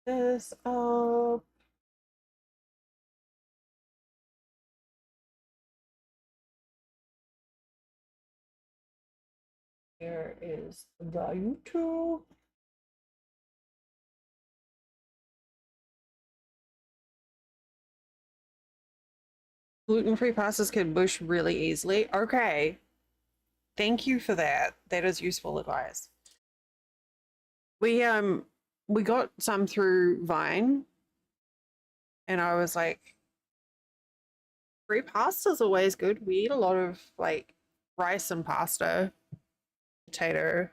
this up. Here is the YouTube. Gluten-free pastas can mush really easily. Okay. Thank you for that. That is useful advice. We got some through Vine, and I was like, free pasta's always good. We eat a lot of like rice and pasta, potato.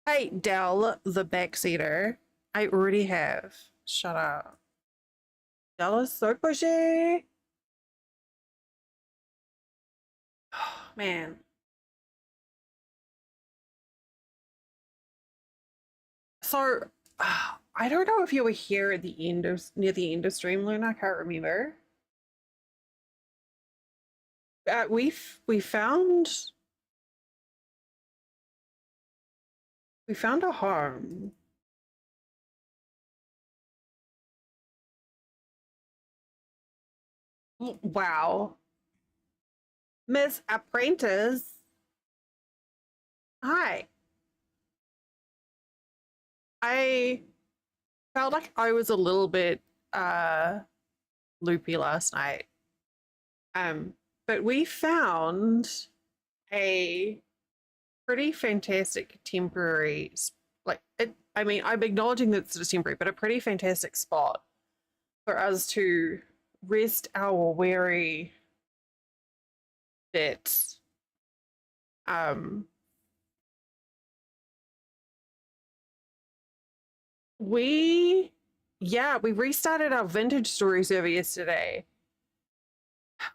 Hey, Dell, the backseater. I already have. Shut up. Dell is so pushy. Man. So, I don't know if you were here at the end of near the end of stream, Luna. I can't remember. We found a home. Wow. Miss Apprentice. Hi. I felt like I was a little bit loopy last night. But we found a pretty fantastic temporary I mean, I'm acknowledging that it's temporary, but a pretty fantastic spot for us to rest our weary bits. We we restarted our vintage story server yesterday.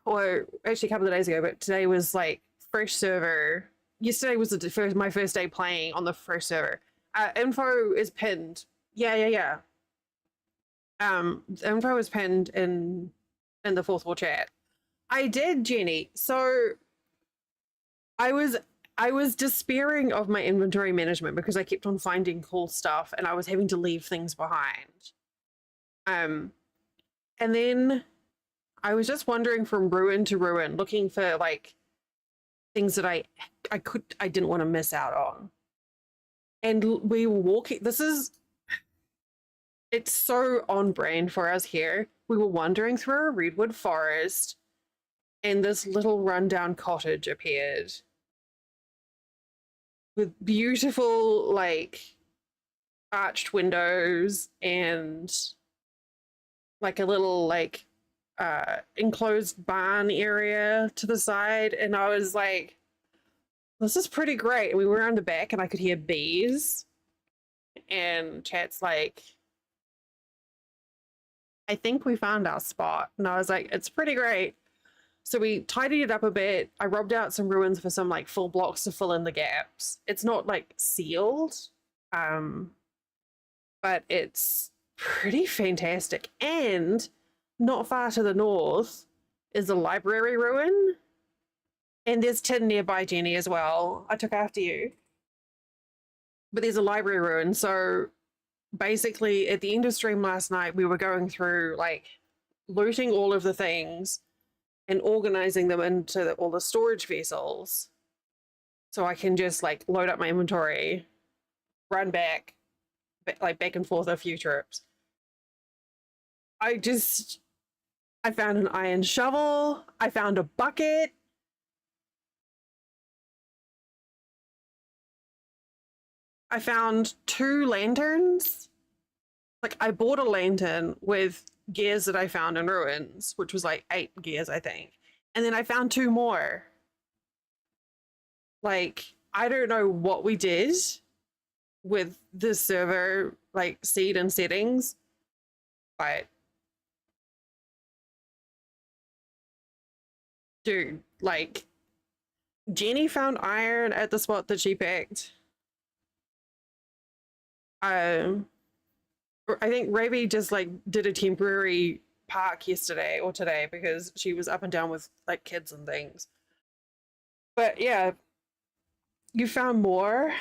Or actually a couple of days ago, but today was like fresh server. Yesterday was my first day playing on the fresh server. Info is pinned. Yeah. Info is pinned in the fourth wall chat. I did, Jenny. So I was despairing of my inventory management because I kept on finding cool stuff and I was having to leave things behind. And then I was just wandering from ruin to ruin, looking for like things that I didn't want to miss out on. And we were walking. It's so on brand for us here. We were wandering through a redwood forest, and this little rundown cottage appeared with beautiful like arched windows and like a little like enclosed barn area to the side, and I was like, this is pretty great. And we were around the back and I could hear bees, and chat's like, I think we found our spot. And I was like, it's pretty great. So we tidied it up a bit. I robbed out some ruins for some like full blocks to fill in the gaps. It's not like sealed, but it's pretty fantastic. And not far to the north is a library ruin. And there's tin nearby, Jenny, as well. I took after you. But there's a library ruin. So basically, at the end of stream last night, we were going through, like, looting all of the things and organizing them into all the storage vessels. So I can just, like, load up my inventory, run back and forth a few trips. I found an iron shovel. I found a bucket. I found 2 lanterns. Like, I bought a lantern with gears that I found in ruins, which was like 8 gears, I think. And then I found 2 more. Like, I don't know what we did with the server, like, seed and settings, but dude, like, Jenny found iron at the spot that she picked. I think Ravi just like did a temporary park yesterday or today because she was up and down with like kids and things. But yeah, you found more.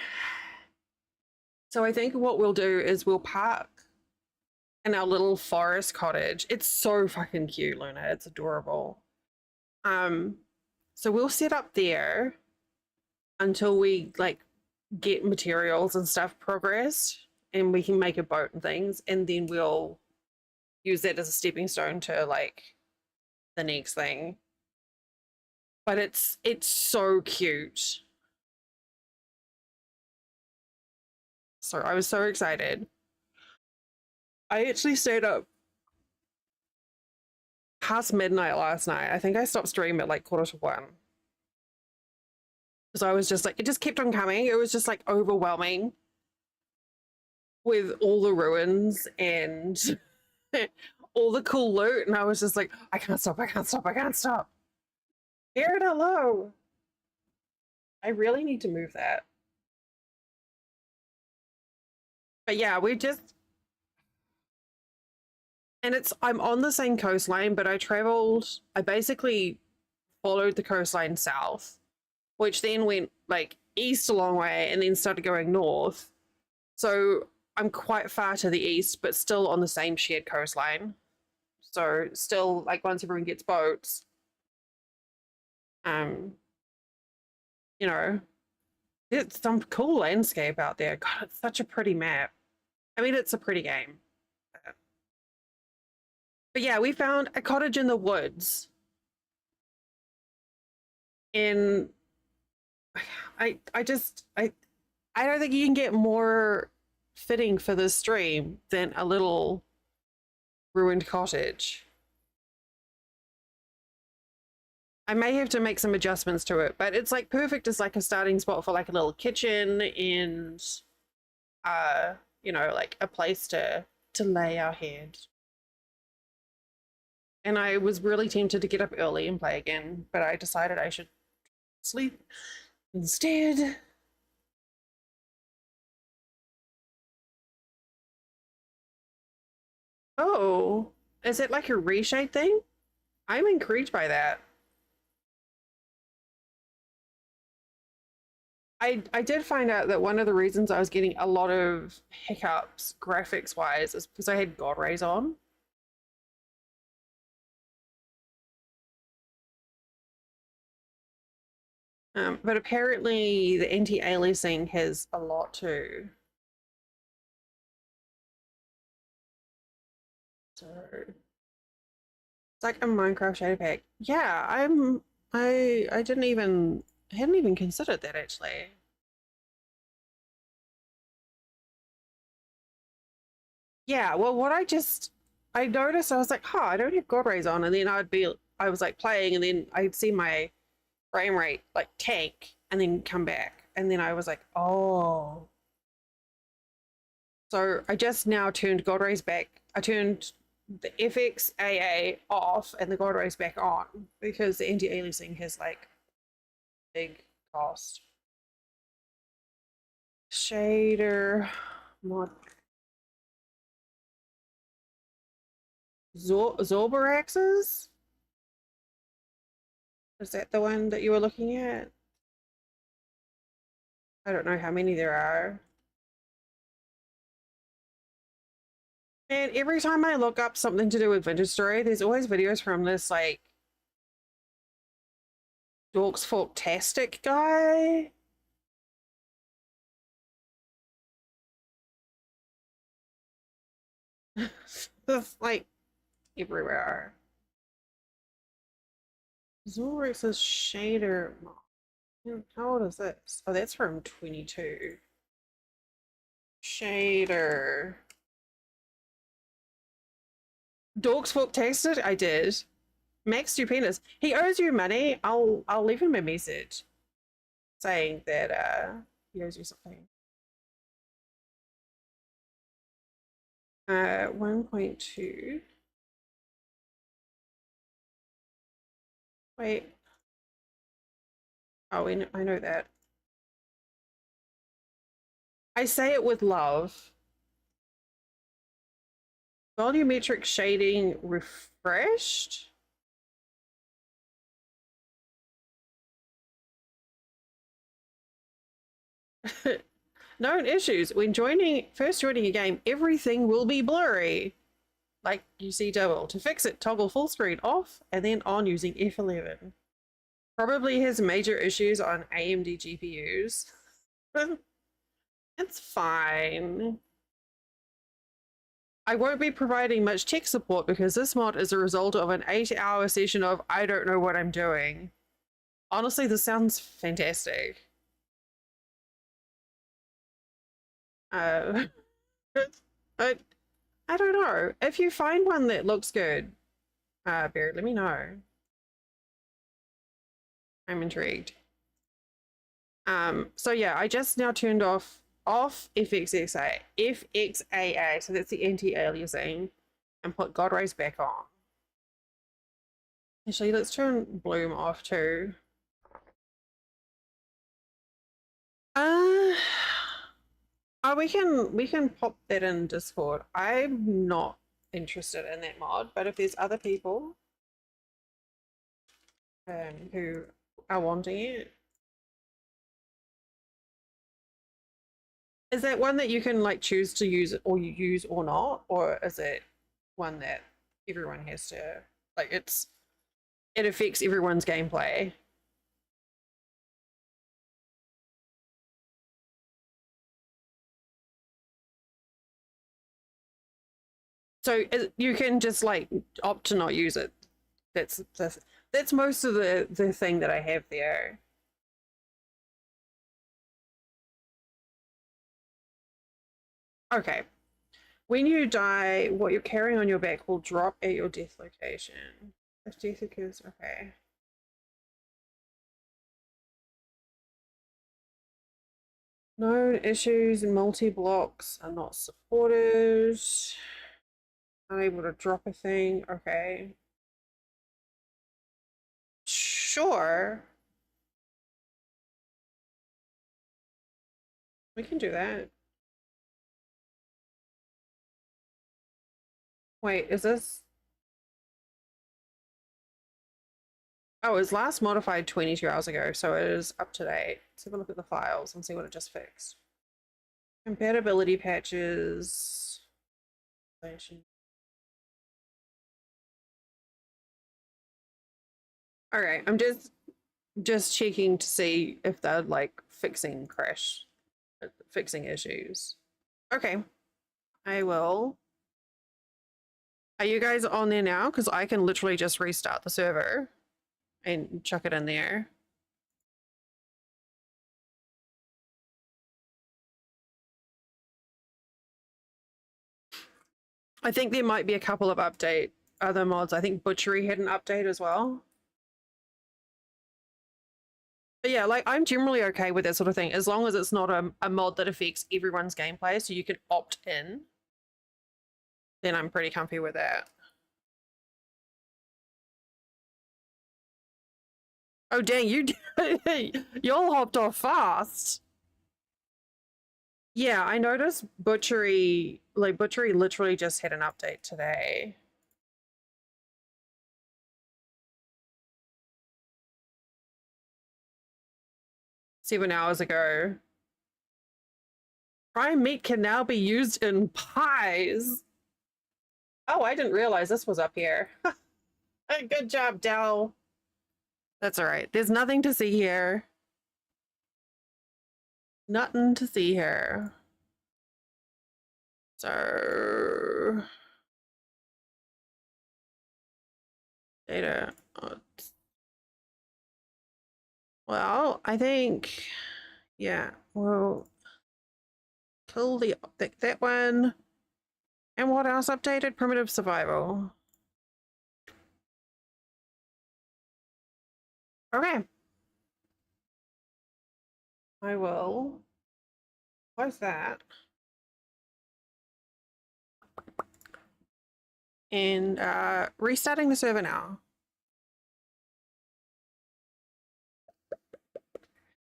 So I think what we'll do is we'll park in our little forest cottage. It's so fucking cute, Luna. It's adorable. Um, so we'll set up there until we like get materials and stuff progressed and we can make a boat and things, and then we'll use that as a stepping stone to like the next thing. But it's so cute. So I was so excited. I actually stayed up past midnight last night. I think I stopped streaming at like 1:45. So I was just like, it just kept on coming. It was just like overwhelming with all the ruins and all the cool loot. And I was just like, I can't stop, I can't stop, I can't stop. Here, hello. I really need to move that. But yeah, we just, and I'm on the same coastline, but I basically followed the coastline south, which then went like east a long way and then started going north. So I'm quite far to the east, but still on the same shared coastline. So still, like, once everyone gets boats, you know, it's some cool landscape out there. God, it's such a pretty map. I mean, it's a pretty game. But yeah, we found a cottage in the woods. In I don't think you can get more fitting for this stream than a little ruined cottage. I may have to make some adjustments to it, but it's like perfect as like a starting spot for like a little kitchen and you know, like a place to lay our head. And I was really tempted to get up early and play again, but I decided I should sleep instead. Oh, is it like a reshade thing? I'm intrigued by that. I did find out that one of the reasons I was getting a lot of hiccups graphics wise is because I had God rays on. But apparently the anti-aliasing has a lot too. So it's like a Minecraft shader pack. Yeah, I didn't even I hadn't even considered that actually. Yeah, well what I noticed I was like, huh, I don't have God rays on, and then I was like playing and then I'd see my frame rate like tank and then come back. And then I was like, oh. So I just now turned God rays back. I turned the FX AA off and the God rays back on because the anti-aliasing has like big cost. Shader mod Zorbaraxes? Is that the one that you were looking at? I don't know how many there are. And every time I look up something to do with Vintage Story, there's always videos from this like Dorks Forktastic guy. That's like everywhere. Zorix's shader. How old is this? Oh, that's from 22. Shader. Dorks Forktastic? I did. Max Stupendous. He owes you money. I'll leave him a message saying that he owes you something. 1.2. Wait. Oh, I know that. I say it with love. Volumetric shading refreshed. Known issues. When first joining a game, everything will be blurry. Like you see double. To fix it, toggle full screen off and then on using F11. Probably has major issues on AMD GPUs. It's fine. I won't be providing much tech support because this mod is a result of an 8-hour session of I don't know what I'm doing. Honestly, this sounds fantastic. I, I don't know. If you find one that looks good, Barrett, let me know. I'm intrigued. So yeah, I just now turned off FXAA, so that's the anti-aliasing, and put God Rays back on. Actually, let's turn Bloom off too. Oh, we can pop that in Discord. I'm not interested in that mod, but if there's other people who are wanting it. Is that one that you can like choose to use it or you use or not? Or is it one that everyone has to like it affects everyone's gameplay? So you can just like opt to not use it. That's most of the thing that I have there. Okay. When you die, what you're carrying on your back will drop at your death location. If death occurs, okay. Known issues, multi-blocks are not supported. Unable to drop a thing, okay. Sure. We can do that. Wait, is this? Oh, it was last modified 22 hours ago, so it is up to date. Let's have a look at the files and see what it just fixed. Compatibility patches. All right, I'm just checking to see if they're like fixing issues. Okay, I will. Are you guys on there now? Because I can literally just restart the server and chuck it in there. I think there might be a couple of other mods. I think Butchery had an update as well. But yeah, like I'm generally okay with that sort of thing as long as it's not a mod that affects everyone's gameplay, so you can opt in. Then I'm pretty comfy with that. Oh dang, y'all hopped off fast. Yeah, I noticed Butchery literally just had an update today. Seven hours ago. Prime meat can now be used in pies. Oh, I didn't realize this was up here. Good job, Dell. That's all right. There's nothing to see here. Nothing to see here. So data. Well, I think yeah, we'll kill that one. And what else updated? Primitive survival. Okay. I will close that. And restarting the server now.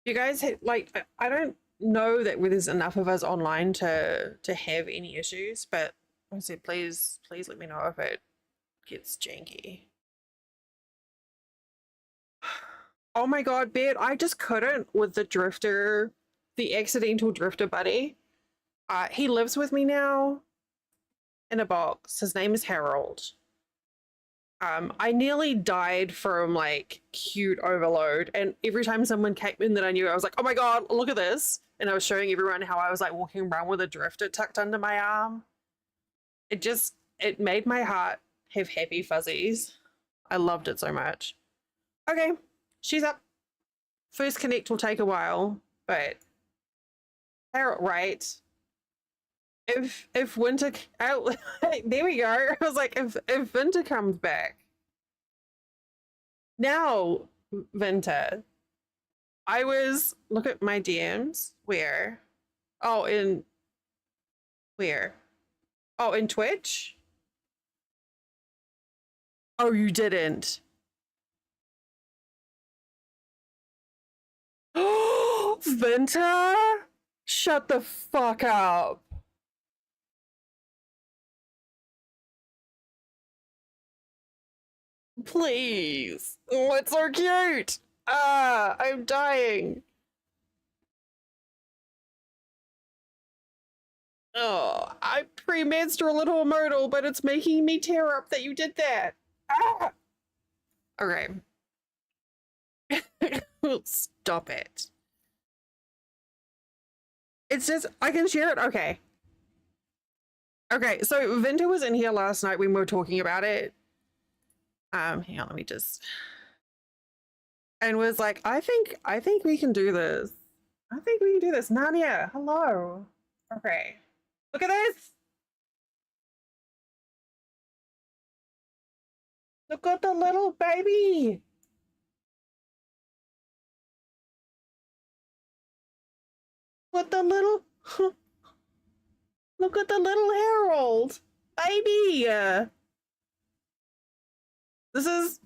You guys like I don't know that there's enough of us online to have any issues, but I said please let me know if it gets janky. Oh my god, Bet, I just couldn't with the drifter the accidental drifter buddy. He lives with me now in a box. His name is Harold. I nearly died from like cute overload, and every time someone came in that I knew, I was like, oh my god, look at this. And I was showing everyone how I was like walking around with a drifter tucked under my arm. It made my heart have happy fuzzies. I loved it so much. Okay, she's up. First connect will take a while, but Harold, right? If winter, oh, there we go. I was like, if winter comes back, now winter. I was look at my DMs. Where? Oh, in where? Oh, in Twitch. Oh, you didn't. Oh, Vinta? Shut the fuck up. Please. Oh, it's so cute. Ah, I'm dying. Oh, I'm premenstrual and hormonal, but it's making me tear up that you did that. Ah! Okay. Stop it. It's just, I can share it. Okay. Okay, so Vinta was in here last night when we were talking about it. Hang on, let me just. And was like, I think we can do this. I think we can do this. Nania, hello. Okay. Look at this. Look at the little baby. With the little look at the little Harold. Baby. This is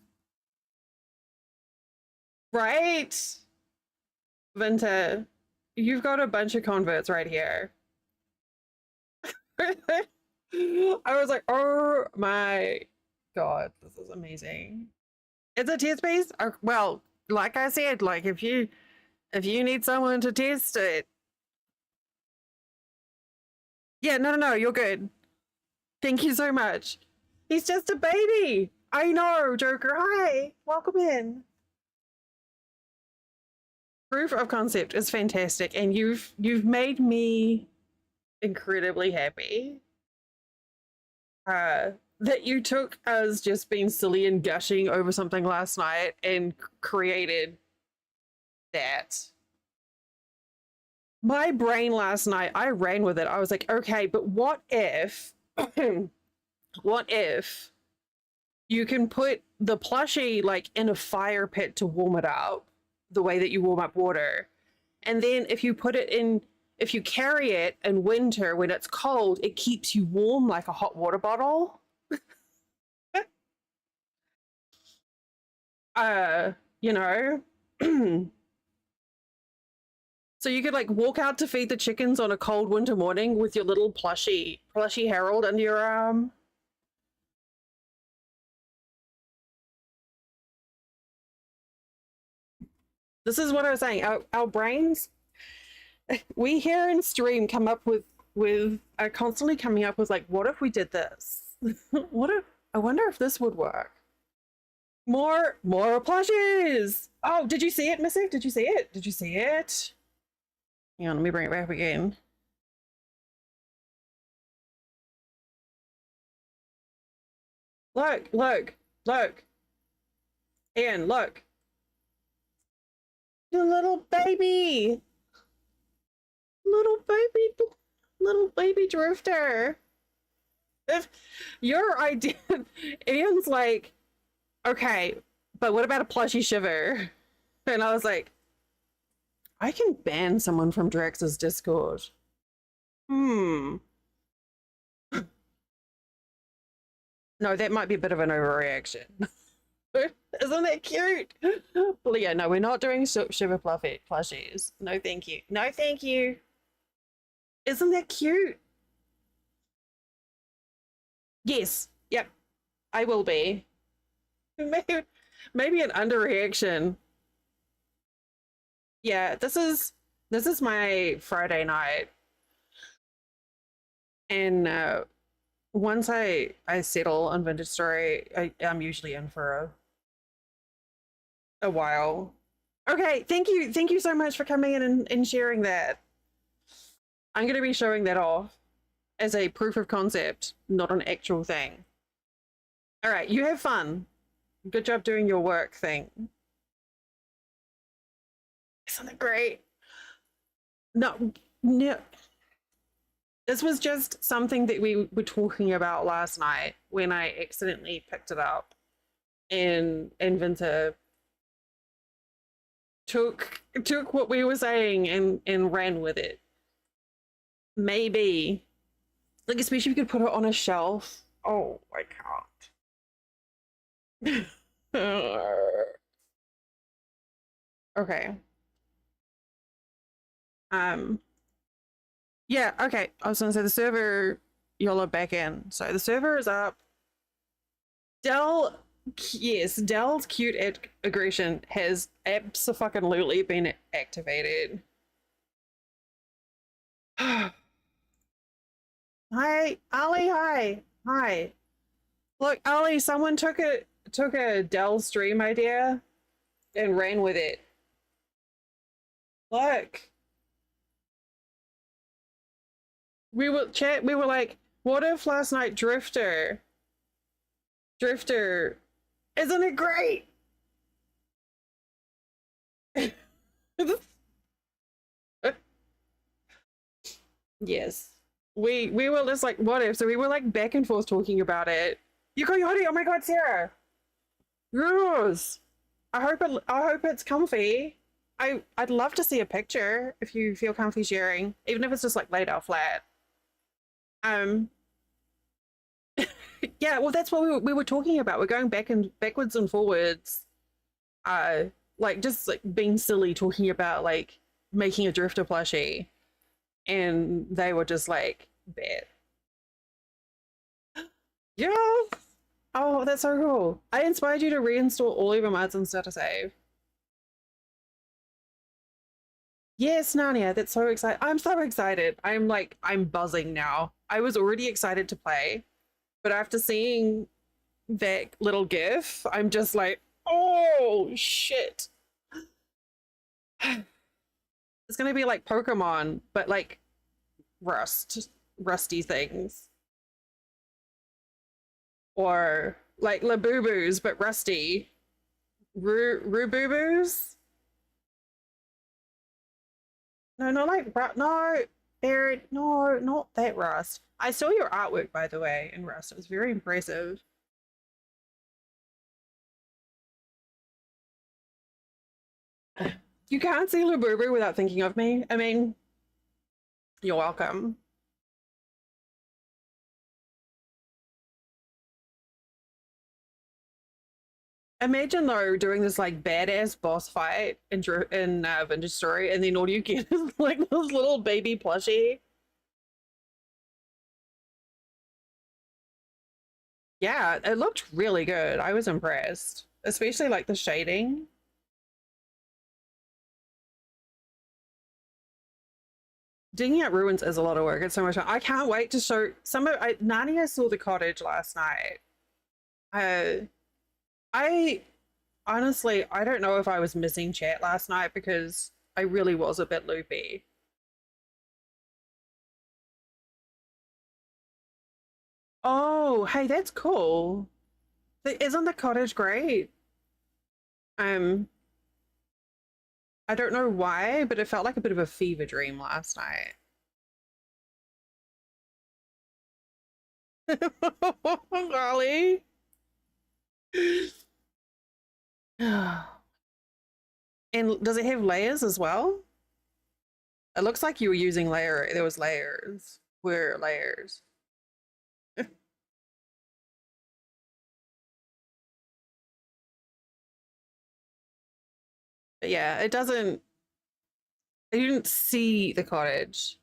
right. Vinta, you've got a bunch of converts right here. I was like, oh my god, this is amazing. It's a test piece. Well, like I said, like if you need someone to test it. Yeah, no, you're good. Thank you so much. He's just a baby. I know, Joker. Hi, welcome in. Proof of concept is fantastic, and you've made me incredibly happy. That you took us just being silly and gushing over something last night and created that. My brain last night, I ran with it. I was like, okay, but what if, what if you can put the plushie like in a fire pit to warm it up the way that you warm up water. And then if you put it in, if you carry it in winter when it's cold, it keeps you warm like a hot water bottle. You know, so you could like walk out to feed the chickens on a cold winter morning with your little plushy Harold under your arm. This is what I was saying. Our brains, we here in stream come up with are constantly coming up with like, what if we did this? What if, I wonder if this would work. More plushies. Oh, did you see it, Missy? Did you see it? Did you see it? Hang on, let me bring it back up again. Look, look, look. Ian, look. The little baby. Little baby drifter. If your idea, Ian's like, okay, but what about a plushie shiver? And I was like, I can ban someone from Drax's Discord. No, that might be a bit of an overreaction. Isn't that cute? Well, yeah, no, we're not doing shiver plushies. No, thank you. No, thank you. Isn't that cute? Yes. Yep. I will be. Maybe an underreaction. Yeah, this is This is my Friday night, and once I settle on Vintage Story, I'm usually in for a while. Okay, thank you so much for coming in and sharing that. I'm going to be showing that off as a proof of concept, not an actual thing. All right, you have fun. Good job doing your work thing. Isn't it great? No, no. This was just something that we were talking about last night when I accidentally picked it up, and Vinta took what we were saying and ran with it. Maybe, like, especially if you could put it on a shelf. Oh, I can't. Okay. Yeah, okay. I was gonna say the server, y'all are back in. So the server is up. Yes, Dell's cute aggression has abso-fucking-lutely been activated. Hi, Ali, hi. Hi. Look, Ali, someone took a Dell stream idea and ran with it. Look. We were like, what if last night Drifter, isn't it great? Yes. We were just like, what if? So we were like back and forth talking about it. You got your hoodie, oh my god, Sarah. Yours. I hope it's comfy. I'd love to see a picture if you feel comfy sharing, even if it's just like laid out flat. Um, yeah, well, that's what we were talking about. We're going backwards and forwards. Uh, like just like being silly, talking about like making a drifter plushie, and they were just like, "Bet." Yeah. Oh, that's so cool. I inspired you to reinstall all of your mods and start a save. Yes, Narnia, that's so exciting. I'm so excited. I'm buzzing now. I was already excited to play, but after seeing that little gif, I'm just like, oh shit. It's gonna be like Pokemon, but like rusty things. Or like Labubu's, but rusty. Rububu's? No, not like no, Barrett, no, not that Rust. I saw your artwork, by the way, in Rust. It was very impressive. You can't see Labubu without thinking of me. I mean, you're welcome. Imagine though doing this like badass boss fight in Vintage Story, and then all you get is like this little baby plushie. Yeah, it looked really good. I was impressed, especially like the shading. Digging out ruins is a lot of work. It's so much fun. I can't wait to show some of. Narnia saw the cottage last night. Uh, I honestly, I don't know if I was missing chat last night because I really was a bit loopy. Oh, hey, that's cool. Isn't the cottage great? Um, I don't know why, but it felt like a bit of a fever dream last night. Golly. And does it have layers as well? It looks like you were using there was layers. Were layers. But yeah, it doesn't, I didn't see the cottage.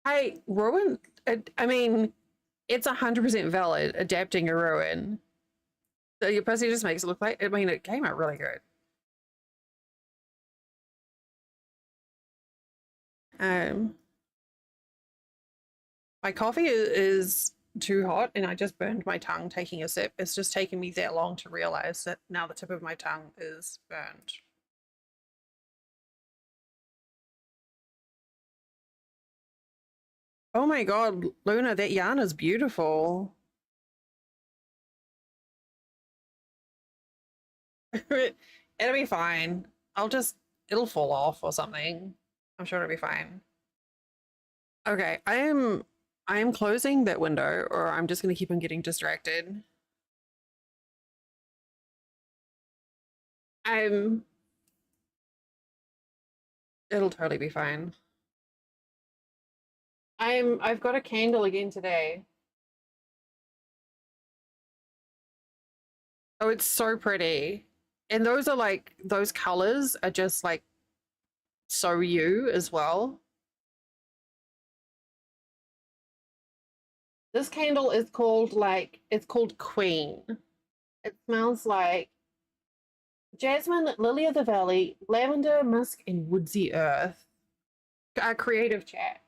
I ruin, I mean, it's 100% valid adapting a ruin. So your pussy just makes it look like, I mean, it came out really good. Um, my coffee is too hot and I just burned my tongue taking a sip. It's just taken me that long to realize that now the tip of my tongue is burned. Oh my God, Luna, that yarn is beautiful. It'll be fine. It'll fall off or something. I'm sure it'll be fine. Okay, I am closing that window or I'm just gonna keep on getting distracted. I'm, it'll totally be fine. I've got a candle again today. Oh, it's so pretty. And those are like, those colors are just like so you as well. This candle is called it's called Queen. It smells like jasmine, lily of the valley, lavender, musk, and woodsy earth. A creative chat.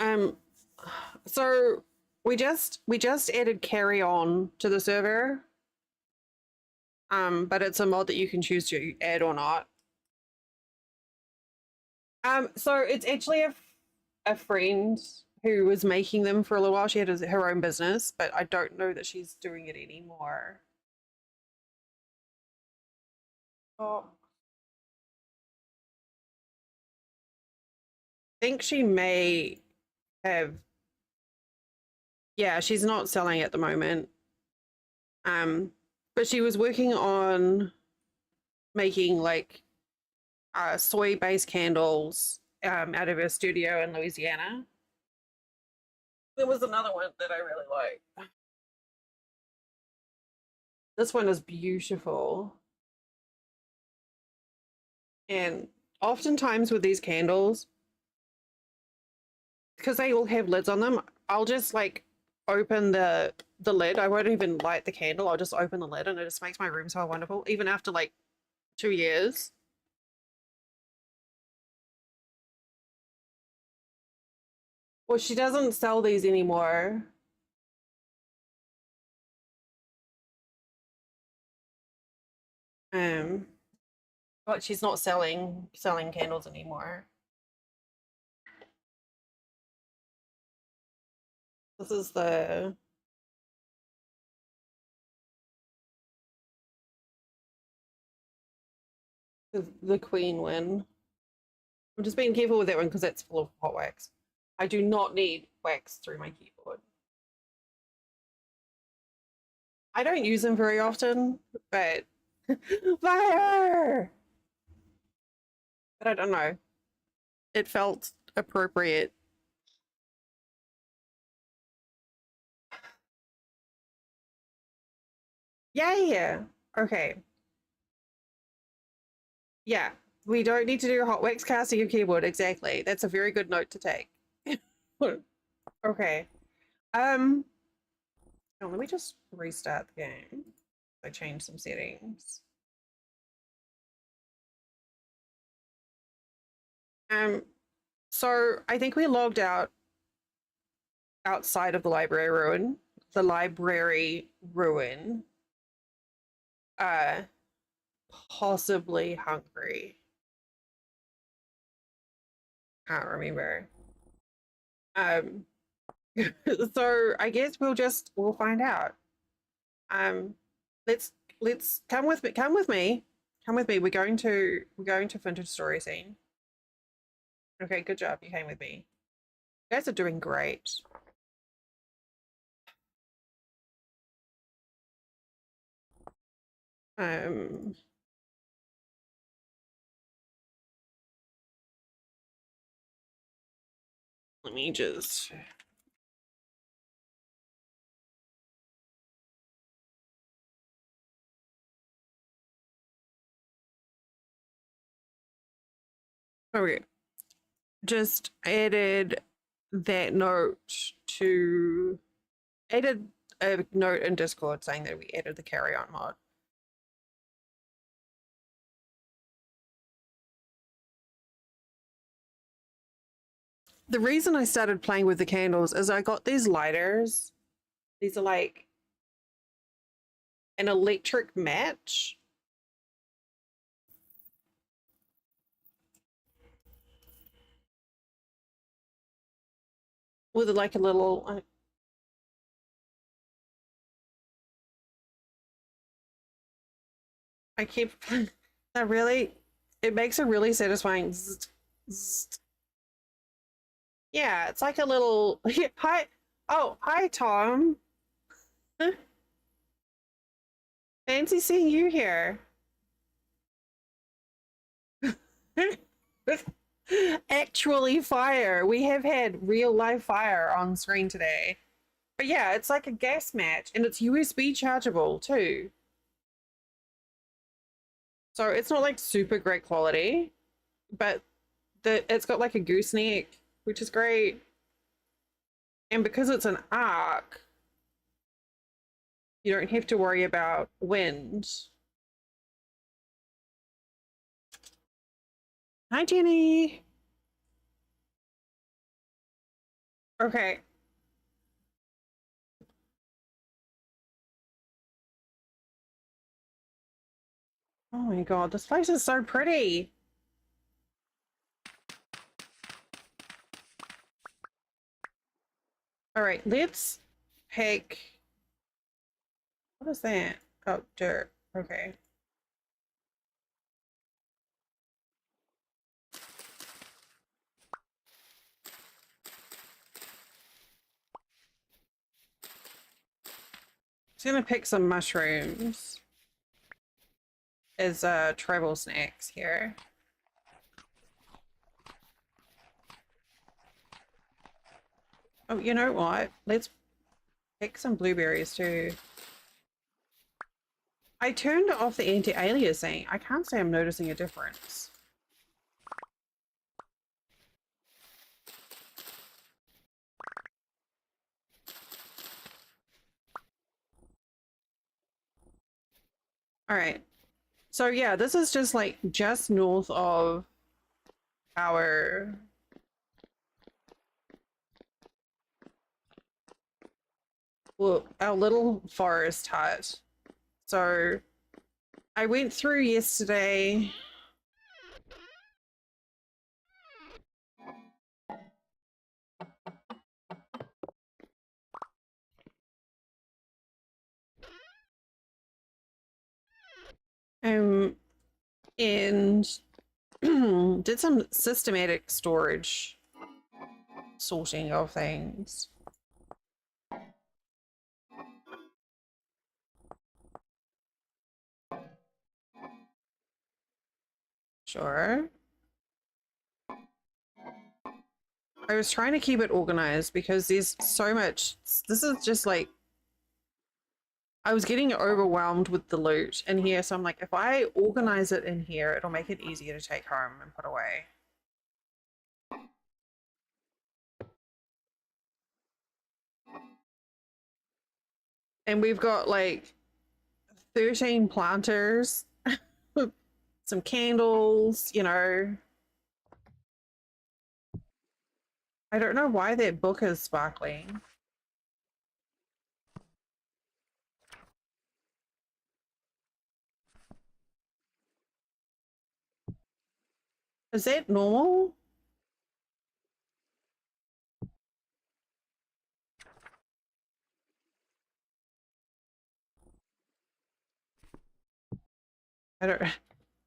Um, so we just added carry on to the server. But it's a mod that you can choose to add or not. So it's actually a friend who was making them for a little while. She had her own business, but I don't know that she's doing it anymore. Oh, I think she may have. Yeah, she's not selling at the moment. But she was working on making like soy-based candles out of her studio in Louisiana. There was another one that I really like. This one is beautiful. And oftentimes with these candles, because they all have lids on them, I'll just like open the lid. I won't even light the candle. I'll just open the lid and it just makes my room so wonderful, even after like 2 years. Well, she doesn't sell these anymore. Um, but she's not selling candles anymore. This is the Queen one. I'm just being careful with that one because that's full of hot wax. I do not need wax through my keyboard. I don't use them very often, but fire! But I don't know. It felt appropriate. Yeah. Okay. Yeah. We don't need to do hot wax casting your keyboard. Exactly. That's a very good note to take. Okay. Oh, let me just restart the game. I changed some settings. Um, so I think we logged out outside of the library ruin. The library ruin. Uh, possibly hungry. Can't remember. Um, so I guess we'll find out. Um, let's come with me. Come with me. Come with me. We're going to vintage story scene. Okay, good job. You came with me. You guys are doing great. Um, let me just. Okay, just added that note to added a note in Discord saying that we added the carry on mod. The reason I started playing with the candles is I got these lighters. These are like an electric match. With like a little, I keep, that really, it makes a really satisfying zzz, zzz. Yeah, it's like a little, hi, oh, hi, Tom. Fancy seeing you here. Actually fire. We have had real live fire on screen today. But yeah, it's like a gas match and it's USB chargeable too. So it's not like super great quality, but it's got like a gooseneck, which is great. And because it's an arc, you don't have to worry about wind. Hi, Jenny. Okay. Oh my god, this place is so pretty. All right, let's pick. What is that? Oh, dirt. Okay. Just gonna pick some mushrooms as travel snacks here. Oh, you know what? Let's pick some blueberries too. I turned off the anti-aliasing. I can't say I'm noticing a difference. All right. So yeah, this is just like just north of our our little forest hut. So I went through yesterday. And did some systematic storage sorting of things. Sure. I was trying to keep it organized because there's so much. This is just like, I was getting overwhelmed with the loot in here. So I'm like, if I organize it in here, it'll make it easier to take home and put away. And we've got like 13 planters, some candles, you know. I don't know why that book is sparkling. Is that normal? I don't.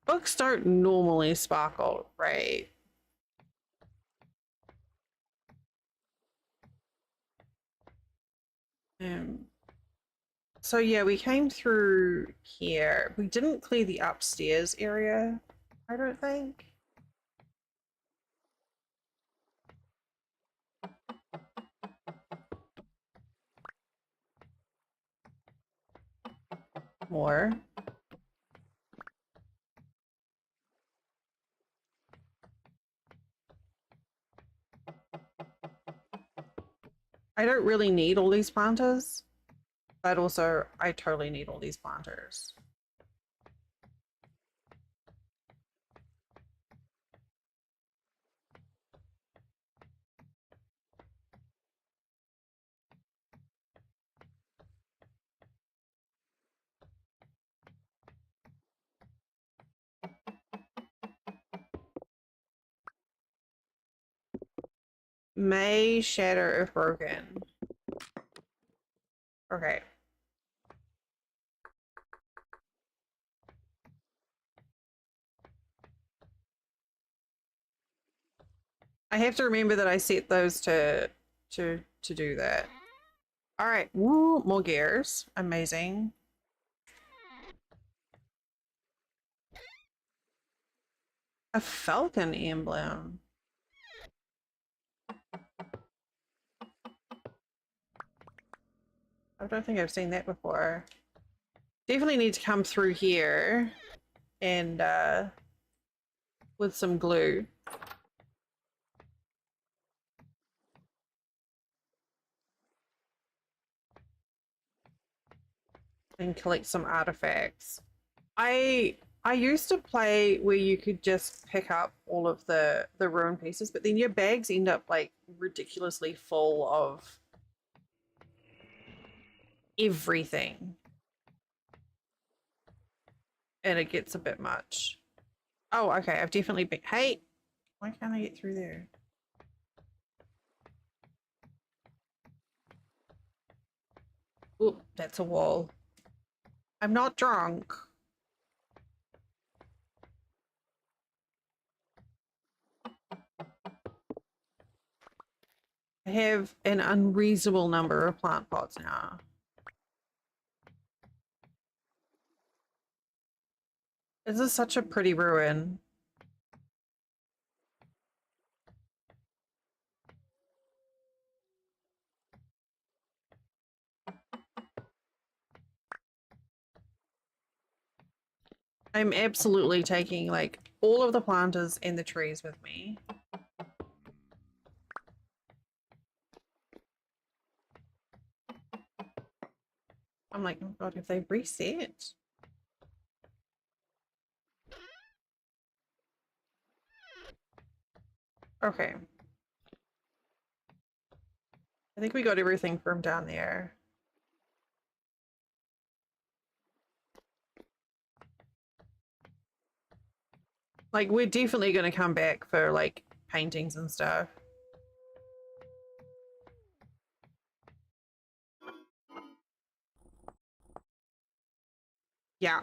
Books don't normally sparkle, right? Um, so yeah, we came through here. We didn't clear the upstairs area, I don't think. More. I don't really need all these planters, but also I totally need all these planters. may shatter if broken. Okay. I have to remember that I set those to do that. All right. Woo, more gears. Amazing. A falcon emblem. I don't think I've seen that before. Definitely need to come through here and with some glue. And collect some artifacts. I used to play where you could just pick up all of the ruined pieces, but then your bags end up like ridiculously full of everything. And it gets a bit much. Oh, okay. I've definitely been. Hey, why can't I get through there? Oh, that's a wall. I'm not drunk. I have an unreasonable number of plant pots now. This is such a pretty ruin. I'm absolutely taking like all of the planters and the trees with me. I'm like, oh god, if they reset? Okay. I think we got everything from down there. Like, we're definitely going to come back for like paintings and stuff. Yeah.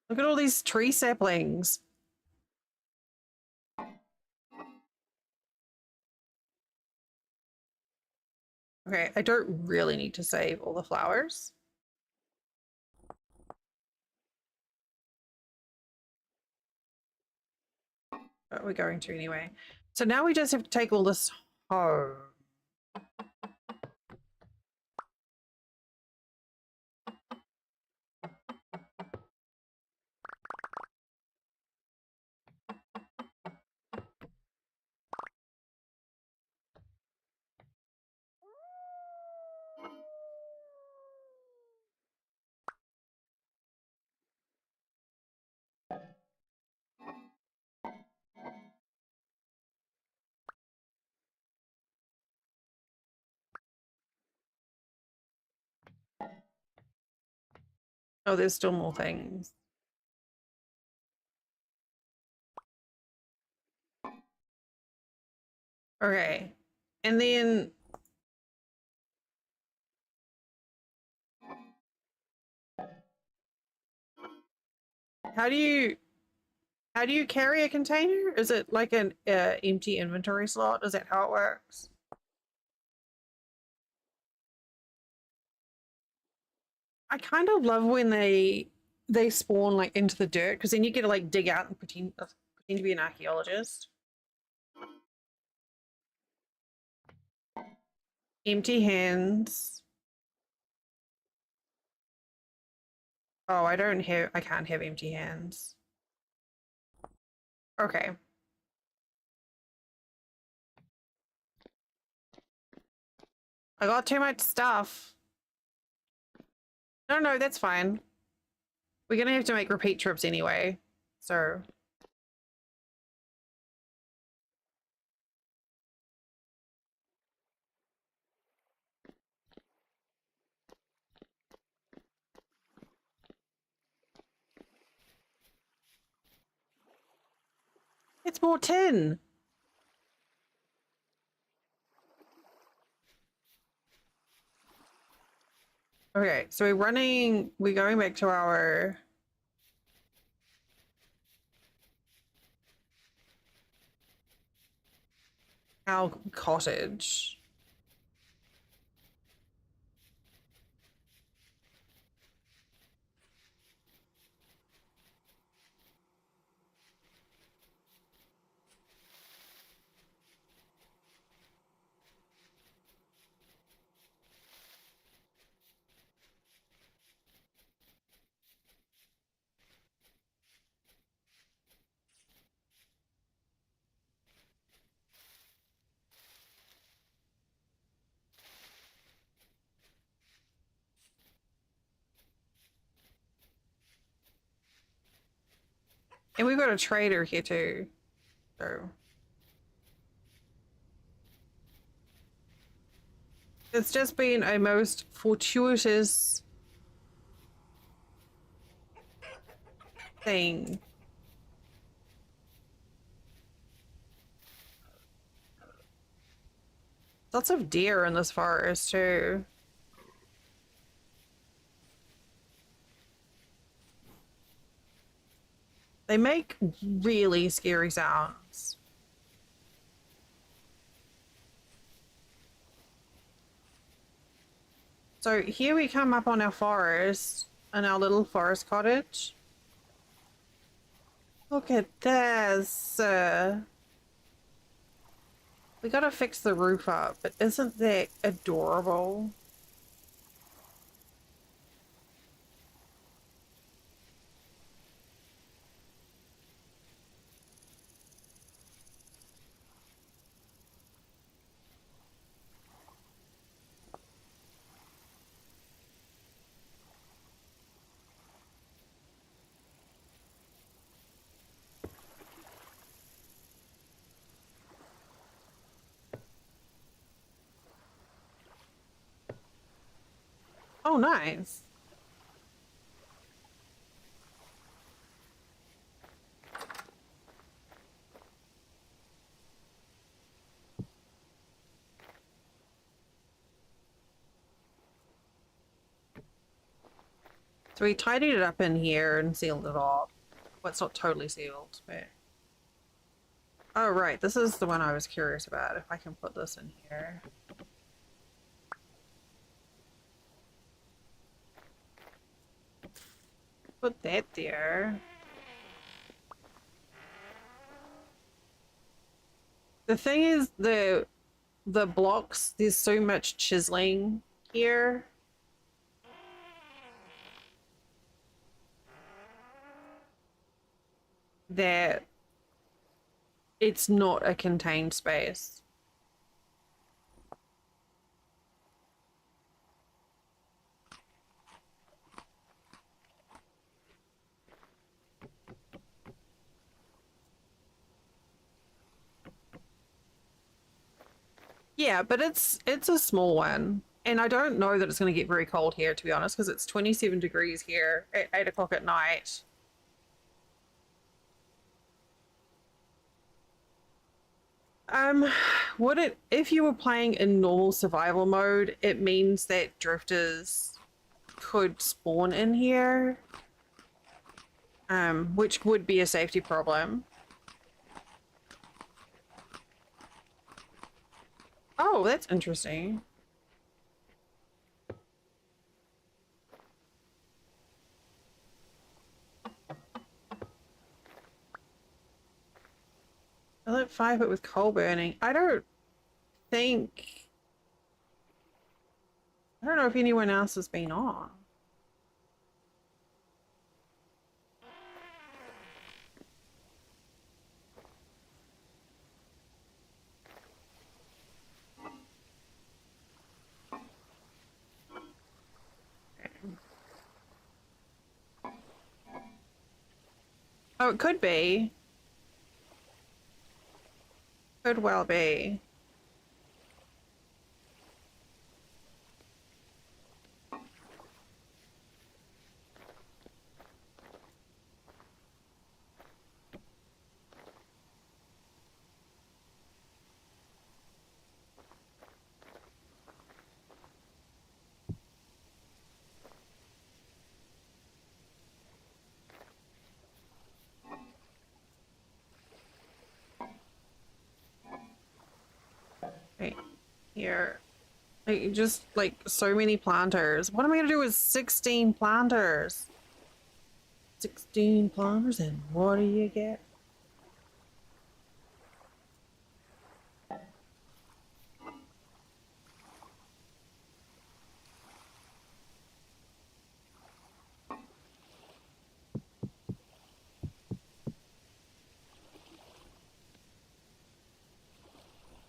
Look at all these tree saplings. Okay, I don't really need to save all the flowers. But we're going to anyway. So now we just have to take all this home. Oh, there's still more things. Okay. And then how do you carry a container? Is it like an empty inventory slot? Is that how it works? I kind of love when they spawn like into the dirt because then you get to like dig out and pretend to be an archaeologist. Empty hands. Oh, I can't have empty hands. Okay. I got too much stuff. No, no, that's fine. We're gonna have to make repeat trips anyway. So It's more tin. Okay, so we're going back to our cottage. And we've got a trader here too. So it's just been a most fortuitous thing. Lots of deer in this forest too. They make really scary sounds. So here we come up on our forest and our little forest cottage. Look at this. We gotta fix the roof up, but isn't that adorable? Oh, nice. So we tidied it up in here and sealed it off. Well, it's not totally sealed, but... Oh, right. This is the one I was curious about. If I can put this in here. Put that there. The thing is, the blocks, there's so much chiseling here. That it's not a contained space. Yeah, but it's a small one. And I don't know that it's going to get very cold here, to be honest, because it's 27 degrees here at 8 o'clock at night. Um, would it, if you were playing in normal survival mode, it means that drifters could spawn in here, which would be a safety problem. Oh, that's interesting. I lit fire but with coal burning. Think I don't know if anyone else has been on. Oh, it could be. Could well be. Here. Like, just like so many planters. What am I gonna do with 16 planters? 16 planters, and what do you get?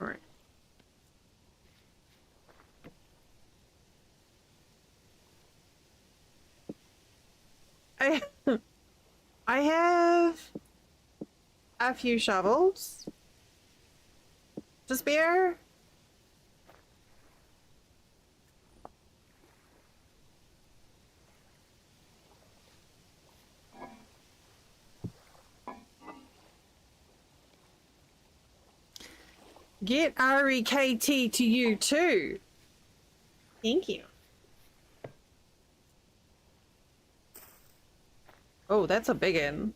All right. I I have a few shovels to spare. Get REKT to you too. Thank you. Oh, that's a big one.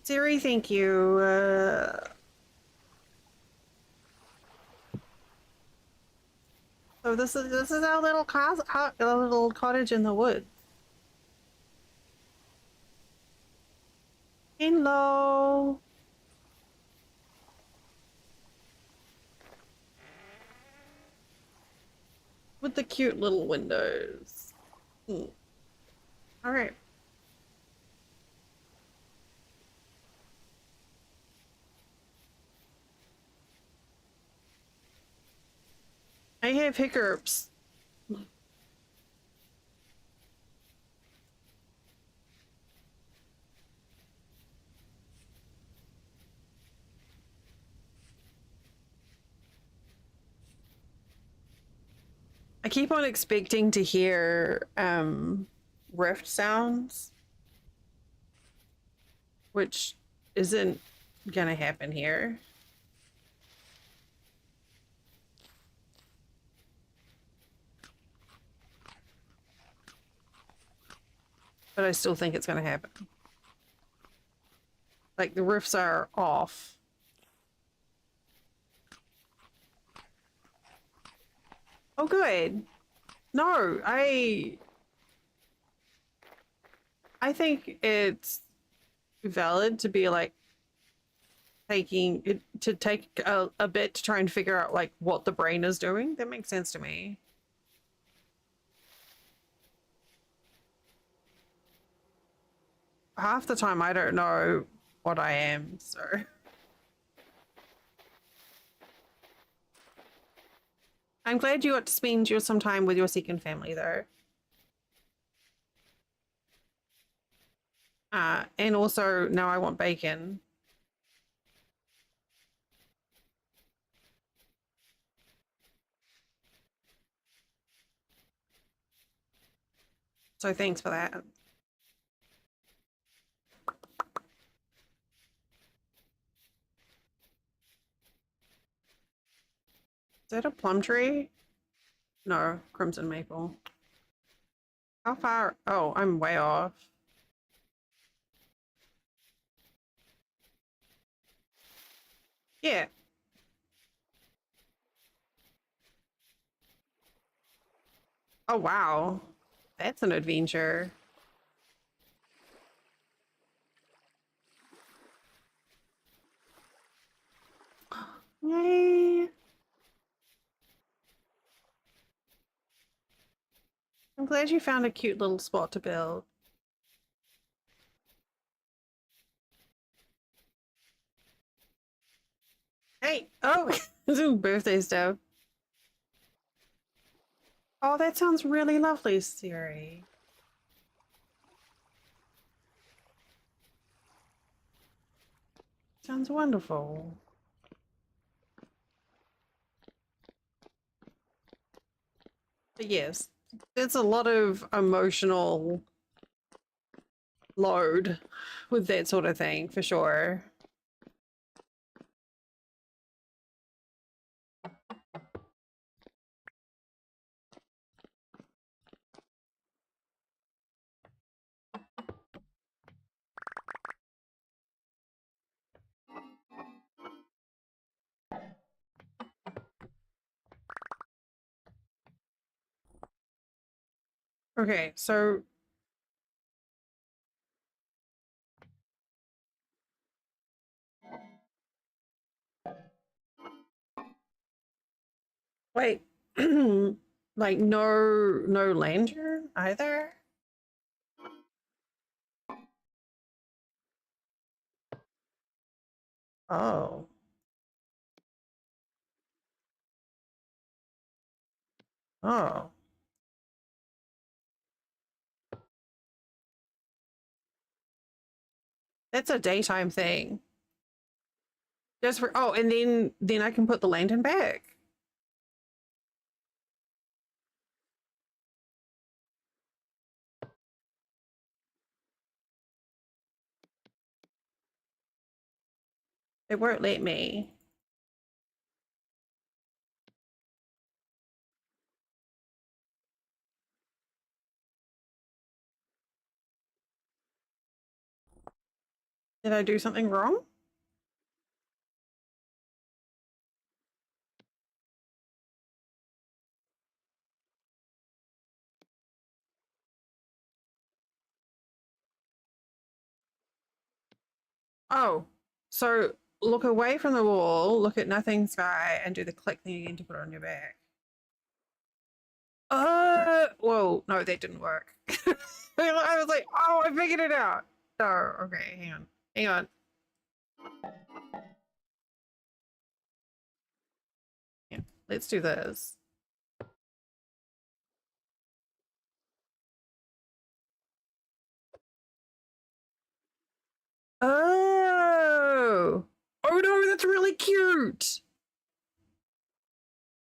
Siri, thank you. So this is our little our little cottage in the woods. Hello. With the cute little windows. Hmm. All right. I have hiccups. I keep on expecting to hear rift sounds, which isn't gonna happen here. But I still think it's gonna happen. Like the rifts are off. Oh good. No, I think it's valid to be like taking it to take a bit to try and figure out like what the brain is doing. That makes sense to me. Half the time I don't know what I am, so I'm glad you got to spend some time with your second family though. And also now I want bacon. So thanks for that. Is that a plum tree? No, crimson maple. How far? Oh, I'm way off. Yeah. Oh, wow. That's an adventure. Yay. I'm glad you found a cute little spot to build. Hey, oh, birthday stuff. Oh, that sounds really lovely, Siri. Sounds wonderful. But yes, there's a lot of emotional load with that sort of thing, for sure. Okay, so wait, like no lantern either. Oh, oh, that's a daytime thing. Just for and then I can put the lantern back. It won't let me. Did I do something wrong? Oh, so look away from the wall, look at nothing sky, and do the click thing again to put it on your back. Whoa, no, that didn't work. I was like, oh, I figured it out. No, okay, hang on. Yeah, let's do this. Oh, oh no, that's really cute.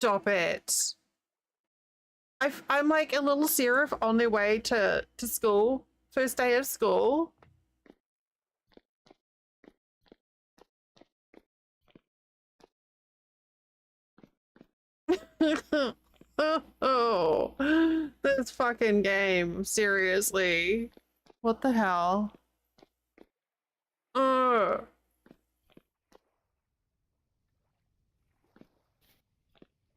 Stop it. I'm like a little seraph on their way to school, first day of school. Oh, this fucking game, seriously. What the hell? Ugh.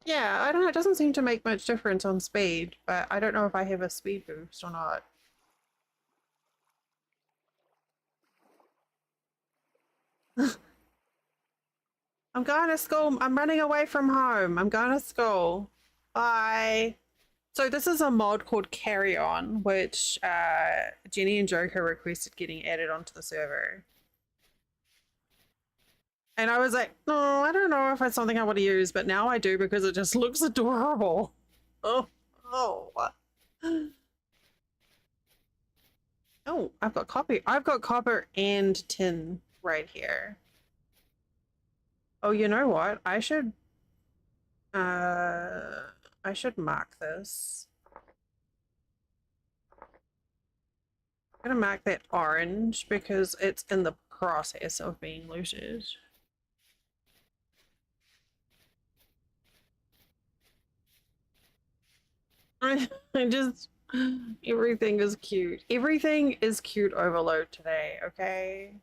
Yeah, I don't know. It doesn't seem to make much difference on speed, but I don't know if I have a speed boost or not. I'm going to school. I'm running away from home. I'm going to school. Bye. So this is a mod called Carry On, which Jenny and Joker requested getting added onto the server. And I was like, no, I don't know if it's something I want to use, but now I do because it just looks adorable. Oh, oh. Oh, I've got copper. I've got copper and tin right here. Oh, you know what? I should mark this. I'm gonna mark that orange because it's in the process of being looted. I just everything is cute. Everything is cute overload today, okay?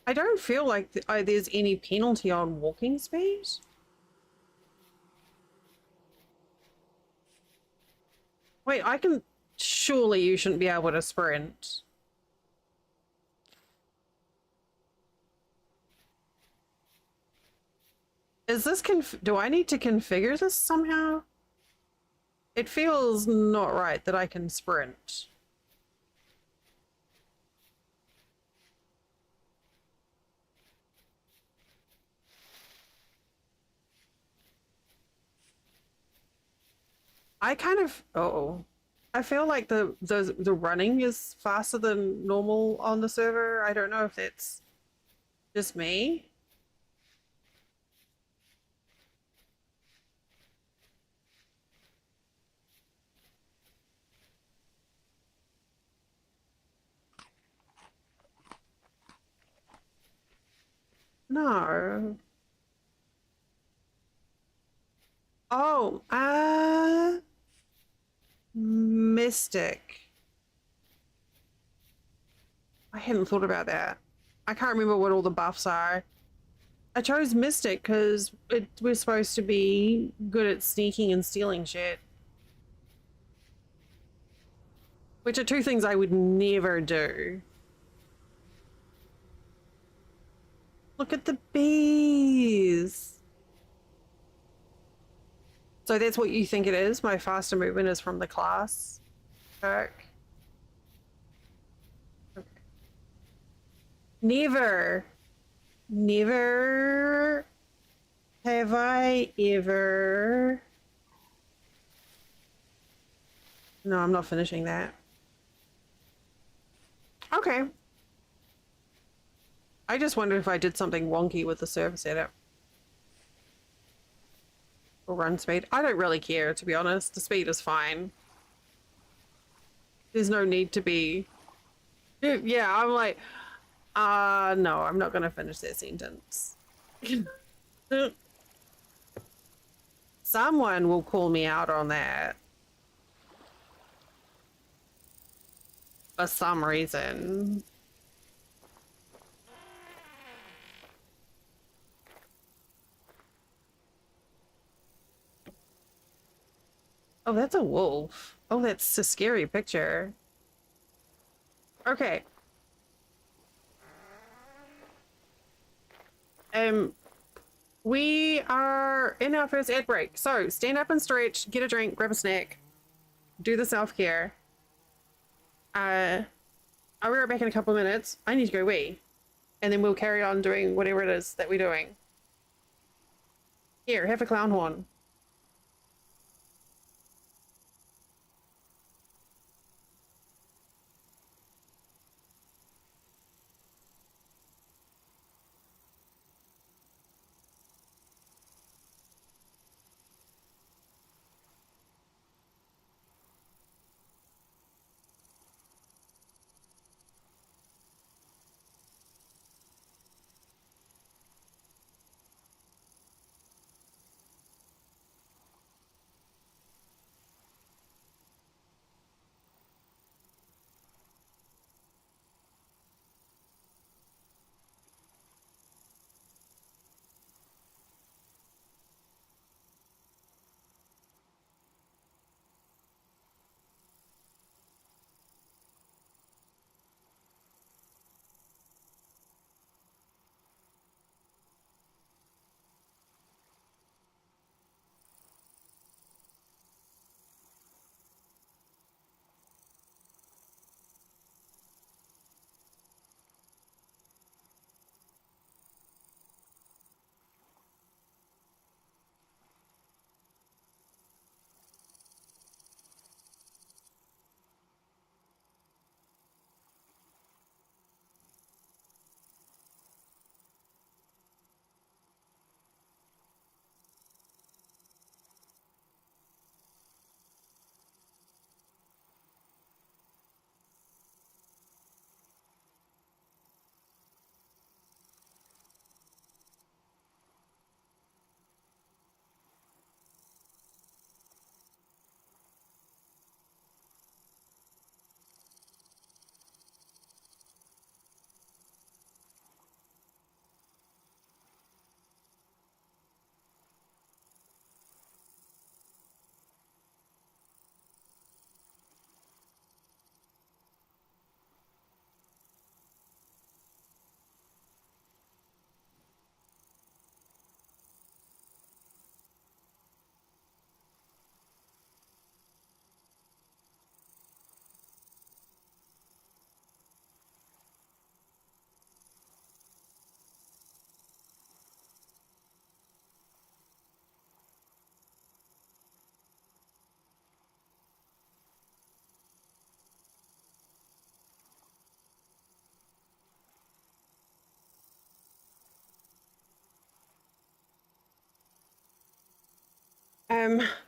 I don't feel like there's any penalty on walking speed. Wait, I can. Surely you shouldn't be able to sprint. Is this do I need to configure this somehow? It feels not right that I can sprint. I kind of I feel like the running is faster than normal on the server. I don't know if that's just me. No. Oh, Mystic. I hadn't thought about that. I can't remember what all the buffs are. I chose Mystic because it was supposed to be good at sneaking and stealing shit. Which are two things I would never do. Look at the bees. So that's what you think it is? My faster movement is from the class perk? Okay. Never have I ever... No, I'm not finishing that. Okay. I just wondered if I did something wonky with the server setup. Or run speed. I don't really care, to be honest. The speed is fine. There's no need to be... Yeah, I'm like... no, I'm not going to finish that sentence. Someone will call me out on that. For some reason. Oh, that's a wolf. Oh, that's a scary picture. Okay. We are in our first ad break. So stand up and stretch, get a drink, grab a snack, do the self-care. I'll be right back in a couple of minutes. I need to go wee. And then we'll carry on doing whatever it is that we're doing. Here, have a clown horn.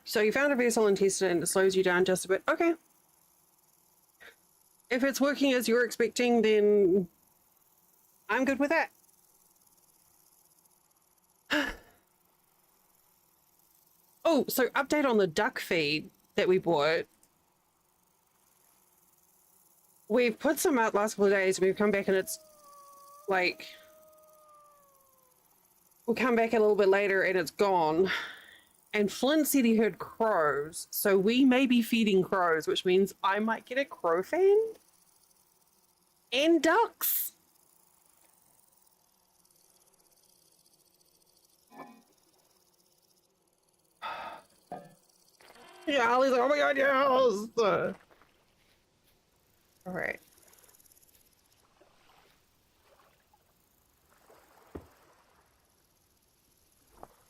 So you found a vessel and tested it and it slows you down just a bit. Okay. If it's working as you're expecting, then I'm good with that. Oh, so update on the duck feed that we bought. we've put some out last couple of days. We've come back and it's like, we'll come back a little bit later and it's gone. And Flint said he heard crows, so we may be feeding crows, which means I might get a crow fan and ducks. Yeah, Ollie's like, oh my god, yes! All right.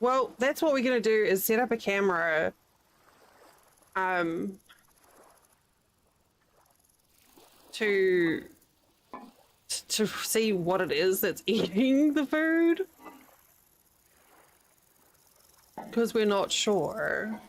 Well, that's what we're gonna do is set up a camera. To see what it is that's eating the food. Because we're not sure.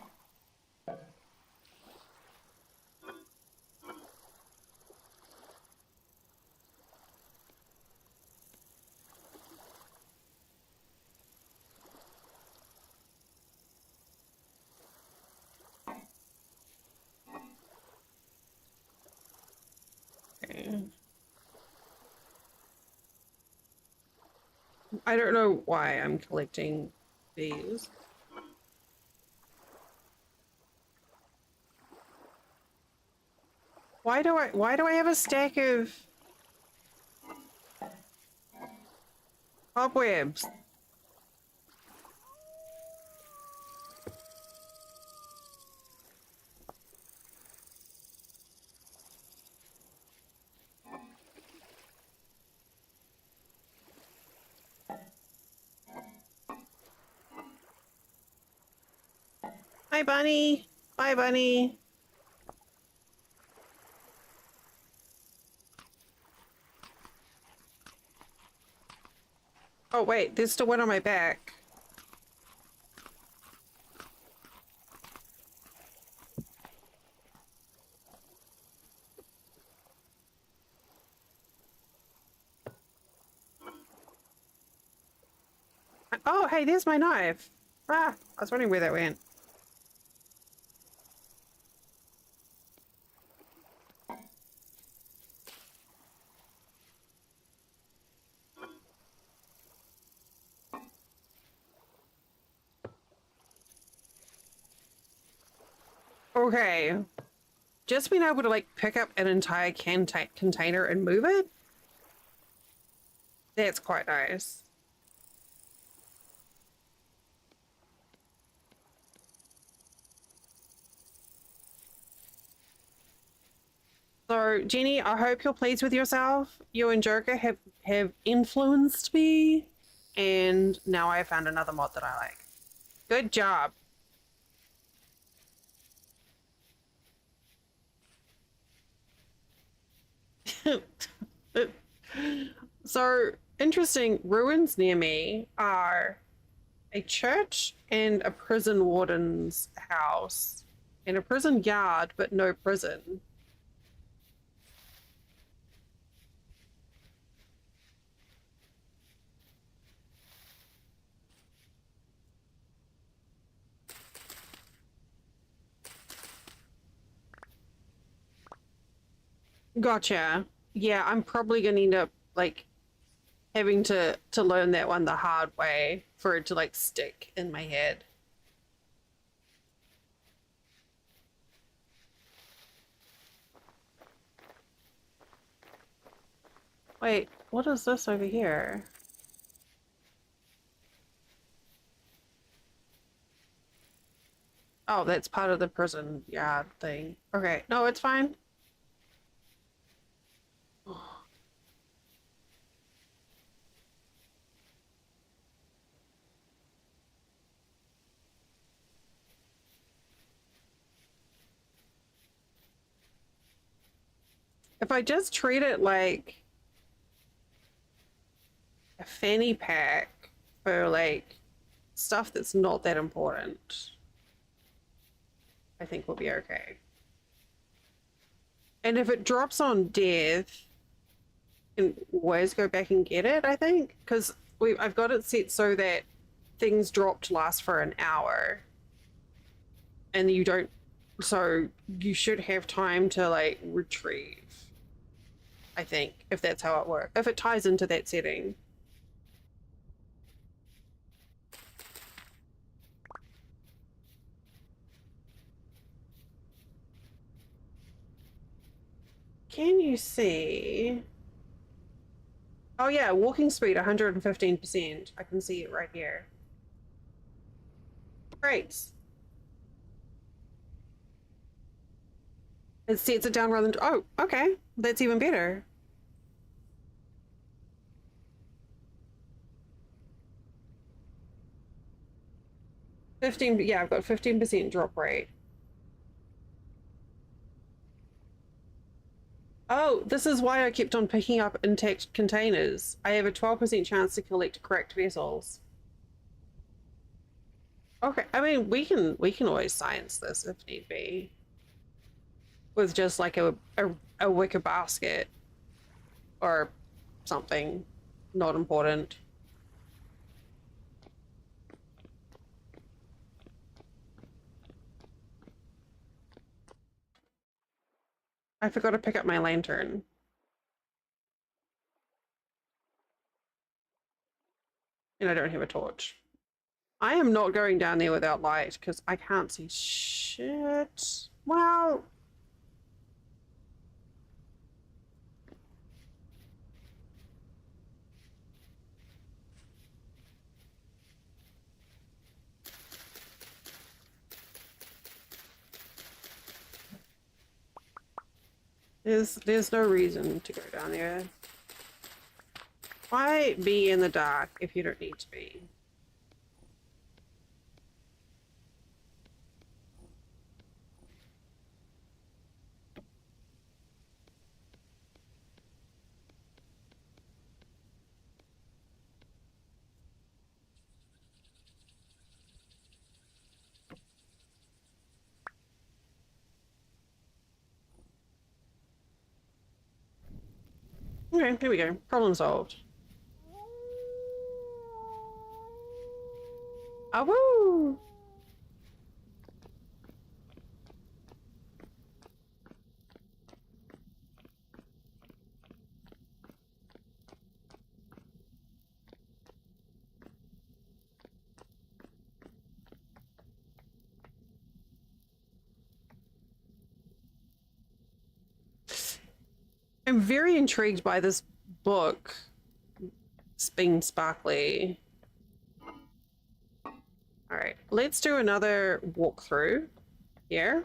I don't know why I'm collecting these. Why do I have a stack of cobwebs? Hi, bunny. Bye, bunny. Oh, wait, there's still one on my back. Oh, hey, there's my knife. Ah, I was wondering where that went. Okay. Just being able to, like, pick up an entire container and move it? That's quite nice. So, Jenny, I hope you're pleased with yourself. You and Joker have influenced me, and now I found another mod that I like. Good job. So, interesting, ruins near me are a church and a prison warden's house, and a prison yard, but no prison. Gotcha. Yeah, I'm probably gonna end up like having to learn that one the hard way for it to like stick in my head. Wait, what is this over here? Oh, that's part of the prison yard thing. Okay, no, it's fine. If I just treat it like a fanny pack for like stuff that's not that important, I think we'll be okay. And if it drops on death, can always go back and get it, I think, because I've got it set so that things dropped last for an hour, and you don't, so you should have time to like retrieve. I think, if that's how it works, if it ties into that setting. Can you see? Oh yeah, walking speed 115%. I can see it right here. Great. It sets it down rather than, oh, okay. That's even better. Yeah, I've got 15% drop rate. Oh, this is why I kept on picking up intact containers. I have a 12% chance to collect cracked vessels. Okay, I mean we can always science this if need be. With just like a wicker basket or something not important. I forgot to pick up my lantern. And I don't have a torch. I am not going down there without light because I can't see shit. Well, there's no reason to go down there. Why be in the dark if you don't need to be? Okay, here we go. Problem solved. Ah, woo! I'm very intrigued by this book. It's being sparkly. All right, let's do another walkthrough here.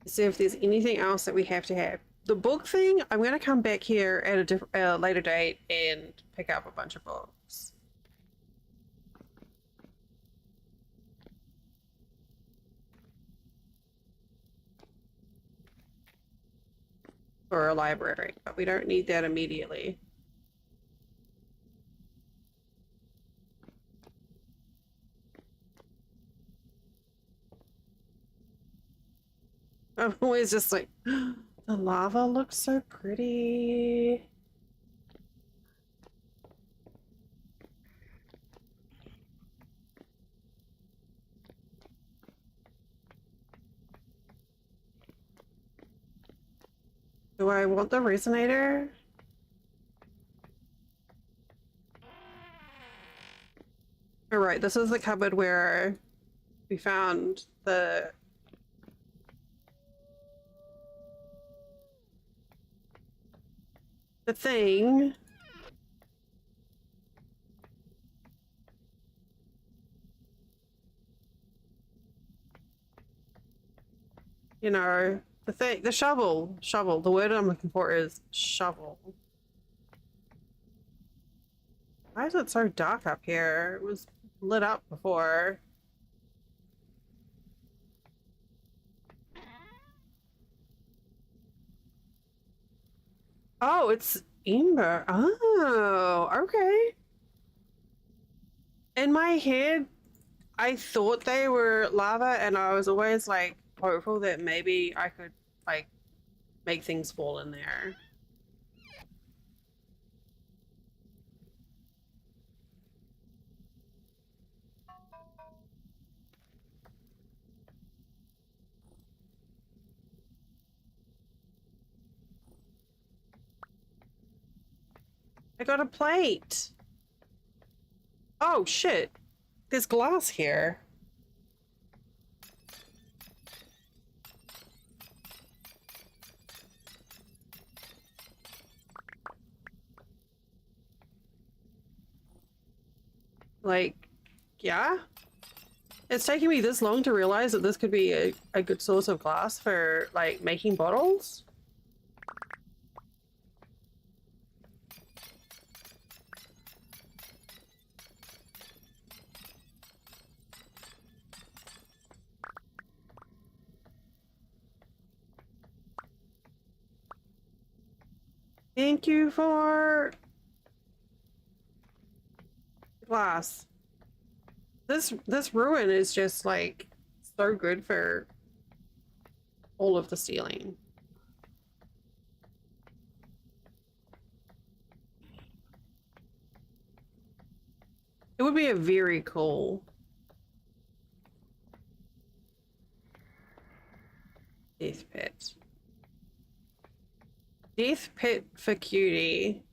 See if there's anything else that we have to have. The book thing, I'm going to come back here at a later date and pick up a bunch of books. For a library, but we don't need that immediately. I'm always just like, the lava looks so pretty. Do I want the resonator? All right, this is the cupboard where we found the thing. You know, the thing, the shovel. The word I'm looking for is shovel. Why is it so dark up here? It was lit up before. Oh, it's Ember. Oh, okay. In my head, I thought they were lava, and I was always like hopeful that maybe I could like make things fall in there. I got a plate. Oh, shit. There's glass here. Like, yeah? It's taking me this long to realize that this could be a good source of glass for, like, making bottles. Thank you for glass. This ruin is just like so good for all of the stealing. It would be a very cool death pit. Death pit for cutie.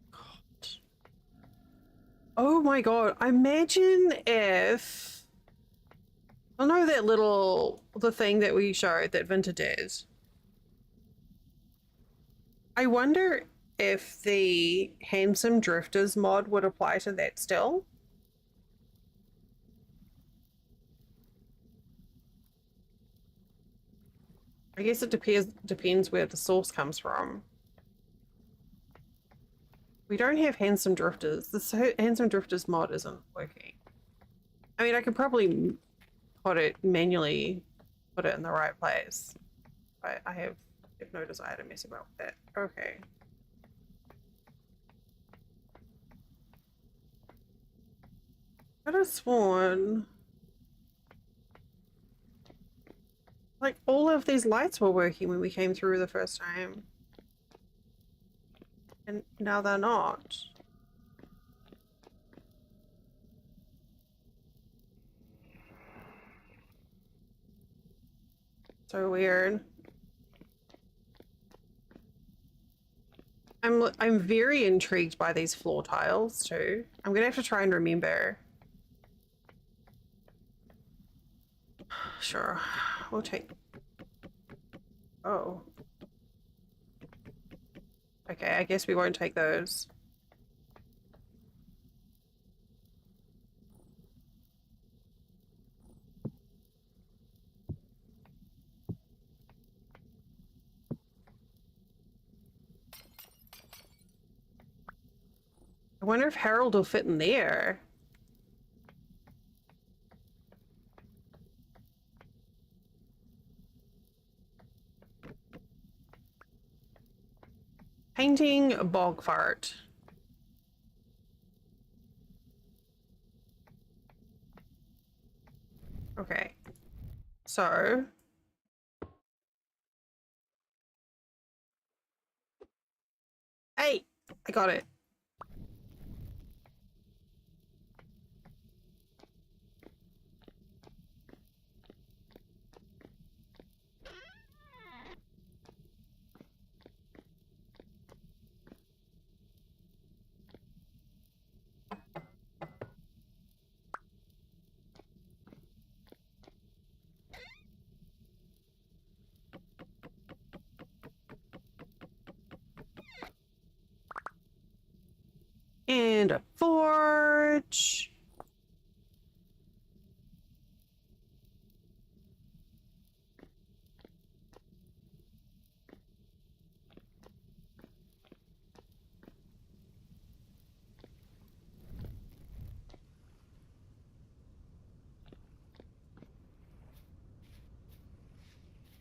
God. Oh my god, imagine if I know that the thing that we showed that Vinta did. I wonder if the Handsome Drifters mod would apply to that still. I guess it depends where the source comes from. We don't have Handsome Drifters. The Handsome Drifters mod isn't working. I mean, I could probably manually put it in the right place. I have no desire to mess about with that. Okay. I could have sworn like all of these lights were working when we came through the first time. And now they're not. So weird. I'm very intrigued by these floor tiles too. I'm gonna have to try and remember. Sure, we'll take. Oh. Okay, I guess we won't take those. I wonder if Harold will fit in there. Painting a bog fart. Okay. So. Hey, I got it. And a forge.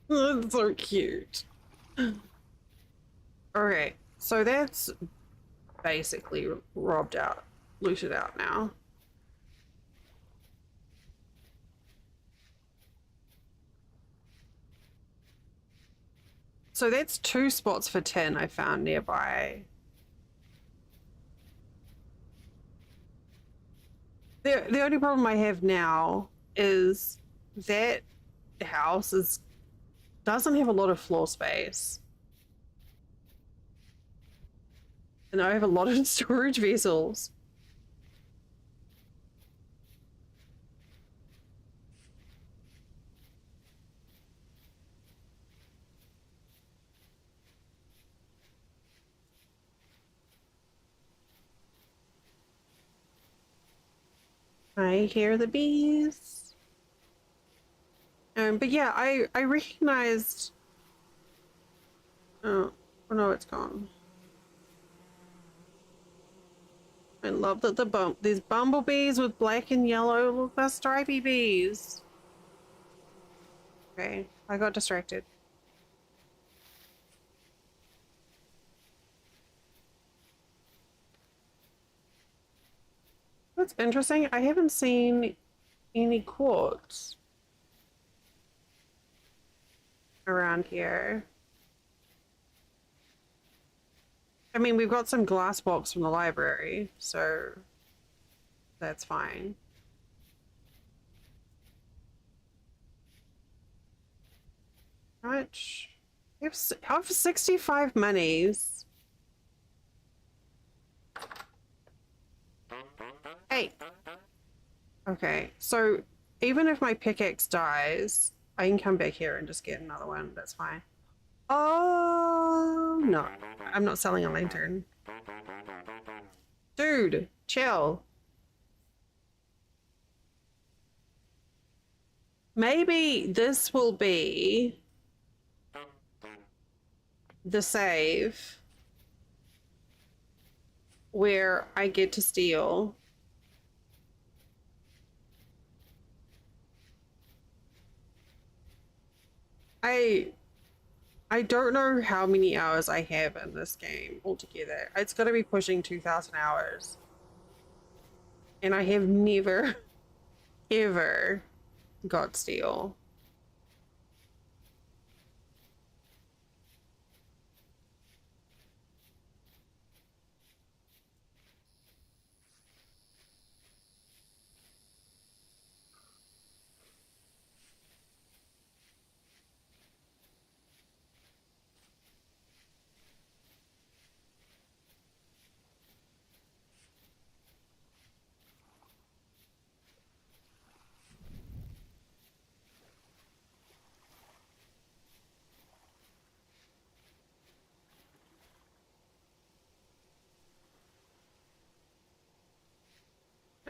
That's so cute. Okay, so that's basically looted out now. So that's 2 spots for tin I found nearby. The only problem I have now is that house doesn't have a lot of floor space. And I have a lot of storage vessels. I hear the bees. But yeah, I recognized. Oh no, it's gone. I love that these bumblebees with black and yellow. Look, they're stripy bees. Okay, I got distracted. That's interesting. I haven't seen any quartz around here. I mean, we've got some glass box from the library, so that's fine. How much? I have 65 monies. Hey. Okay, so even if my pickaxe dies, I can come back here and just get another one. That's fine. Oh, no. I'm not selling a lantern. Dude, chill. Maybe this will be the save where I get to steal. I don't know how many hours I have in this game altogether. It's got to be pushing 2,000 hours. And I have never, ever got steal.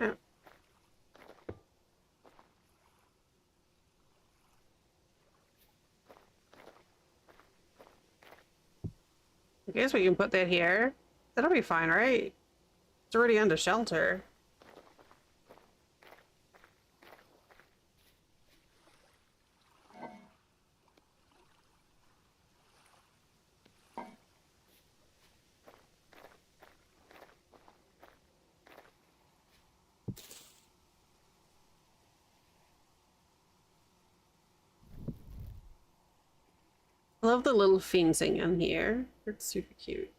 Oh, I guess we can put that here. That'll be fine, right? It's already under shelter. I love the little fencing in here. It's super cute.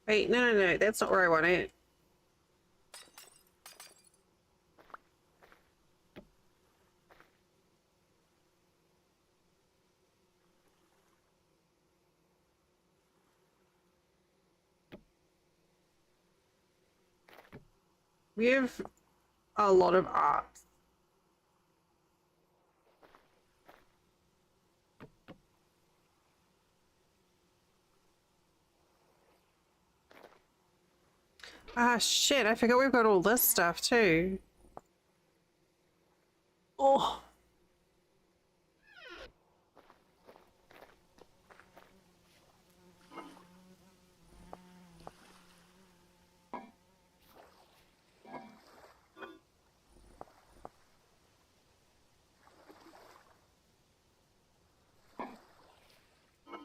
Wait, no, that's not where I want it. We have a lot of art. Ah, shit, I forgot we've got all this stuff too. Oh.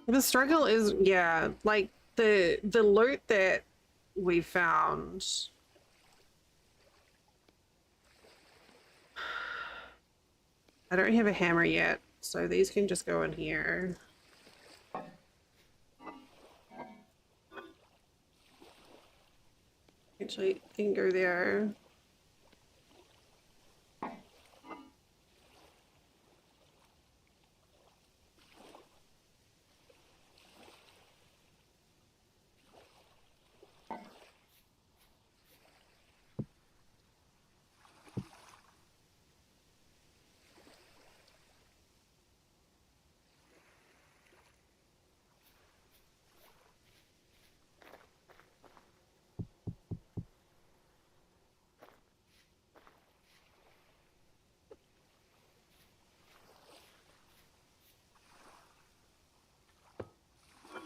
The struggle is, yeah, like the loot that we found. I don't have a hammer yet, so these can just go in here. Actually, they can go there.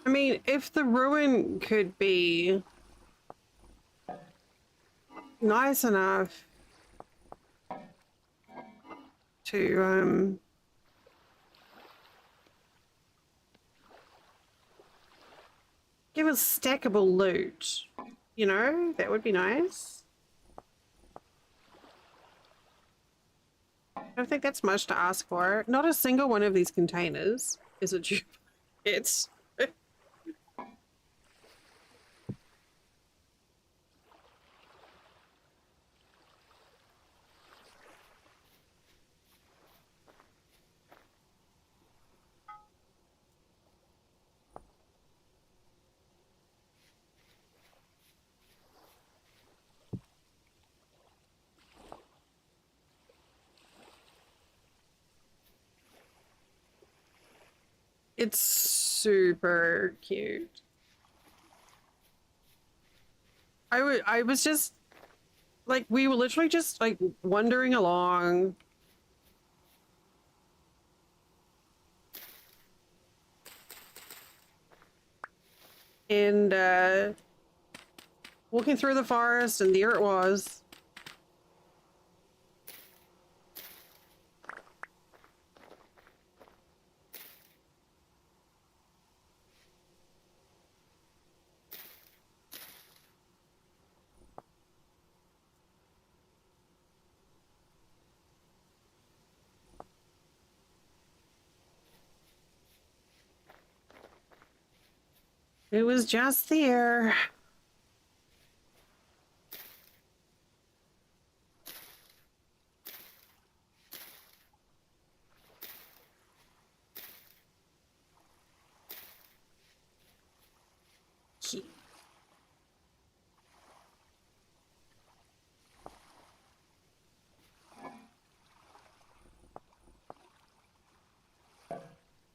I mean, if the ruin could be nice enough to give us stackable loot, you know, that would be nice. I don't think that's much to ask for. Not a single one of these containers is a duplicate. It's it's super cute. I was just like, we were literally just like wandering along. And walking through the forest, and there it was. It was just there.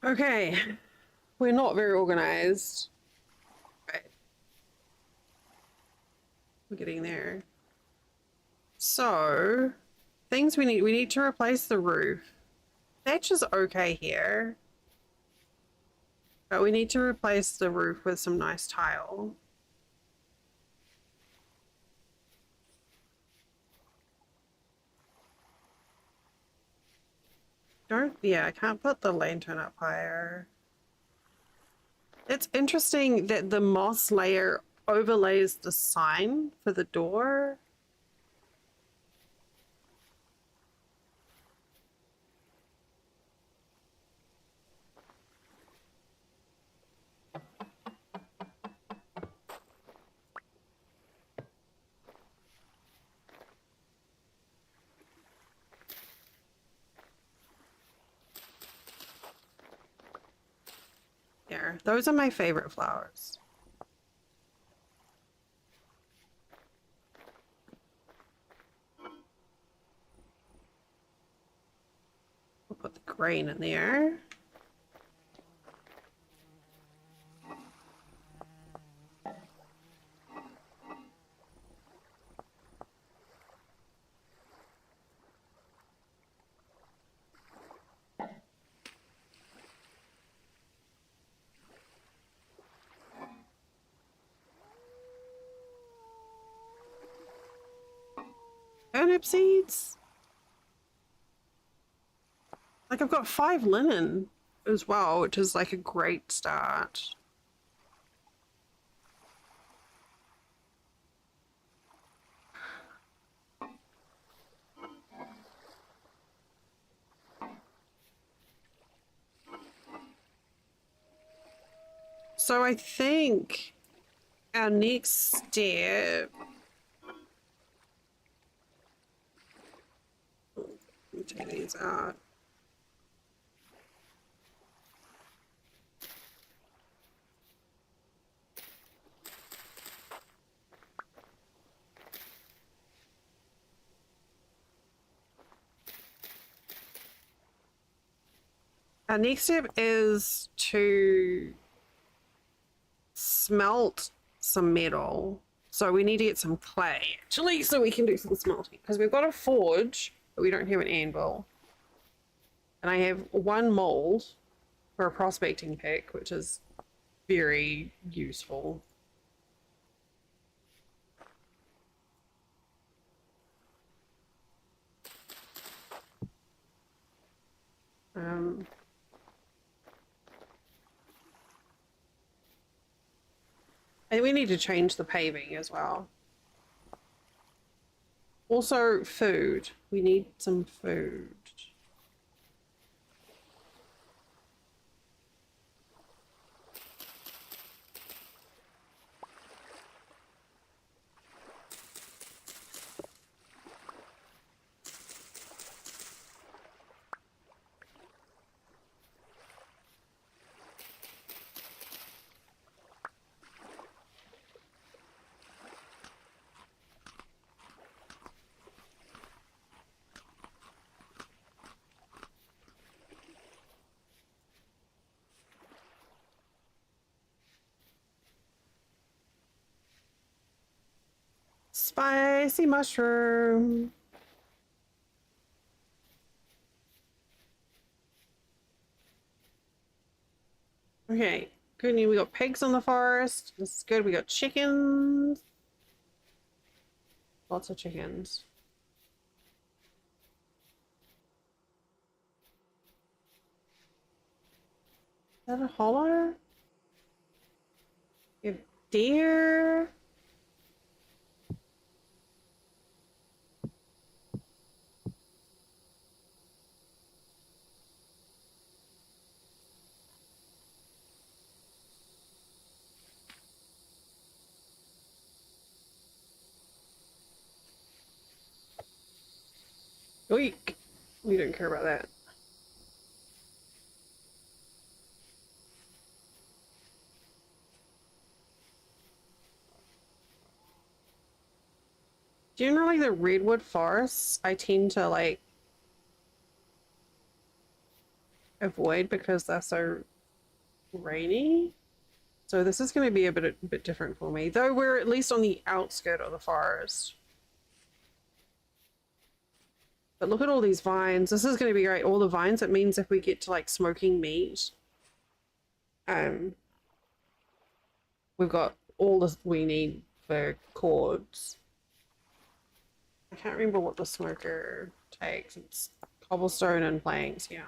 Okay, we're not very organized. Right. We're getting there. So, things we need to replace the roof. Thatch is okay here. But we need to replace the roof with some nice tile. Yeah, I can't put the lantern up higher. It's interesting that the moss layer overlays the sign for the door. There, those are my favorite flowers. We'll put the grain in there. Turnip seeds? Like, I've got 5 linen. as well, which is like a great start. So I think our next step, let me take these out. Our next step is to smelt some metal. So we need to get some clay, actually, so we can do some smelting. Because we've got a forge, but we don't have an anvil. And I have one mold for a prospecting pick, which is very useful. Um, and we need to change the paving as well. Also, food. We need some food. Spicy mushroom. Okay, good news. We got pigs in the forest. This is good. We got chickens. Lots of chickens. Is that a hollow? You have deer. Oink. We don't care about that. Generally, the redwood forests I tend to like avoid because they're so rainy. So this is going to be a bit different for me, though we're at least on the outskirt of the forest. But look at all these vines. This is going to be great. All the vines. It means if we get to like smoking meat, we've got all this we need for cords. I can't remember what the smoker takes. It's cobblestone and planks, yeah.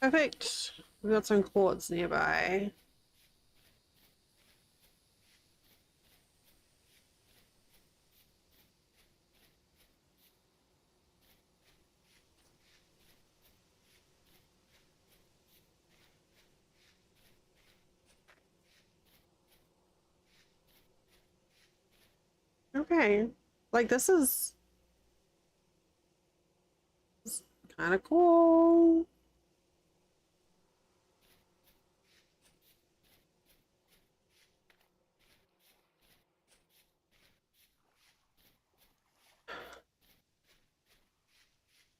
Perfect. We've got some cords nearby. Okay. Like this is kind of cool.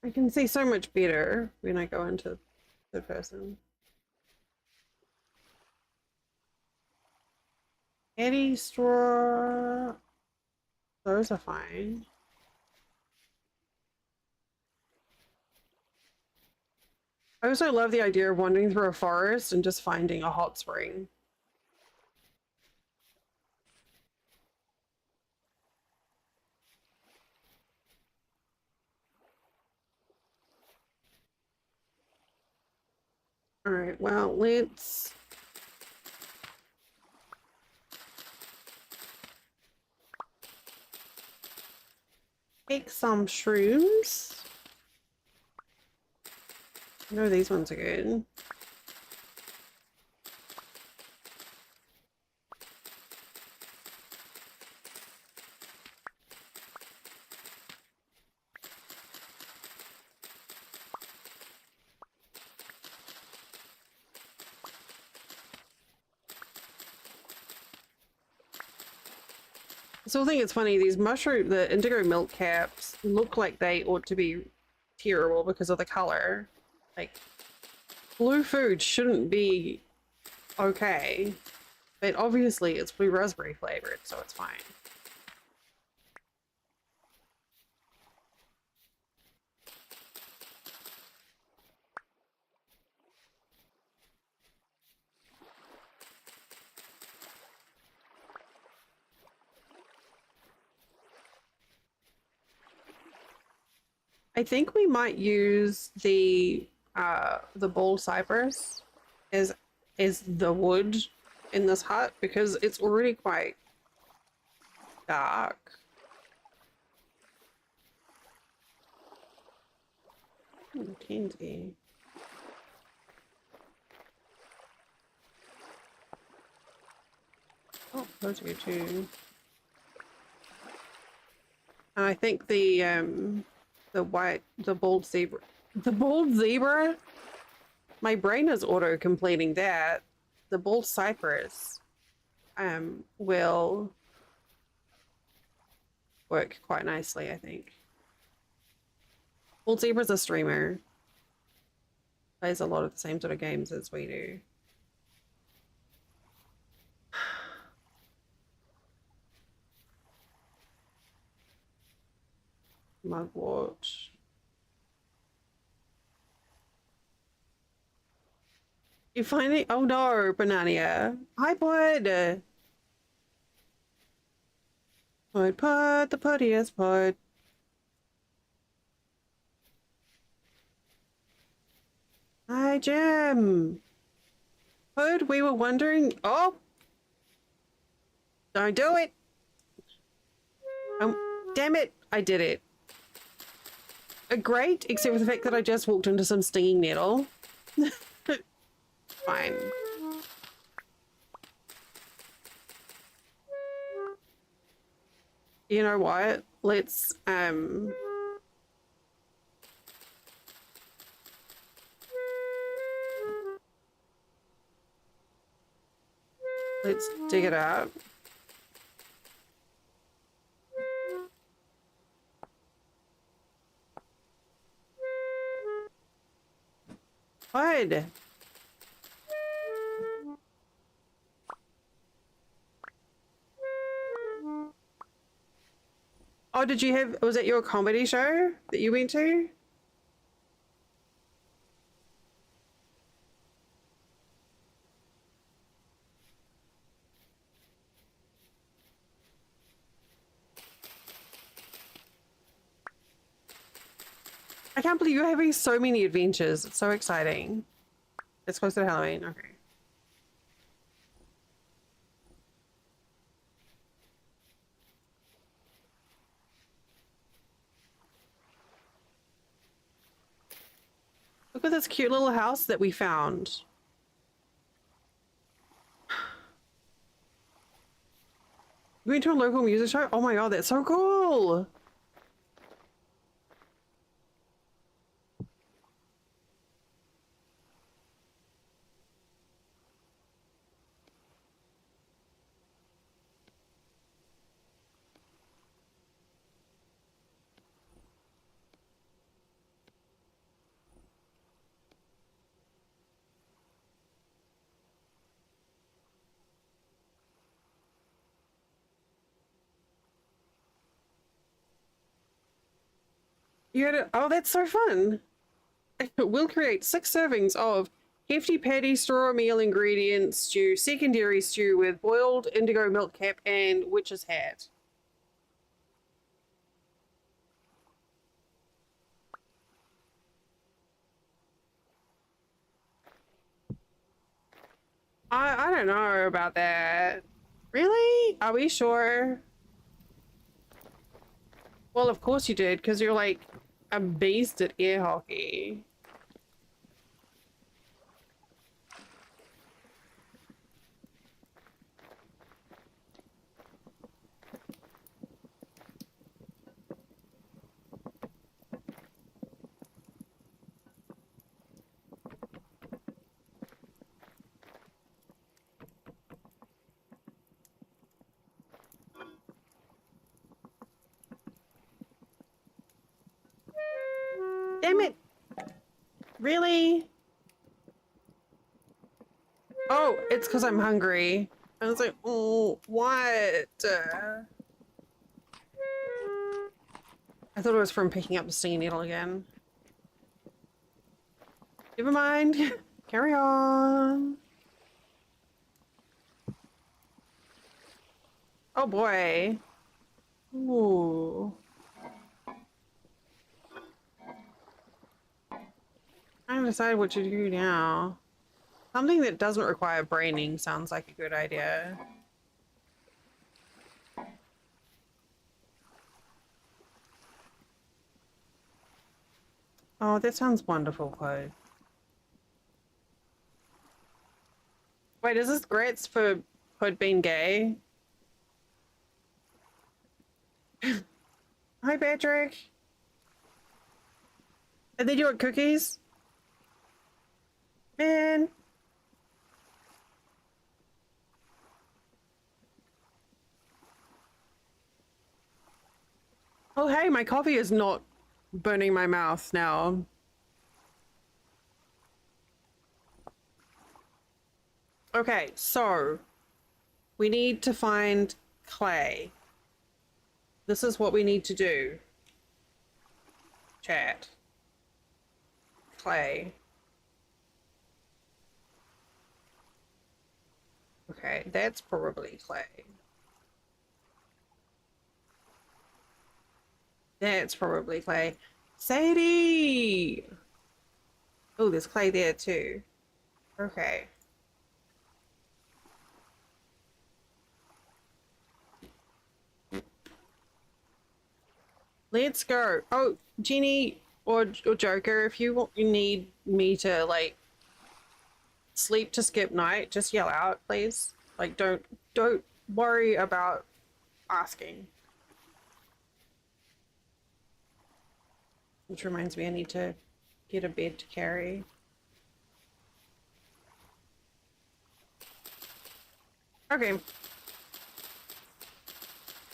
I can see so much better when I go into the person. Eddie straw. Those are fine. I also love the idea of wandering through a forest and just finding a hot spring. All right, well, let's take some shrooms. No, these ones are good. I still think it's funny, these the indigo milk caps look like they ought to be terrible because of the color. Like, blue food shouldn't be okay, but obviously it's blue raspberry flavored, so it's fine. I think we might use the bald cypress as the wood in this hut because it's already quite dark. Candy. Oh, those are good too. And I think the bald zebra, my brain is auto completing that. The bald cypress will work quite nicely, I think. Bald zebra's a streamer. Plays a lot of the same sort of games as we do. Mugwort. You find it? Oh no, Banania. Hi, Bud. Pud, the puttiest Pud. Hi, Jim. Pud, we were wondering. Oh, don't do it. Damn it, I did it. Great, except for the fact that I just walked into some stinging nettle. Fine. You know what? Let's dig it out. Bud. Oh, did you have, was that your comedy show that you went to? I can't believe you're having so many adventures. It's so exciting. It's close to Halloween. Okay. Look at this cute little house that we found. You went to a local music show? Oh my god, that's so cool! You gotta, oh, that's so fun. We'll create 6 servings of hefty patty straw meal ingredient stew, secondary stew with boiled indigo milk cap and witch's hat. I don't know about that. Really? Are we sure? Well, of course you did, because you're like a beast at air hockey. Damn it! Really? Oh, it's because I'm hungry. I was like, oh, what? I thought it was from picking up the stinging needle again. Never mind. Carry on. Oh boy. Ooh. I haven't decided what to do now. Something that doesn't require braining sounds like a good idea. Oh, that sounds wonderful, Chloe. Wait, is this grits for Hood being gay? Hi, Patrick. And then you want cookies? Man. Oh, hey, my coffee is not burning my mouth now. Okay, so we need to find clay. This is what we need to do. Chat. Clay. Okay, that's probably clay. That's probably clay. Sadie! Oh, there's clay there too. Okay. Let's go. Oh, Jenny or Joker, if you need me to like sleep to skip night, just yell out, please. Like, don't worry about asking. Which reminds me, I need to get a bed to carry. Okay.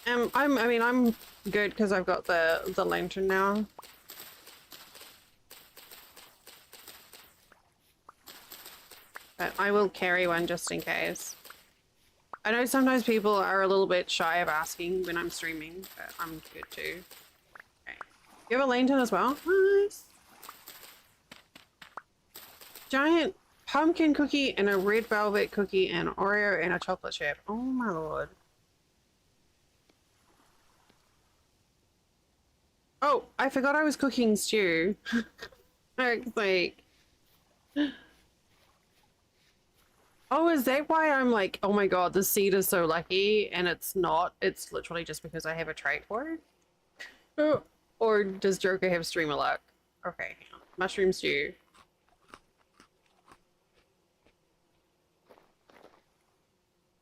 I'm good because I've got the lantern now. But I will carry one just in case. I know sometimes people are a little bit shy of asking when I'm streaming, but I'm good too. Okay. You have a lantern as well? Nice. Giant pumpkin cookie and a red velvet cookie and Oreo and a chocolate chip. Oh my lord. Oh, I forgot I was cooking stew. Like, oh, is that why I'm like, oh my god, the seed is so lucky? And it's not. It's literally just because I have a trait for it. Oh, or does Joker have streamer luck? Okay, hang on. Mushroom stew.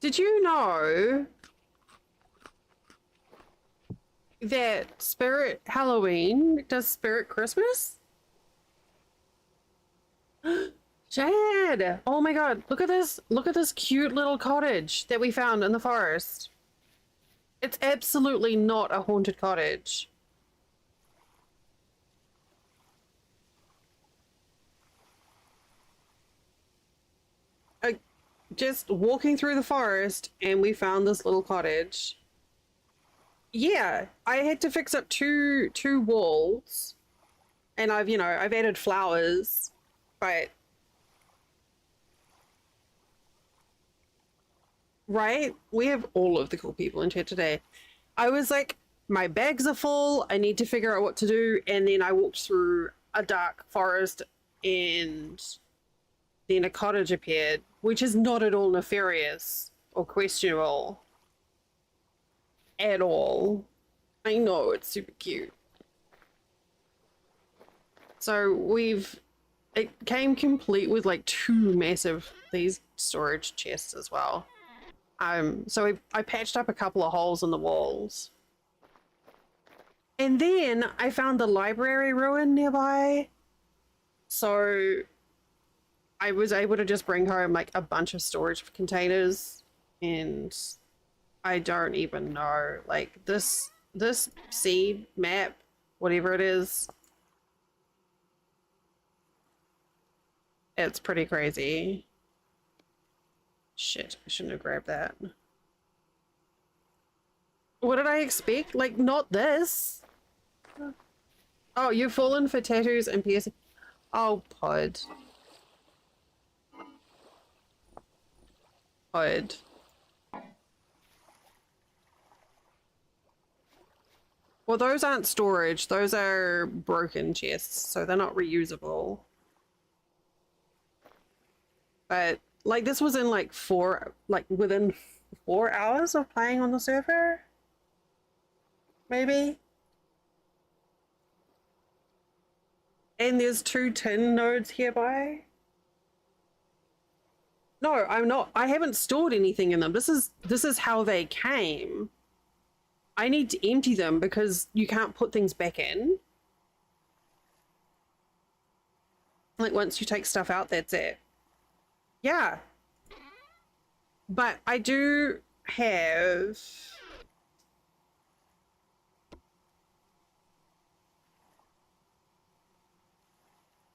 Did you know that Spirit Halloween does Spirit Christmas? Chad! Oh my god, look at this. Look at this cute little cottage that we found in the forest. It's absolutely not a haunted cottage. Just walking through the forest and we found this little cottage. Yeah, I had to fix up two walls And I've, you know, I've added flowers, but right? We have all of the cool people in chat today. I was like, my bags are full. I need to figure out what to do. And then I walked through a dark forest and then a cottage appeared, which is not at all nefarious or questionable at all. I know, it's super cute. So it came complete with like 2 massive, these storage chests as well. So I patched up a couple of holes in the walls. And then I found the library ruin nearby. So I was able to just bring home like a bunch of storage containers, and I don't even know, like this seed map, whatever it is, it's pretty crazy. Shit, I shouldn't have grabbed that. What did I expect? Like, not this. Oh, you've fallen for tattoos and piercing. Oh, Pod. Pod. Well, those aren't storage. Those are broken chests, so they're not reusable. But, like, this was in, like, within 4 hours of playing on the server? Maybe? And there's 2 tin nodes hereby. No, I'm not. I haven't stored anything in them. This is how they came. I need to empty them because you can't put things back in. Like, once you take stuff out, that's it. Yeah. But I do have...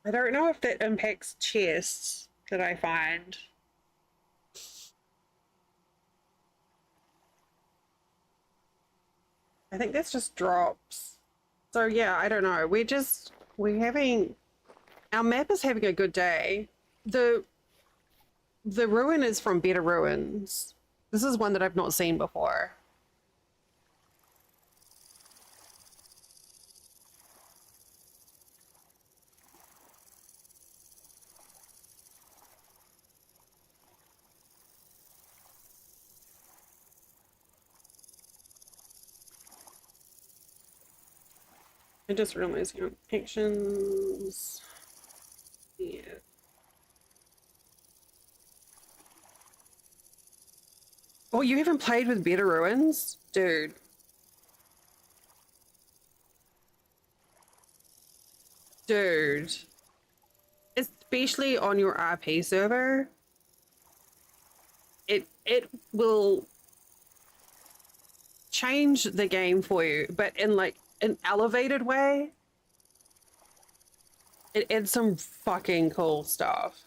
I don't know if that impacts chests that I find. I think that's just drops. So yeah, I don't know. Our map is having a good day. The ruin is from Better Ruins. This is one that I've not seen before. I just realized, you know, actions. Yeah. Oh, you haven't played with Better Ruins? Dude. Dude. Especially on your RP server. It will change the game for you, but in like an elevated way. It adds some fucking cool stuff.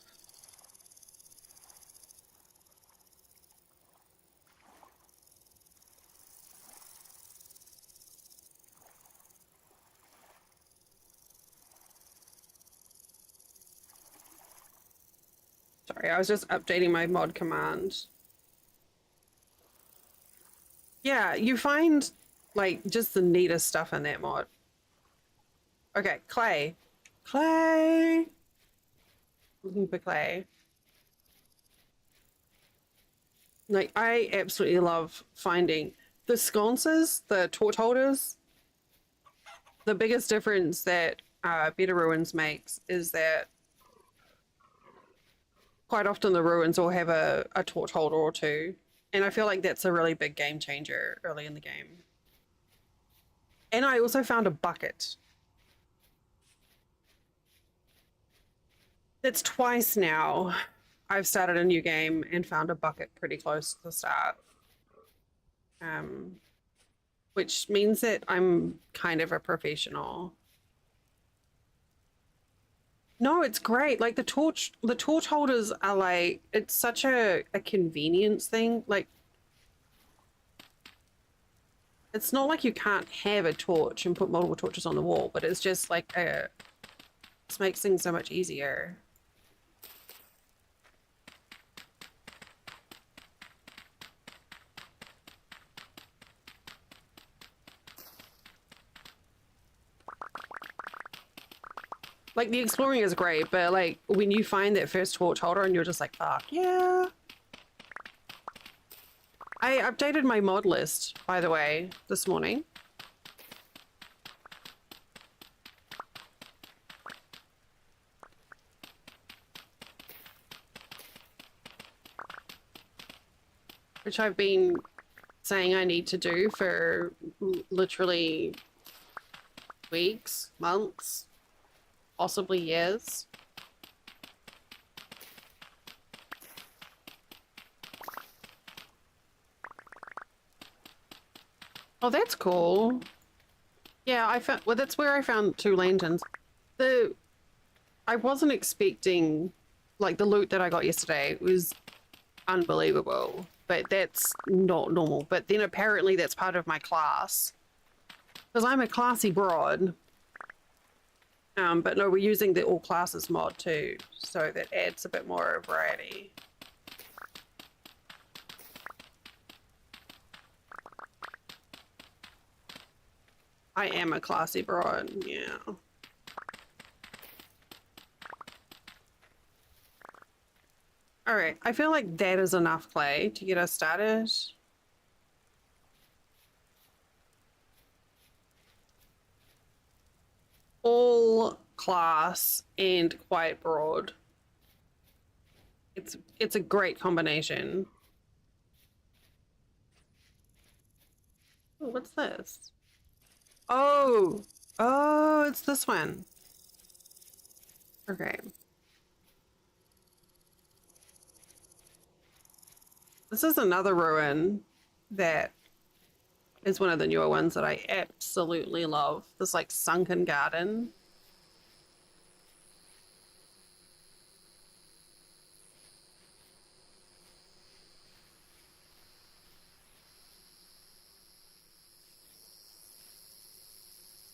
Sorry, I was just updating my mod command. Yeah, you find like just the neatest stuff in that mod. Okay, clay. Clay! Looking for clay. Like, I absolutely love finding the sconces, the torch holders. The biggest difference that Better Ruins makes is that quite often the ruins will have a torch holder or two. And I feel like that's a really big game changer early in the game. And I also found a bucket. That's twice now I've started a new game and found a bucket pretty close to the start. Which means that I'm kind of a professional. No, it's great. Like the torch holders are like, it's such a convenience thing. Like, it's not like you can't have a torch and put multiple torches on the wall, but it's just like This makes things so much easier. Like, the exploring is great, but like when you find that first torch holder and you're just like, fuck yeah. I updated my mod list, by the way, this morning. Which I've been saying I need to do for literally weeks, months, possibly years. Oh, that's cool. Yeah, I found, well, that's where I found 2 lanterns. I wasn't expecting, like, the loot that I got yesterday was unbelievable, but that's not normal. But then apparently that's part of my class, because I'm a classy broad. But no, we're using the all classes mod too, so that adds a bit more variety. I am a classy broad, yeah. All right, I feel like that is enough clay to get us started. All class and quite broad. It's a great combination. Oh, what's this? Oh, oh, it's this one. Okay. This is another ruin that is one of the newer ones that I absolutely love. This like sunken garden.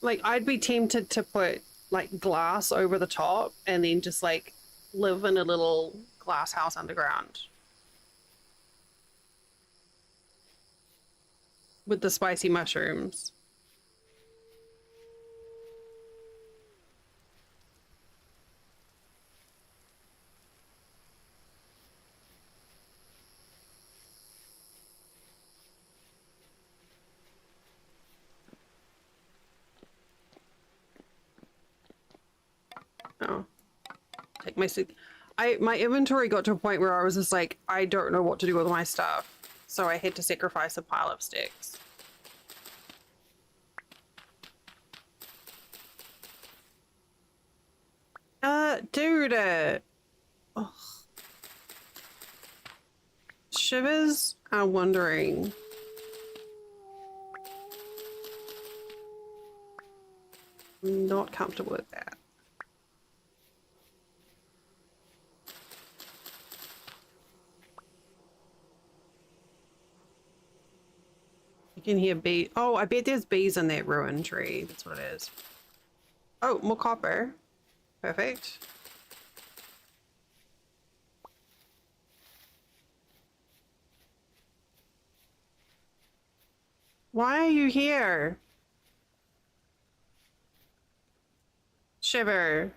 Like, I'd be tempted to put like glass over the top and then just like live in a little glass house underground with the spicy mushrooms. Oh, take my seat. My inventory got to a point where I was just like, I don't know what to do with my stuff. So I had to sacrifice a pile of sticks. Dude, ugh. Shivers are wondering. I'm not comfortable with that. You can hear bees. Oh, I bet there's bees in that ruin tree. That's what it is. Oh, more copper. Perfect. Why are you here? Shiver.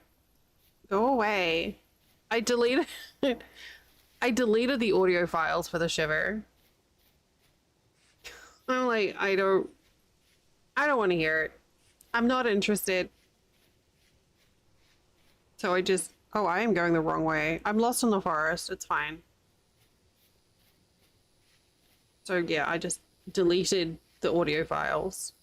Go away. I deleted I deleted the audio files for the shiver. I'm like, I don't want to hear it. I'm not interested. So I just, oh, I am going the wrong way. I'm lost in the forest. It's fine. So yeah, I just deleted the audio files.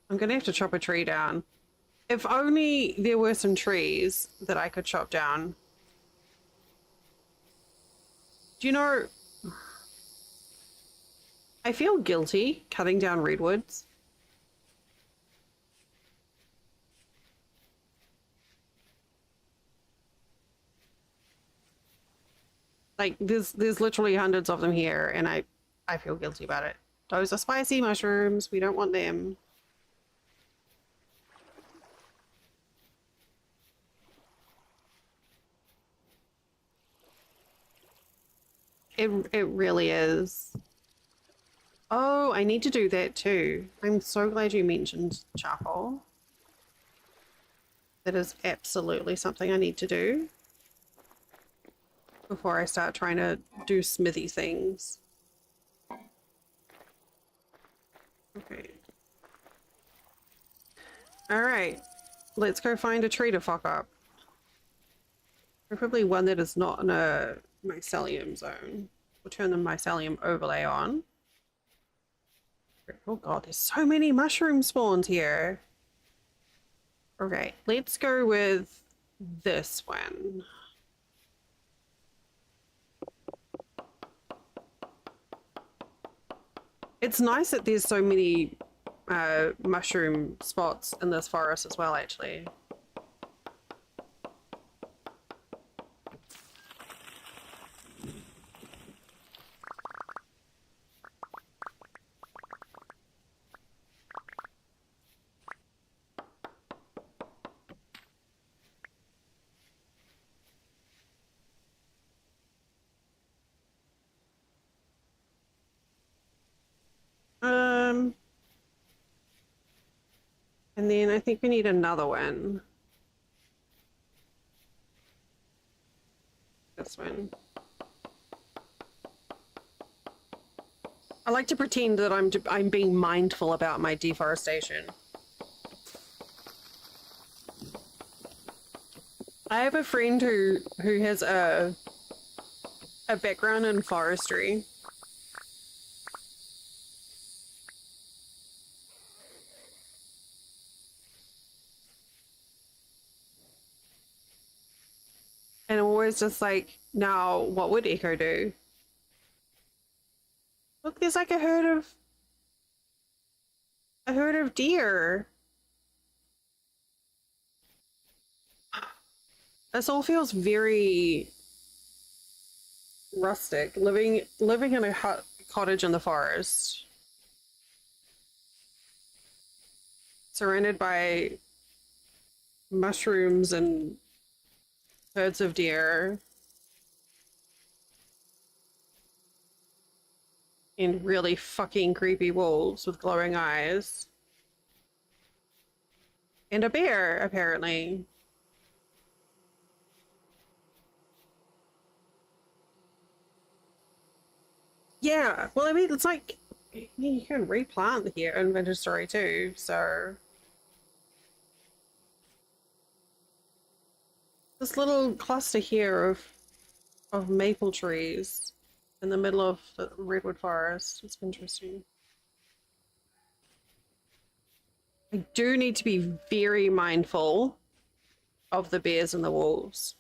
I'm gonna have to chop a tree down. If only there were some trees that I could chop down. Do you know, I feel guilty cutting down redwoods. Like there's literally hundreds of them here and I feel guilty about it. Those are spicy mushrooms. We don't want them. It really is. Oh, I need to do that too. I'm so glad you mentioned charcoal. That is absolutely something I need to do before I start trying to do smithy things. Okay. All right. Let's go find a tree to fuck up. Preferably one that is not in a mycelium zone. We'll turn the mycelium overlay on. Oh god, there's so many mushroom spawns here. Okay, let's go with this one. It's nice that there's so many mushroom spots in this forest as well, actually. And then I think we need another one. This one. I like to pretend that I'm being mindful about my deforestation. I have a friend who has a background in forestry. And I'm always just like, now what would Echo do? Look, there's like a herd of deer. This all feels very rustic, living in a cottage in the forest, surrounded by mushrooms and herds of deer, and really fucking creepy wolves with glowing eyes, and a bear, apparently. Yeah, well, I mean, it's like you can replant here in Vintage Story too, so this little cluster here of maple trees in the middle of the redwood forest. It's interesting. I do need to be very mindful of the bears and the wolves.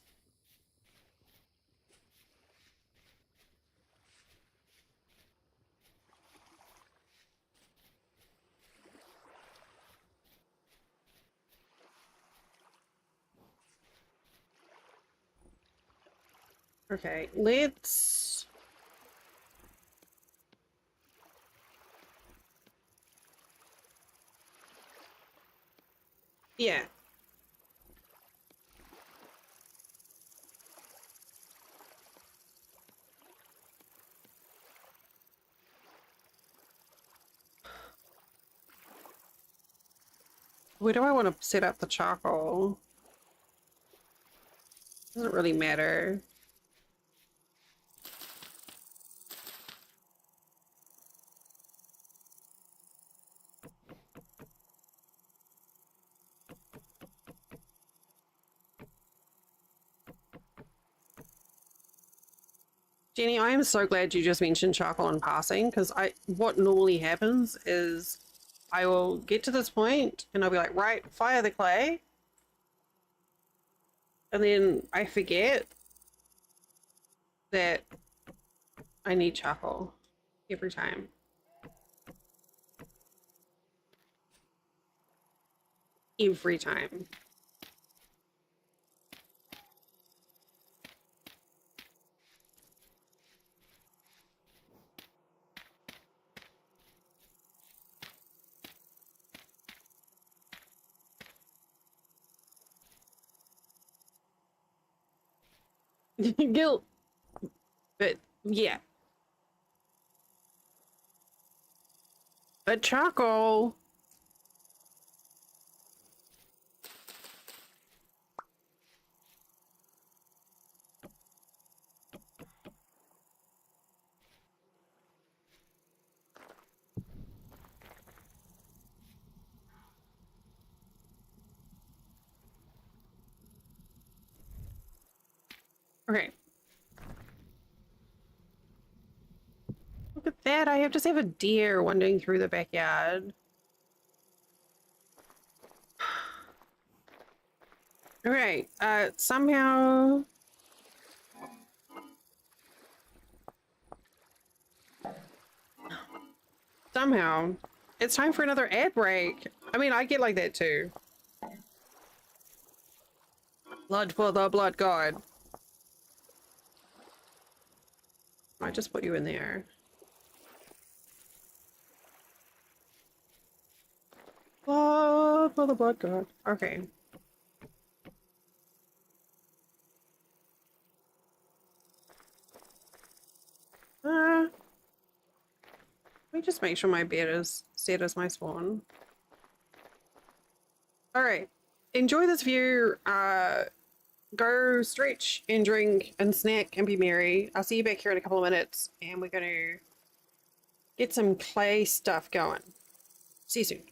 Okay, let's... Yeah. Where do I want to set up the charcoal? Doesn't really matter. Jenny, I am so glad you just mentioned charcoal in passing, because what normally happens is I will get to this point and I'll be like, right, fire the clay. And then I forget that I need charcoal every time. Every time. Guilt. But yeah. But charcoal. Okay. Look at that. I have just have a deer wandering through the backyard. Okay. Somehow, it's time for another ad break. I mean, I get like that too. Blood for the blood god. I just put you in there. Blood for the blood god. Okay. Let me just make sure my bed is set as my spawn. All right. Enjoy this view. Go stretch and drink and snack and be merry. I'll see you back here in a couple of minutes, and we're gonna get some clay stuff going. See you soon.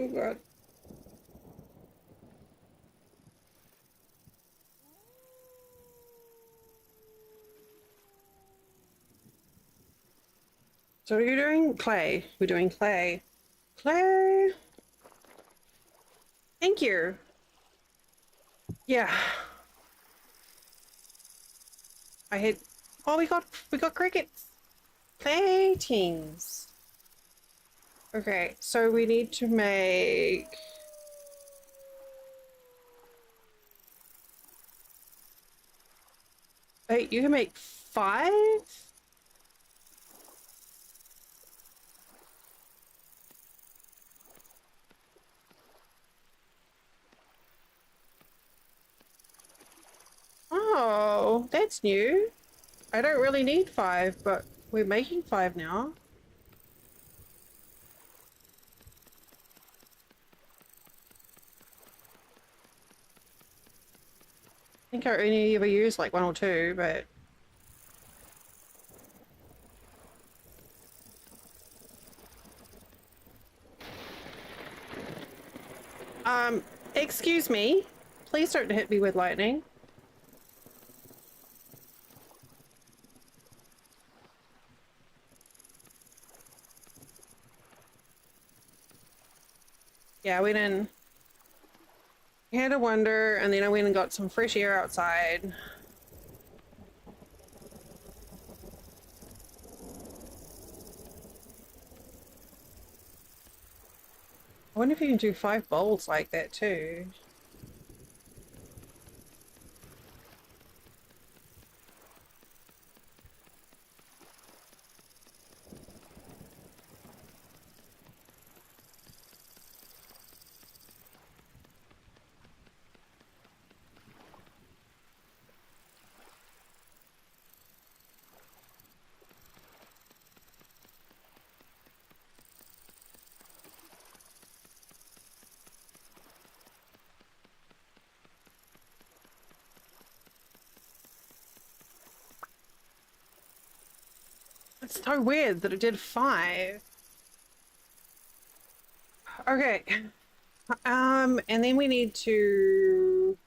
Oh god. So you're doing clay. We're doing clay. Clay. Thank you. Yeah. I hit. Oh, we got crickets. Clay teams. Okay, so we need to make. Hey, you can make 5? Oh, that's new. I don't really need 5, but we're making 5 now. I think I only ever use like 1 or 2, but excuse me. Please don't hit me with lightning. Yeah, we didn't. We had a wonder, and then I went and got some fresh air outside. I wonder if you can do 5 bowls like that too. It's so weird that it did 5. Okay. And then we need to...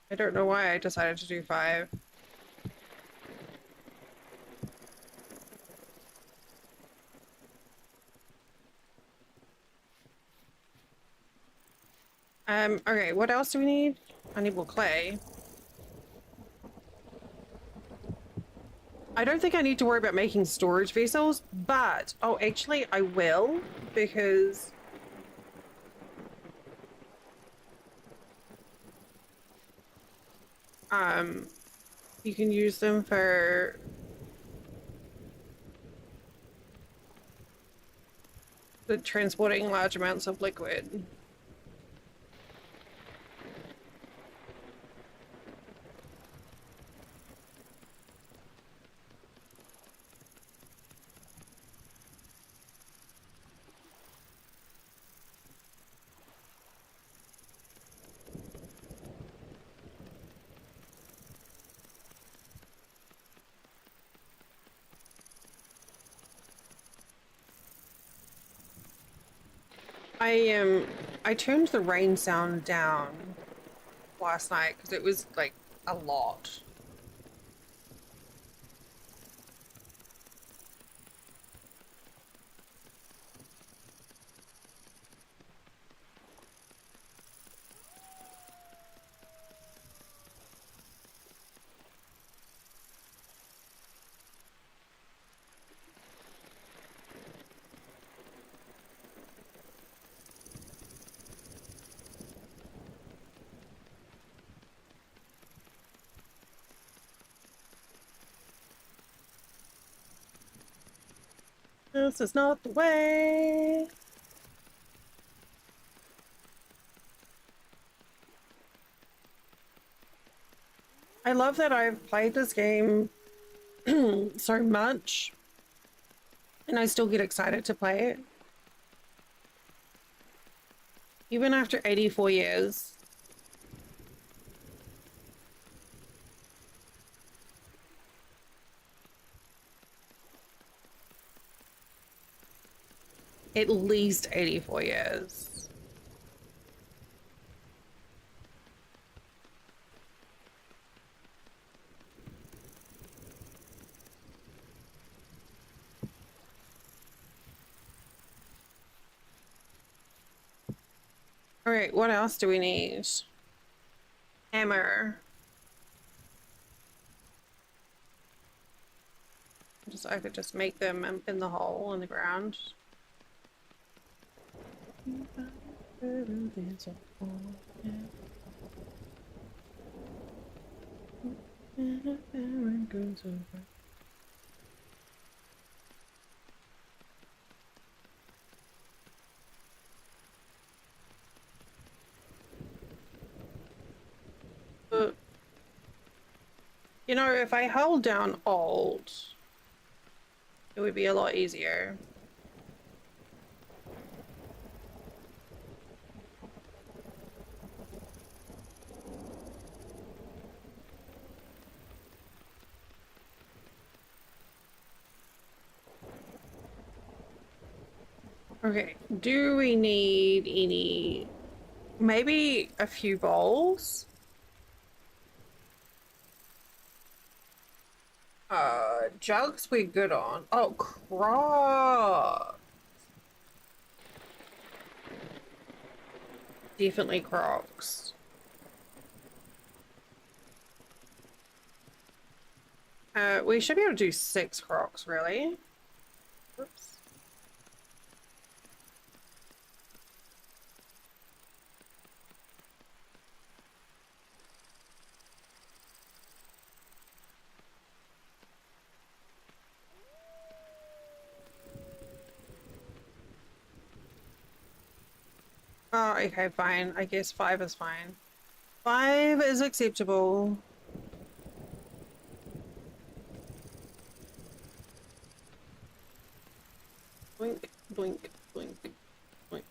I don't know why I decided to do 5. Okay, what else do we need? I need more clay. I don't think I need to worry about making storage vessels, but... Oh, actually, I will, because... you can use them for... the transporting large amounts of liquid. I turned the rain sound down last night because it was like a lot. This is not the way. I love that I've played this game so much and I still get excited to play it. Even after 84 years. At least 84 years. All right, what else do we need? Hammer. I could just make them in the hole in the ground. But, you know, if I hold down Alt, it would be a lot easier. Okay, do we need any... Maybe a few bowls? Jugs we're good on. Oh, crop. Definitely Crocs. We should be able to do 6 Crocs, really. Oops. Oh, okay, fine. I guess 5 is fine. 5 is acceptable. Blink, blink, blink, blink.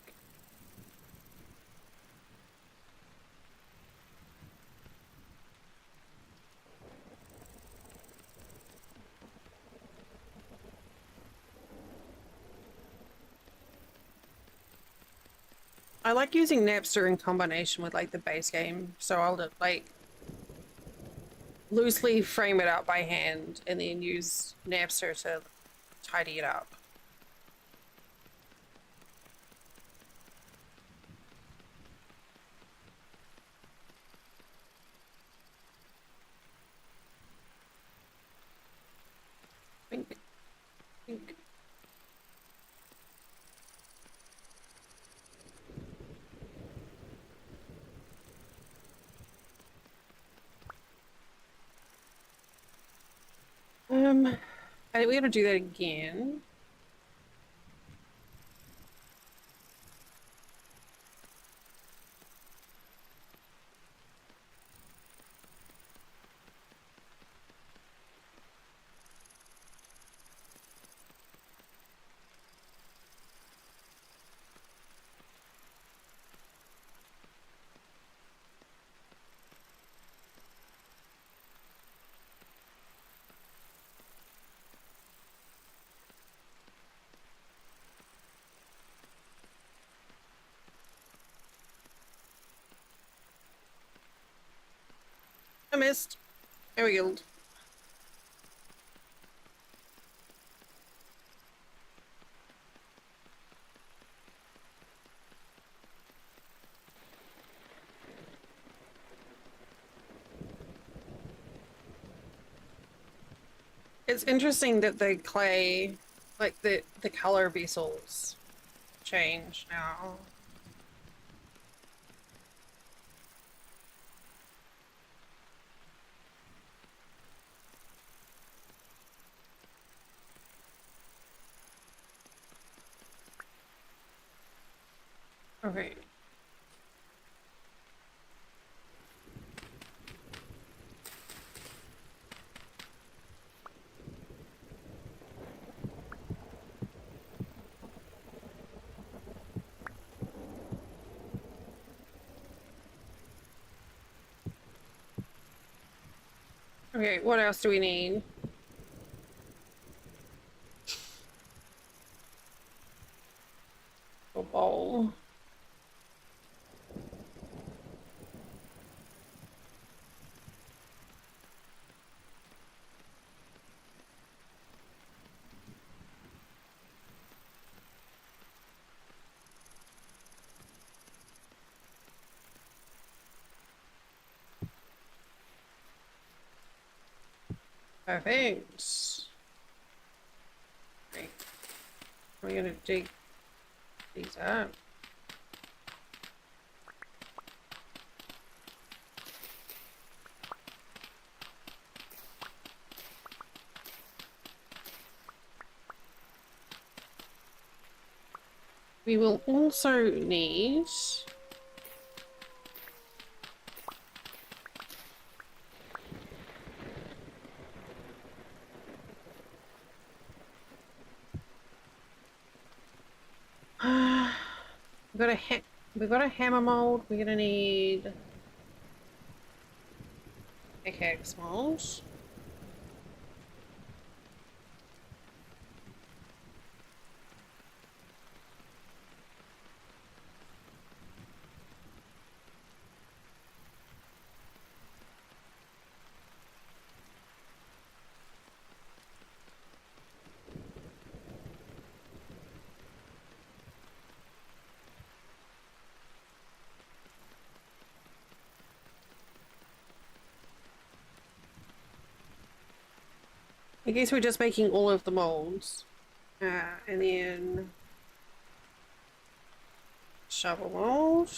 I like using Napster in combination with like the base game, so I'll like loosely frame it out by hand and then use Napster to tidy it up. Blink, blink. I think we gotta do that again. I missed. There we go. It's interesting that the clay, like the color vessels change now. Okay. Okay, what else do we need? Perfect. Great. We're gonna dig these up. We will also need we've got a hammer mold. We're gonna need pickaxe mold. I guess we're just making all of the molds. And then shovel mold.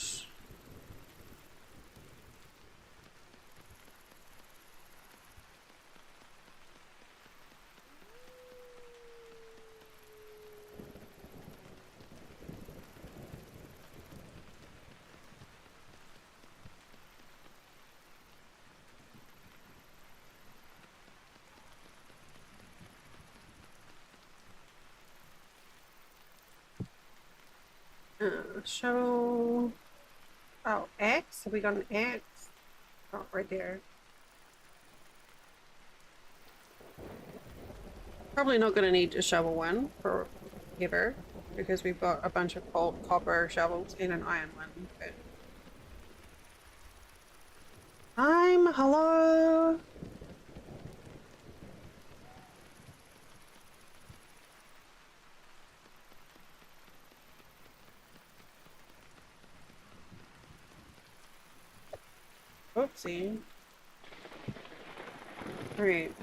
Shovel. Oh, axe? Have we got an axe? Oh, right there. Probably not going to need a shovel one forever because we've got a bunch of copper shovels and an iron one. But hello. Oopsie. Alright.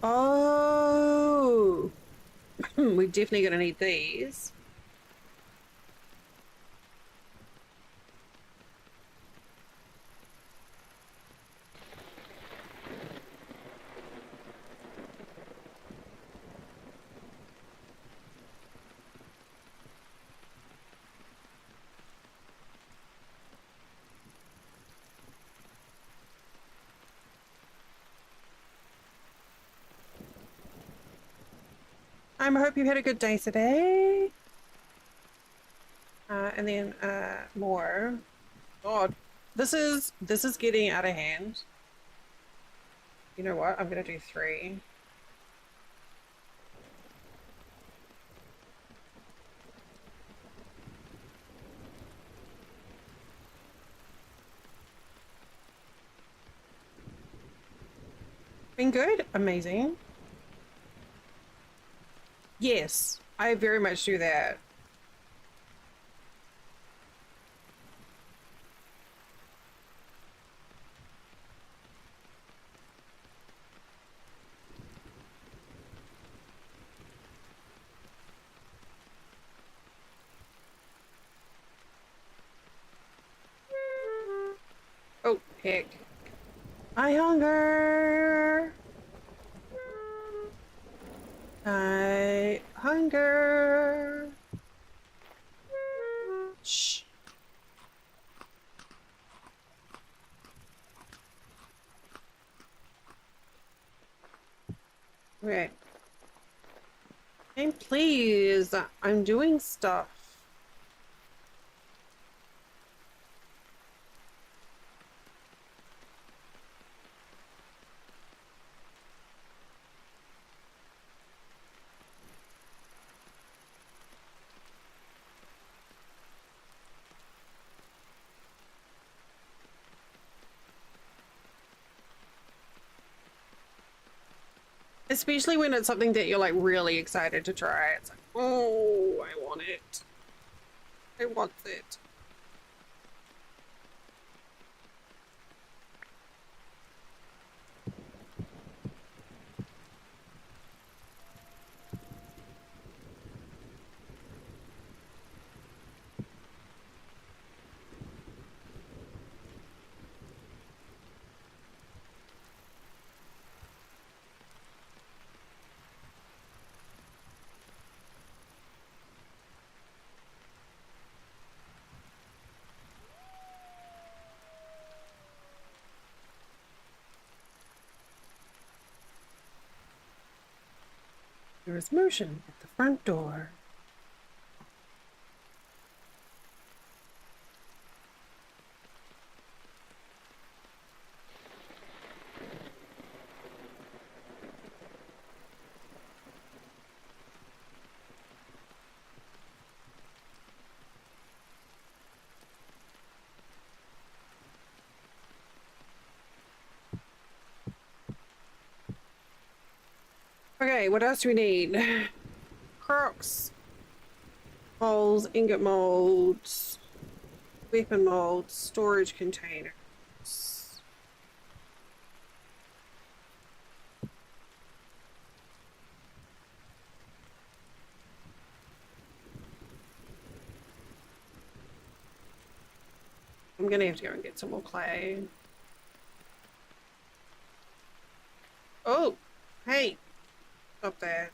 Oh! We're definitely gonna need these. I hope you had a good day today. And then more. God, this is getting out of hand. You know what? I'm gonna do 3. Been good? Amazing. Yes, I very much do that. Oh, heck. I hunger. I hunger. Shh. Okay. And please, I'm doing stuff. Especially when it's something that you're like really excited to try. It's like, oh, I want it. I want it. There is motion at the front door. Okay, what else do we need? Crocs, molds, ingot molds, weapon molds, storage containers. I'm gonna have to go and get some more clay. Oh, hey, up there.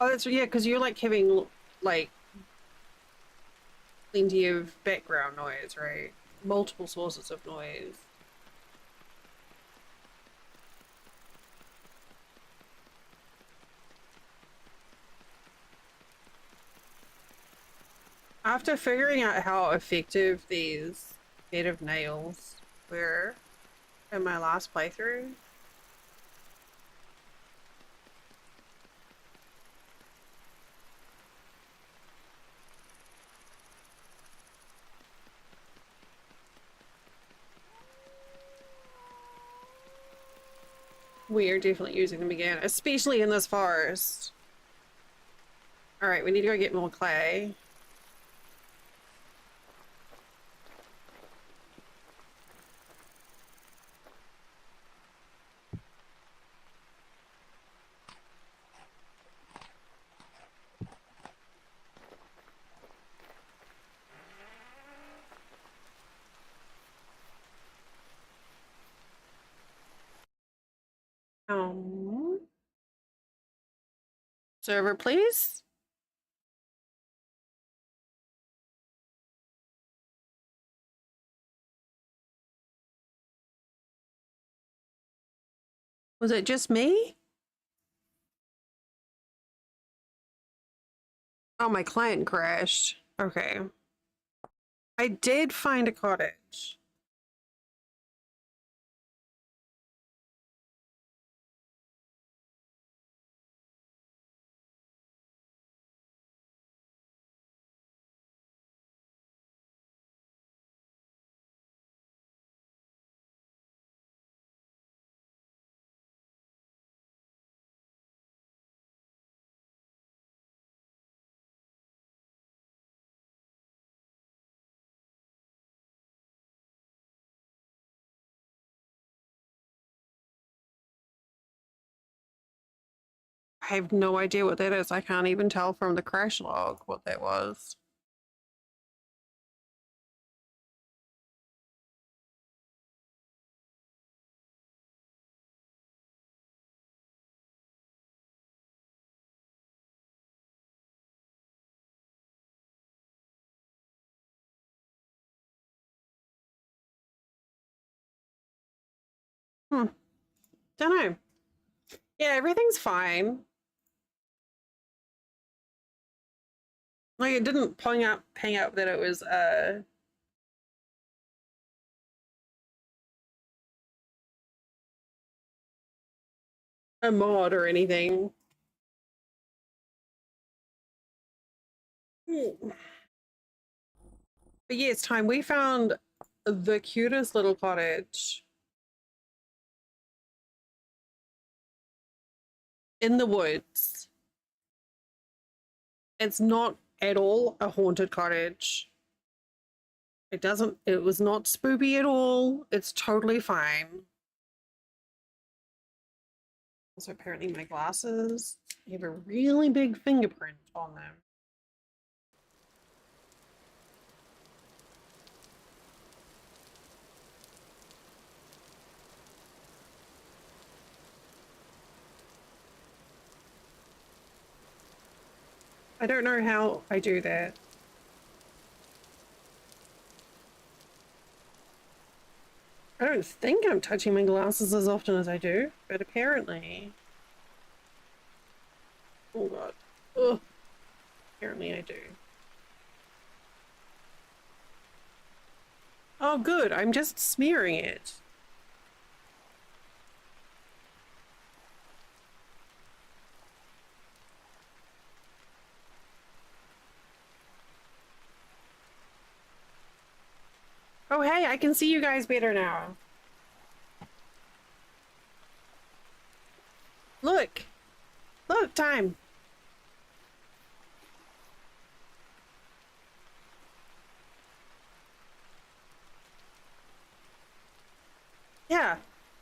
Oh, that's yeah, because you're like having like plenty of background noise, right? Multiple sources of noise. After figuring out how effective these bed of nails were in my last playthrough, we are definitely using them again, especially in this forest. All right, we need to go get more clay. Um, Server, please. Was it just me? Oh, my client crashed. Okay. I did find a cottage. I have no idea what that is. I can't even tell from the crash log what that was. Hmm. Don't know. Yeah, everything's fine. Like it didn't hang up that it was a mod or anything. Hmm. But yeah, it's time. We found the cutest little cottage in the woods. It's not at all a haunted cottage. It was not spoopy at all. It's totally fine. Also, apparently my glasses have a really big fingerprint on them. I don't know how I do that. I don't think I'm touching my glasses as often as I do, but apparently... Oh god. Ugh. Apparently I do. Oh good, I'm just smearing it. Oh hey, I can see you guys better now. Look! Look, time! Yeah,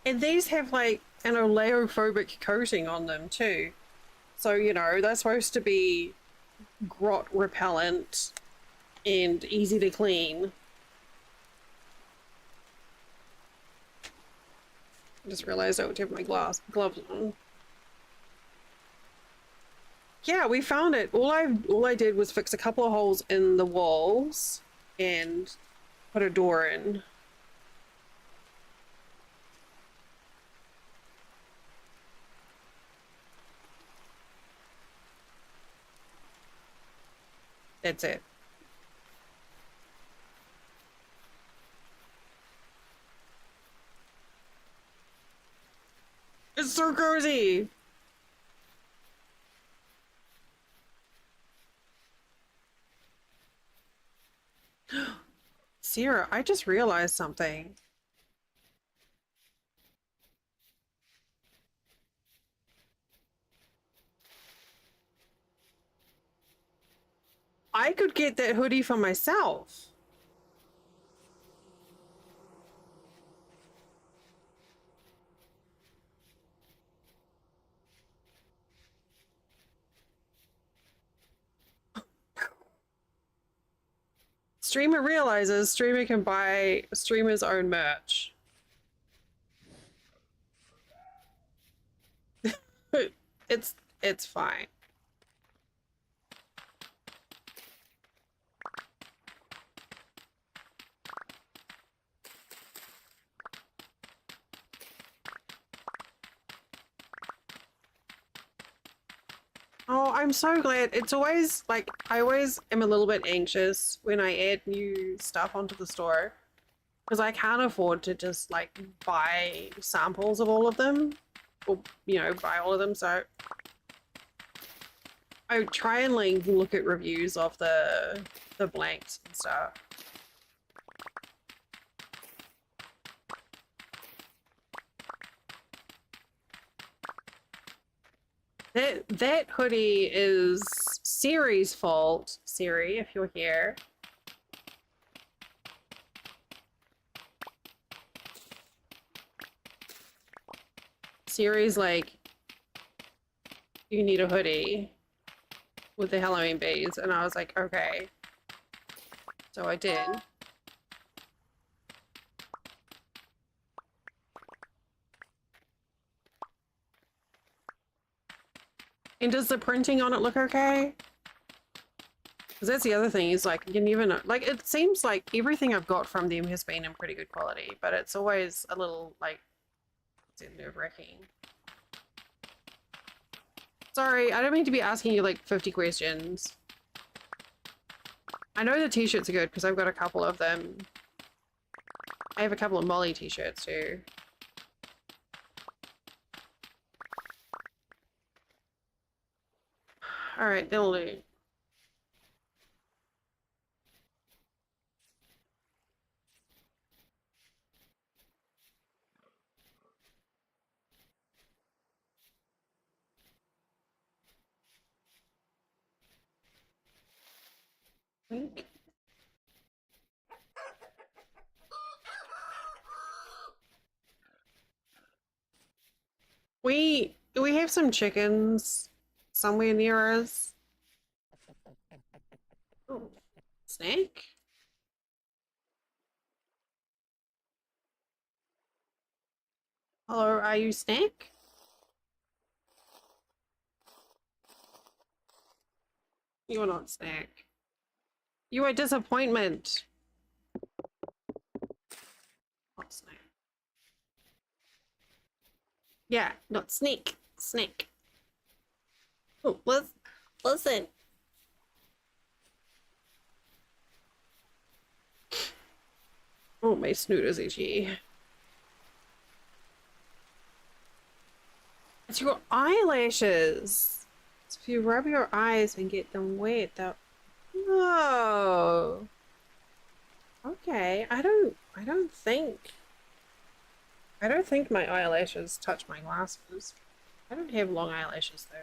and these have like an oleophobic coating on them too. So, you know, they're supposed to be grot repellent and easy to clean. I just realized I don't have my gloves on. Yeah, we found it. All I did was fix a couple of holes in the walls and put a door in. That's it. It's so cozy. Sierra, I just realized something. I could get that hoodie for myself. Streamer realizes streamer can buy streamer's own merch. It's it's fine. Oh, I'm so glad. It's always like I always am a little bit anxious when I add new stuff onto the store because I can't afford to just like buy samples of all of them or you know buy all of them. So I try and like look at reviews of the blanks and stuff. That hoodie is Siri's fault. Siri, if you're here. Siri's like, you need a hoodie with the Halloween bees, and I was like, okay. So I did. And does the printing on it look okay? Because that's the other thing is like, you can even, like, it seems like everything I've got from them has been in pretty good quality, but it's always a little, like, nerve-wracking. Sorry, I don't mean to be asking you, like, 50 questions. I know the t-shirts are good because I've got a couple of them. I have a couple of Molly t-shirts too. Alright, that'll do. Wink. We have some chickens somewhere near us. Oh, snake? Hello, are you snake? You are not snack. You are disappointment. Not snack. Yeah, not sneak. Snack. Oh, listen. Oh, my snoot is itchy. It's your eyelashes. So if you rub your eyes and get them wet, they'll... Oh. Okay. I don't think my eyelashes touch my glasses. I don't have long eyelashes though.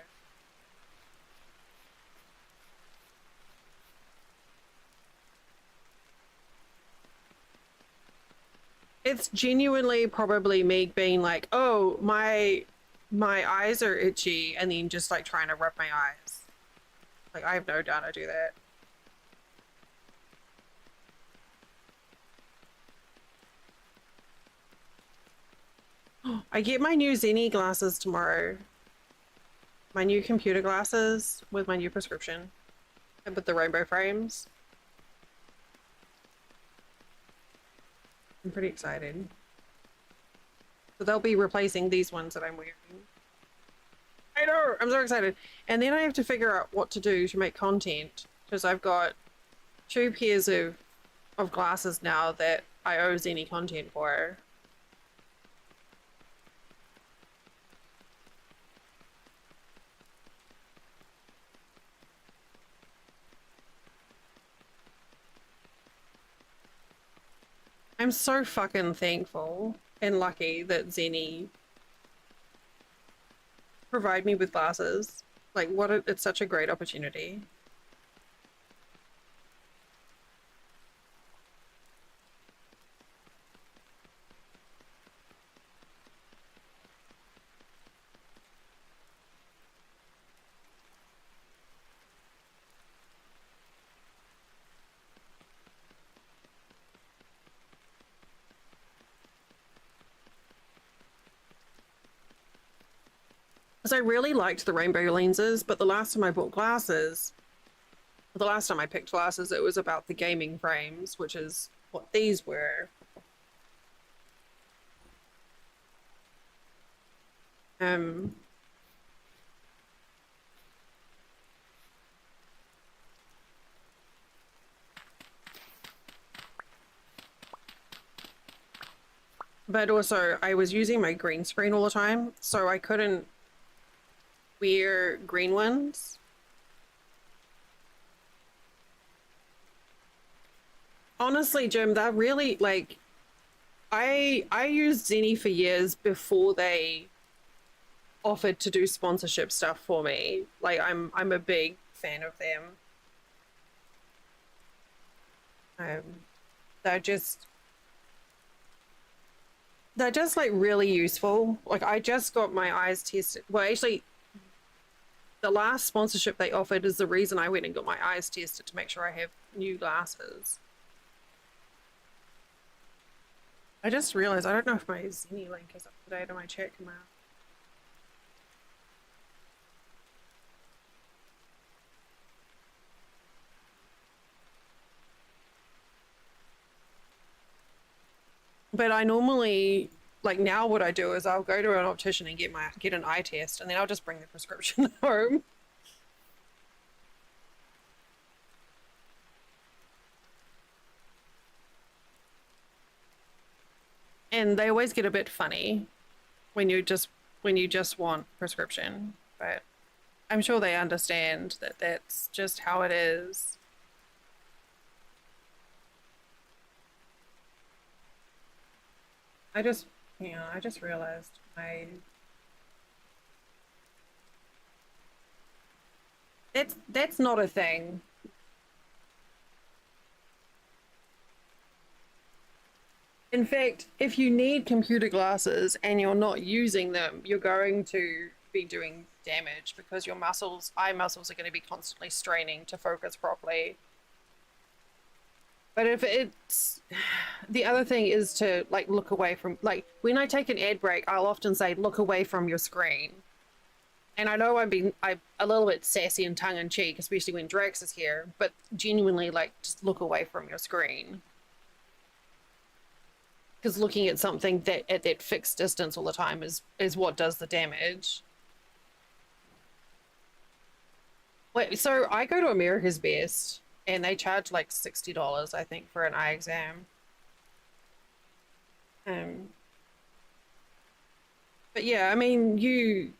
It's genuinely probably me being like, oh, my eyes are itchy, and then just like trying to rub my eyes. Like, I have no doubt I do that. I get my new Zenny glasses tomorrow. My new computer glasses with my new prescription. And with the rainbow frames. I'm pretty excited. So they'll be replacing these ones that I'm wearing. I know! I'm so excited. And then I have to figure out what to do to make content. Because I've got 2 pairs of glasses now that I owe Zenny content for. I'm so fucking thankful and lucky that Zenny provide me with glasses. Like, it's such a great opportunity. Because I really liked the rainbow lenses, but the last time I bought glasses, the last time I picked glasses, it was about the gaming frames, which is what these were. Um, but also I was using my green screen all the time, so I couldn't wear green ones. Honestly, Jim, that really like I used Zenny for years before they offered to do sponsorship stuff for me. Like I'm a big fan of them. Um, they're just they're just like really useful. Like I just got my eyes tested. Well, actually, the last sponsorship they offered is the reason I went and got my eyes tested to make sure I have new glasses. I just realized I don't know if my Zenny link is up to date on my chat command. But I normally like now what I do is I'll go to an optician and get an eye test, and then I'll just bring the prescription home. And they always get a bit funny when you just want prescription, but I'm sure they understand that that's just how it is. I just, I just realized that's not a thing. In fact, if you need computer glasses and you're not using them, you're going to be doing damage because your eye muscles are going to be constantly straining to focus properly. But if it's the other thing is to like look away from, like when I take an ad break, I'll often say look away from your screen. And I know I'm a little bit sassy and tongue in cheek, especially when Drax is here, but genuinely, like, just look away from your screen. Because looking at something that at that fixed distance all the time is what does the damage. Wait, so I go to America's Best and they charge like $60, I think, for an eye exam. Um, but yeah, I mean,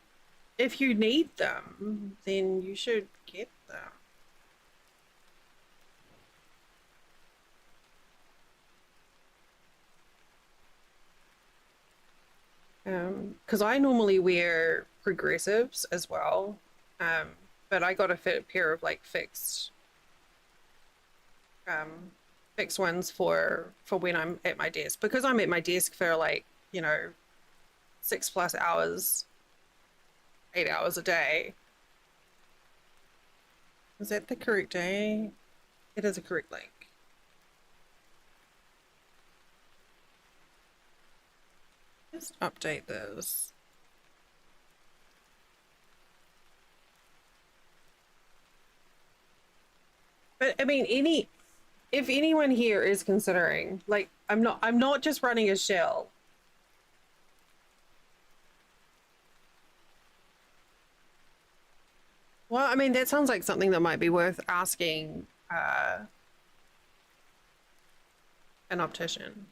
if you need them, then you should get them. Because I normally wear progressives as well. Um, but I got a pair of like um, fixed ones for when I'm at my desk, because I'm at my desk for like, 6+ hours, 8 hours a day. Is that the correct day? It is a correct link. Just update this. But I mean, if anyone here is considering, like, I'm not just running a shell. Well, I mean, that sounds like something that might be worth asking an optician.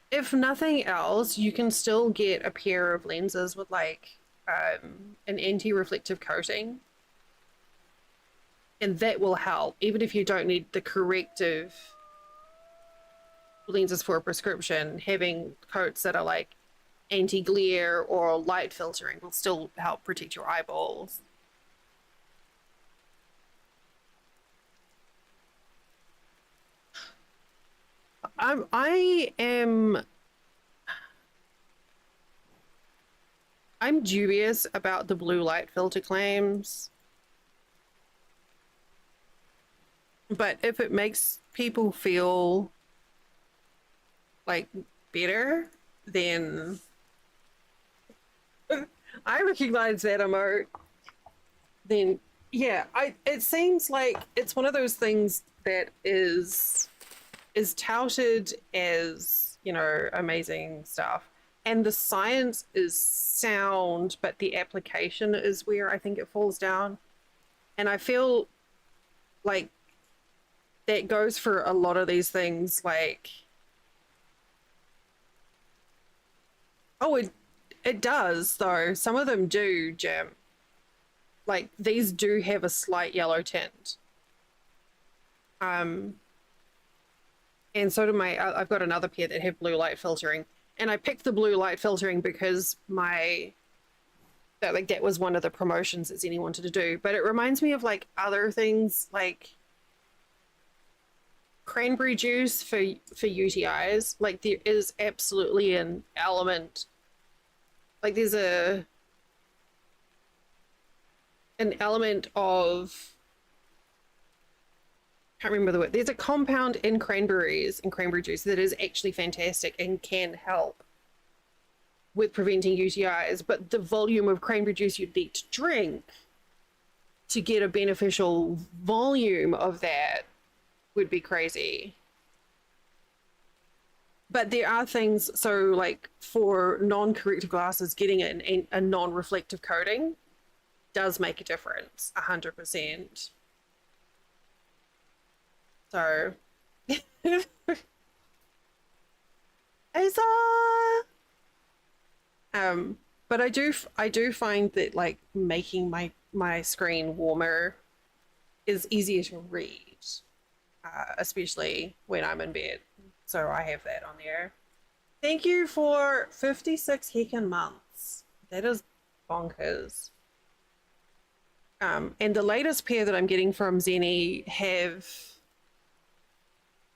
If nothing else, you can still get a pair of lenses with like an anti-reflective coating, and that will help even if you don't need the corrective lenses for a prescription. Having coats that are like anti-glare or light filtering will still help protect your eyeballs. I am I'm dubious about the blue light filter claims, but if it makes people feel like better, then I recognize that emote. Then yeah, I it seems like it's one of those things that is touted as, amazing stuff. And the science is sound, but the application is where I think it falls down. And I feel like that goes for a lot of these things. Like, oh, it does though. Some of them do, Jim. Like these do have a slight yellow tint. Um, and so do I've got another pair that have blue light filtering, and I picked the blue light filtering because that was one of the promotions that Zenny wanted to do. But it reminds me of like other things, like cranberry juice for UTIs. Like there is absolutely an element, like there's an element of, can't remember the word. There's a compound in cranberries and cranberry juice that is actually fantastic and can help with preventing UTIs, but the volume of cranberry juice you'd need to drink to get a beneficial volume of that would be crazy. But there are things, so like for non-corrective glasses, getting a non-reflective coating does make a difference, 100%. So, Asa! But I do find that like making my screen warmer is easier to read, especially when I'm in bed. So I have that on there. Thank you for 56 heckin' months. That is bonkers. And the latest pair that I'm getting from Zenny have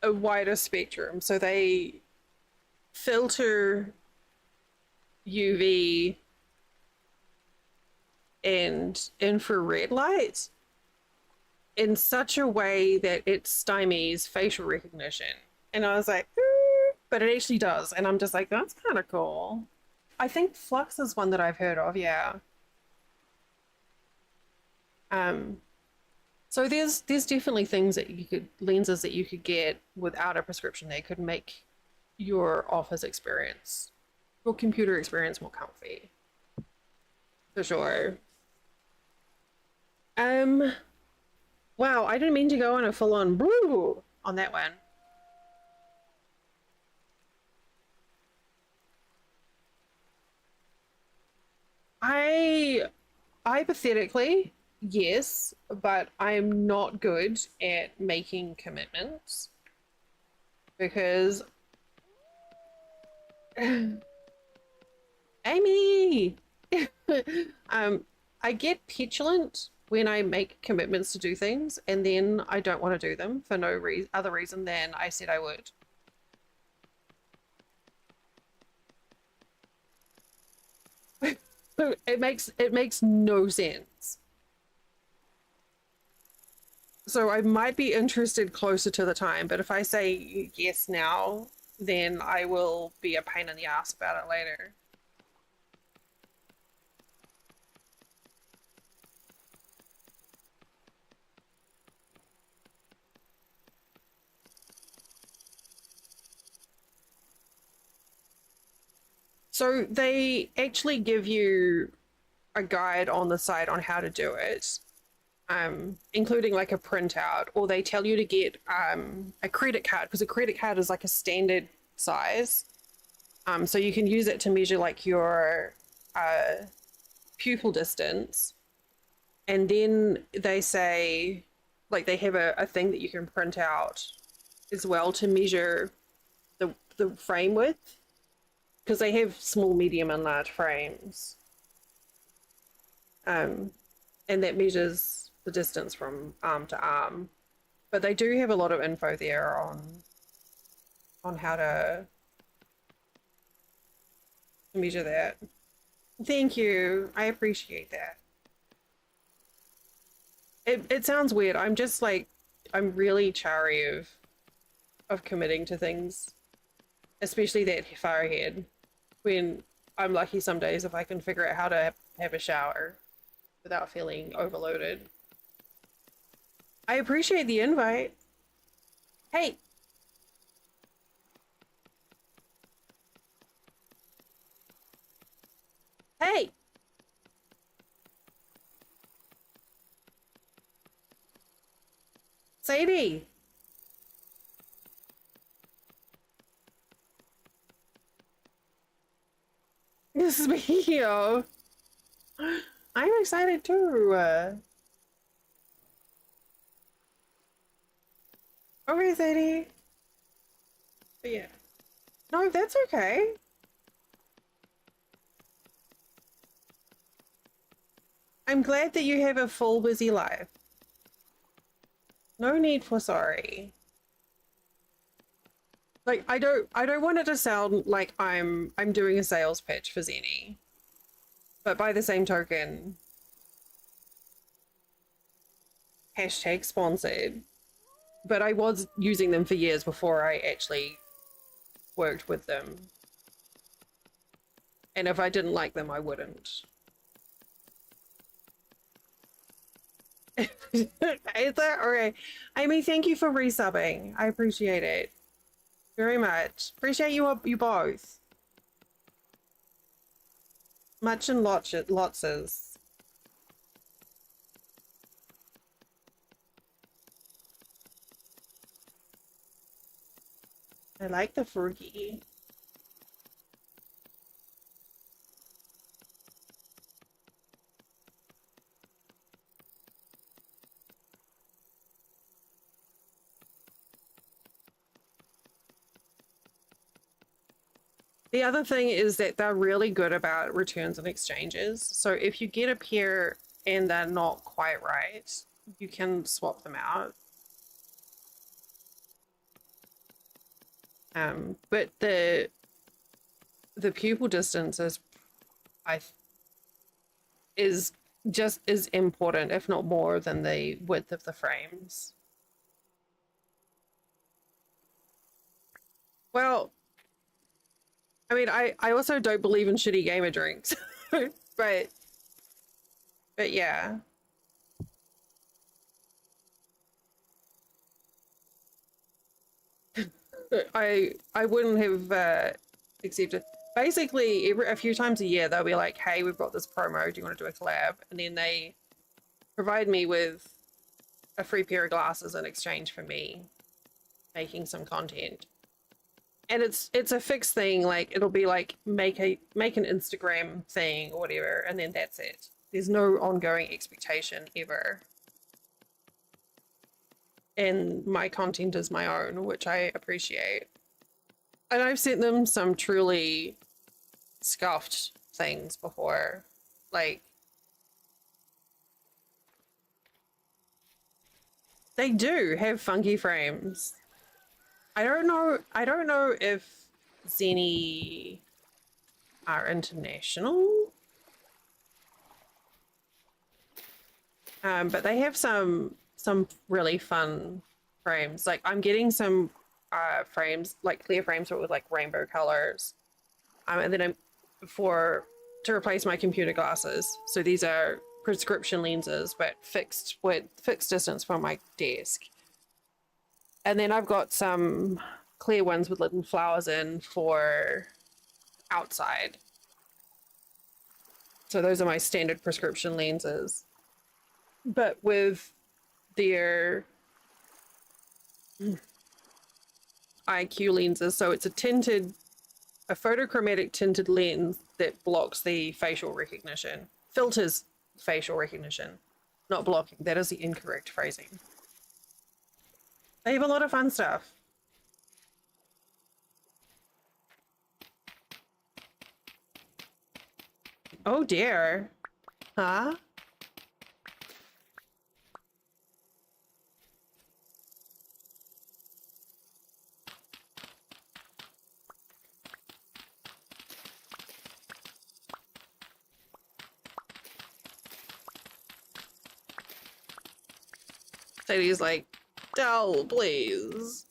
a wider spectrum. So they filter UV and infrared light in such a way that it stymies facial recognition. And I was like, but it actually does. And I'm just like, that's kind of cool. I think flux is one that I've heard of, yeah. Um, so there's definitely things that you could lenses that you could get without a prescription that could make your office experience, your computer experience more comfy. For sure. Um, wow, I didn't mean to go on a full-on boo on that one. I hypothetically, yes, but I'm not good at making commitments because Amy, um, I get petulant when I make commitments to do things, and then I don't want to do them for no other reason than I said I would. It makes no sense. So I might be interested closer to the time, but if I say yes now, then I will be a pain in the ass about it later. So they actually give you a guide on the site on how to do it, including like a printout, or they tell you to get a credit card because a credit card is like a standard size. So you can use it to measure like your uh, pupil distance. And then they say, like, they have a thing that you can print out as well to measure the frame width because they have small, medium, and large frames. Um, and that measures the distance from arm to arm. But they do have a lot of info there on how to measure that. Thank you. I appreciate that. It sounds weird. I'm just like I'm really chary of committing to things, especially that far ahead. When I'm lucky some days if I can figure out how to have a shower without feeling overloaded. I appreciate the invite. Hey, hey, Sadie. This is me. I'm excited too. Okay, Sadie. But yeah. No, that's okay. I'm glad that you have a full busy life. No need for sorry. Like I don't want it to sound like I'm doing a sales pitch for Zenny. But by the same token, hashtag sponsored. But I was using them for years before I actually worked with them. And if I didn't like them, I wouldn't. Is that okay? Amy, thank you for resubbing. I appreciate it very much. Appreciate you both. Much and lots. I like the Fergie. The other thing is that they're really good about returns and exchanges. So if you get a pair and they're not quite right, you can swap them out. But the pupil distance I is just as important, if not more, than the width of the frames. Well, I mean, I also don't believe in shitty gamer drinks, but yeah. I wouldn't have accepted. Basically, a few times a year they'll be like, "Hey, we've got this promo. Do you want to do a collab?" And then they provide me with a free pair of glasses in exchange for me making some content. And it's a fixed thing. Like it'll be like make an Instagram thing or whatever, and then that's it. There's no ongoing expectation ever. And my content is my own, which I appreciate. And I've sent them some truly scuffed things before. Like they do have funky frames. I don't know if Zenny are international. But they have some really fun frames. Like I'm getting some frames, like clear frames but with like rainbow colors. And then to replace my computer glasses. So these are prescription lenses, but fixed distance from my desk. And then I've got some clear ones with little flowers in for outside. So those are my standard prescription lenses. But with their IQ lenses, so it's a photochromatic tinted lens that blocks the facial recognition, filters facial recognition, not blocking. That is the incorrect phrasing. They have a lot of fun stuff. Oh dear. Huh? Sadie's like, Dell, please.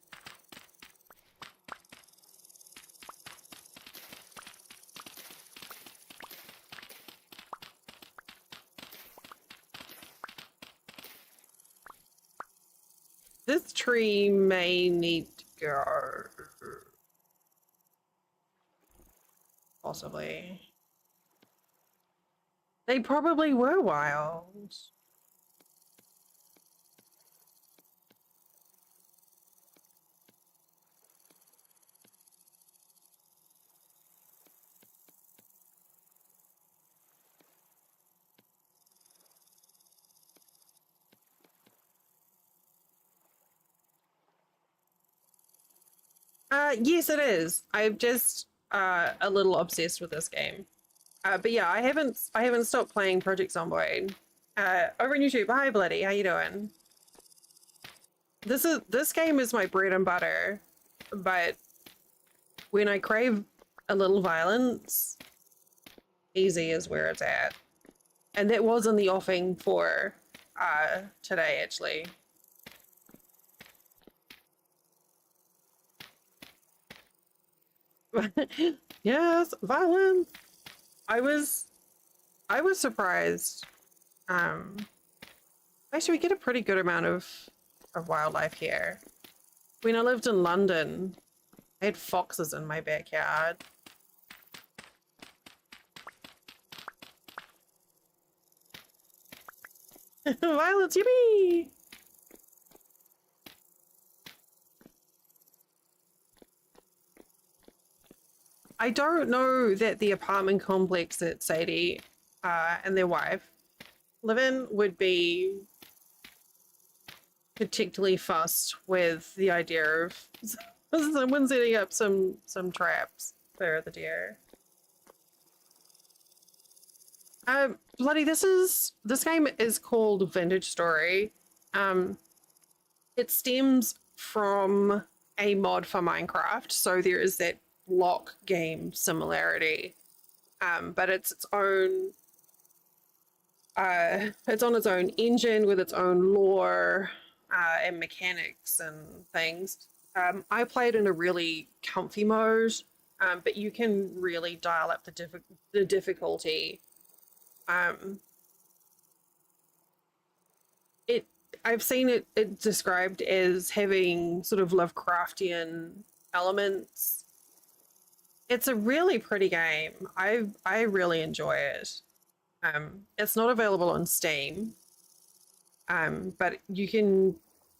This tree may need to go. Possibly. They probably were wild. Yes, it is. I'm just a little obsessed with this game. But yeah, I haven't stopped playing Project Zomboid. Over on YouTube. Hi, Bloody. How you doing? This game is my bread and butter, but when I crave a little violence, easy is where it's at. And that was in the offing for today, actually. Yes, violence. I was surprised. Actually, we get a pretty good amount of wildlife here. When I lived in London, I had foxes in my backyard. Violence, yippee! I don't know that the apartment complex that Sadie and their wife live in would be particularly fussed with the idea of someone setting up some traps for the deer. Bloody, this game is called Vintage Story. It stems from a mod for Minecraft, so there is that block game similarity, but it's on its own engine with its own lore and mechanics and things. I played in a really comfy mode, but you can really dial up the difficulty. It I've seen it described as having sort of Lovecraftian elements. It's a really pretty game. I really enjoy it. It's not available on Steam, but you can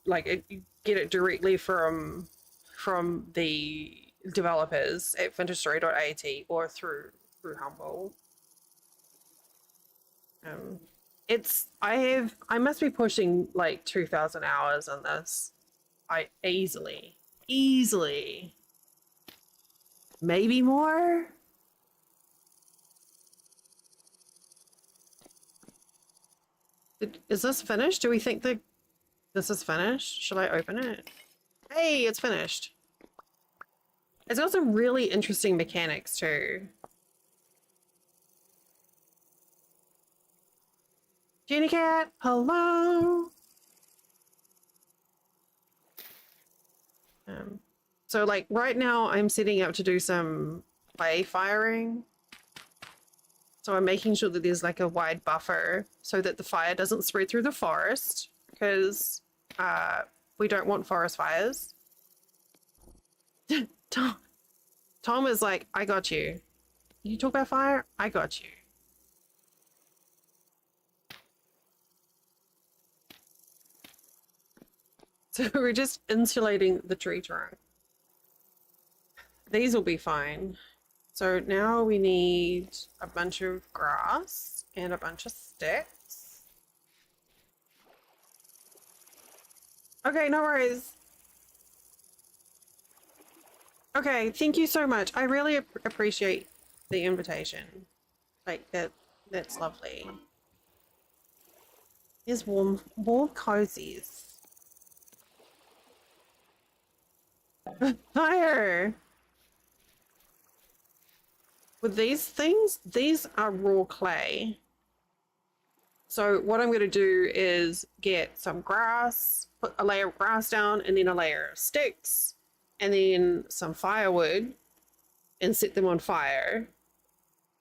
you get it directly from the developers at vintagestory.at or through Humble. It's I must be pushing like 2,000 hours on this. I easily, maybe more. Is this finished? Do we think that this is finished? Should I open it? Hey, it's finished. It's got some really interesting mechanics too. Jenny Cat, hello. So like right now I'm setting up to do some clay firing. So I'm making sure that there's like a wide buffer so that the fire doesn't spread through the forest, because we don't want forest fires. Tom is like, I got you. You talk about fire? I got you. So we're just insulating the tree trunk. These will be fine. So now we need a bunch of grass and a bunch of sticks. Okay, no worries. Okay, thank you so much. I really appreciate the invitation. Like that's lovely. There's warm cozies. Fire! With these things, these are raw clay. So what I'm going to do is get some grass, put a layer of grass down, and then a layer of sticks, and then some firewood, and set them on fire.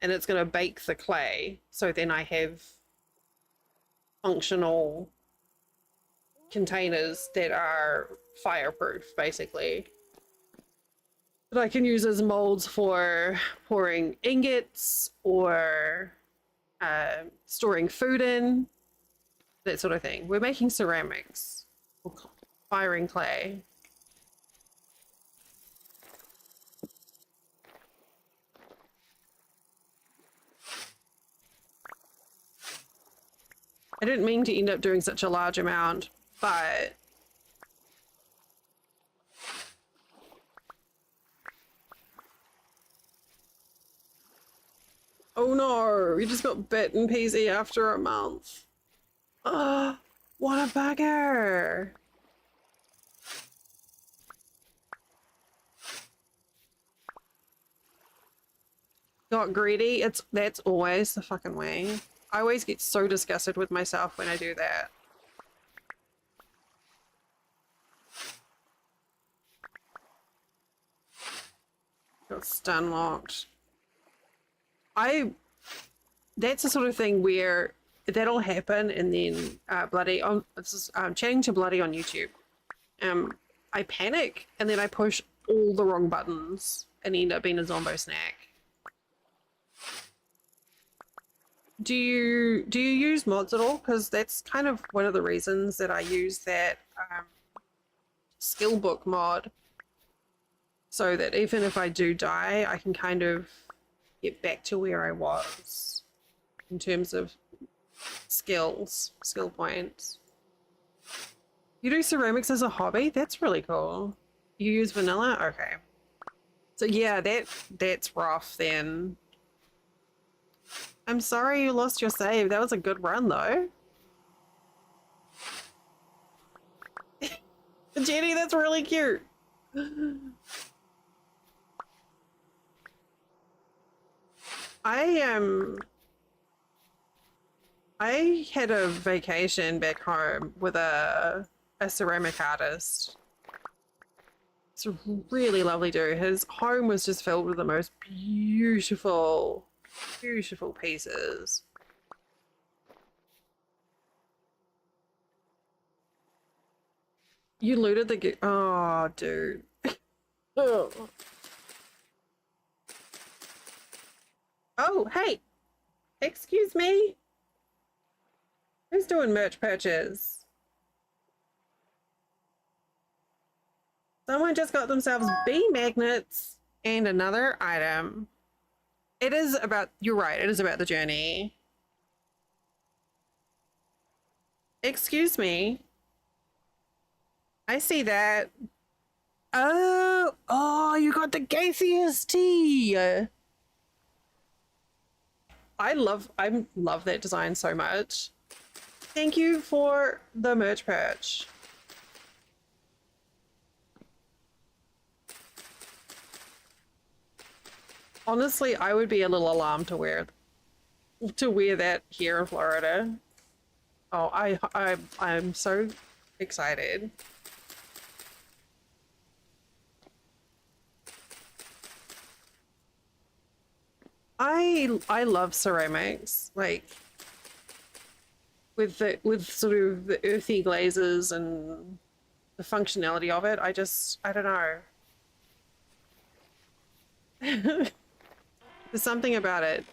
And it's going to bake the clay. So then I have functional containers that are fireproof, basically. That I can use as molds for pouring ingots or storing food in, that sort of thing. We're making ceramics, or firing clay. I didn't mean to end up doing such a large amount, but oh no, we just got bitten peasy after a month. Oh, what a bugger. Got greedy? That's always the fucking way. I always get so disgusted with myself when I do that. Got stun locked. That's the sort of thing where that'll happen, and then Bloody, I'm chatting to Bloody on YouTube. I panic and then I push all the wrong buttons and end up being a zombo snack. Do you use mods at all? Because that's kind of one of the reasons that I use that skill book mod, so that even if I do die, I can kind of get back to where I was in terms of skill points. You do ceramics as a hobby? That's really cool. You use vanilla? Okay. So yeah, that's rough then. I'm sorry you lost your save. That was a good run though. Jenny, that's really cute. I had a vacation back home with a ceramic artist. It's a really lovely dude. His home was just filled with the most beautiful, beautiful pieces. You looted the... Oh, dude. Oh. Oh, hey. Excuse me. Who's doing merch purchase? Someone just got themselves bee magnets and another item. It is about... You're right. It is about the journey. Excuse me. I see that. Oh, you got the gaseous tea. I love that design so much. Thank you for the merch patch. Honestly, I would be a little alarmed to wear that here in Florida. Oh, I'm so excited. I love ceramics, like with sort of the earthy glazes and the functionality of it. I don't know. There's something about it.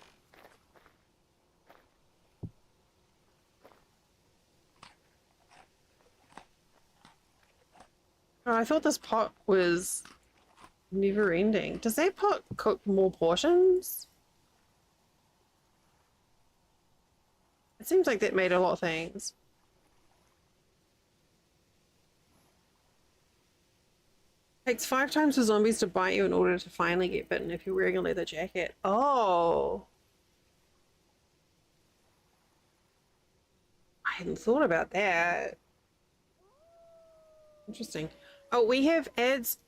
Oh, I thought this pot was never ending. Does that pot cook more portions? It seems like that made a lot of things. Takes 5 times for zombies to bite you in order to finally get bitten if you're wearing a leather jacket. Oh. I hadn't thought about that. Interesting. Oh, we have ads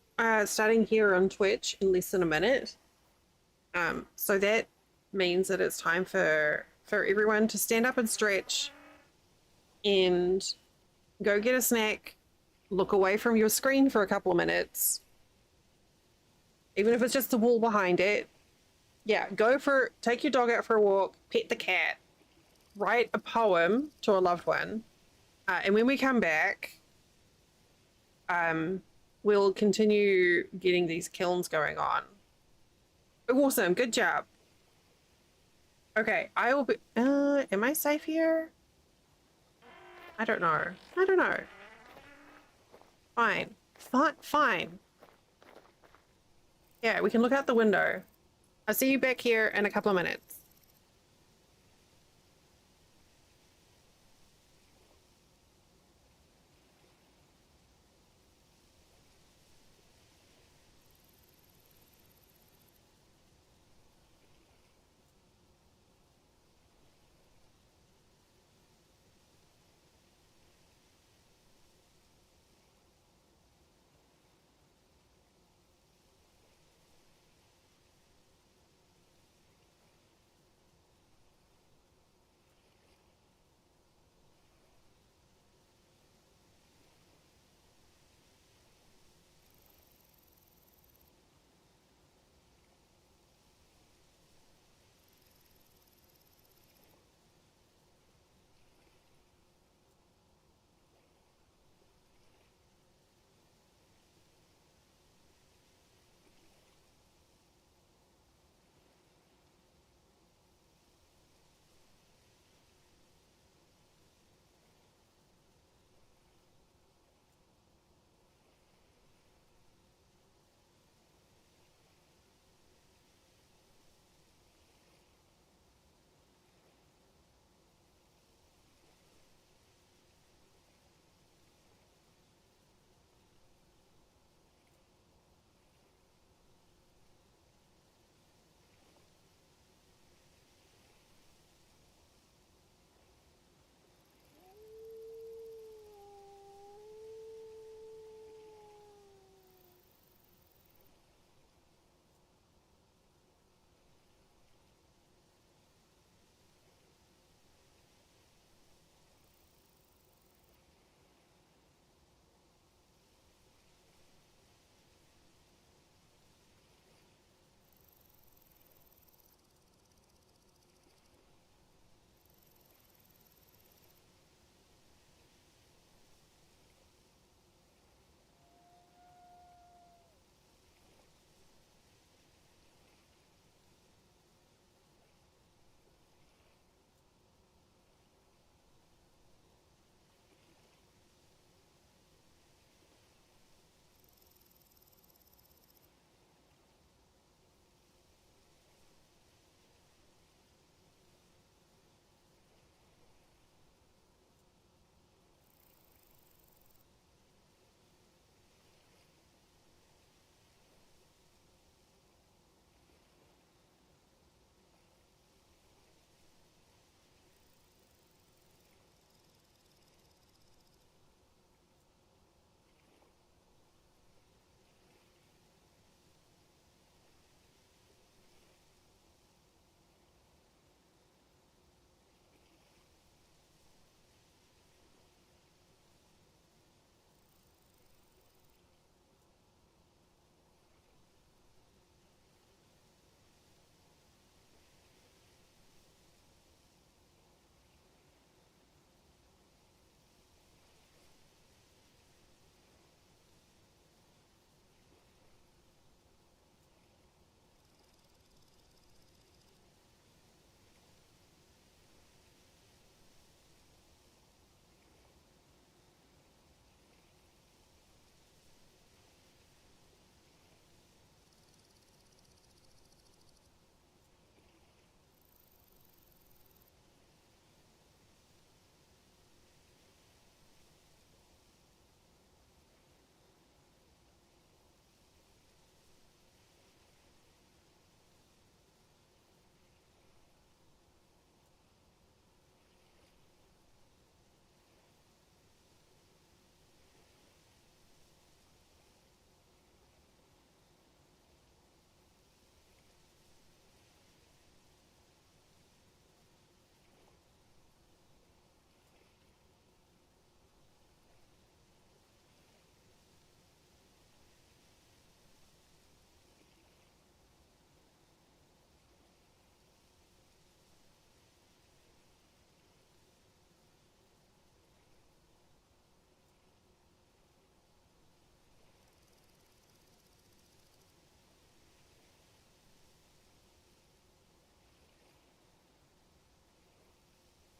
starting here on Twitch in less than a minute. So that means that it's time for everyone to stand up and stretch and go get a snack, look away from your screen for a couple of minutes, even if it's just the wall behind it. Yeah, take your dog out for a walk, pet the cat, write a poem to a loved one, and when we come back, we'll continue getting these kilns going on. Awesome, good job. Okay, I will be... am I safe here? I don't know. I don't know. Fine. Fine. Yeah, we can look out the window. I'll see you back here in a couple of minutes.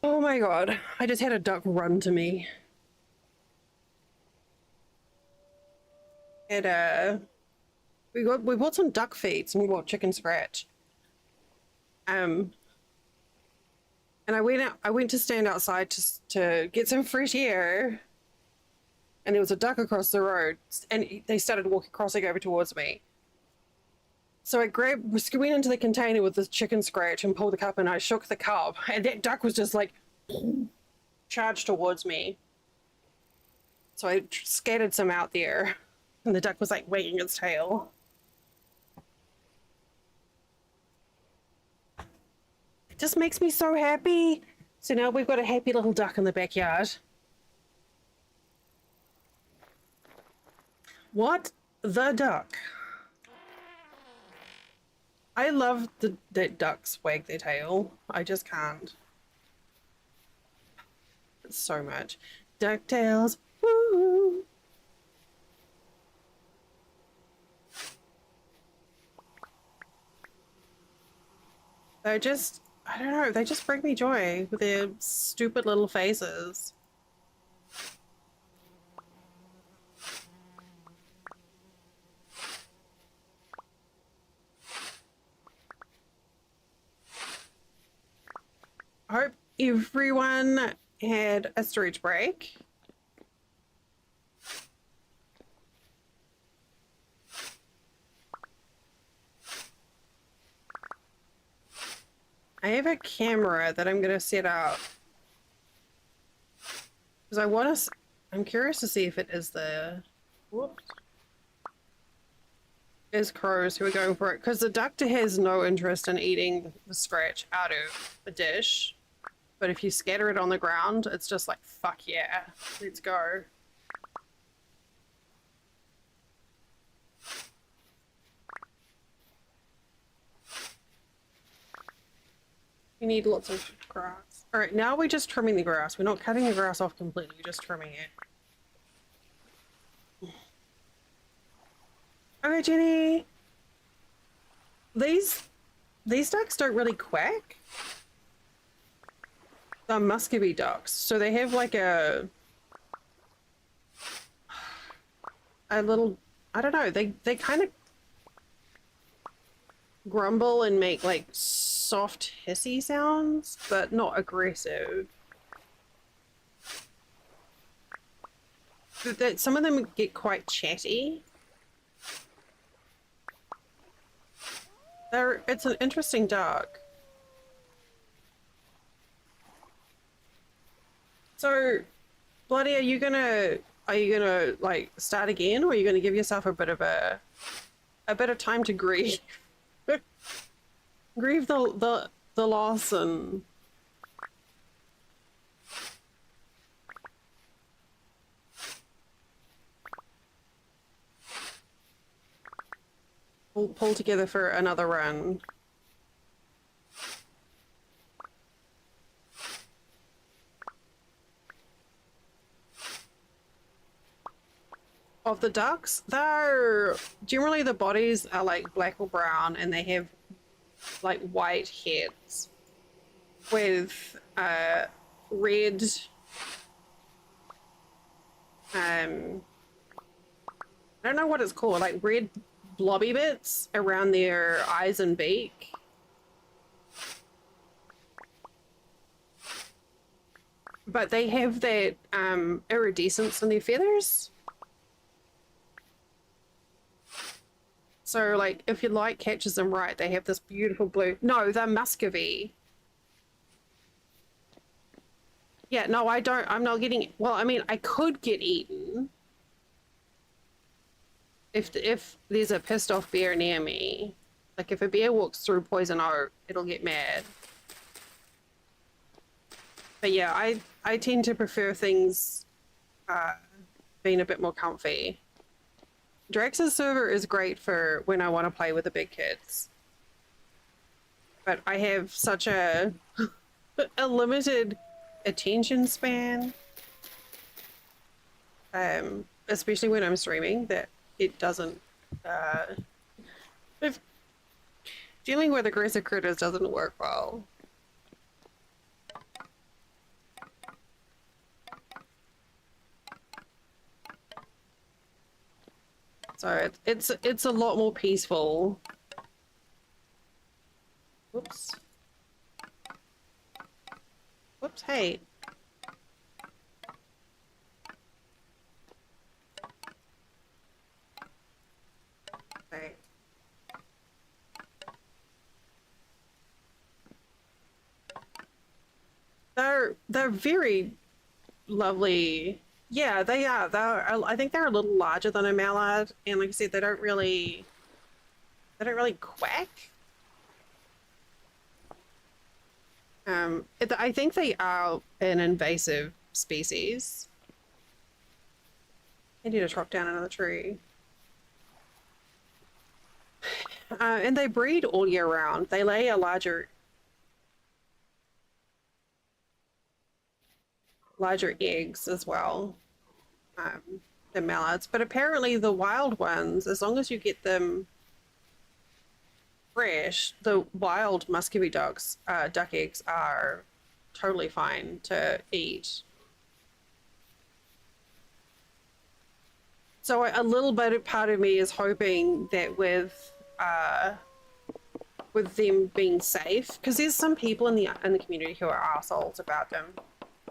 Oh my god, I just had a duck run to me. And we bought some duck feet, and we bought chicken scratch. Um and I went to stand outside to get some fresh air, and there was a duck across the road, and they started crossing over towards me. So I went into the container with the chicken scratch and pulled the cup, and I shook the cup, and that duck was just like charged towards me. So I scattered some out there, and the duck was like wagging its tail. It just makes me so happy. So now we've got a happy little duck in the backyard. What the duck? I love that ducks wag their tail. I just can't. So much. Ducktails. Woo! I don't know, they just bring me joy with their stupid little faces. I hope everyone had a storage break. I have a camera that I'm going to set up because I'm curious to see if it is whoops, is crows who are going for it, because the duck has no interest in eating the scratch out of the dish. But if you scatter it on the ground, it's just like, fuck yeah, let's go. We need lots of grass. All right, now we're just trimming the grass. We're not cutting the grass off completely, we're just trimming it. Okay, Jenny. These ducks don't really quack. They're Muscovy ducks, so they have like a little, I don't know, they kind of grumble and make like soft hissy sounds, but not aggressive. That some of them get quite chatty. It's an interesting duck. So, Bloody, are you gonna like start again, or are you gonna give yourself a bit of time to grieve? Grieve the loss and pull together for another run. Of the ducks, they're generally, the bodies are like black or brown, and they have like white heads with red I don't know what it's called, like red blobby bits around their eyes and beak. But they have that iridescence in their feathers. So, like, if your light catches them right, they have this beautiful blue. No, they're Muscovy. Yeah, no, I'm not getting. Well, I mean, I could get eaten if there's a pissed off bear near me. Like, if a bear walks through poison oak, it'll get mad. But yeah, I tend to prefer things being a bit more comfy. Drax's server is great for when I want to play with the big kids. But I have such a limited attention span, especially when I'm streaming, that it doesn't if dealing with aggressive critters doesn't work well. So it's a lot more peaceful. Whoops. Whoops, hey. Okay. They're very lovely. Yeah, they are. I think they're a little larger than a mallard, and like I said, they don't really quack. I think they are an invasive species. I need to chop down another tree. And they breed all year round. They lay a larger eggs as well, than mallards. But apparently the wild ones, as long as you get them fresh, the wild Muscovy ducks, duck eggs are totally fine to eat. So a little bit part of me is hoping that with them being safe, because there's some people in the community who are assholes about them.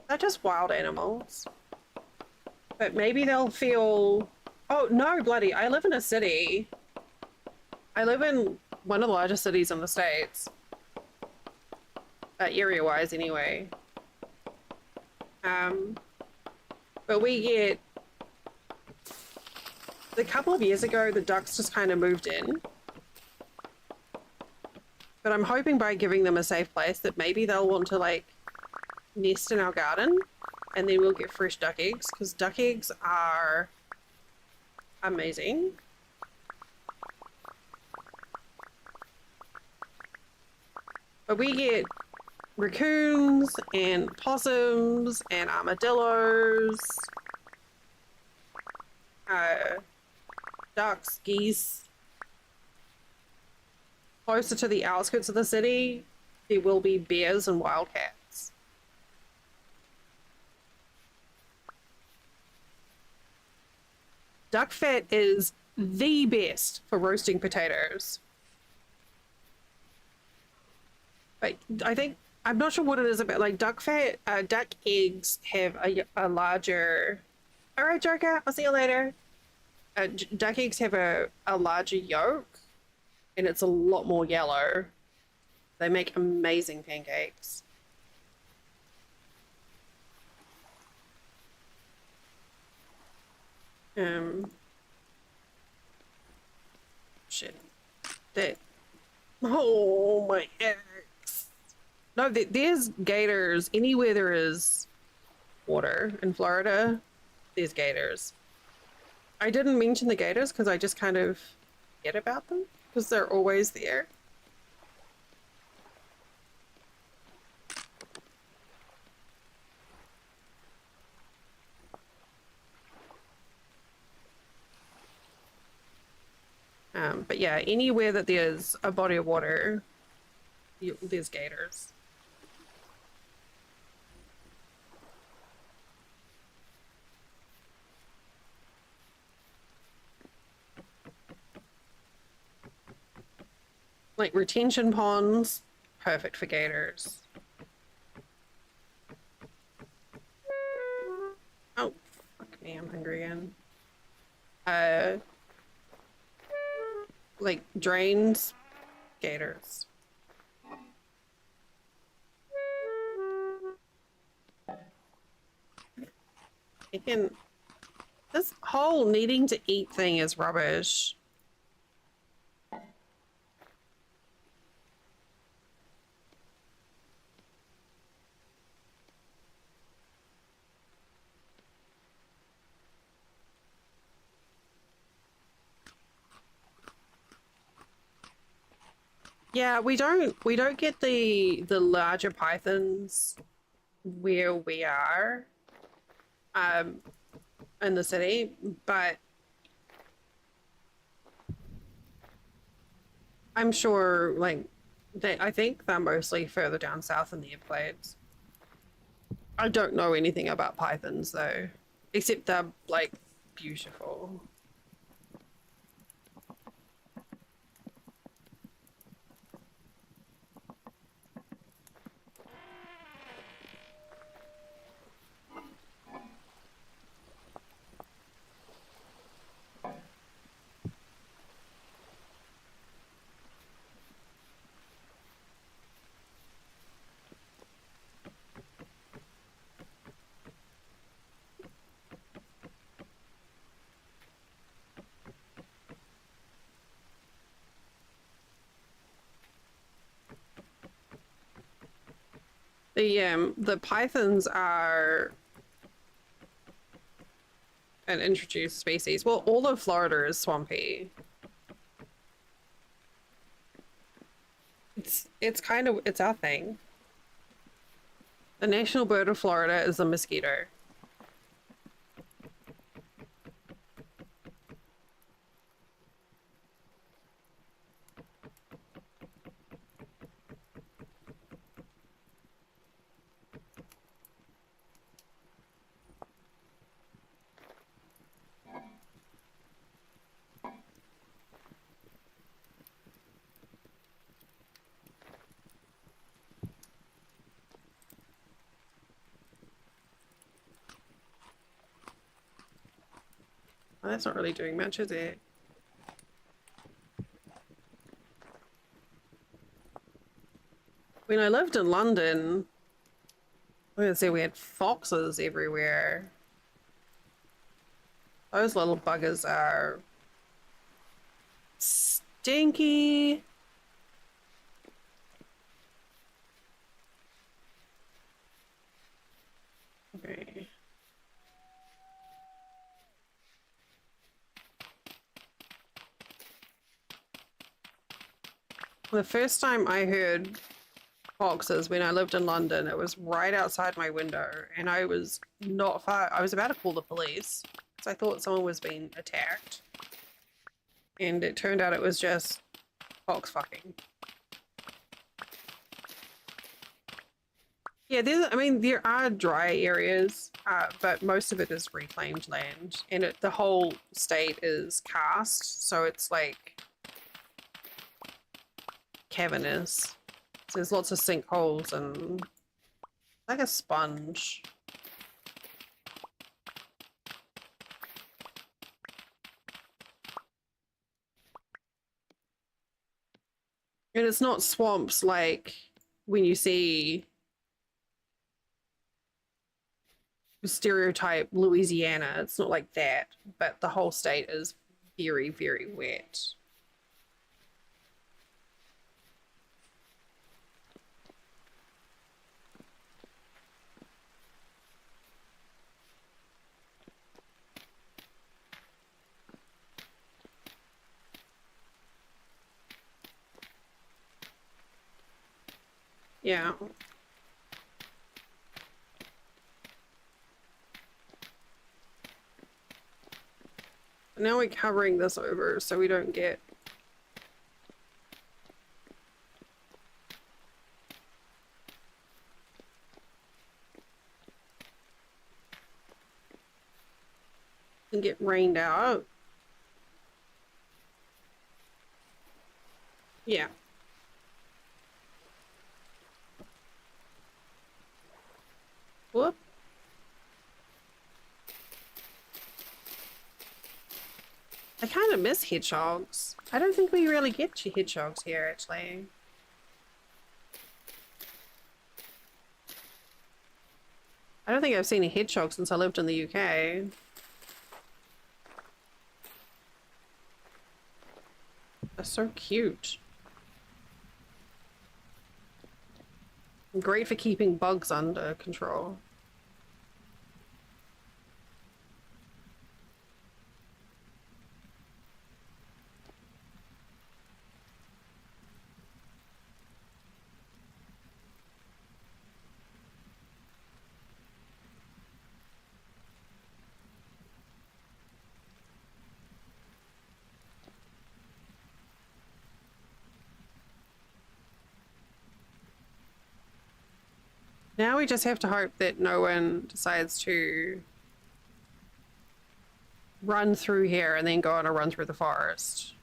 They're just wild animals. But maybe they'll feel, oh no, bloody, I live in a city. I live in one of the largest cities in the States. Area-wise anyway. But we get, a couple of years ago, the ducks just kind of moved in. But I'm hoping by giving them a safe place that maybe they'll want to like nest in our garden, and then we'll get fresh duck eggs, because duck eggs are amazing. But we get raccoons and possums and armadillos, ducks, geese. Closer to the outskirts of the city, there will be bears and wildcats. Duck fat is the best for roasting potatoes. But I think, I'm not sure what it is about, like duck fat, duck eggs have a larger, all right, Joker, I'll see you later. Duck eggs have a larger yolk, and it's a lot more yellow. They make amazing pancakes. Shit. That. Oh, my ex. No, there's gators. Anywhere there is water in Florida, there's gators. I didn't mention the gators because I just kind of forget about them because they're always there. But yeah, anywhere that there's a body of water, there's gators. Like retention ponds, perfect for gators. Oh, fuck me, I'm hungry again. Like drains, gators. It can. This whole needing to eat thing is rubbish. Yeah, we don't get the larger pythons where we are in the city, but I'm sure like I think they're mostly further down south in the Everglades. I don't know anything about pythons though, except they're like beautiful. The pythons are an introduced species. Well, all of Florida is swampy. It's kind of, it's our thing. The national bird of Florida is the mosquito. Well, that's not really doing much, is it? When I lived in London, I was gonna say we had foxes everywhere. Those little buggers are stinky. Okay. The first time I heard foxes when I lived in London, it was right outside my window, and I was not far. I was about to call the police because I thought someone was being attacked, and it turned out it was just fox fucking. Yeah, there are dry areas, but most of it is reclaimed land, and the whole state is karst, so it's like cavernous. So there's lots of sinkholes and like a sponge. And it's not swamps like when you see stereotype Louisiana. It's not like that, but the whole state is very, very wet. Yeah. Now we're covering this over so we don't get rained out. Yeah. Whoop. I kind of miss hedgehogs. I don't think we really get hedgehogs here, actually. I don't think I've seen a hedgehog since I lived in the UK. They're so cute. Great for keeping bugs under control. Now we just have to hope that no one decides to run through here and then go on a run through the forest.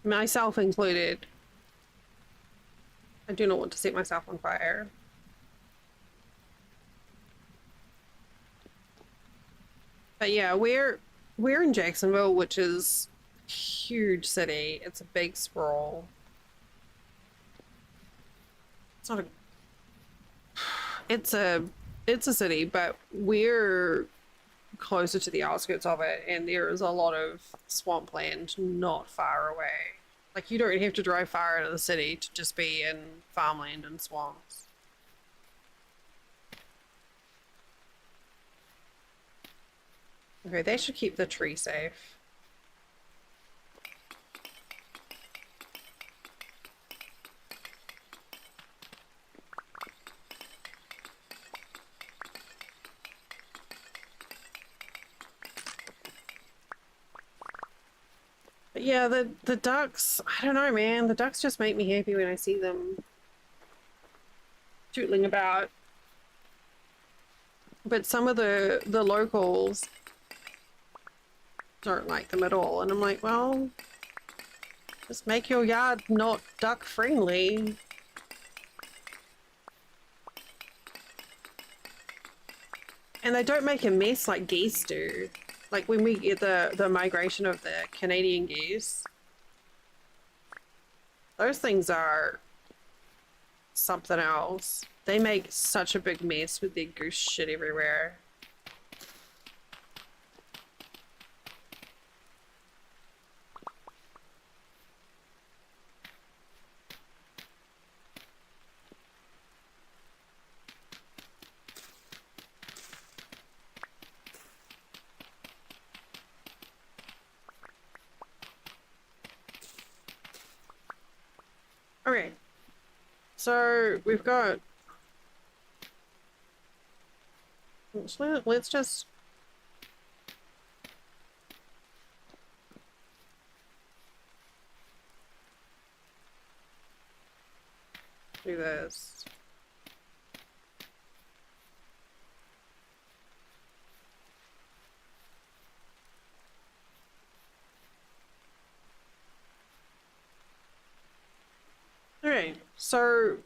Myself included. I do not want to set myself on fire. But yeah, we're in Jacksonville, which is a huge city. It's a big sprawl. It's not a it's a it's a city, but we're closer to the outskirts of it, and there is a lot of swampland not far away. Like, you don't have to drive far out of the city to just be in farmland and swamps. Okay, they should keep the tree safe. But yeah, the ducks, I don't know, man. The ducks just make me happy when I see them tootling about. But some of the locals don't like them at all, and I'm like, well, just make your yard not duck friendly. And they don't make a mess like geese do. Like when we get the migration of the Canadian geese, those things are something else. They make such a big mess with their goose shit everywhere. Okay, so we've got. Let's just. Do this. Alright, so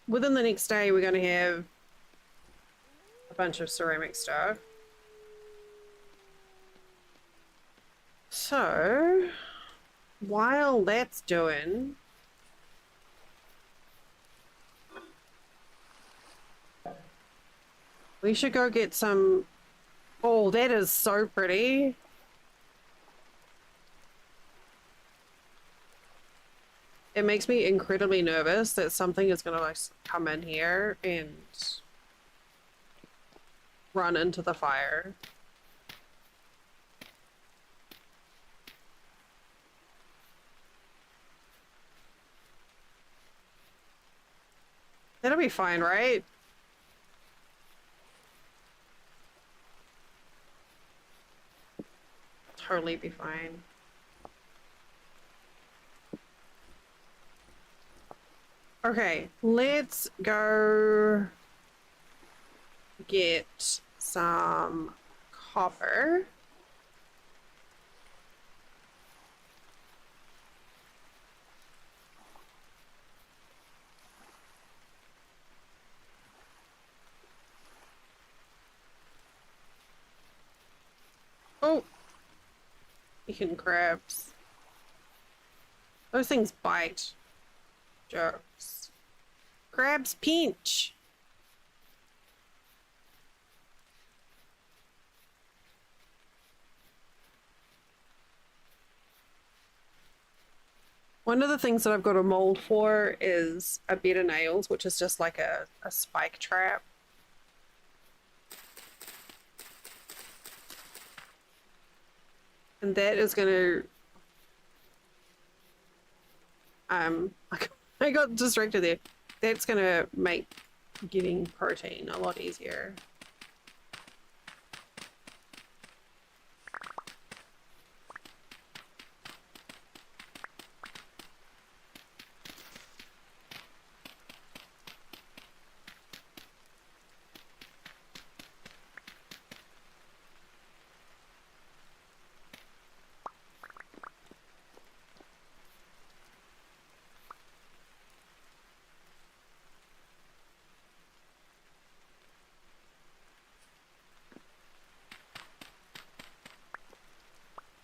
within the next day we're going to have a bunch of ceramic stuff. So, while that's doing, we should go get some. Oh, that is so pretty. It makes me incredibly nervous that something is gonna like come in here and run into the fire. That'll be fine, right? Totally be fine. Okay, let's go get some copper. Oh, eating crabs. Those things bite. Jerks. Crabs pinch. One of the things that I've got a mold for is a bed of nails, which is just like a spike trap. And that is gonna I got distracted there. That's gonna make getting protein a lot easier.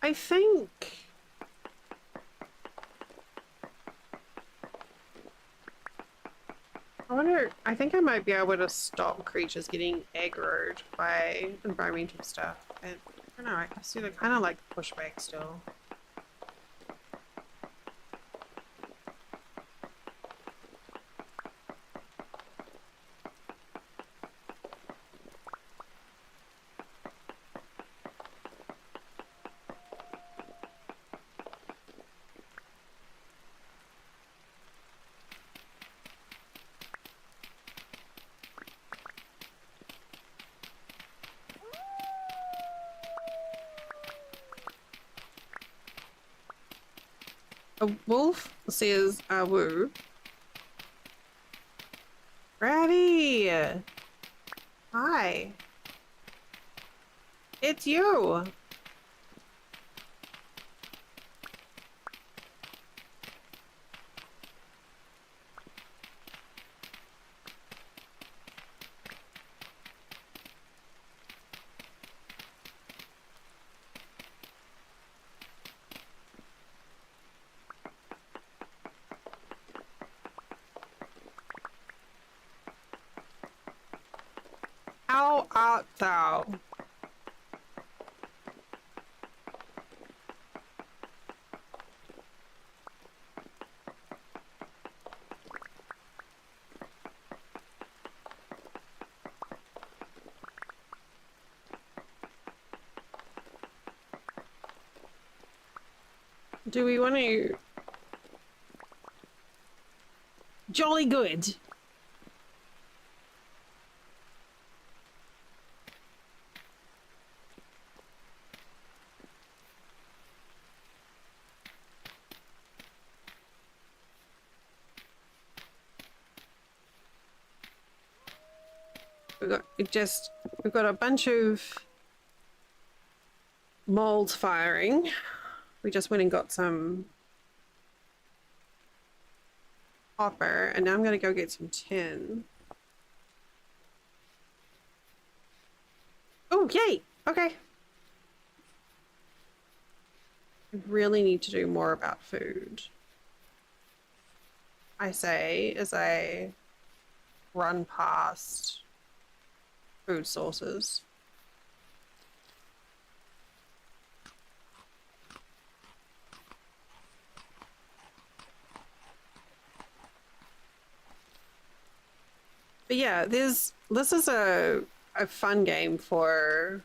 I think... I think I might be able to stop creatures getting aggroed by environmental stuff. And I don't know, I still kind of like pushback still. A wolf says, woo. Ravi! Hi. It's you! How art thou? Do we want to... Jolly good. We've got a bunch of molds firing. We just went and got some copper, and now I'm gonna go get some tin. Oh, yay! Okay. I really need to do more about food. I say as I run past food sources. But yeah, this is a fun game for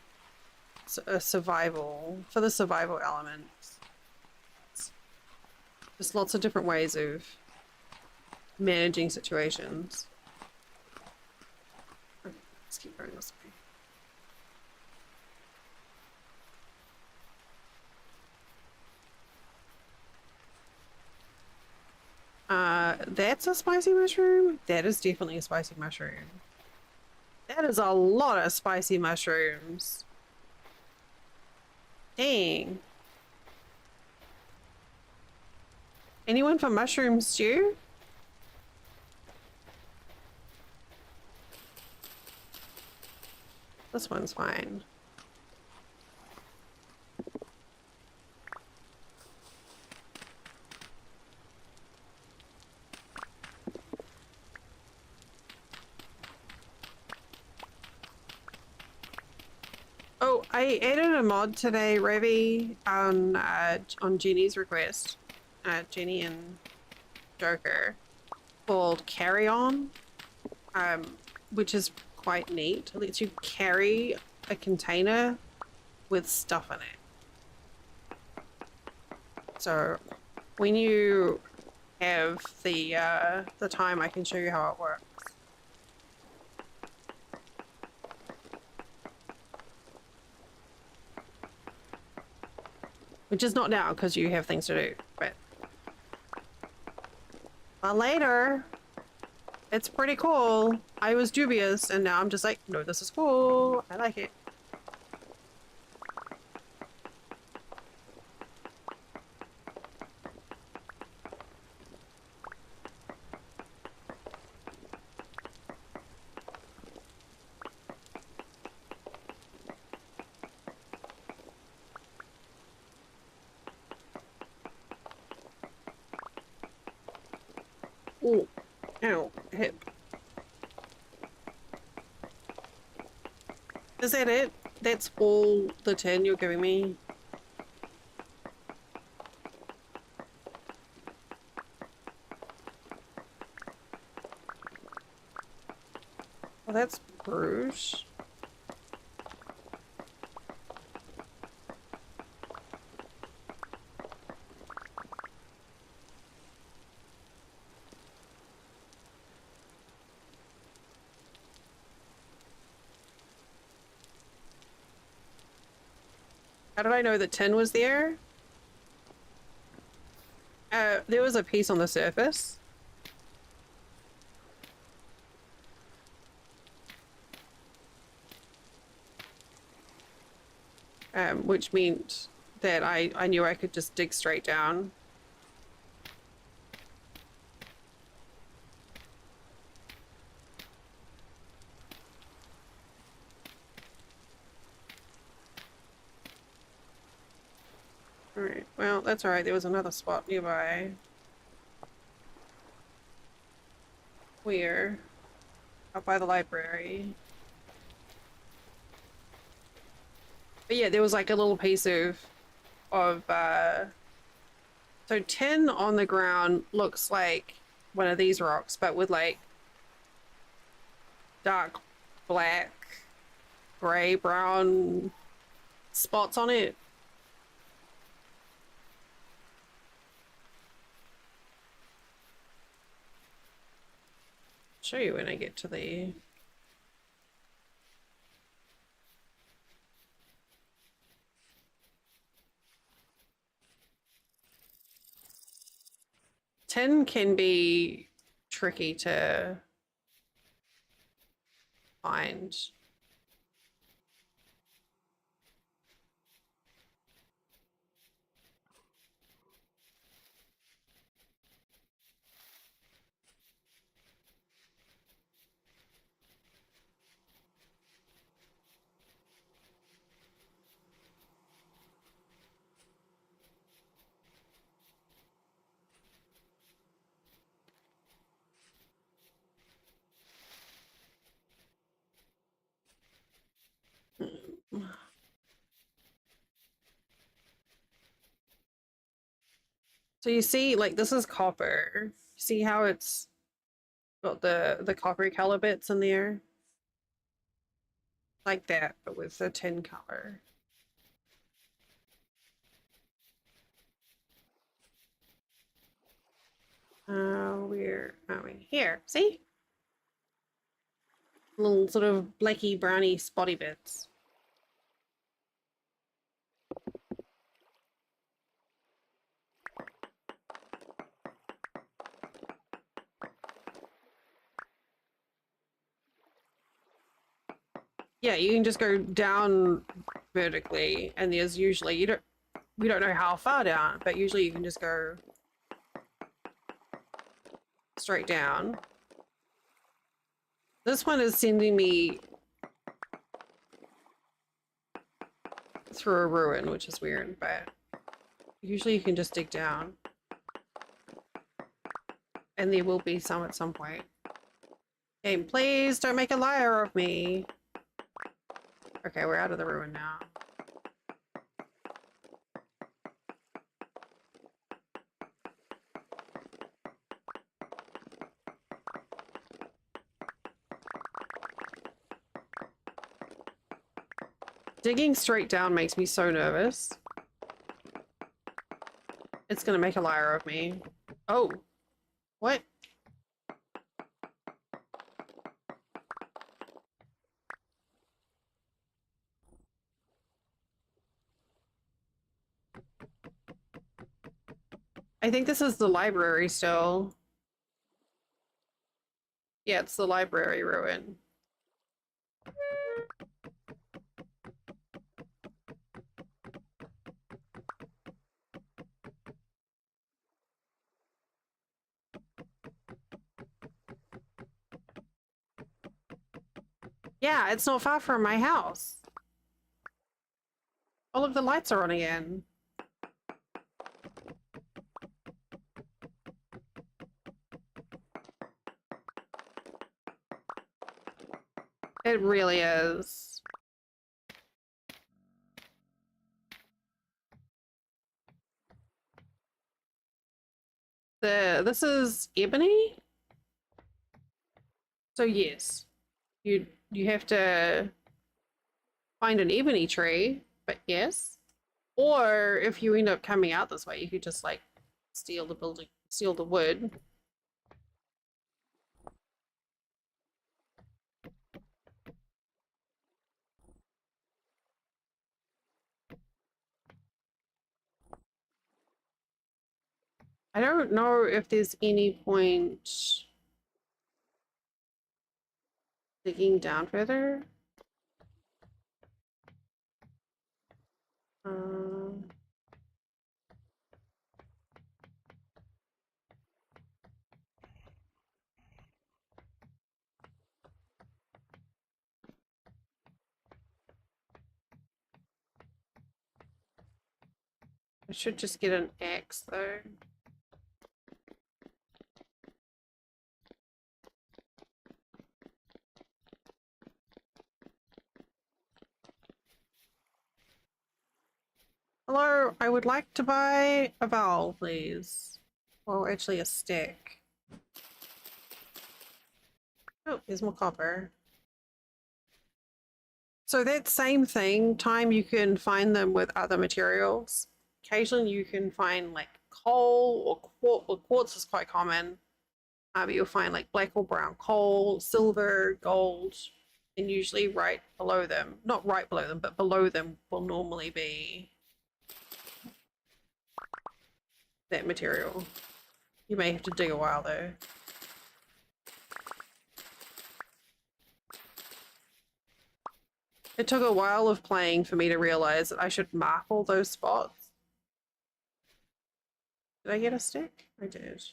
a survival, for the survival elements. There's lots of different ways of managing situations. Okay, let's keep going this way. That's a spicy mushroom? That is definitely a spicy mushroom. That is a lot of spicy mushrooms. Dang. Anyone for mushroom stew? This one's fine. Oh, I added a mod today, Ravi, on Jenny's request. Jenny and Joker, called Carry On, which is quite neat. It lets you carry a container with stuff in it. So when you have the time, I can show you how it works. Which is not now because you have things to do, but later. It's pretty cool. I was dubious and now I'm just like, no, this is cool. I like it. Oh, ow, hip. Is that it? That's all the tin you're giving me? Well, that's Bruges. How did I know that tin was there? There was a piece on the surface. Which meant that I knew I could just dig straight down. Alright, well, that's alright. There was another spot nearby. Where? Up by the library. But yeah, there was like a little piece of so tin on the ground looks like one of these rocks, but with like dark black, gray, brown spots on it. Show you when I get to the tin can be tricky to find. So you see, like this is copper. See how it's got the coppery color bits in there? Like that, but with the tin color. Where are we? Here, see? Little sort of blacky browny spotty bits. Yeah, you can just go down vertically, and there's usually we don't know how far down, but usually you can just go straight down. This one is sending me through a ruin, which is weird, but usually you can just dig down. And there will be some at some point. Game, please don't make a liar of me. Okay, we're out of the ruin now. Digging straight down makes me so nervous. It's gonna make a liar of me. Oh, what? I think this is the library still. Yeah, it's the library ruin. Yeah, it's not far from my house. All of the lights are on again. It really is. This is ebony. So yes, you have to find an ebony tree, but yes. Or if you end up coming out this way, you could just like steal the building, steal the wood. I don't know if there's any point digging down further. Um, I should just get an axe though. Hello, I would like to buy a vowel, please. Or actually a stick. Oh, there's more copper. So that same thing, time you can find them with other materials. Occasionally you can find like coal or quartz. Well, quartz is quite common. But you'll find like black or brown coal, silver, gold, and usually right below them, not right below them, but below them will normally be that material. You may have to dig a while though. It took a while of playing for me to realize that I should mark all those spots. Did I get a stick? I did.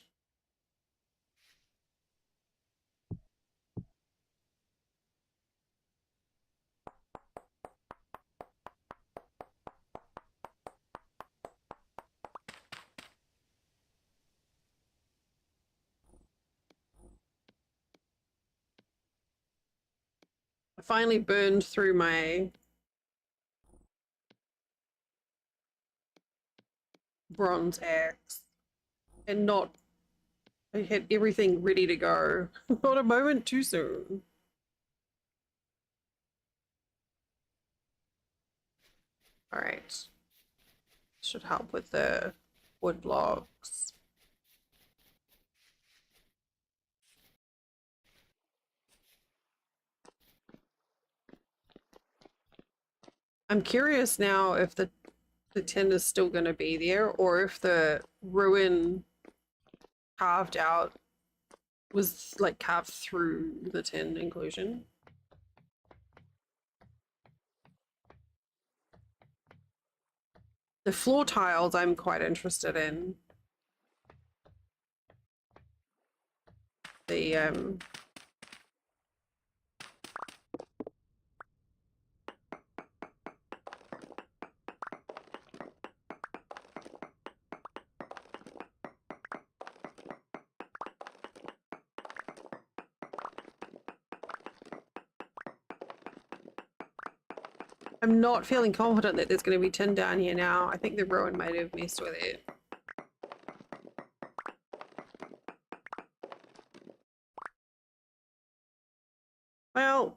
I finally burned through my bronze axe and not, I had everything ready to go. Not a moment too soon. All right. Should help with the wood logs. I'm curious now if the tin is still going to be there or if the ruin carved out was like carved through the tin inclusion. The floor tiles I'm quite interested in. The I'm not feeling confident that there's going to be tin down here now. I think the ruin might have messed with it. Well,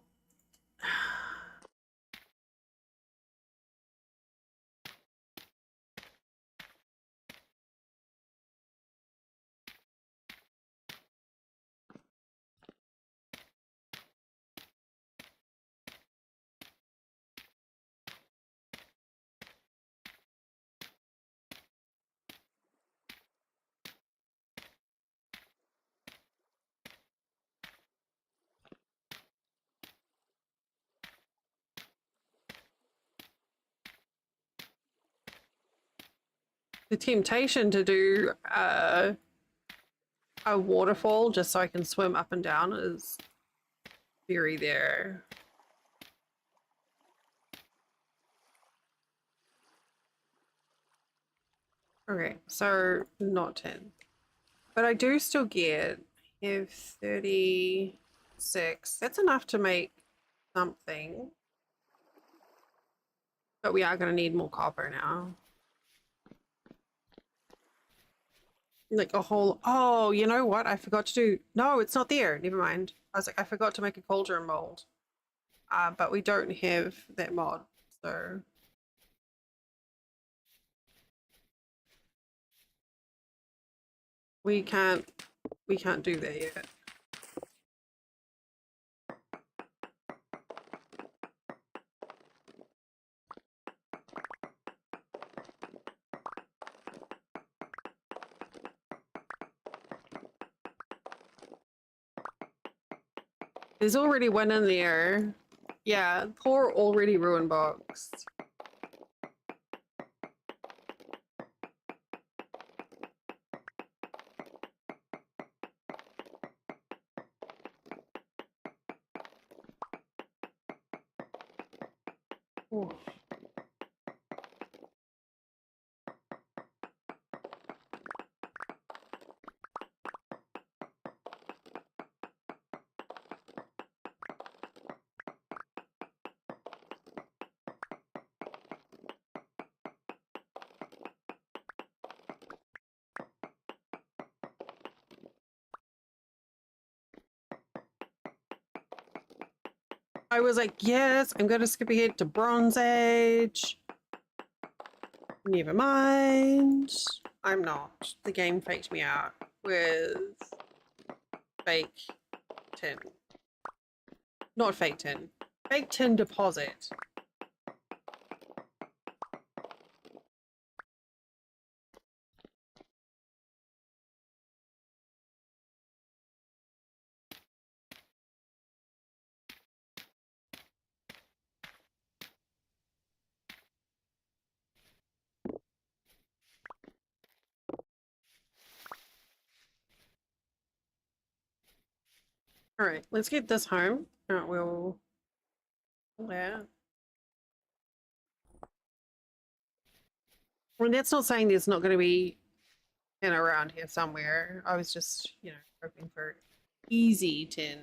the temptation to do a waterfall just so I can swim up and down is very there. Okay, so not 10. But I do still get, I have 36. That's enough to make something. But we are going to need more copper now. Like a whole... Oh, you know what? I forgot to do... No, it's not there. Never mind. I was like, I forgot to make a cauldron mold. But we don't have that mod, so... We can't do that yet. There's already one in there. Yeah, poor already ruined box. Ooh. I was like, yes, I'm gonna skip ahead to Bronze Age. Never mind. I'm not. The game faked me out with fake tin. Not fake tin. Fake tin deposit. All right, let's get this home. We'll... Yeah. Well, that's not saying there's not going to be tin around here somewhere. I was just, you know, hoping for easy tin.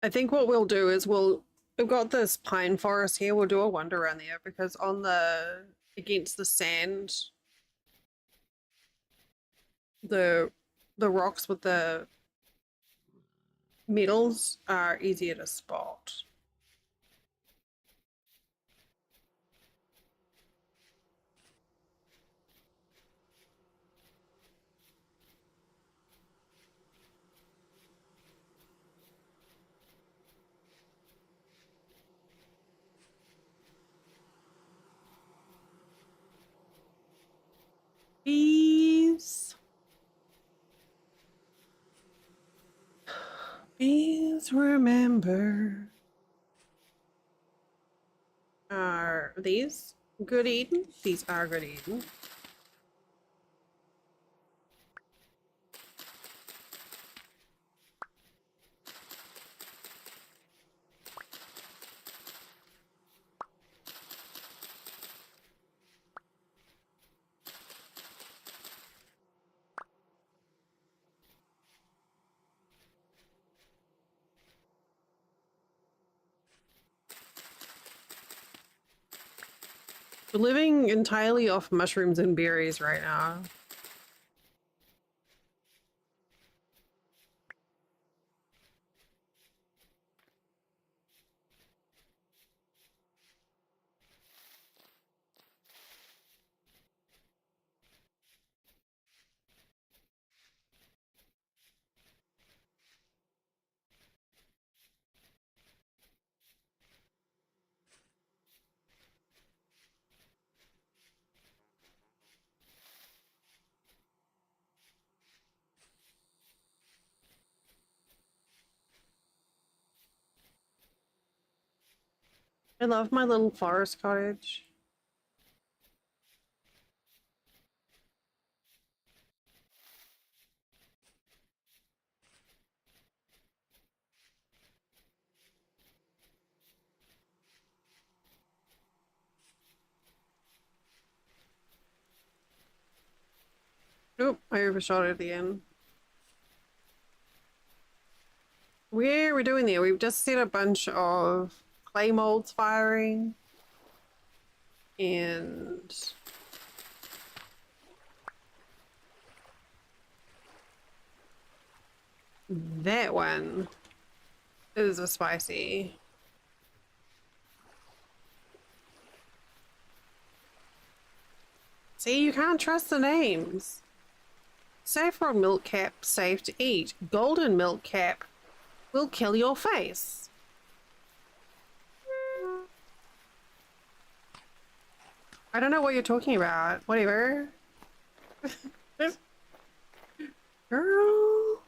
I think what we'll do is we've got this pine forest here. We'll do a wander around there because on the against the sand, the rocks with the metals are easier to spot. Bees. Please remember. Are these good eating? These are good eating. We're living entirely off mushrooms and berries right now. I love my little forest cottage. Oop, I overshot it at the end. Where are we doing there? We've just set a bunch of clay molds firing. And that one is a spicy. See, you can't trust the names. Saffron milk cap, safe to eat. Golden milk cap will kill your face. I don't know what you're talking about. Whatever. Girl.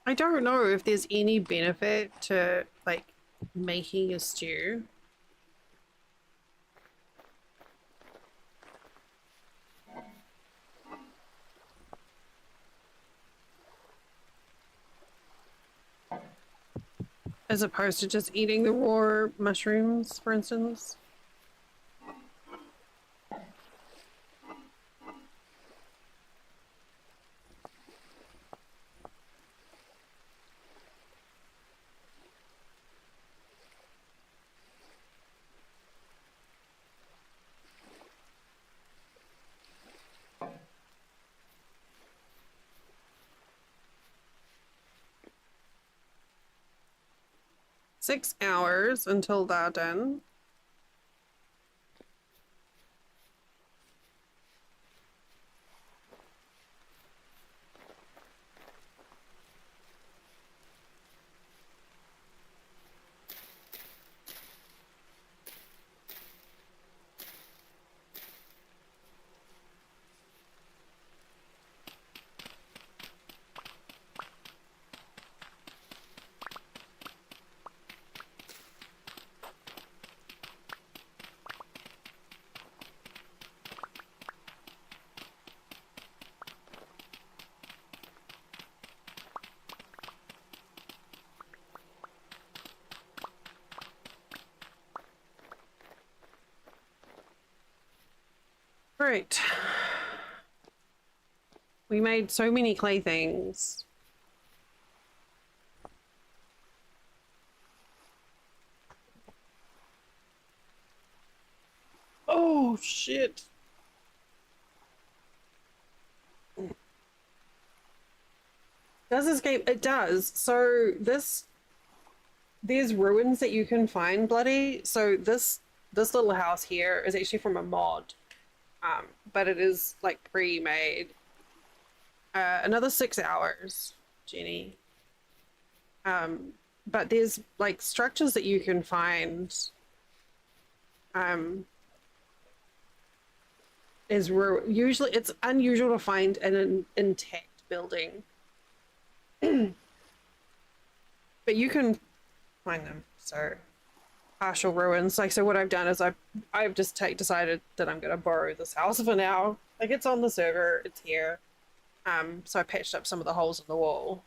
I don't know if there's any benefit to, like, making a stew. As opposed to just eating the raw mushrooms, for instance. Six hours until they're done. Right. We made so many clay things. Oh, shit. Does this game? It does. So there's ruins that you can find, bloody. So this little house here is actually from a mod. But it is like pre-made. Another 6 hours, Jenny. But there's like structures that you can find. Usually it's unusual to find an intact building, but you can find them. So partial ruins. Like, so what I've done is I've just decided that I'm gonna borrow this house for now. Like, it's on the server, it's here. So I patched up some of the holes in the wall,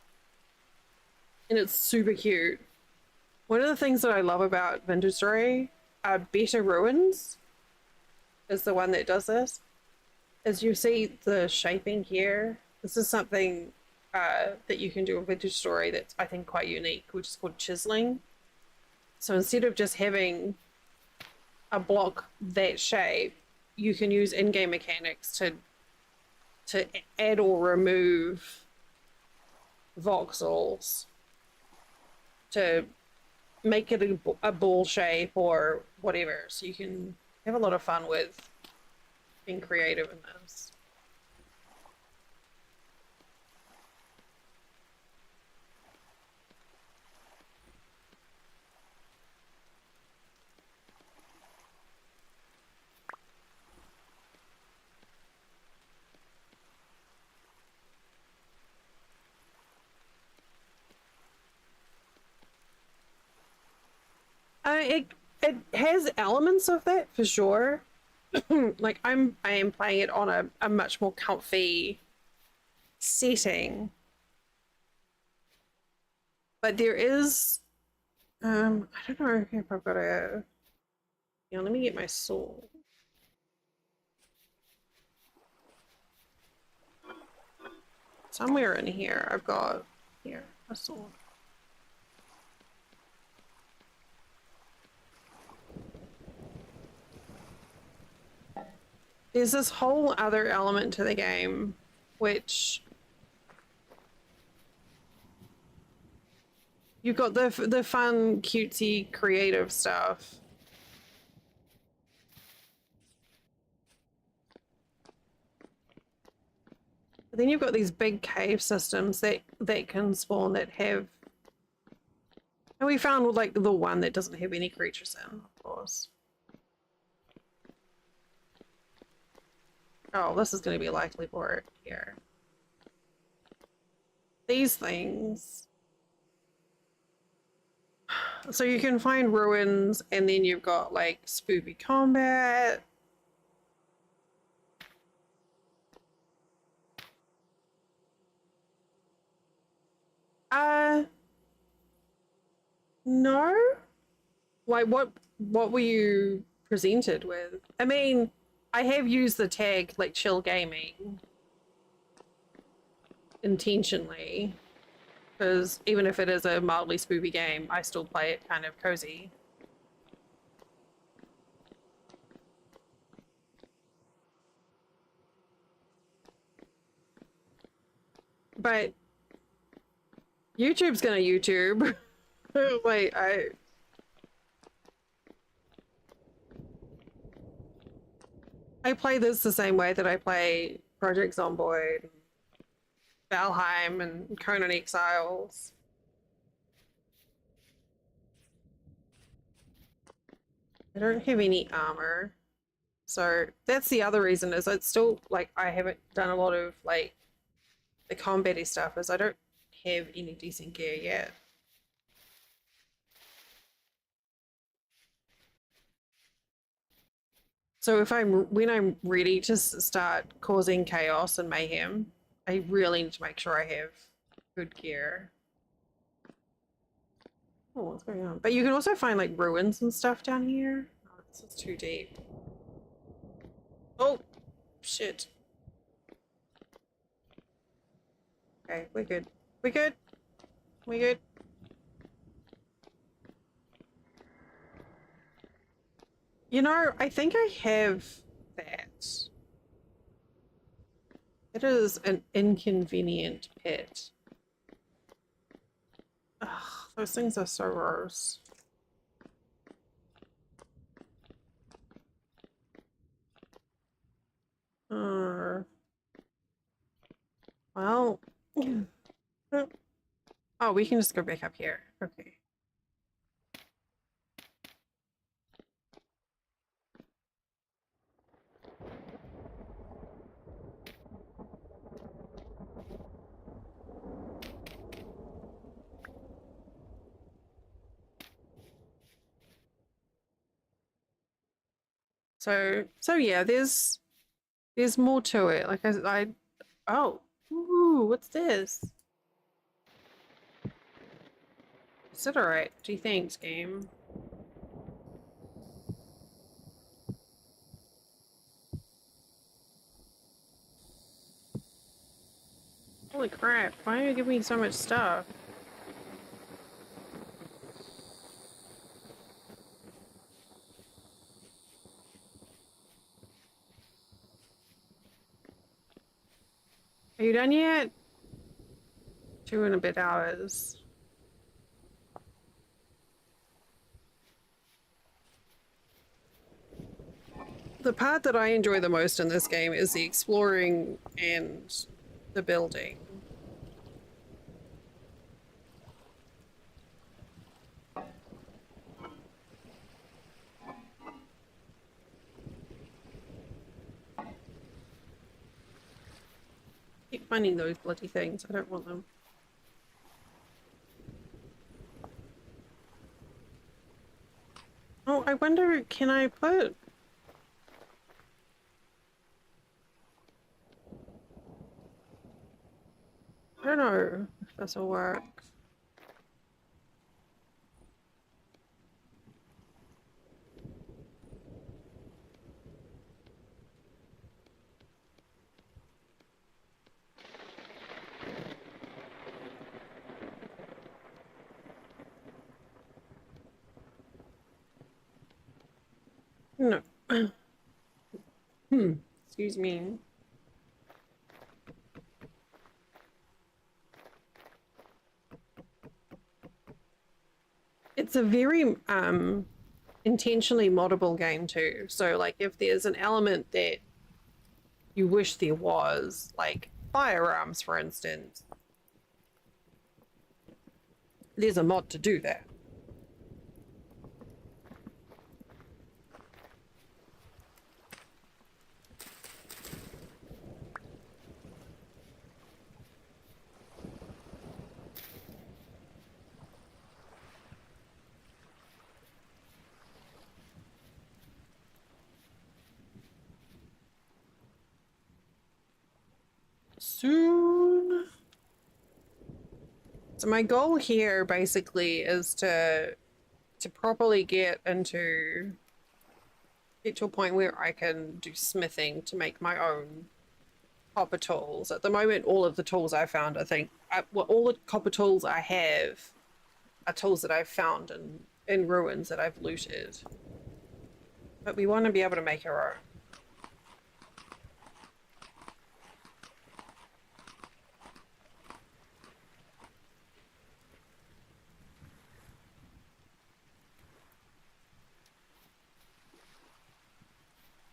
and it's super cute. One of the things that I love about Vintage Story, Better Ruins, is the one that does this. As you see the shaping here, this is something that you can do in Vintage Story that's, I think, quite unique, which is called chiseling. So instead of just having a block that shape, you can use in-game mechanics to add or remove voxels to make it a ball shape or whatever. So you can have a lot of fun with being creative in this. It has elements of that for sure. like I am playing it on a much more comfy setting. But there is I don't know if I've got a yeah, let me get my sword. Somewhere in here I've got here a sword. There's this whole other element to the game which you've got the fun, cutesy, creative stuff. But then you've got these big cave systems that can spawn that have, and we found like the one that doesn't have any creatures in, of course. Oh, this is going to be likely for it here. These things. So you can find ruins, and then you've got like spoopy combat. No. Like what were you presented with? I mean, I have used the tag like chill gaming intentionally, because even if it is a mildly spoopy game, I still play it kind of cozy. But YouTube's gonna YouTube. Like I play this the same way that I play Project Zomboid, Valheim, and Conan Exiles. I don't have any armor. So that's the other reason is it's still like I haven't done a lot of like the combat-y stuff is I don't have any decent gear yet. So when I'm ready to start causing chaos and mayhem, I really need to make sure I have good gear. Oh, what's going on? But you can also find like ruins and stuff down here. Oh, this is too deep. Oh, shit. Okay, we're good. We're good. We're good. You know, I think I have that. It is an inconvenient pet. Ugh, those things are so gross. Well, oh, we can just go back up here. Okay. So yeah, there's more to it. Like oh, ooh, what's this? Considerate. Do you think, game? Holy crap! Why are you giving me so much stuff? Are you done yet? 2 and a bit hours. The part that I enjoy the most in this game is the exploring and the building. Keep finding those bloody things. I don't want them. Oh, I wonder, can I put... know if this will work. No. Excuse me. It's a very intentionally moddable game too. So like if there's an element that you wish there was, like firearms for instance, there's a mod to do that. Soon. So my goal here basically is to properly get to a point where I can do smithing to make my own copper tools. At the moment, all of the tools I found, all the copper tools I have are tools that I've found in ruins that I've looted. But we want to be able to make our own.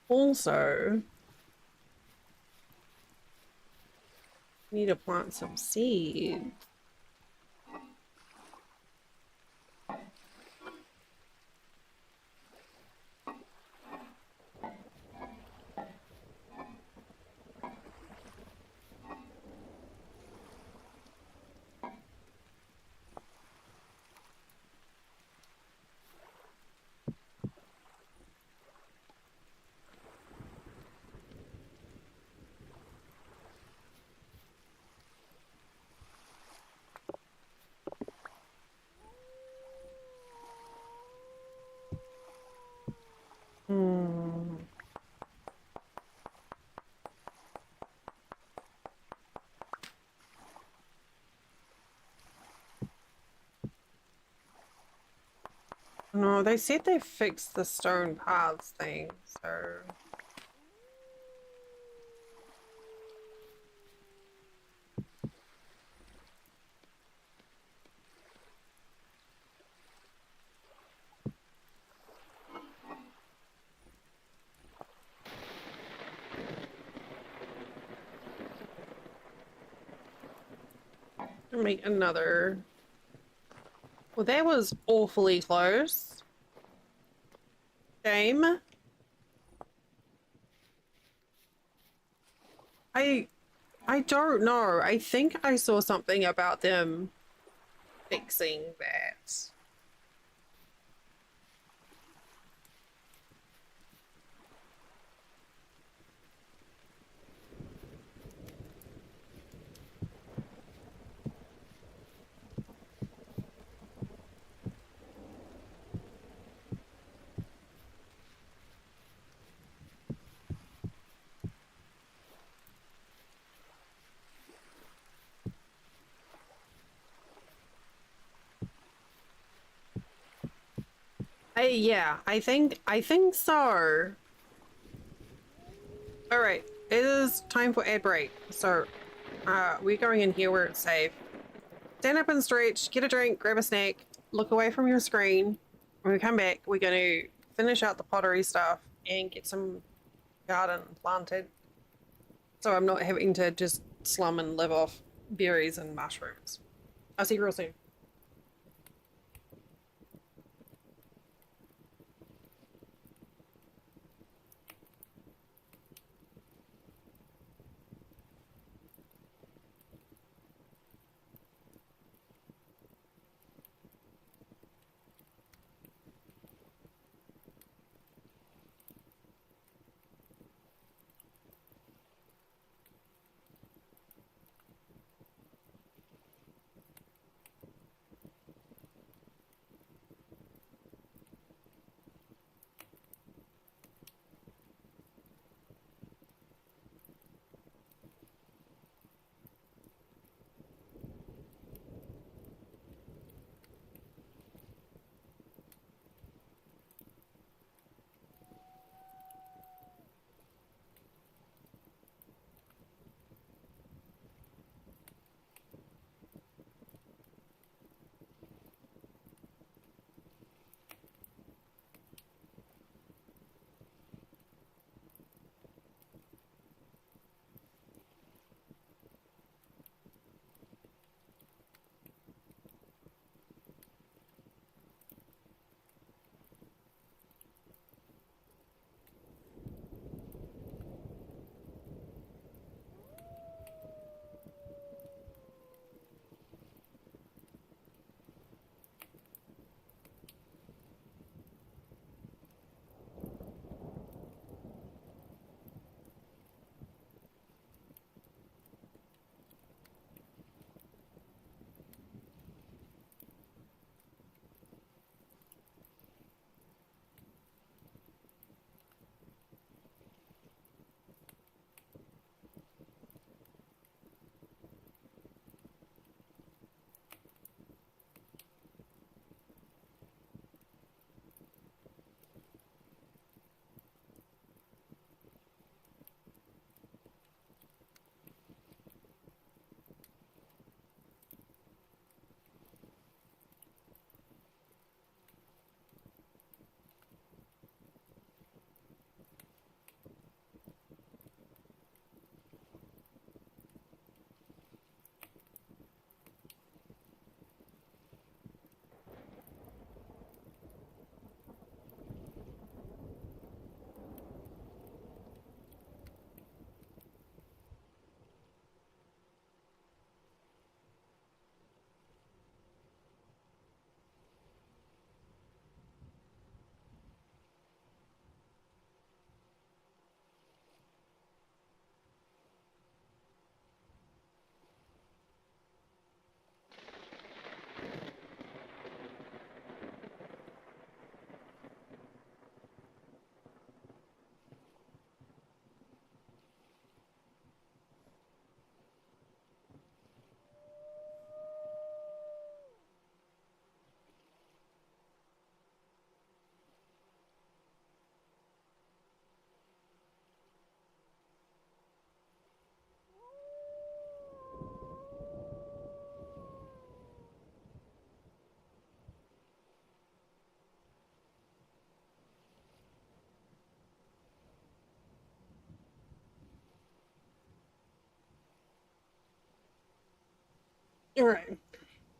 Also, need to plant some seeds. No, they said they fixed the stone paths thing, so... Make another... Well, that was awfully close. Game. I don't know. I think I saw something about them fixing that. Yeah, I think so. All right, it is time for ad break. So, we're going in here where it's safe. Stand up and stretch, get a drink, grab a snack, look away from your screen. When we come back, we're going to finish out the pottery stuff and get some garden planted. So I'm not having to just slum and live off berries and mushrooms. I'll see you real soon. All right.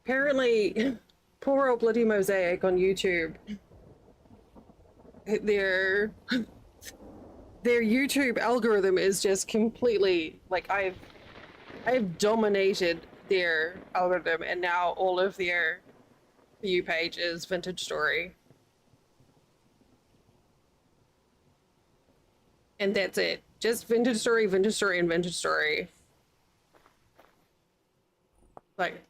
Apparently, poor old Bloody Mosaic on YouTube, their their YouTube algorithm is just completely like I've dominated their algorithm, and now all of their view page is vintage story, and that's it. Just vintage story, vintage story, and vintage story. Like,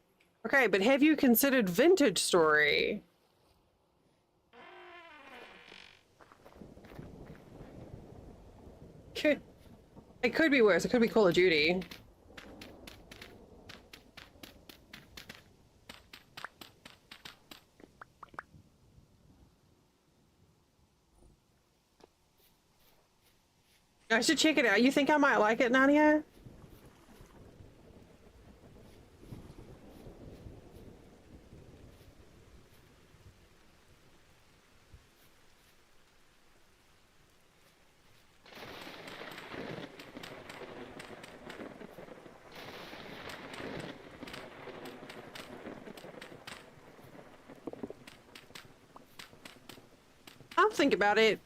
okay, but have you considered vintage story? Could, it could be worse. It could be Call of Duty. I should check it out. You think I might like it, Nadia? I'll think about it.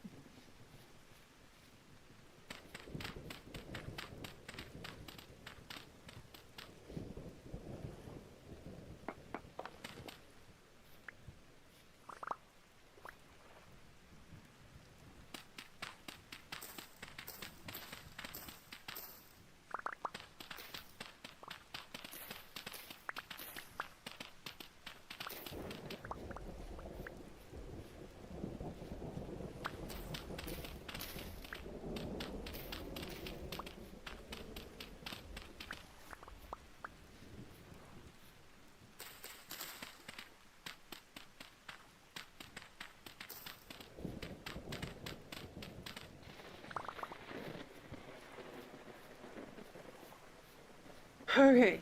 Okay.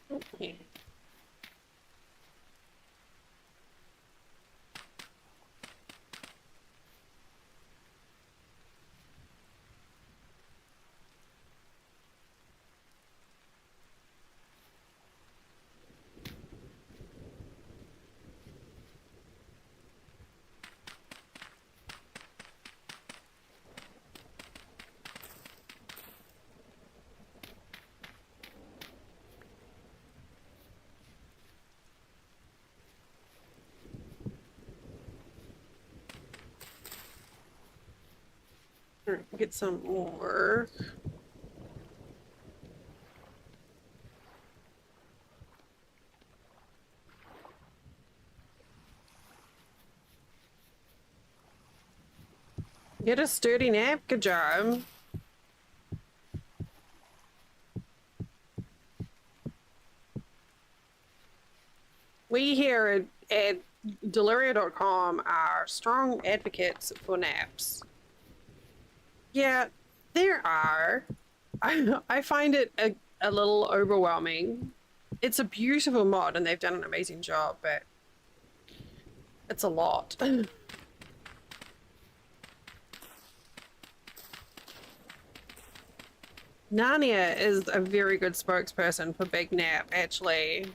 Okay. All right, get some more. Get a sturdy nap. Good job. We here at Deliria.com are strong advocates for naps. Yeah, there are. I find it a little overwhelming. It's a beautiful mod and they've done an amazing job, but it's a lot. Narnia is a very good spokesperson for Big Nap, actually.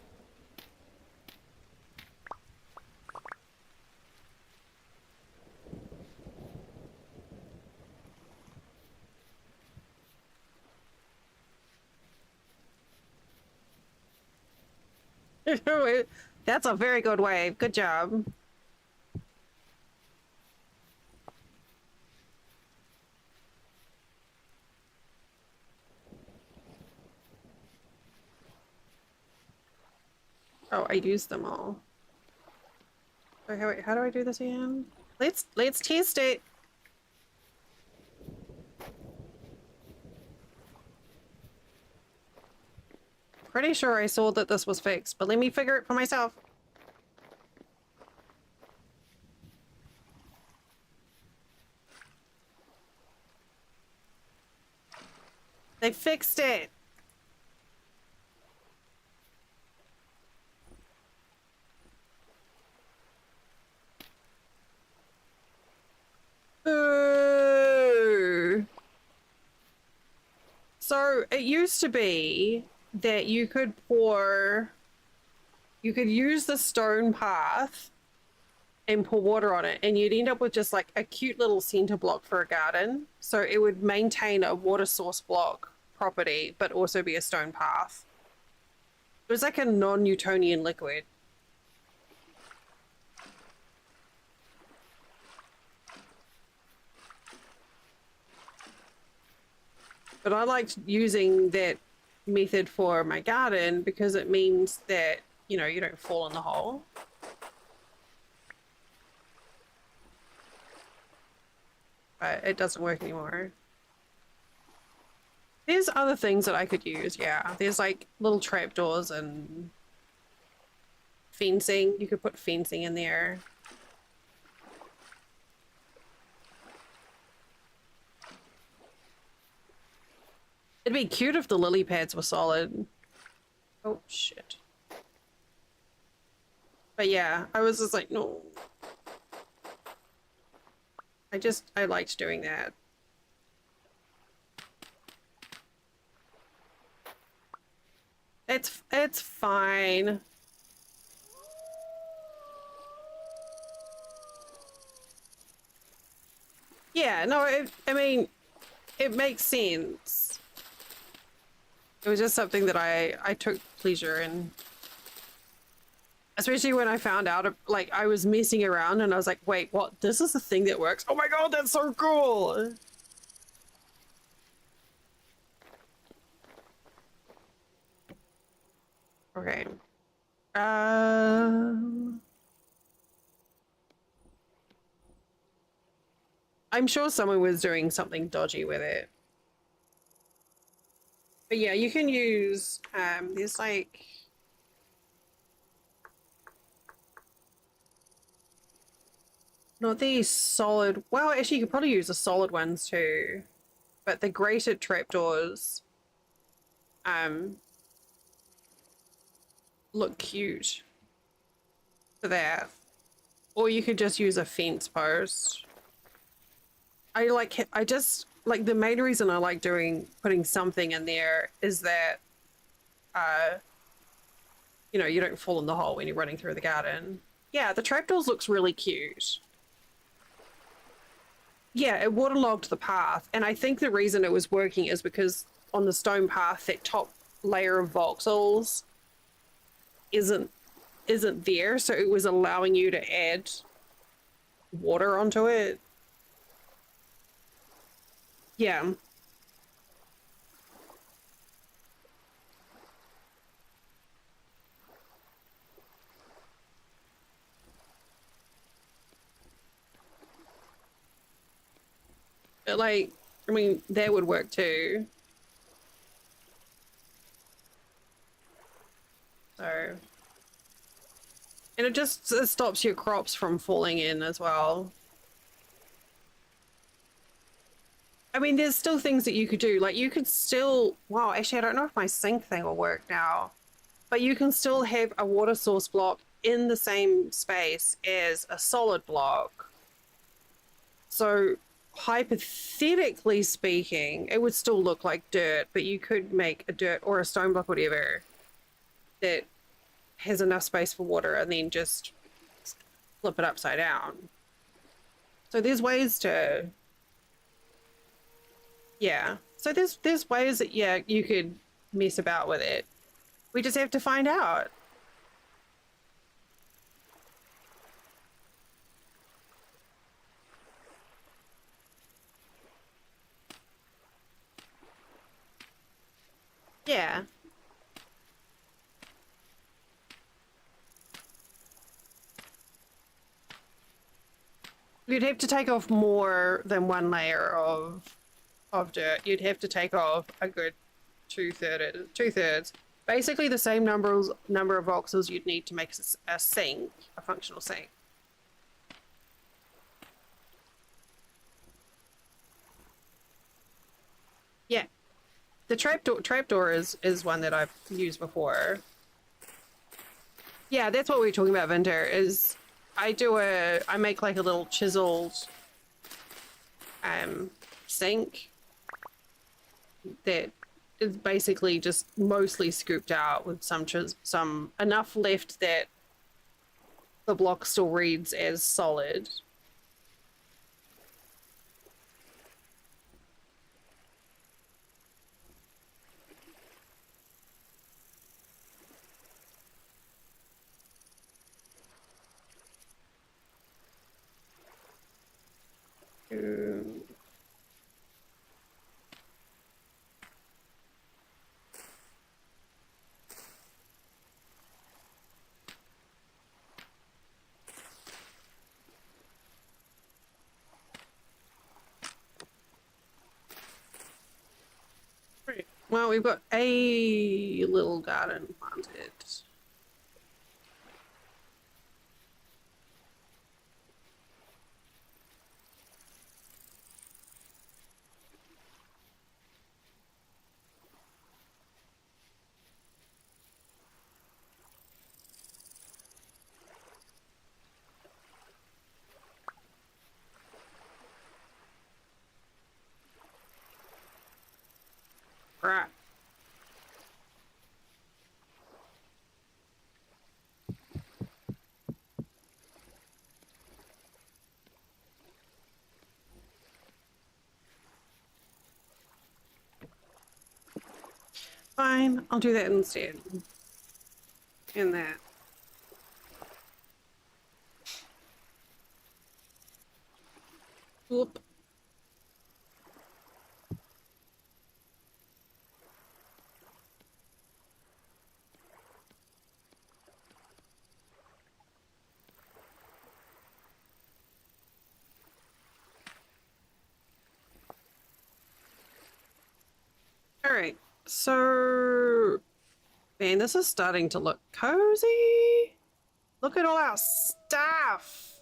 That's a very good wave. Good job. Oh, I used them all. Okay, wait, how do I do this again? Let's test it. pretty sure I saw that this was fixed, but let me figure it for myself. They fixed it. Boo. So it used to be that you could use the stone path and pour water on it, and you'd end up with just like a cute little center block for a garden. So it would maintain a water source block property, but also be a stone path. It was like a non-Newtonian liquid. But I liked using that method for my garden because it means that, you know, you don't fall in the hole. But it doesn't work anymore. There's other things that I could use, yeah. There's like little trapdoors and fencing. You could put fencing in there. It'd be cute if the lily pads were solid. Oh, shit. But yeah, I was just like, no. I liked doing that. It's fine. Yeah, no, I mean, it makes sense. It was just something that I took pleasure in. Especially when I found out, like, I was messing around and I was like, wait, what? This is the thing that works? Oh my god, that's so cool! Okay. I'm sure someone was doing something dodgy with it. But yeah, you can use, there's like... Not these solid... Well, actually, you could probably use the solid ones too. But the grated trapdoors, look cute for that. Or you could just use a fence post. I just, like, the main reason I like putting something in there is that, you know, you don't fall in the hole when you're running through the garden. Yeah, the trapdoors looks really cute. Yeah, it waterlogged the path, and I think the reason it was working is because on the stone path, that top layer of voxels isn't there, so it was allowing you to add water onto it. Yeah. But, like, I mean, that would work too. So, and it stops your crops from falling in as well. I mean, there's still things that you could do. Like, you could still... Wow, actually, I don't know if my sink thing will work now. But you can still have a water source block in the same space as a solid block. So, hypothetically speaking, it would still look like dirt, but you could make a dirt or a stone block, whatever, that has enough space for water and then just flip it upside down. So there's ways to... Yeah. So there's ways that, yeah, you could mess about with it. We just have to find out. Yeah. You'd have to take off more than one layer of dirt. You'd have to take off a good two-thirds. Basically the same number of voxels you'd need to make a sink, a functional sink. Yeah. The trapdoor is one that I've used before. Yeah, that's what we were talking about, Vinter, is I make like a little chiseled sink that is basically just mostly scooped out with some enough left that the block still reads as solid. Right. Well, we've got a little garden planted. Right. Fine, I'll do that instead. And that. Whoop. All right, so man, this is starting to look cozy. Look at all our stuff.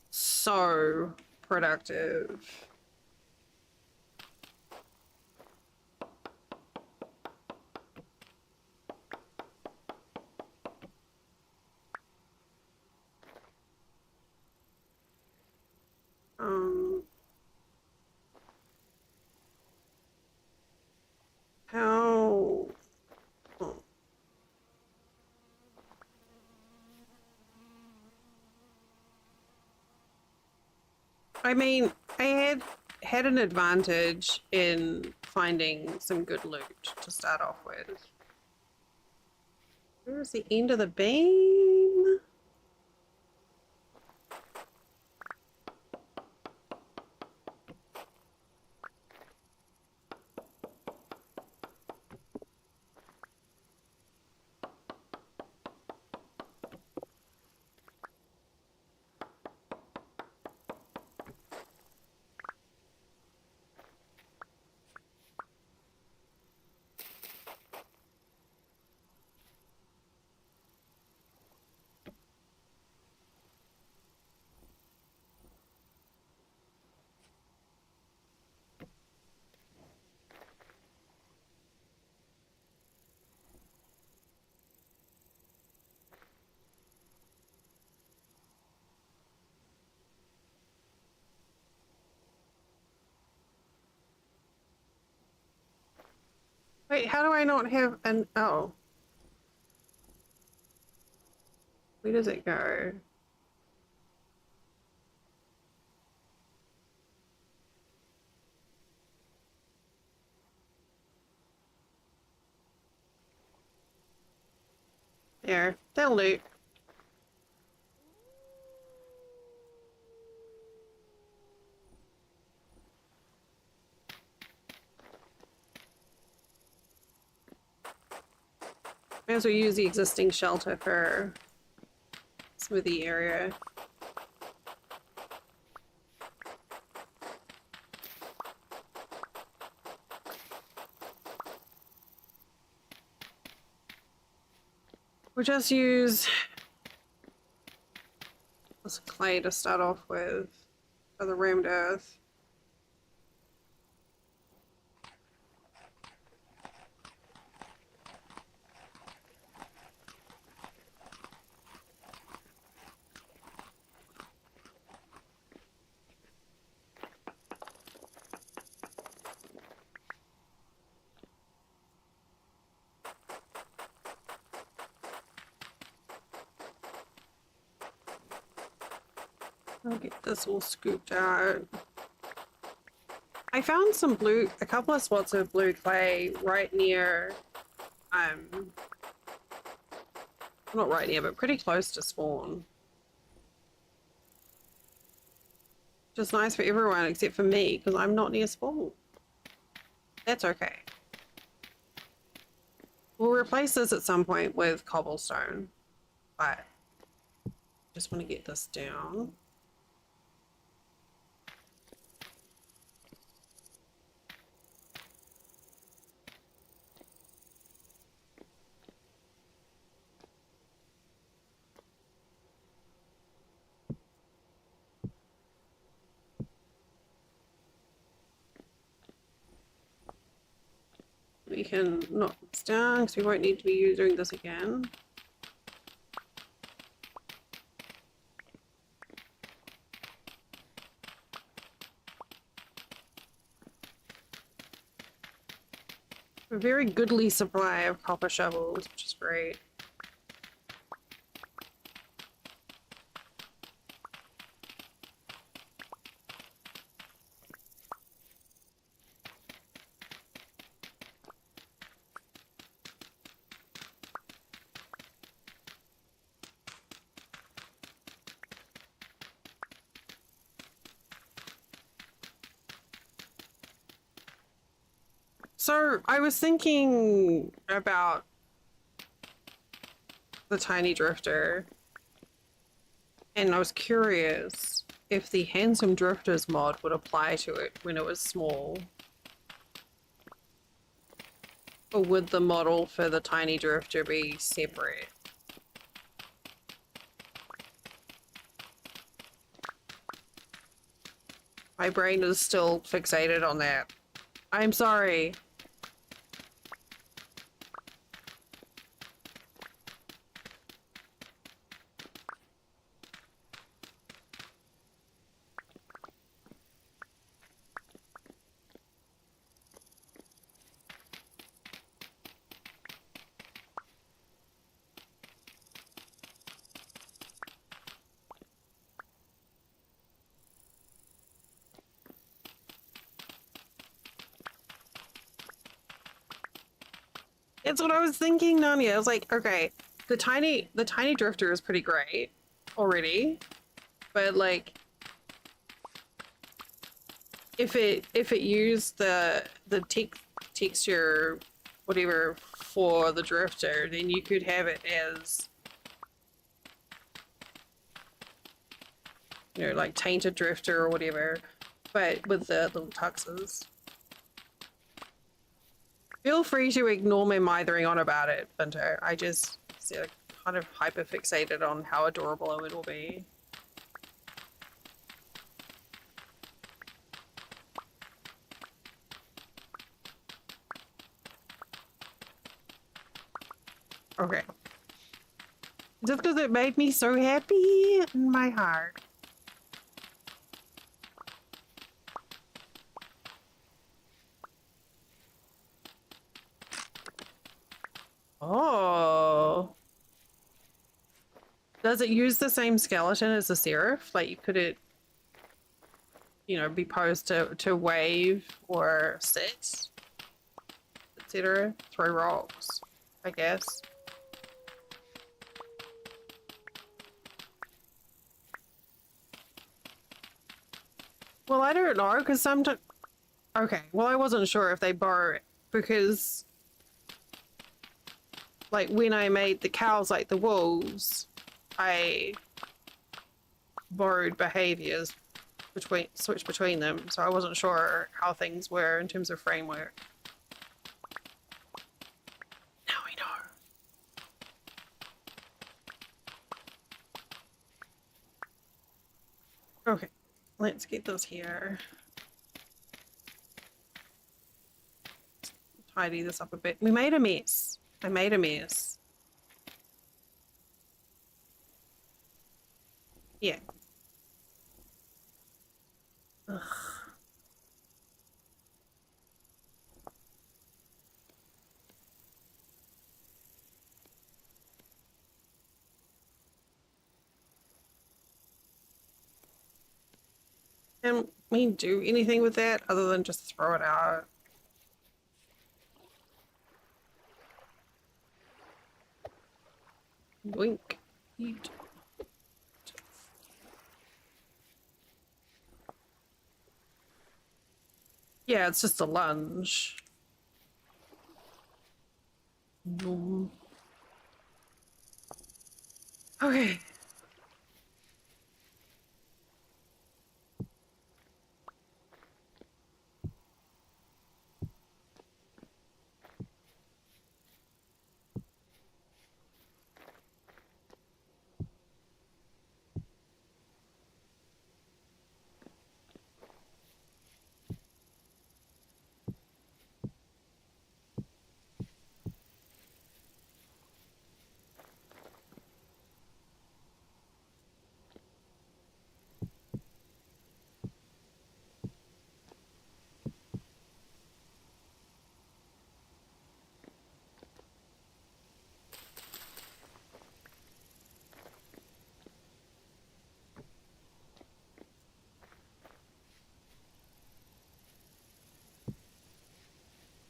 So productive. Um, how? Oh. I mean, I had an advantage in finding some good loot to start off with. Where's the end of the beam? Wait, how do I not have an... Oh. Where does it go? There. That'll do. May as well use the existing shelter for smoothie area. We'll just use this clay to start off with for the rammed earth. I'll get this all scooped out. I found a couple of spots of blue clay right near, not right near, but pretty close to spawn. Just nice for everyone except for me, because I'm not near spawn. That's okay. We'll replace this at some point with cobblestone, but just want to get this down. We can knock this down because we won't need to be doing this again. A very goodly supply of copper shovels, which is great. So I was thinking about the tiny drifter, and I was curious if the handsome drifters mod would apply to it when it was small, or would the model for the tiny drifter be separate? My brain is still fixated on that. I'm sorry. It's what I was thinking, Nanya. I was like, okay, the tiny drifter is pretty great already, but like, if it used the texture whatever for the drifter, then you could have it as, you know, like tainted drifter or whatever, but with the little tuxes. Feel free to ignore me mithering on about it, Pinto. I just kind of hyper fixated on how adorable it will be. Okay. Just because it made me so happy in my heart. Oh. Does it use the same skeleton as the seraph? Like, could it, you know, be posed to wave or sit, etc.? Throw rocks, I guess. Well, I don't know, because sometimes... Okay, well, I wasn't sure if they borrow it, because like when I made the cows like the wolves, I borrowed behaviors switched between them, so I wasn't sure how things were in terms of framework. Now we know. Okay, let's get this here. Tidy this up a bit. We made a mess. I made a mess. Yeah. Ugh. Can we do anything with that other than just throw it out? Boink. Eat. Yeah, it's just a lunge. Okay.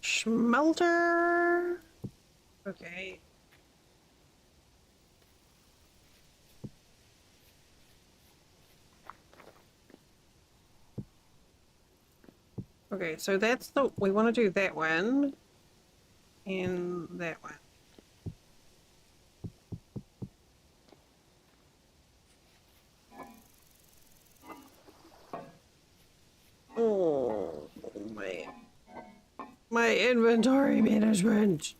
Schmelter. Okay. Okay, so that's the, we want to do that one and that one. Oh, my inventory management.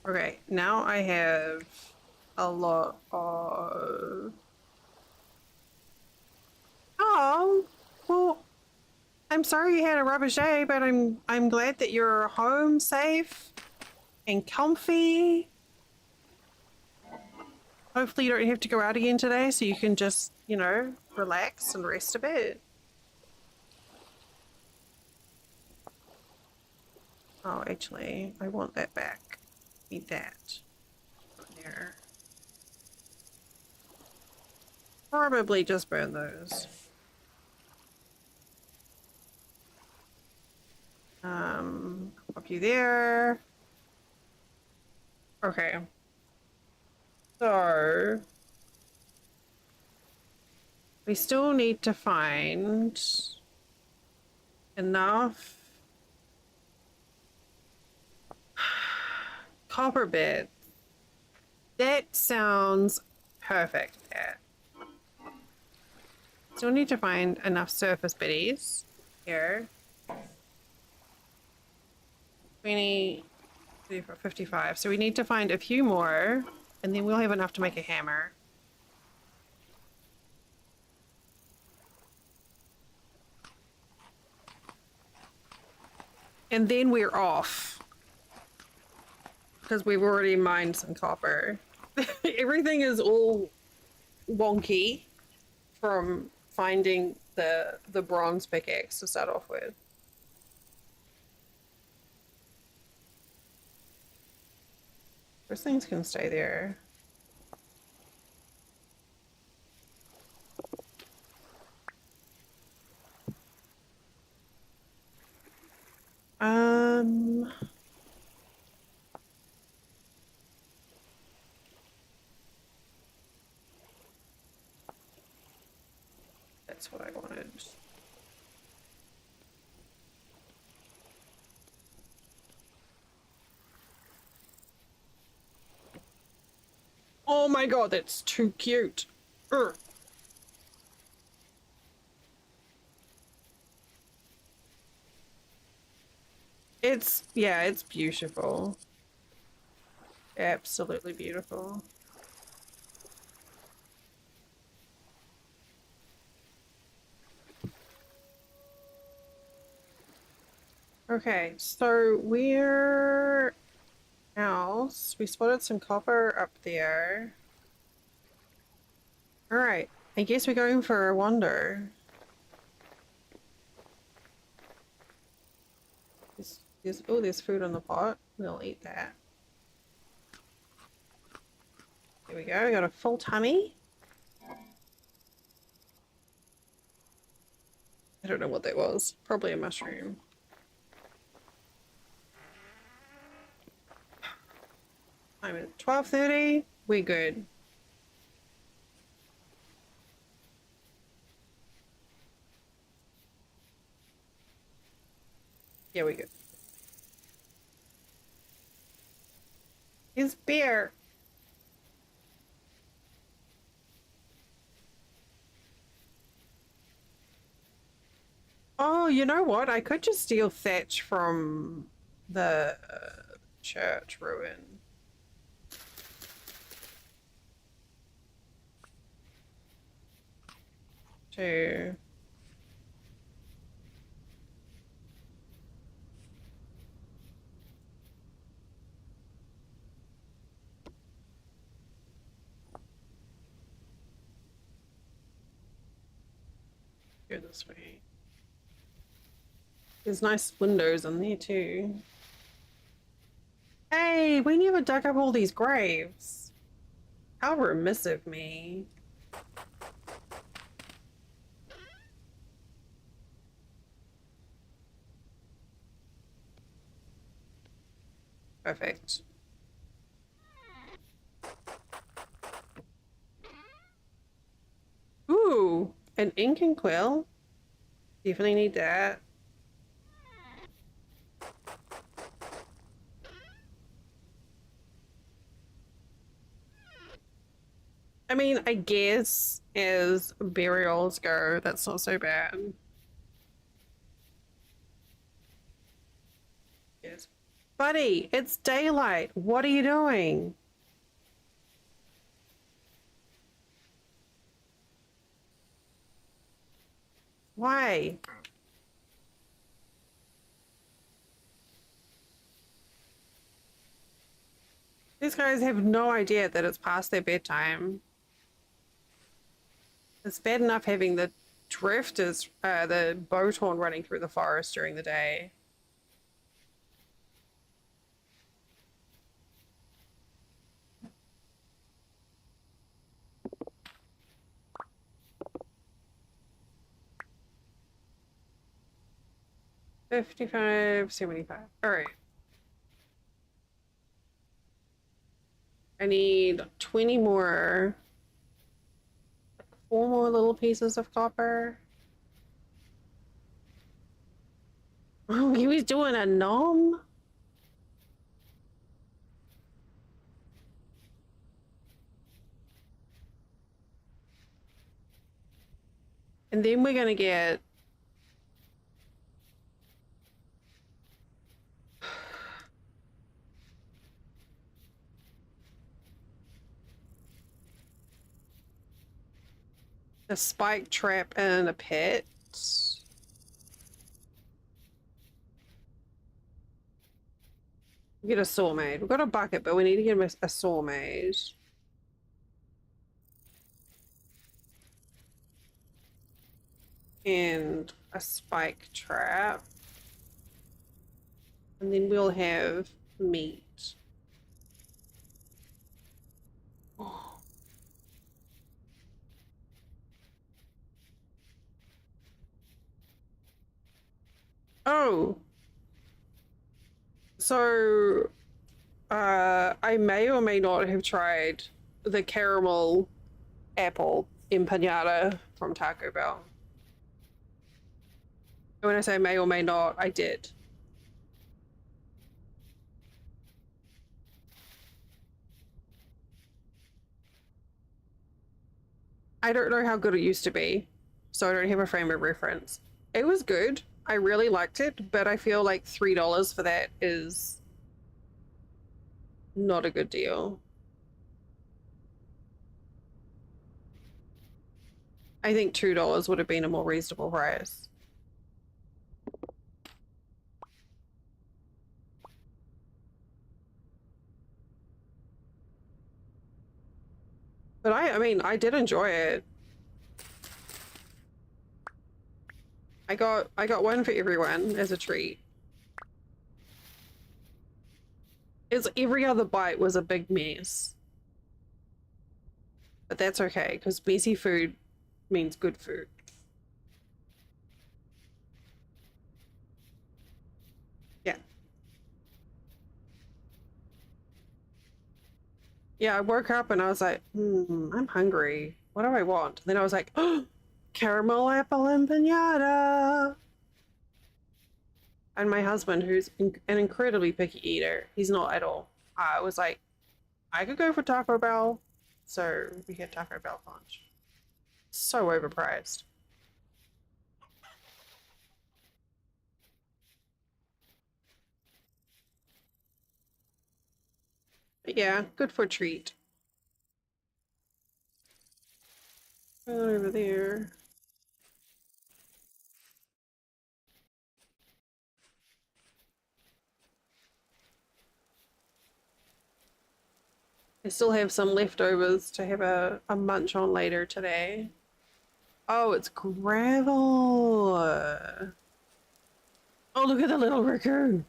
Okay, now I have a lot of... Oh, well, I'm sorry you had a rubbish day, but I'm glad that you're home safe and comfy. Hopefully you don't have to go out again today, so you can just, you know, relax and rest a bit. Oh, actually, I want that back. Need that. There. Probably just burn those. Pop you there. Okay. So we still need to find enough copper bits. That sounds perfect. Still need to find enough surface biddies here. 20, 55. So we need to find a few more, and then we'll have enough to make a hammer. And then we're off. Because we've already mined some copper. Everything is all wonky from finding the bronze pickaxe to start off with. Those things can stay there. That's what I wanted. Oh my god, that's too cute. Ugh. Yeah, it's beautiful. Absolutely beautiful. Okay, so where else? We spotted some copper up there. Alright, I guess we're going for a wander. There's food on the pot. We'll eat that. There we go, got a full tummy. I don't know what that was. Probably a mushroom. I'm at 12:30. We're good. Yeah, we're good. It's beer. Oh, you know what? I could just steal thatch from the church ruin. To go this way. There's nice windows in there too. Hey, we never dug up all these graves. How remiss of me. Perfect. Ooh, an ink and quill. Definitely need that. I mean, I guess as burials go, that's not so bad. Yes. Buddy, it's daylight. What are you doing? Why? These guys have no idea that it's past their bedtime. It's bad enough having the drifters, the boat horn running through the forest during the day. $55, $75. All right. I need 20 more. 4 more little pieces of copper. Oh, he was doing a gnome? And then we're gonna get a spike trap and a pit. Get a saw made. We've got a bucket, but we need to get a saw made. And a spike trap. And then we'll have meat. Oh. Oh. So, I may or may not have tried the caramel apple empanada from Taco Bell. And when I say may or may not, I did. I don't know how good it used to be, so I don't have a frame of reference. It was good. I really liked it, but I feel like $3 for that is not a good deal. I think $2 would have been a more reasonable price. But I mean, I did enjoy it. I got one for everyone as a treat. It's every other bite was a big mess. But that's okay, because messy food means good food. Yeah. Yeah, I woke up and I was like, I'm hungry. What do I want? And then I was like, oh, caramel apple and pinata. And my husband, who's an incredibly picky eater, he's not at all. I was like, I could go for Taco Bell. So we had Taco Bell for lunch. So overpriced. But yeah, good for a treat. Over there. I still have some leftovers to have a munch on later today. Oh, it's gravel. Oh, look at the little raccoon.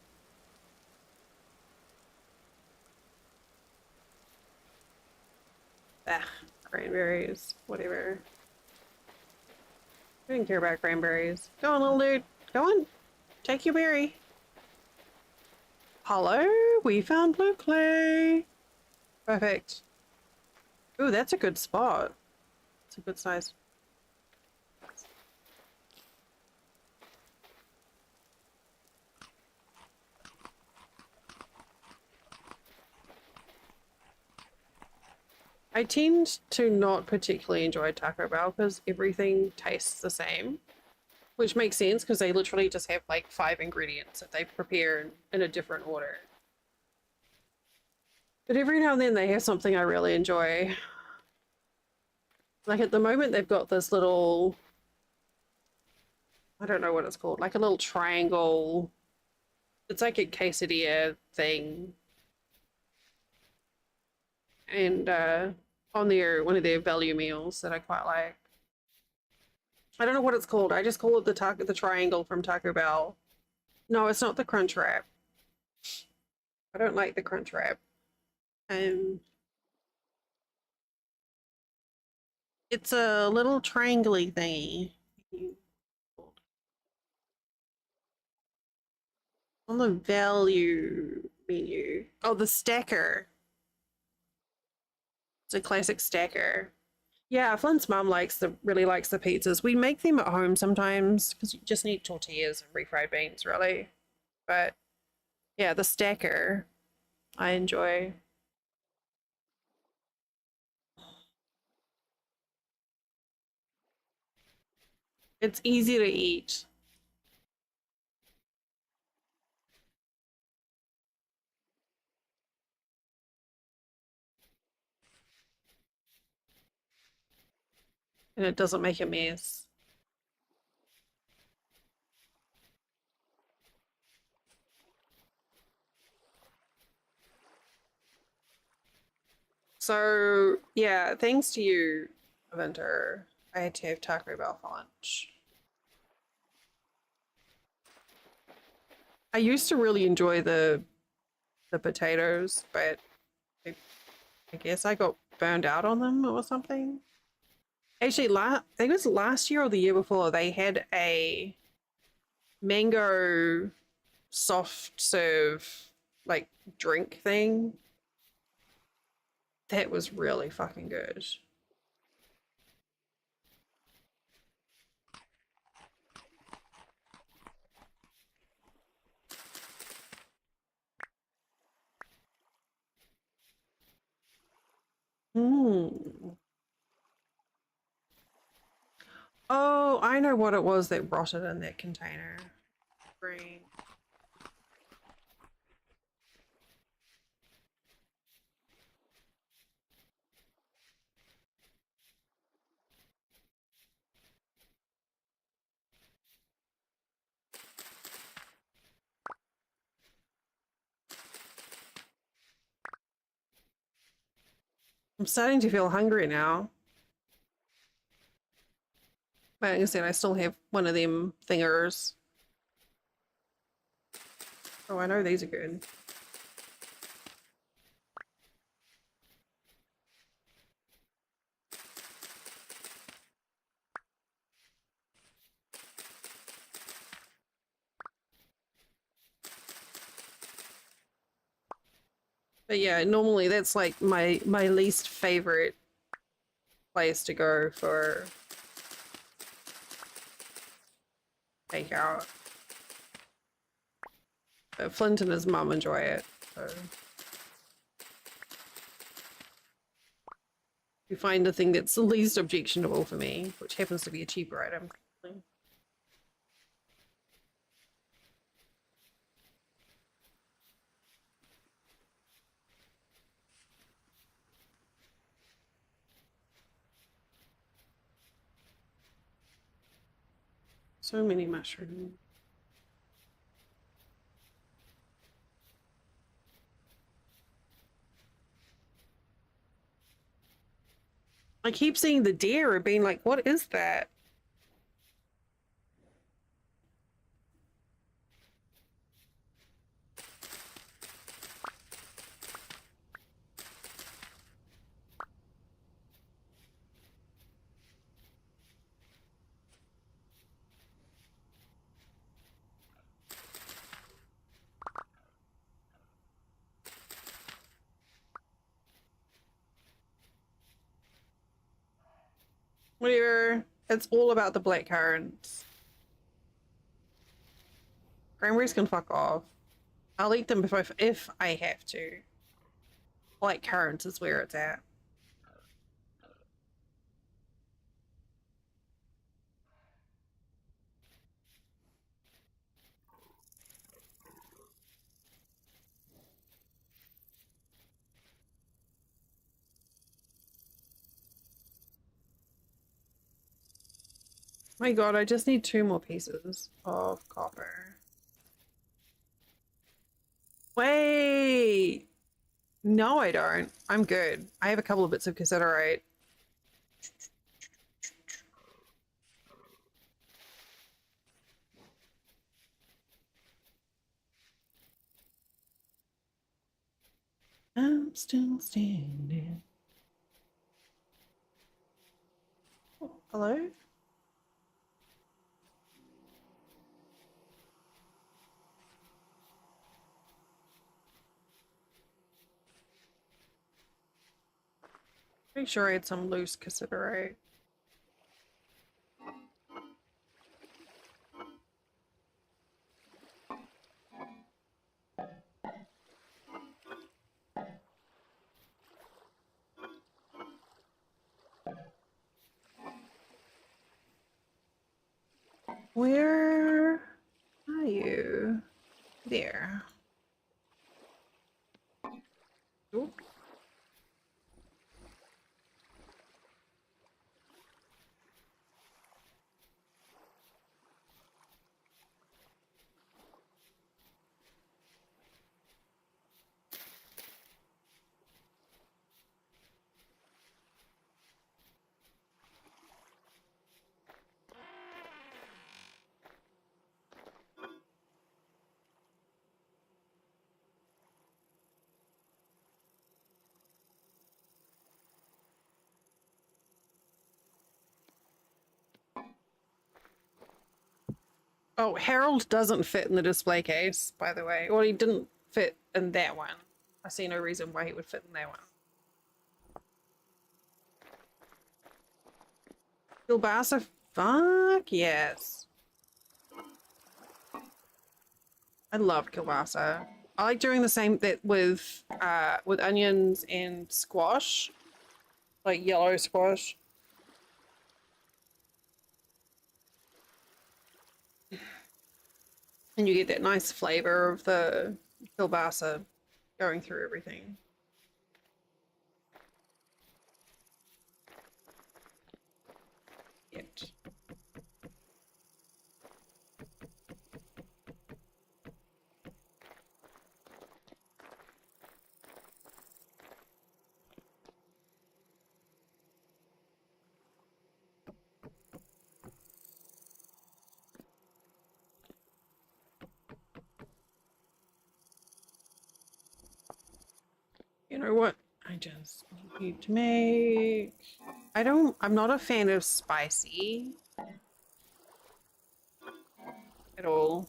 Ah, cranberries, whatever. I didn't care about cranberries. Go on, little dude. Go on. Take your berry. Hello, we found blue clay. Perfect. Ooh, that's a good spot. It's a good size. I tend to not particularly enjoy Taco Bell because everything tastes the same, which makes sense because they literally just have like 5 ingredients that they prepare in a different order. But every now and then they have something I really enjoy. Like at the moment, they've got this little, I don't know what it's called, like a little triangle. It's like a quesadilla thing. And on their one of their value meals that I quite like. I don't know what it's called. I just call it the triangle from Taco Bell. No, it's not the crunch wrap. I don't like the crunch wrap. Um, it's a little triangly thingy on the value menu. Oh, the stacker. It's a classic stacker. Yeah, Flynn's mum really likes the pizzas. We make them at home sometimes because you just need tortillas and refried beans, really. But yeah, the stacker I enjoy. It's easy to eat. And it doesn't make a mess. So yeah, thanks to you, Winter, I had to have Taco Bell for lunch. I used to really enjoy the potatoes, but I, I guess I got burned out on them or something. Actually, I think it was last year or the year before, they had a mango soft serve like drink thing that was really fucking good. Mm. I know what it was that rotted in that container. Green. I'm starting to feel hungry now. But like I said, I still have one of them thingers. Oh, I know these are good. But yeah, normally that's like my least favorite place to go for takeout. But Flint and his mum enjoy it, so you find the thing that's the least objectionable for me, which happens to be a cheaper item. So many mushrooms. I keep seeing the deer and being like, what is that? Whatever. It's all about the black currants. Cranberries can fuck off. I'll eat them if I have to. Black currants is where it's at. My god, I just need 2 more pieces of copper. Wait! No, I don't. I'm good. I have a couple of bits of considerate. I'm still standing. Oh, hello? Pretty sure I had some loose considerate. Where are you? There. Ooh. Oh, Harold doesn't fit in the display case, by the way. Well, he didn't fit in that one. I see no reason why he would fit in that one. Kielbasa? Fuck yes. I love kielbasa. I like doing the same that with onions and squash, like yellow squash. And you get that nice flavor of the kielbasa going through everything. Yet. You know what? I just need to make... I'm not a fan of spicy at all.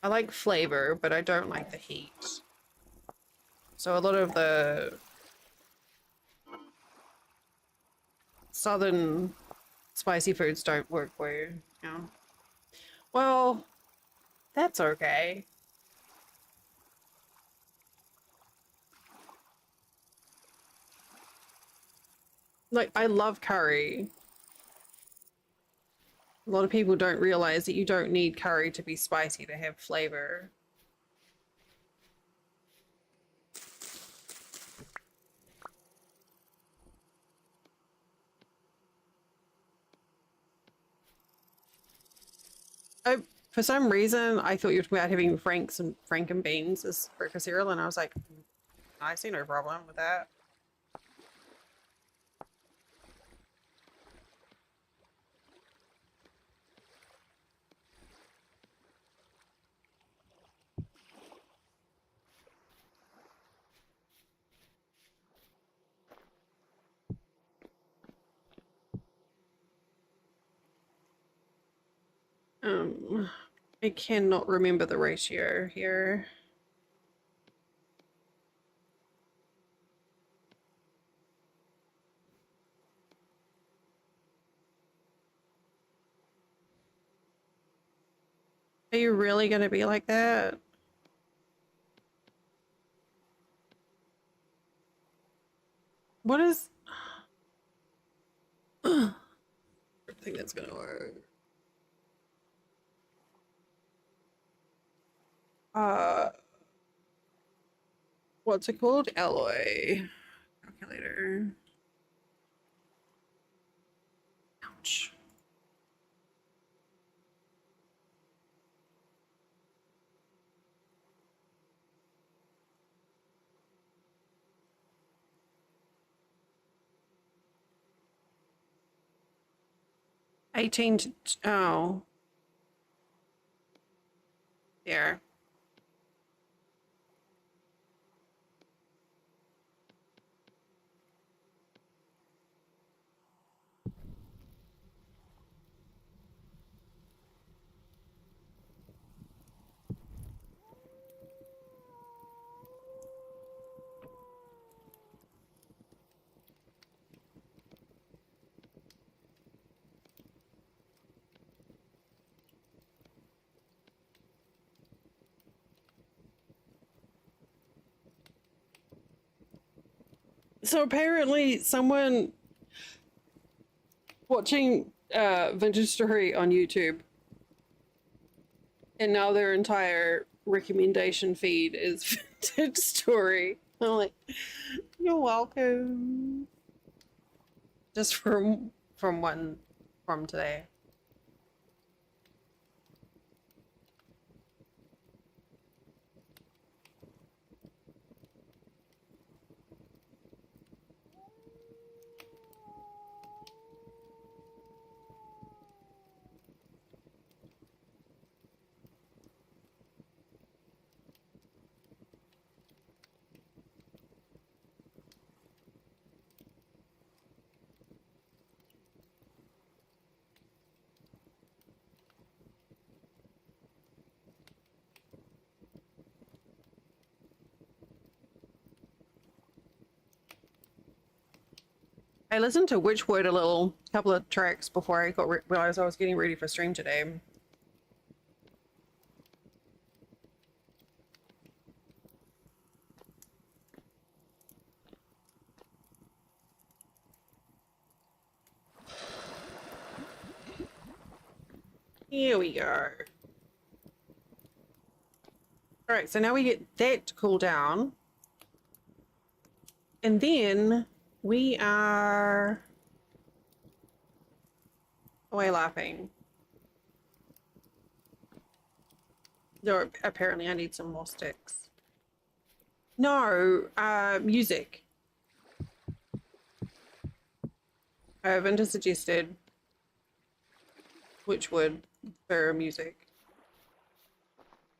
I like flavor, but I don't like the heat. So a lot of the southern spicy foods don't work for you. Yeah. Well, that's okay. Like, I love curry. A lot of people don't realize that you don't need curry to be spicy to have flavor. For some reason, I thought you were talking about having Franken beans as breakfast cereal, and I was like, I see no problem with that. I cannot remember the ratio here. Are you really going to be like that? What is... I think that's going to work. Uh, what's it called? Alloy calculator. Ouch. Oh. There. So apparently someone watching Vintage Story on YouTube, and now their entire recommendation feed is Vintage Story. I'm like, you're welcome. Just from today. I listened to Witchwood a couple of tracks before I realized I was getting ready for stream today. Here we go. All right, so now we get that to cool down. And then we are away laughing. Though apparently I need some more sticks. No, music. Vinta suggested which would for music.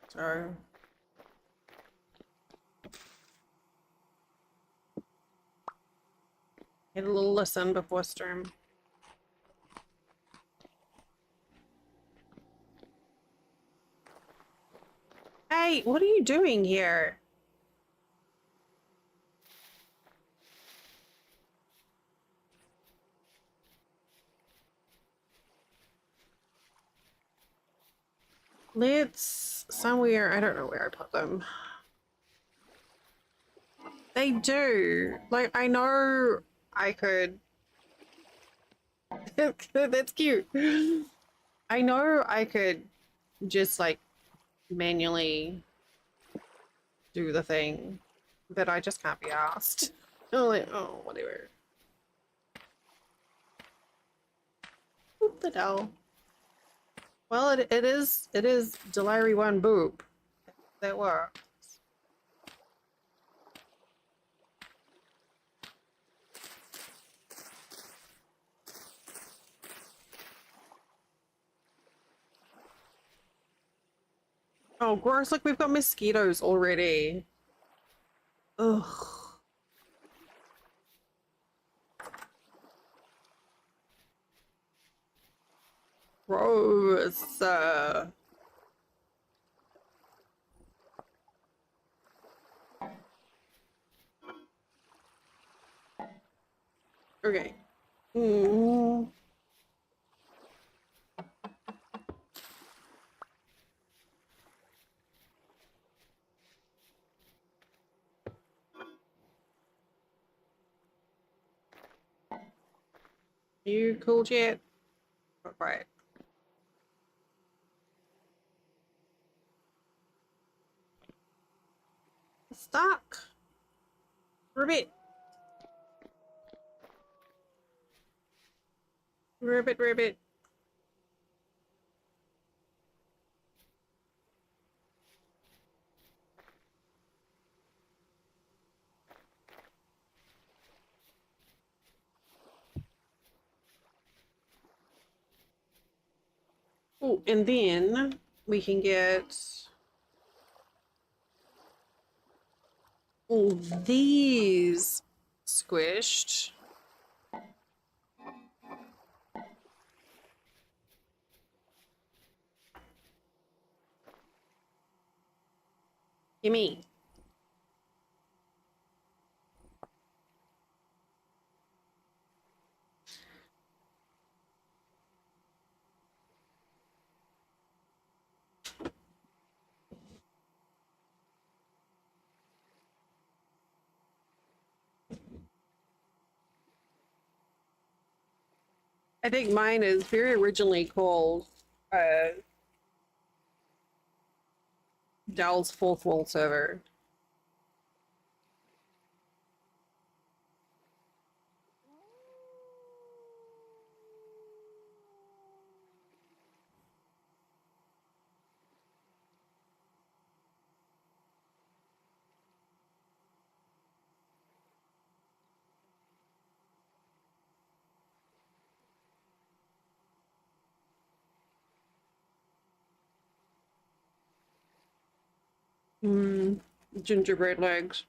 So get a little listen before stream. Hey, what are you doing here? Let's somewhere, I don't know where I put them. They do. Like, I know I could. That's cute. I know I could just like manually do the thing, but I just can't be asked. I'm like, oh, whatever. Boop the doll. Well, it is Delary 1 boop. That works. Oh, gross. Look, we've got mosquitoes already. Ugh. Gross. Okay. Mm. You cool yet? Right. Stuck. Ribbit. Ribbit, ribbit. Oh, and then we can get all these squished. Gimme. I think mine is very originally called Dell's Fourth Wall Server. Gingerbread legs.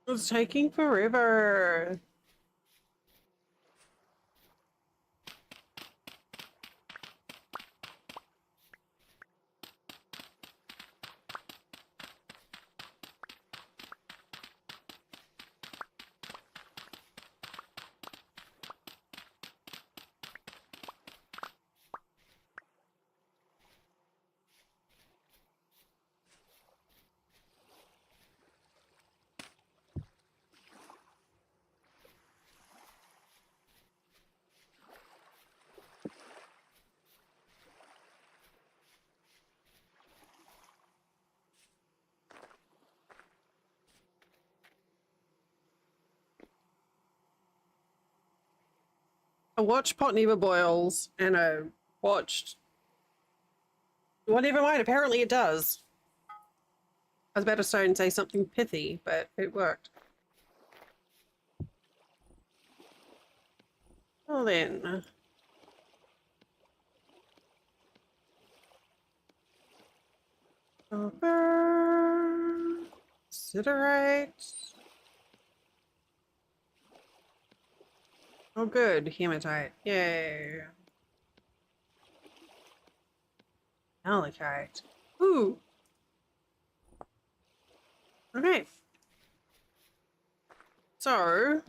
It's taking forever. I watched Pot Never Boils and I watched... Well, never mind. Apparently it does. I was about to start and say something pithy, but it worked. Well then. Considerate. Oh good, hematite. Yay. Malachite. Ooh. Okay. So...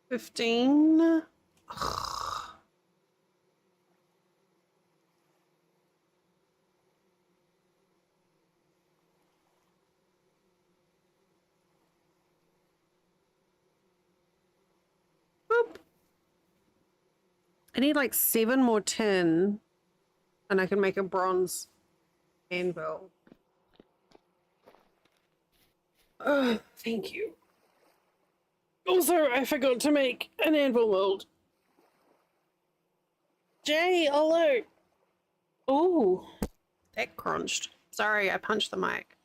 $15. Boop. I need like 7 more tin and I can make a bronze anvil. Oh, thank you. Also, I forgot to make an anvil mold. Jay, alert! Ooh, that crunched. Sorry, I punched the mic.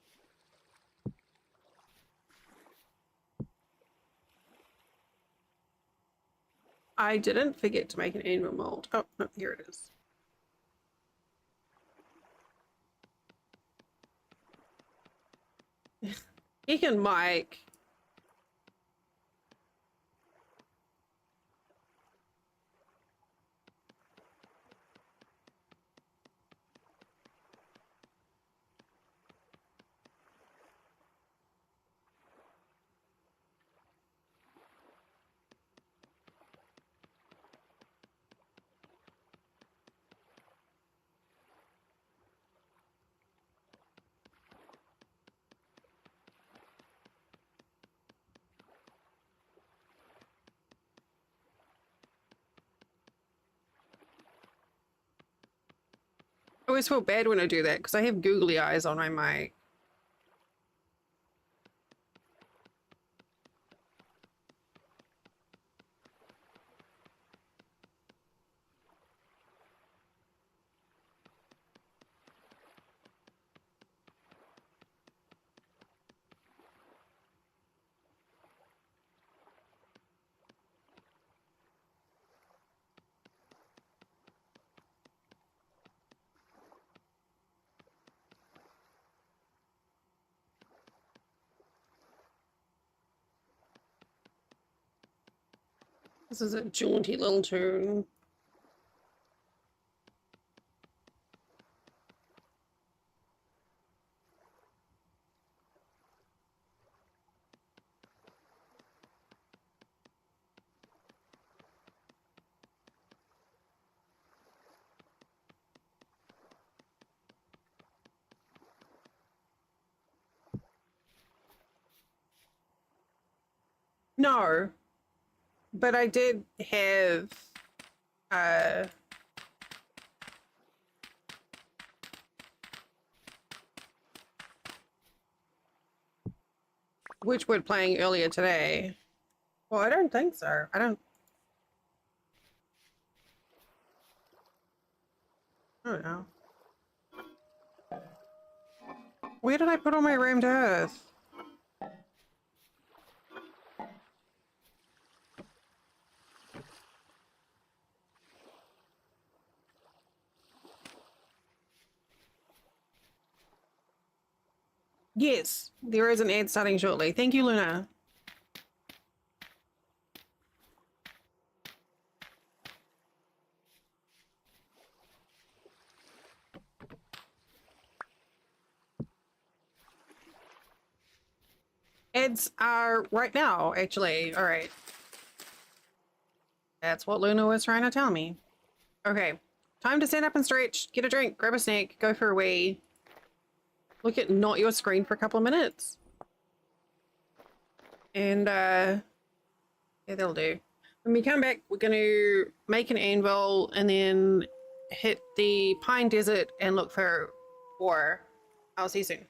I didn't forget to make an anvil mold. Oh, no, here it is. He can mic. I always feel bad when I do that because I have googly eyes on my mic. This is a jaunty little tune. No, but I did have uh Witchwood playing earlier today. Well, I don't think so. I don't know. Where did I put all my rammed earth? Yes, there is an ad starting shortly. Thank you, Luna. Ads are right now, actually. All right. That's what Luna was trying to tell me. Okay. Time to stand up and stretch, get a drink, grab a snack, go for a wee. look at not your screen for a couple of minutes. And yeah, that'll do. When we come back, we're going to make an anvil and then hit the pine desert and look for ore. I'll see you soon.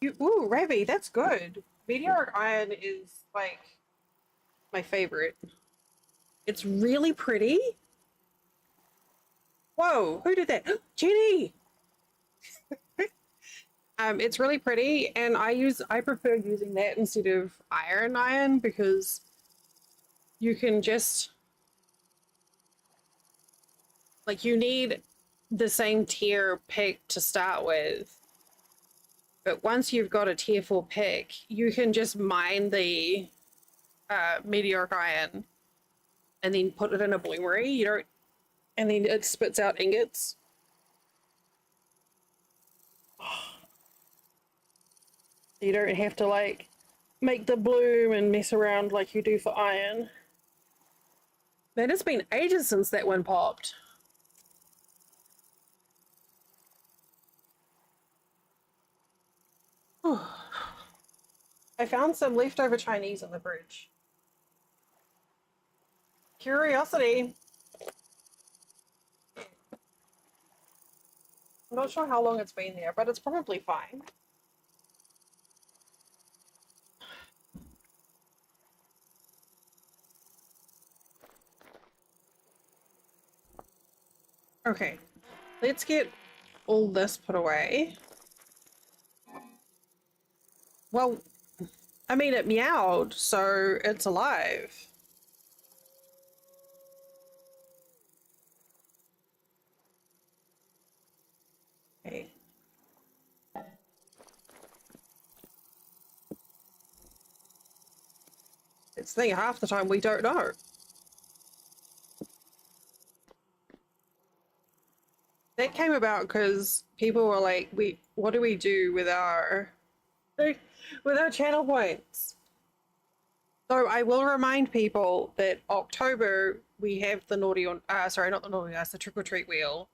Ooh, Ravi, that's good. Meteoric iron is like my favorite. It's really pretty. Whoa, who did that? Jenny! It's really pretty, and I prefer using that instead of iron because you can just like you need the same tier pick to start with. But once you've got a tier 4 pick, you can just mine the meteoric iron and then put it in a bloomery. You don't, and then it spits out ingots. You don't have to like make the bloom and mess around like you do for iron. Man, it's been ages since that one popped. I found some leftover Chinese in the fridge. Curiosity. I'm not sure how long it's been there, but it's probably fine. Okay, let's get all this put away. Well, I mean, it meowed, so it's alive. Okay. It's the thing, half the time we don't know. That came about because people were like, what do we do with our channel points? So I will remind people that October we have the naughty on sorry, not the naughty on ice, the trick or treat wheel.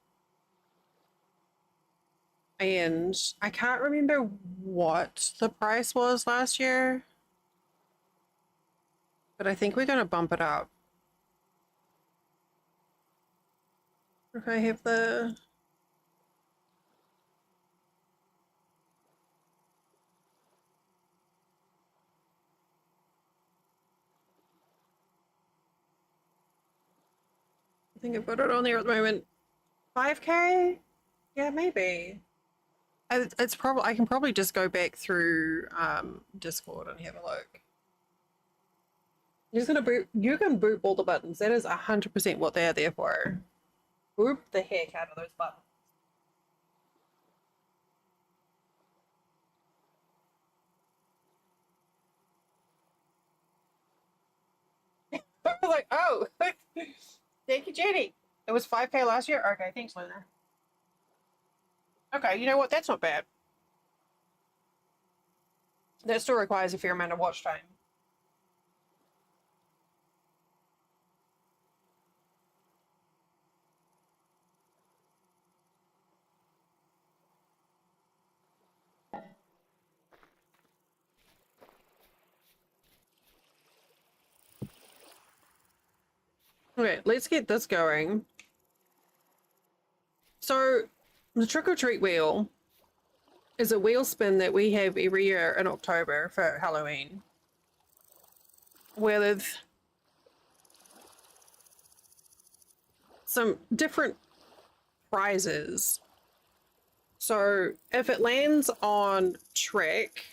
And I can't remember what the price was last year, but I think we're gonna bump it up. If I have the I think I've got it on there at the moment. 5K? Yeah, maybe. It's probably I can probably just go back through Discord and have a look. You're just gonna boot. You can boot all the buttons. That is 100% what they are there for. Boop the heck out of those buttons. I was like, oh, thank you, Jenny. It was 5K last year. Okay, thanks, Luna. Okay, you know what? That's not bad. That still requires a fair amount of watch time. Okay, let's get this going. So, the trick or treat wheel is a wheel spin that we have every year in October for Halloween with some different prizes. So, if it lands on trick,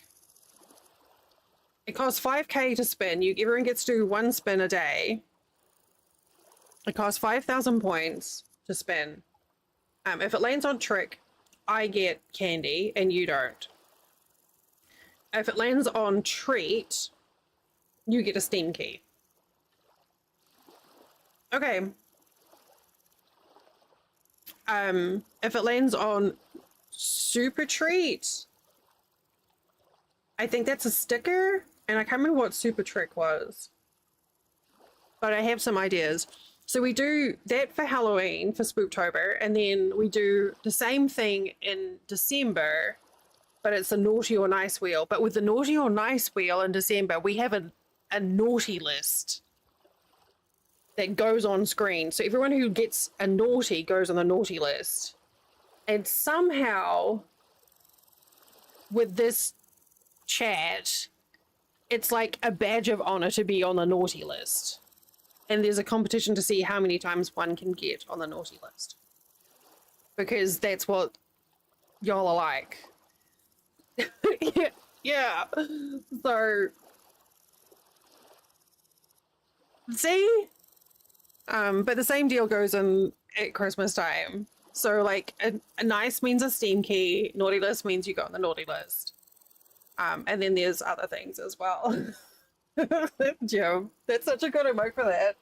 it costs 5K to spin. Everyone gets to do one spin a day. It costs 5,000 points to spin. If it lands on trick, I get candy and you don't. If it lands on treat, you get a Steam key. Okay. If it lands on super treat, I think that's a sticker, and I can't remember what super trick was. But I have some ideas. So we do that for Halloween, for Spooktober, and then we do the same thing in December, but it's a naughty or nice wheel. But with the naughty or nice wheel in December, we have a naughty list that goes on screen. So everyone who gets a naughty goes on the naughty list. And somehow, with this chat, it's like a badge of honor to be on the naughty list. And there's a competition to see how many times one can get on the naughty list. Because that's what y'all are like. Yeah, yeah. So, see? But the same deal goes in at Christmas time. So, like, a nice means a Steam key, naughty list means you go on the naughty list. And then there's other things as well. Joe, that's such a good emote for that.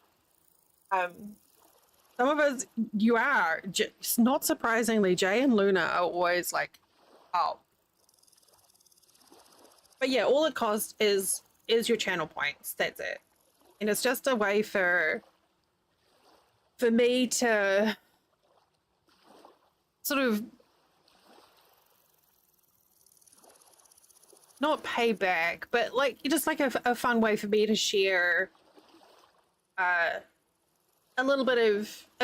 Some of us, you are, not surprisingly, Jay and Luna are always like, oh. But yeah, all it costs is your channel points. That's it. And it's just a way for me to sort of not pay back, but like just like a fun way for me to share a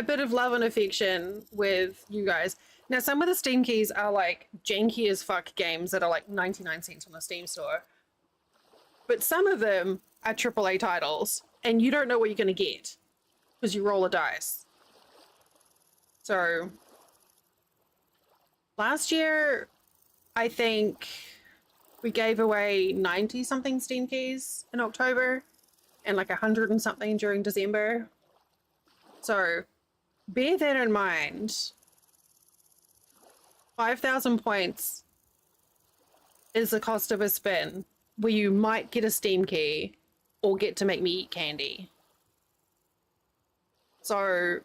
bit of love and affection with you guys. Now, some of the Steam keys are like janky as fuck games that are like 99 cents on the Steam store. But some of them are AAA titles, and you don't know what you're going to get because you roll a dice. So, last year, I think we gave away 90 something Steam keys in October and like 100 and something during December. So, bear that in mind. 5,000 points is the cost of a spin where you might get a Steam key or get to make me eat candy. So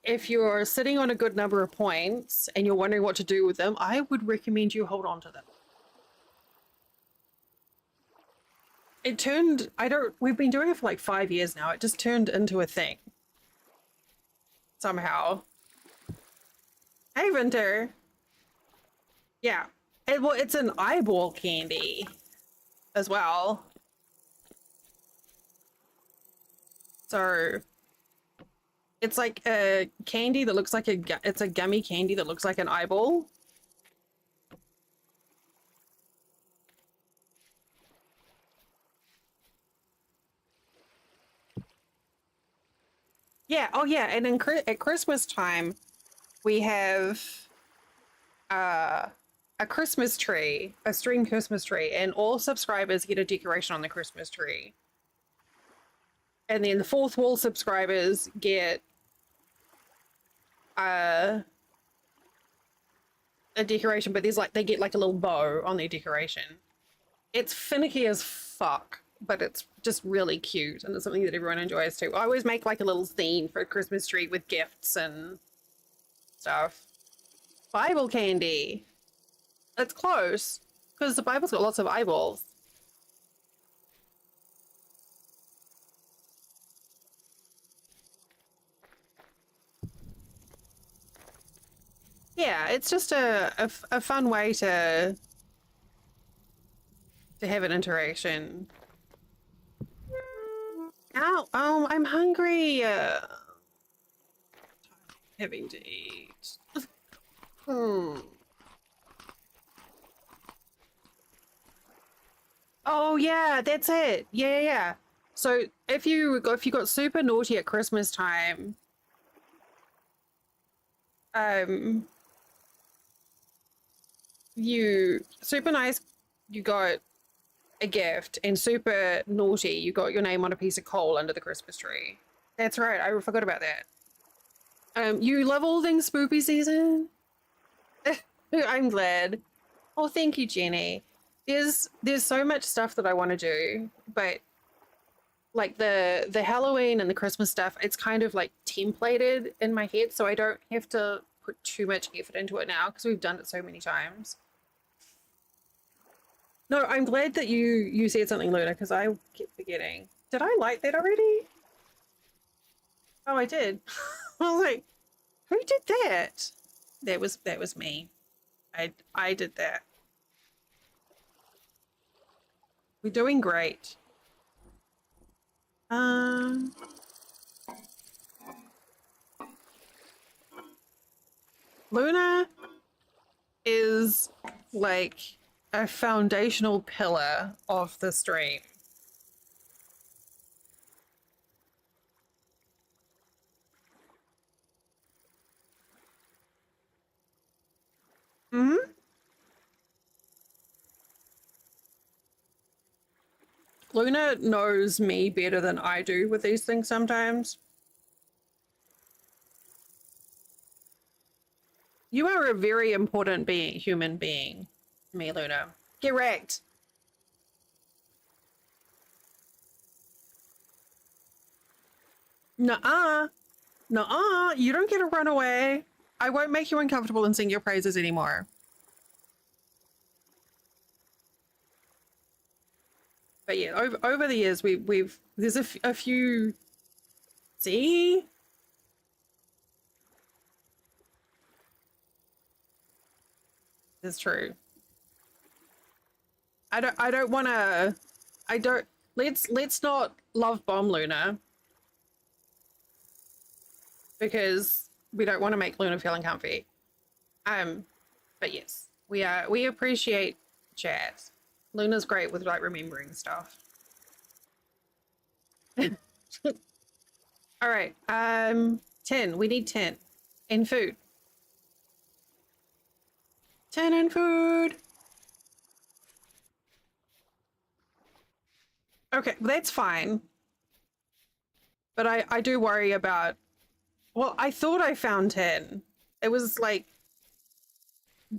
if you're sitting on a good number of points and you're wondering what to do with them, I would recommend you hold on to them. It turned, we've been doing it for like 5 years now. It just turned into a thing. Somehow. Hey, Winter. Yeah. Well, it's an eyeball candy as well. So it's like a candy that looks like it's a gummy candy that looks like an eyeball. Yeah. Oh, yeah. And at Christmas time, we have a Christmas tree, a stream Christmas tree, and all subscribers get a decoration on the Christmas tree. And then the fourth wall subscribers get a decoration, but there's like they get like a little bow on their decoration. It's finicky as fuck, but it's just really cute, and it's something that everyone enjoys too. I always make like a little scene for a Christmas tree with gifts and stuff. Bible candy. It's close, because the Bible's got lots of eyeballs. Yeah, it's just a fun way to have an interaction. Ow, I'm hungry. Having to eat. Oh yeah, that's it. Yeah. So if you got super naughty at Christmas time, you super nice, you got a gift, and super naughty, you got your name on a piece of coal under the Christmas tree. That's right, I forgot about that. You love all things spoopy season? I'm glad. Oh, thank you, Jenny. There's so much stuff that I want to do, but like the Halloween and the Christmas stuff, it's kind of like templated in my head, so I don't have to put too much effort into it now because we've done it so many times. No, I'm glad that you said something, Luna, because I keep forgetting. Did I like that already? Oh, I did. I was like, who did that? That was me. I did that. We're doing great. Luna is like a foundational pillar of the stream. Hmm. Luna knows me better than I do with these things sometimes. You are a very important human being, me, Luna. Get wrecked. Nuh-uh. Nuh-uh. You don't get to run away. I won't make you uncomfortable and sing your praises anymore. But yeah, over the years, there's a few. See, it's true. I don't want to. I don't. Let's not love bomb Luna because we don't want to make Luna feel uncomfy. But yes, we appreciate chat. Luna's great with like remembering stuff. All right. 10. We need 10 in food. 10 in food. Okay, well, that's fine. But I do worry about. Well, I thought I found 10. It was like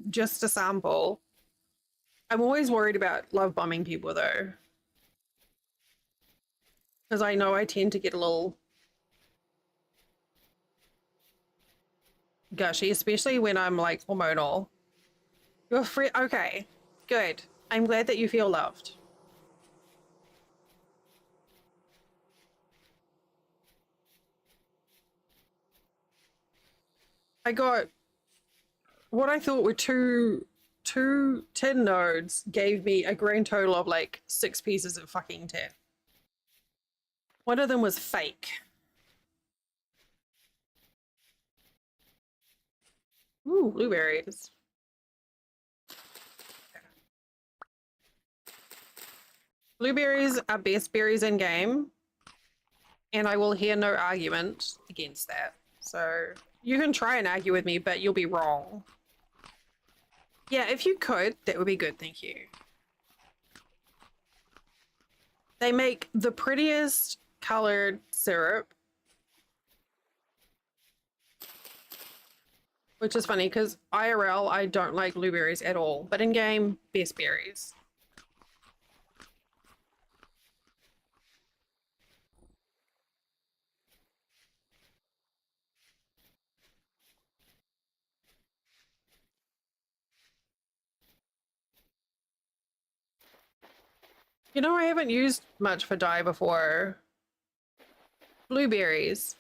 just a sample. I'm always worried about love bombing people though. Because I know I tend to get a little gushy, especially when I'm like hormonal. You're free. Okay, good. I'm glad that you feel loved. I got what I thought were two tin nodes gave me a grand total of like 6 pieces of fucking tin. One of them was fake. Ooh, blueberries. Blueberries are best berries in game, and I will hear no argument against that. So you can try and argue with me, but you'll be wrong. Yeah, if you could, that would be good, thank you. They make the prettiest colored syrup. Which is funny because IRL, I don't like blueberries at all, but in game, best berries. You know, I haven't used much for dye before. Blueberries.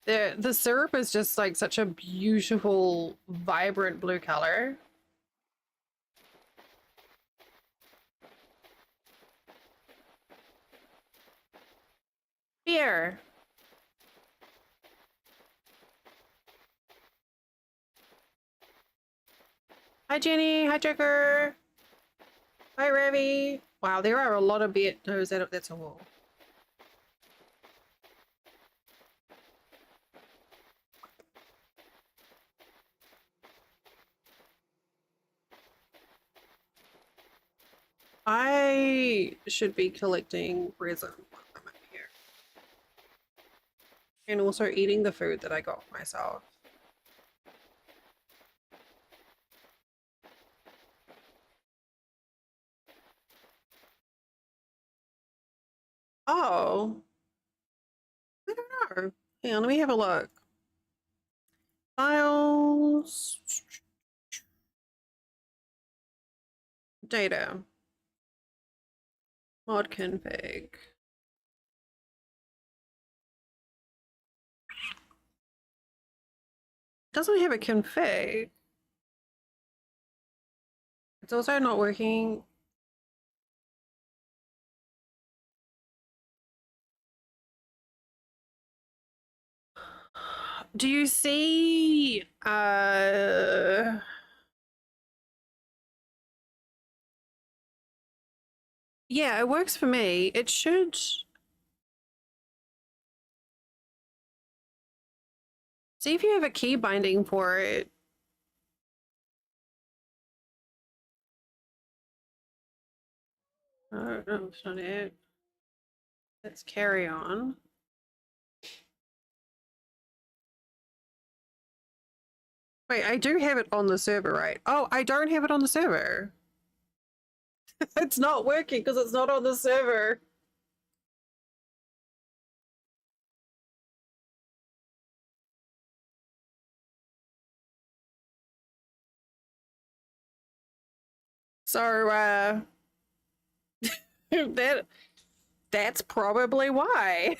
The syrup is just like such a beautiful, vibrant blue color. Here. Hi, Jenny. Hi, Joker. Hi, Ravi. Wow, there are a lot of beard. No, that's a wall. I should be collecting resin while I'm in here. And also eating the food that I got myself. Oh, I don't know. Hang on, let me have a look. Files. Data. Mod config. Doesn't have a config. It's also not working. do you see yeah, it works for me. It should see if you have a key binding for it. Oh, no, that's not it. Let's carry on. Wait, I do have it on the server, right? Oh, I don't have it on the server. It's not working because it's not on the server. So, that's probably why.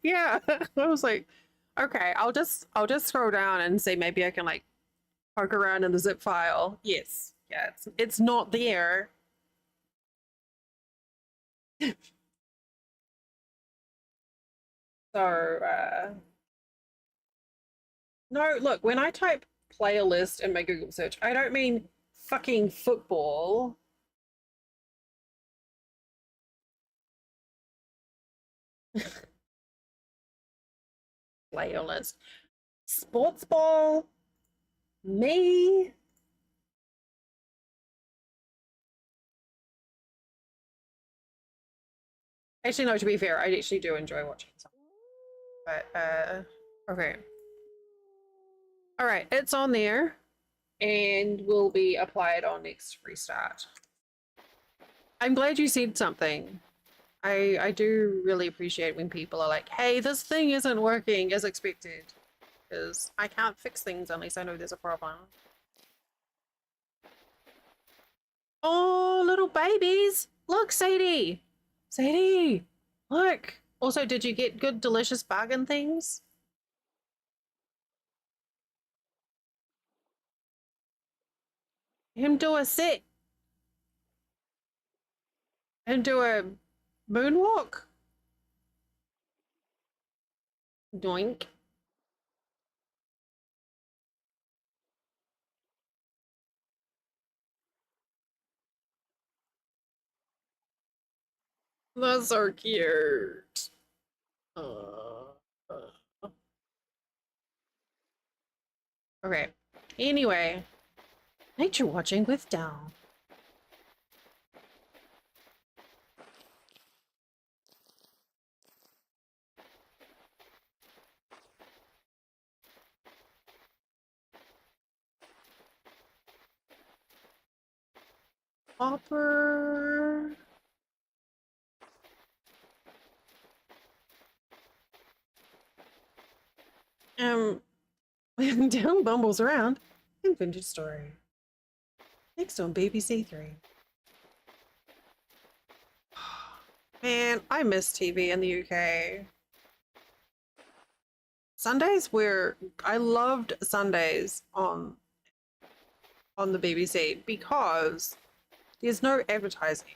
Yeah, I was like, okay, I'll just scroll down and see maybe I can like poke around in the zip file. Yes, yeah, it's not there. So, no, look, when I type playlist in my Google search, I don't mean fucking football. Playlist. Sports ball. Me. Actually, no, to be fair, I actually do enjoy watching some. But, okay. All right, it's on there and will be applied on next restart. I'm glad you said something. I do really appreciate when people are like, hey, this thing isn't working as expected. Because I can't fix things unless I know there's a problem. Oh, little babies. Look, Sadie. Sadie, look. Also, did you get good, delicious bargain things? Him do a sit and do a moonwalk? Doink. That's so cute. Uh, okay. Anyway, nature watching with Down. Hopper. When Down bumbles around in Vintage Story. Next on BBC Three. Man, I miss TV in the UK. Sundays were I loved Sundays on the BBC because there's no advertising.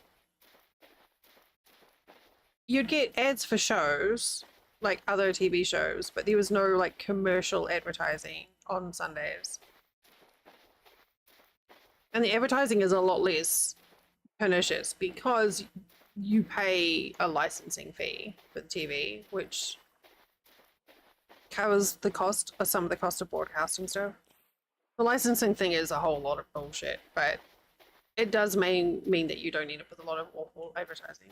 You'd get ads for shows, like other TV shows, but there was no like commercial advertising on Sundays. And the advertising is a lot less pernicious because you pay a licensing fee for the TV, which covers the cost of some of the cost of broadcasting stuff. The licensing thing is a whole lot of bullshit, but it does mean that you don't need to put a lot of awful advertising.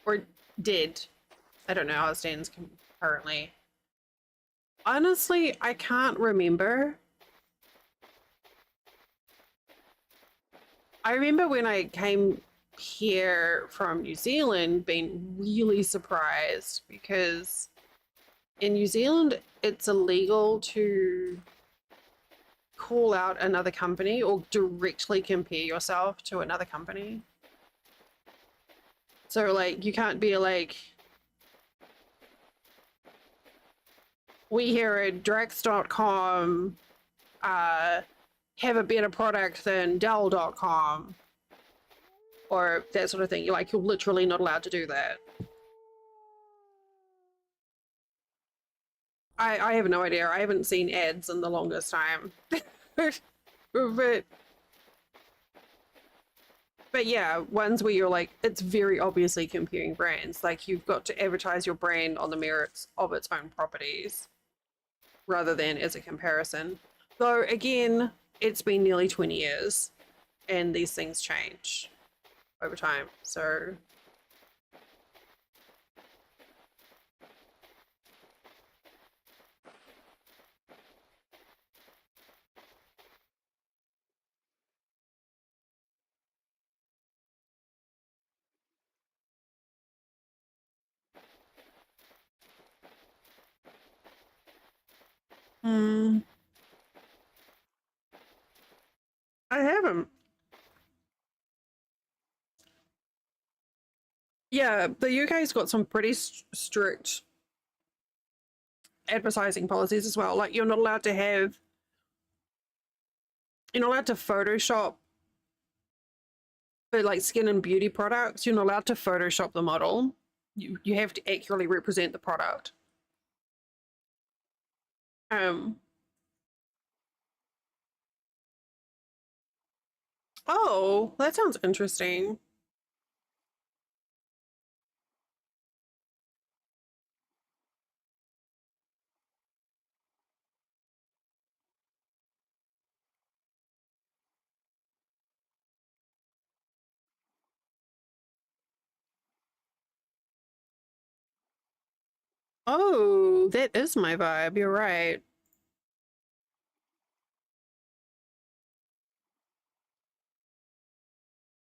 Or it did. I don't know how it stands currently. Honestly, I can't remember. I remember when I came here from New Zealand being really surprised because in New Zealand it's illegal to call out another company or directly compare yourself to another company. So like you can't be like, we here at Drex.com have a better product than Dell.com or that sort of thing. You're literally not allowed to do that. I have no idea. I haven't seen ads in the longest time. but but yeah, ones where you're like, it's very obviously comparing brands. Like you've got to advertise your brand on the merits of its own properties rather than as a comparison. Though again, it's been nearly 20 years and these things change over time. So I haven't. Yeah, the UK's got some pretty strict advertising policies as well. Like you're not allowed to Photoshop for like skin and beauty products. You're not allowed to Photoshop the model. You have to accurately represent the product. Um. Oh, that sounds interesting. Oh, that is my vibe. You're right.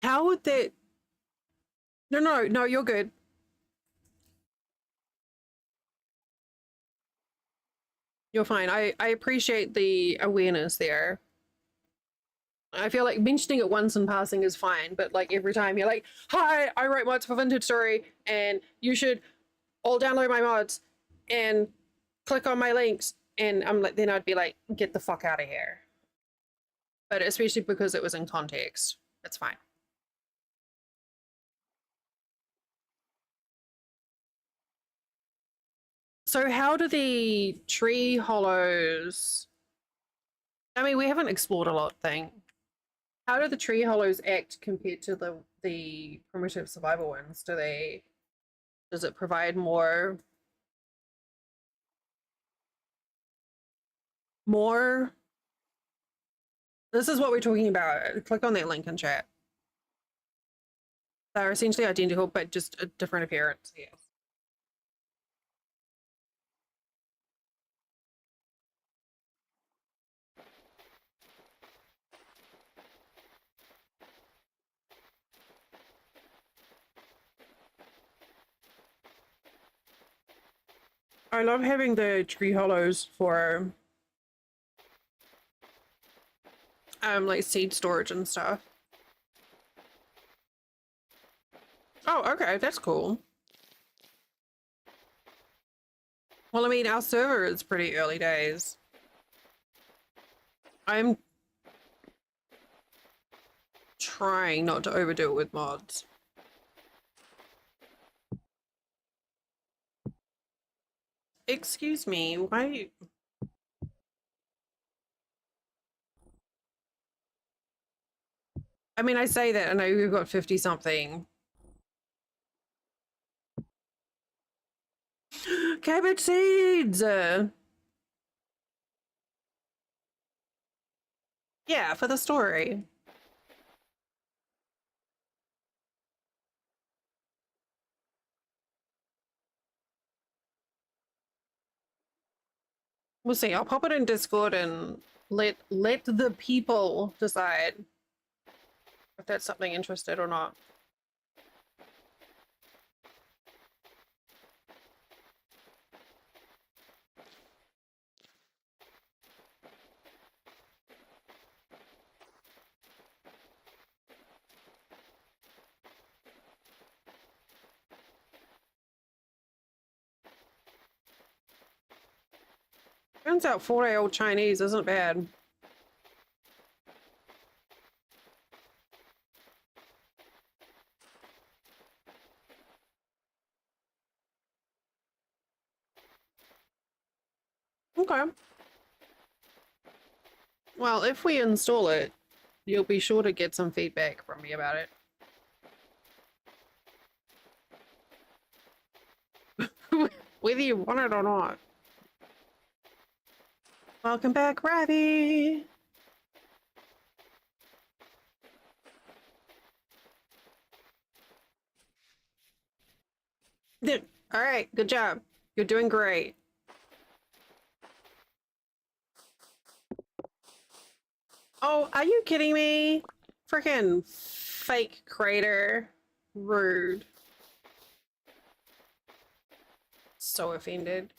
How would that? No, no, no. You're good. You're fine. I appreciate the awareness there. I feel like mentioning it once in passing is fine, but like every time you're like, "Hi, I write mods for Vintage Story, and you should all download my mods and click on my links," and I'm like, then I'd be like, "Get the fuck out of here." But especially because it was in context, it's fine. So, how do the tree hollows? I mean, we haven't explored a lot thing. How do the tree hollows act compared to the primitive survival ones? Does it provide more? This is what we're talking about. Click on that link in chat. They're essentially identical, but just a different appearance. Yes. I love having the tree hollows for like seed storage and stuff. Oh, okay, that's cool. Well, I mean, our server is pretty early days. I'm trying not to overdo it with mods. Excuse me, why? I mean, I say that, and I know we've got 50 something. Cabbage seeds! Yeah, for the story. We'll see. I'll pop it in Discord and let the people decide if that's something interested or not. Turns out 4-day-old Chinese isn't bad. Okay. Well, if we install it, you'll be sure to get some feedback from me about it. Whether you want it or not. Welcome back, Ravi. All right, good job. You're doing great. Oh, are you kidding me? Freaking fake crater. Rude. So offended.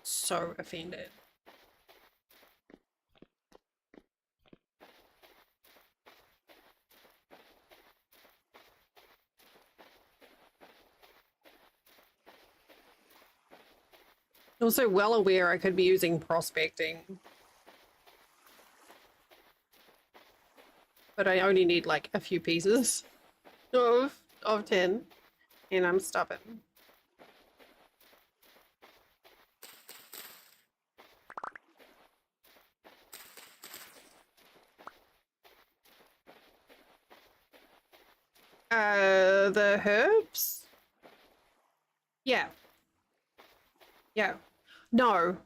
So offended. Also well aware I could be using prospecting. But I only need like a few pieces of tin, and I'm stubborn. The herbs? Yeah. Yeah. No.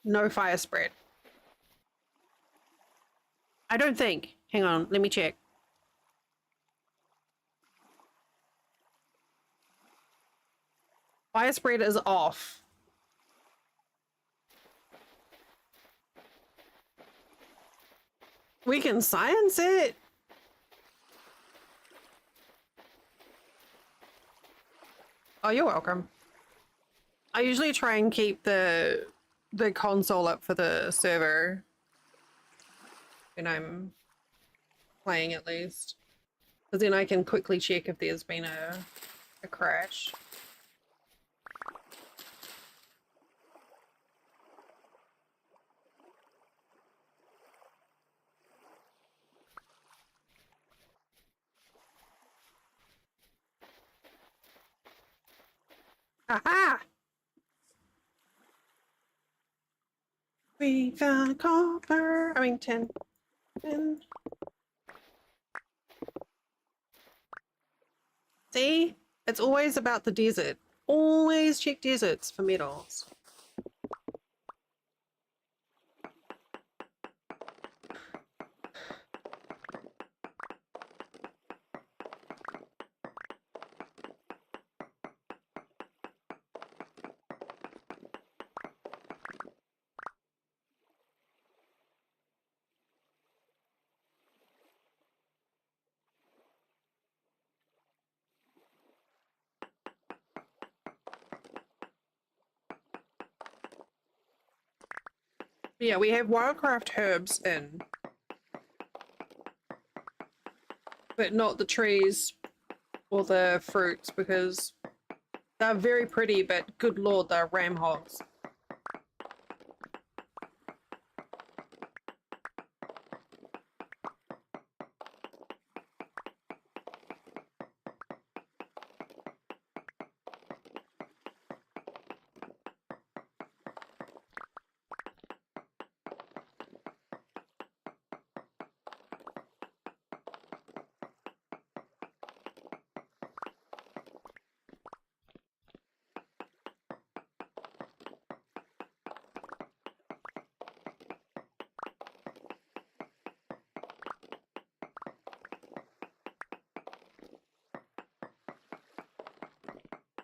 No fire spread. I don't think. Hang on, let me check. Fire spread is off. We can science it. Oh, you're welcome. I usually try and keep the console up for the server when I'm playing, at least, because then I can quickly check if there's been a crash. Aha! We found copper. I mean, tin. Tin. See? It's always about the desert. Always check deserts for metals. Yeah, we have wildcraft herbs in, but not the trees or the fruits, because they're very pretty, but good lord, they're ram hogs.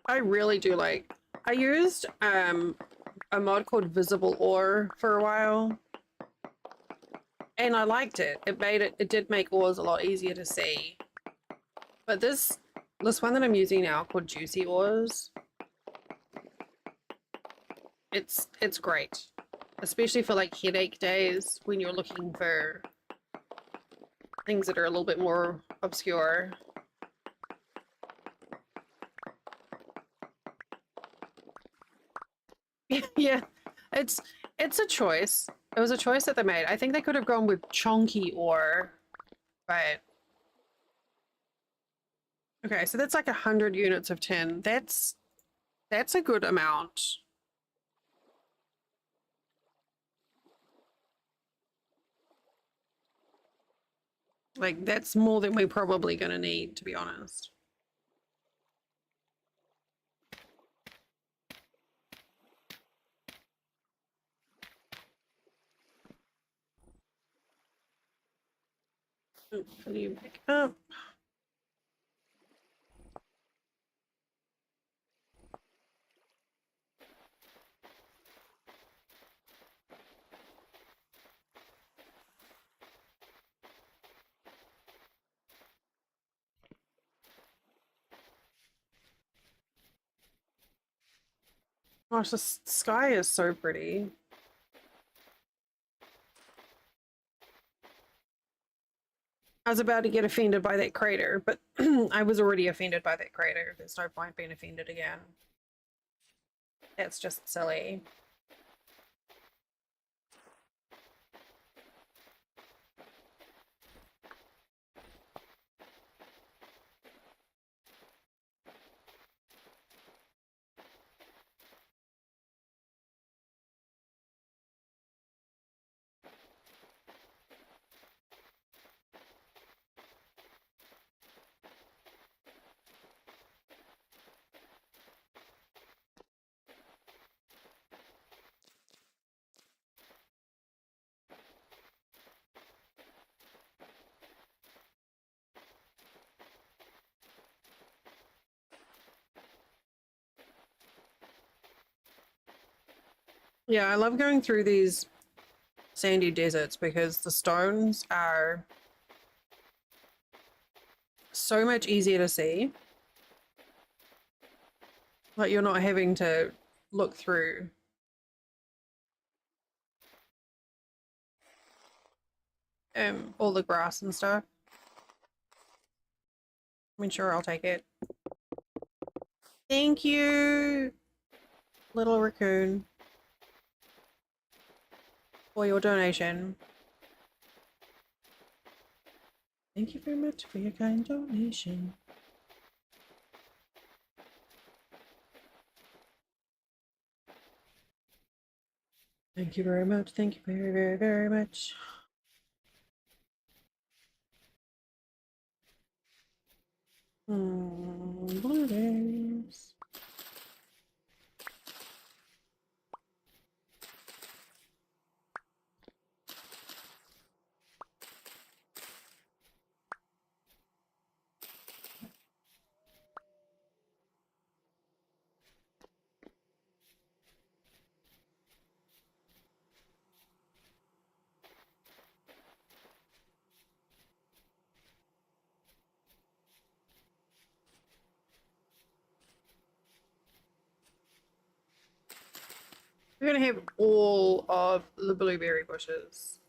I really do like. I used a mod called Visible Ore for a while, and I liked it. It did make ores a lot easier to see. But this one that I'm using now called Juicy Ores, it's great, especially for like headache days when you're looking for things that are a little bit more obscure. Yeah, it's it's a choice. It was a choice that they made. I think they could have gone with chonky ore, but okay, so that's like 100 units of tin. That's a good amount. Like, that's more than we're probably going to need, to be honest. Can you pick up? Gosh, the sky is so pretty. I was about to get offended by that crater, but I was already offended by that crater. There's no point being offended again. That's just silly. Yeah, I love going through these sandy deserts because the stones are so much easier to see. Like, you're not having to look through. All the grass and stuff. I mean, sure, I'll take it. Thank you, little raccoon, for your donation. Thank you very much for your kind donation. Thank you very much. Thank you very, very, very much. Blueberries. We're gonna have all of the blueberry bushes.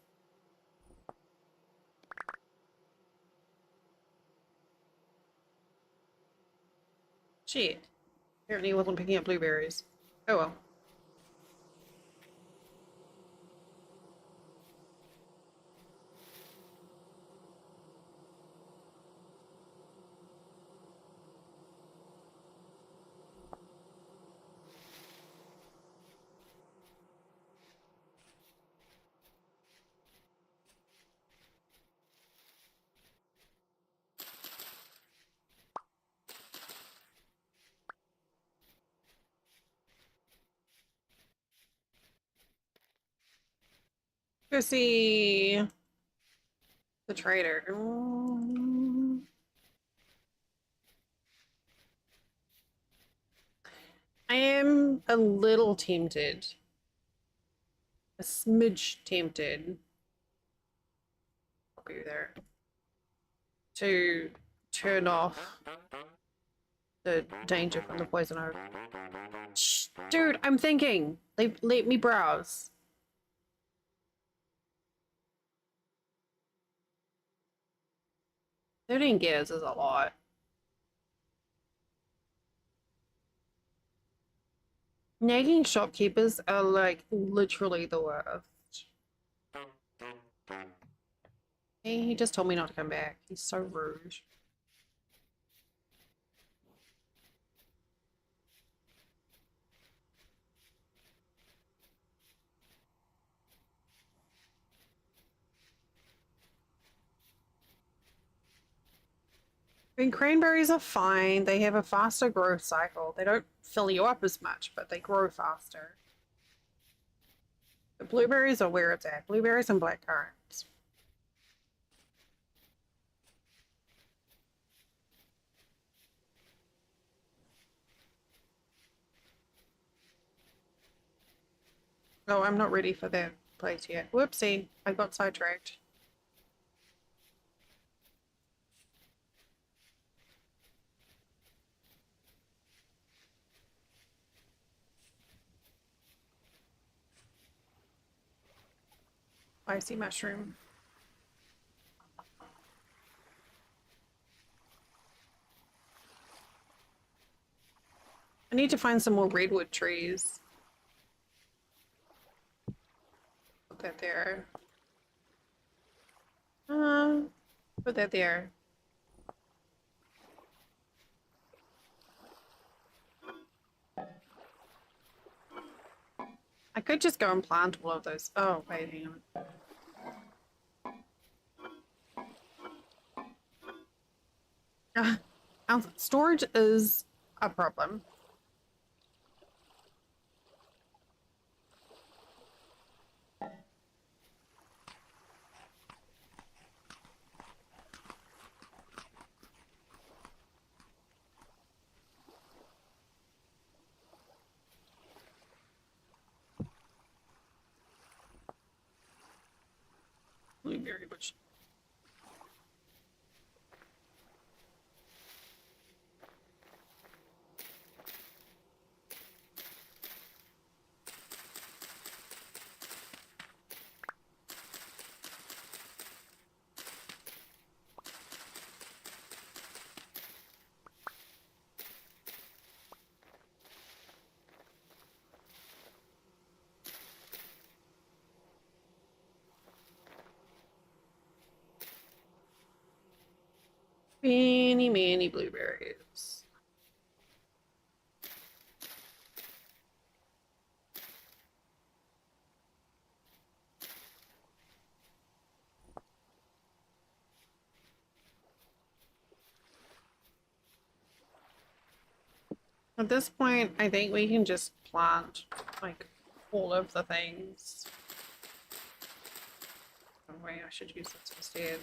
Shit. Apparently he wasn't picking up blueberries. Oh well. Go see the trader. I am a little tempted. A smidge tempted. I'll be there. To turn off the danger from the poison oak. Shh, dude, I'm thinking. Let me browse. 13 gigs is a lot. Nagging shopkeepers are like literally the worst. He just told me not to come back. He's so rude. I mean, cranberries are fine. They have a faster growth cycle. They don't fill you up as much, but they grow faster. The blueberries are where it's at. Blueberries and blackcurrants. Oh, I'm not ready for that place yet. Whoopsie, I got sidetracked. Spicy mushroom. I need to find some more redwood trees. Put that there. Put that there. I could just go and plant all of those. Oh, wait, hang on. Storage is a problem. Blueberry bush. Many, many blueberries. At this point, I think we can just plant like all of the things. Oh wait, I should use this instead.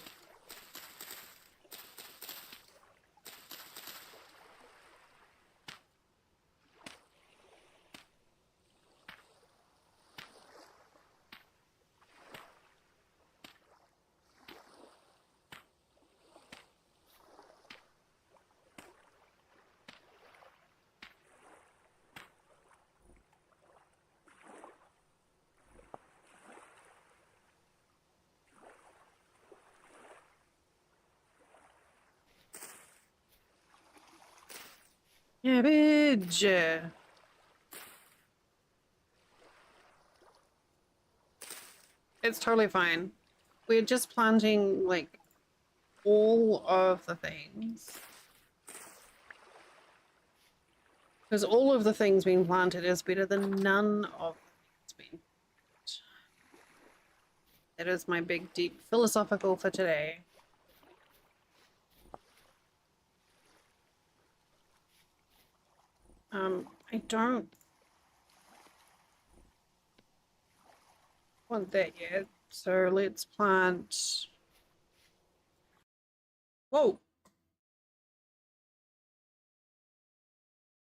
Cabbage. It's totally fine. We're just planting like all of the things. Because all of the things being planted is better than none of it's been. That is my big, deep philosophical for today. I don't want that yet. So let's plant. Whoa!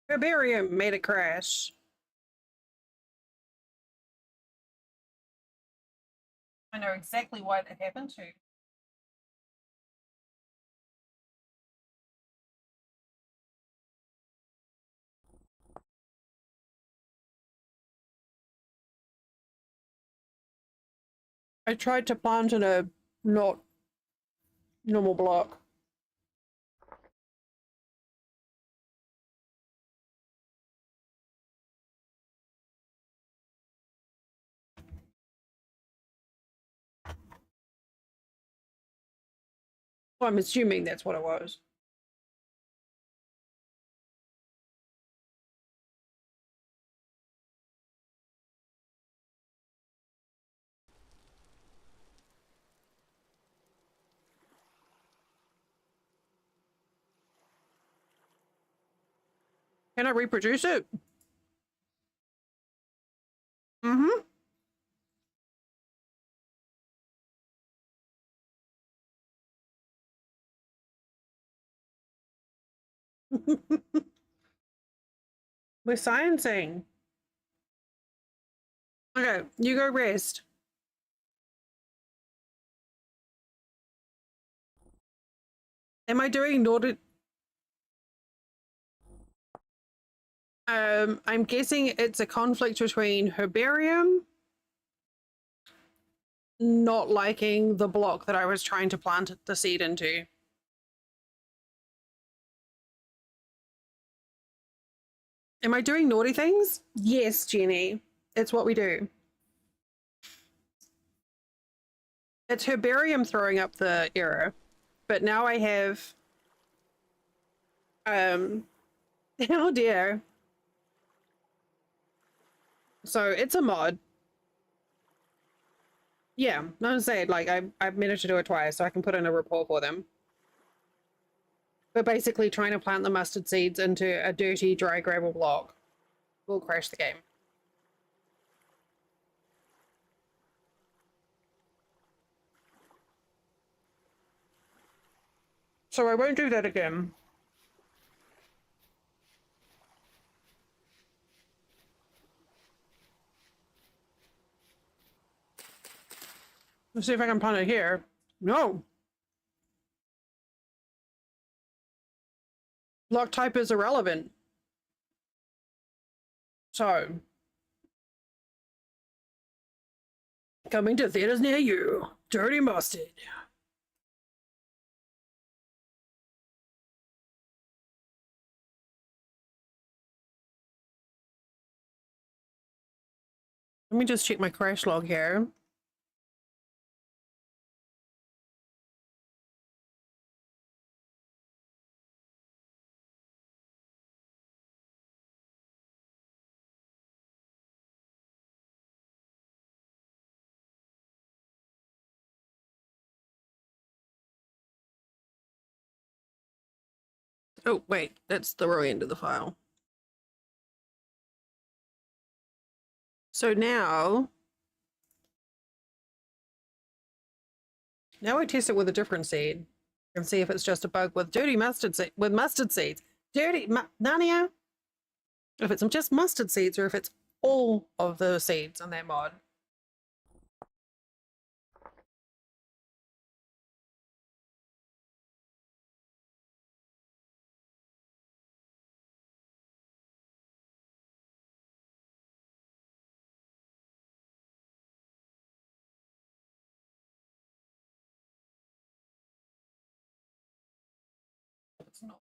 Herbarium made it crash. I know exactly why that happened too. I tried to plant in a not normal block. Well, I'm assuming that's what it was. Can I reproduce it? Mm-hmm. We're sciencing. Okay, you go rest. Am I doing naughty? I'm guessing it's a conflict between herbarium not liking the block that I was trying to plant the seed into. Am I doing naughty things? Yes, Jenny. It's what we do. It's herbarium throwing up the error. But now I have oh dear. So it's a mod. Yeah, I'm saying like I've managed to do it twice, so I can put in a report for them. But basically trying to plant the mustard seeds into a dirty, dry gravel block will crash the game. So I won't do that again. Let's see if I can plant it here. No. Block type is irrelevant. So, coming to theaters near you. Dirty mustard. Let me just check my crash log here. Oh, wait, that's the wrong end of the file. So now I test it with a different seed and see if it's just a bug with dirty mustard seeds. Dirty Narnia. If it's just mustard seeds or if it's all of the seeds in that mod. It's not.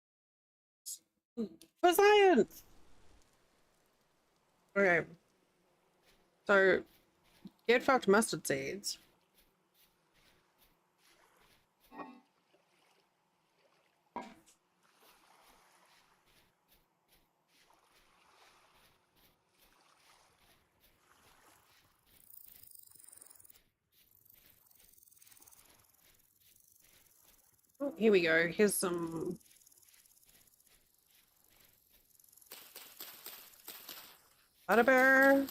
For science. Okay. So get fucked mustard seeds. Oh, here we go. Here's some butterbeer.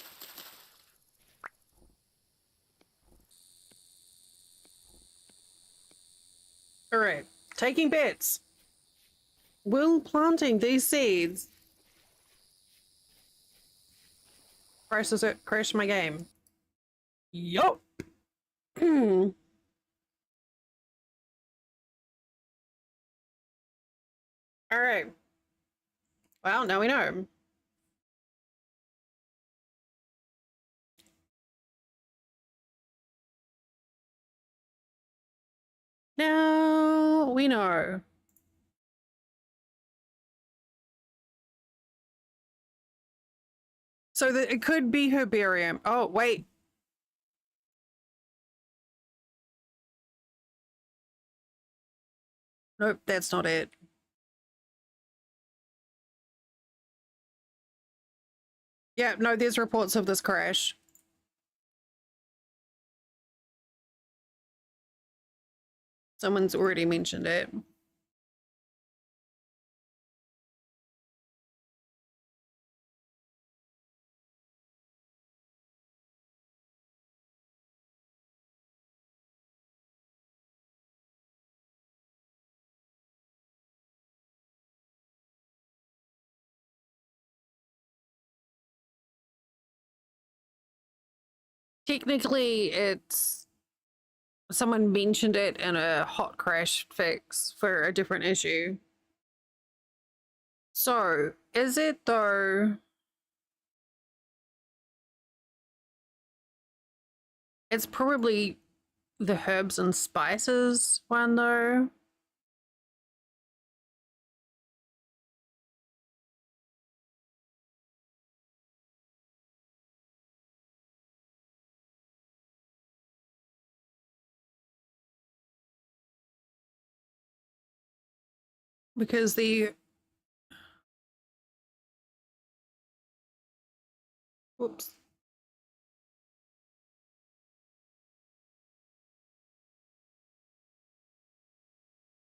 All right, taking bets. Will planting these seeds crash my game? Yup. All right. Well, now we know. Now we know. So that it could be herbarium. Oh, wait. Nope, that's not it. Yeah, no, there's reports of this crash. Someone's already mentioned it. Technically, it's someone mentioned it in a hot crash fix for a different issue. So, is it though? It's probably the herbs and spices one though. Because the whoops.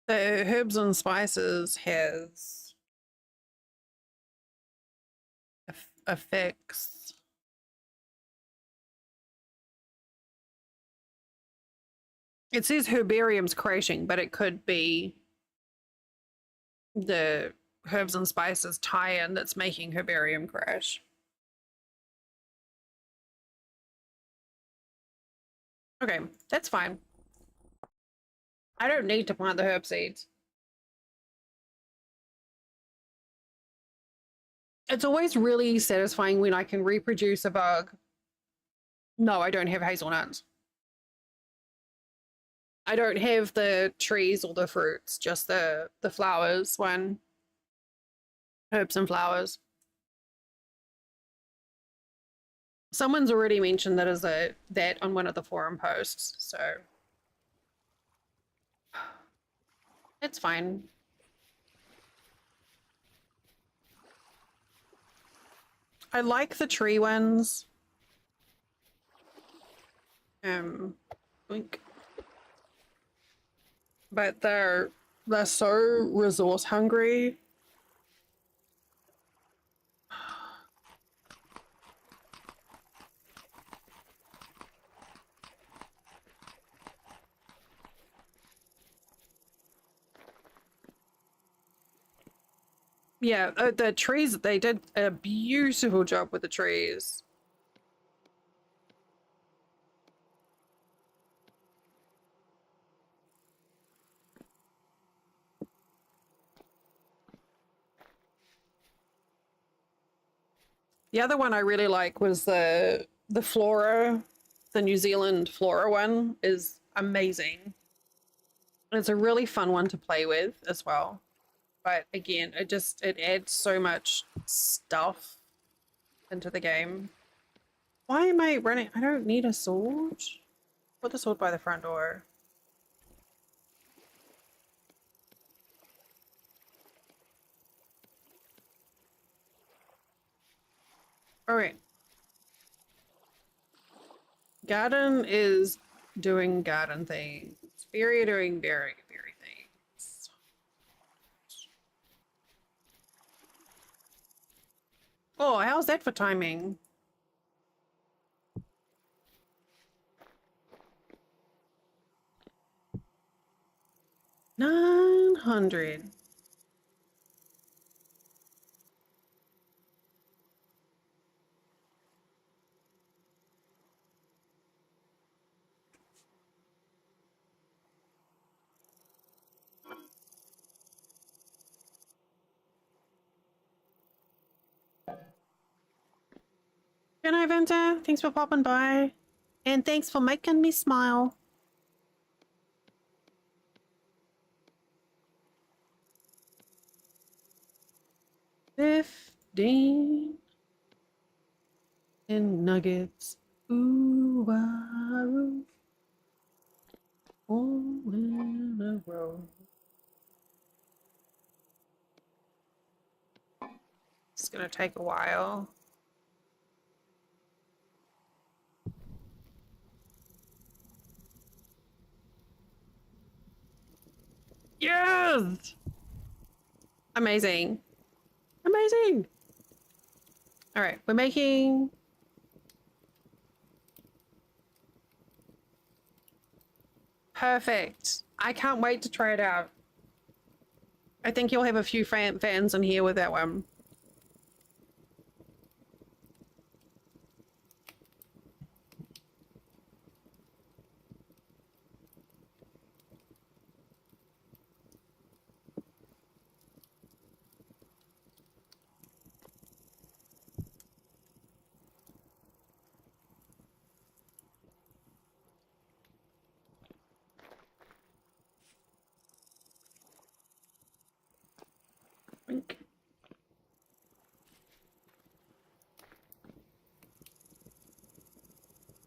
The herbs and spices has a fix. It says herbarium's crashing, but it could be the herbs and spices tie-in that's making herbarium crash. Okay, that's fine. I don't need to plant the herb seeds. It's always really satisfying when I can reproduce a bug. No, I don't have hazelnuts. I don't have the trees or the fruits, just the flowers one. Herbs and flowers. Someone's already mentioned that as that on one of the forum posts, so it's fine. I like the tree ones. Blink. But they're so resource hungry. Yeah, the trees, they did a beautiful job with the trees. The other one I really like was the flora, the New Zealand flora one is amazing. It's a really fun one to play with as well. But again, it adds so much stuff into the game. Why am I running? I don't need a sword. Put the sword by the front door. All right. Garden is doing garden things. Berry doing berry things. Oh, how's that for timing? $900. Good night, Venta. Thanks for popping by. And thanks for making me smile. $15 in nuggets. Ooh, wow. All in a row. It's gonna take a while. Yes! Amazing. Amazing. All right, we're making perfect. I can't wait to try it out. I think you'll have a few fans in here with that one.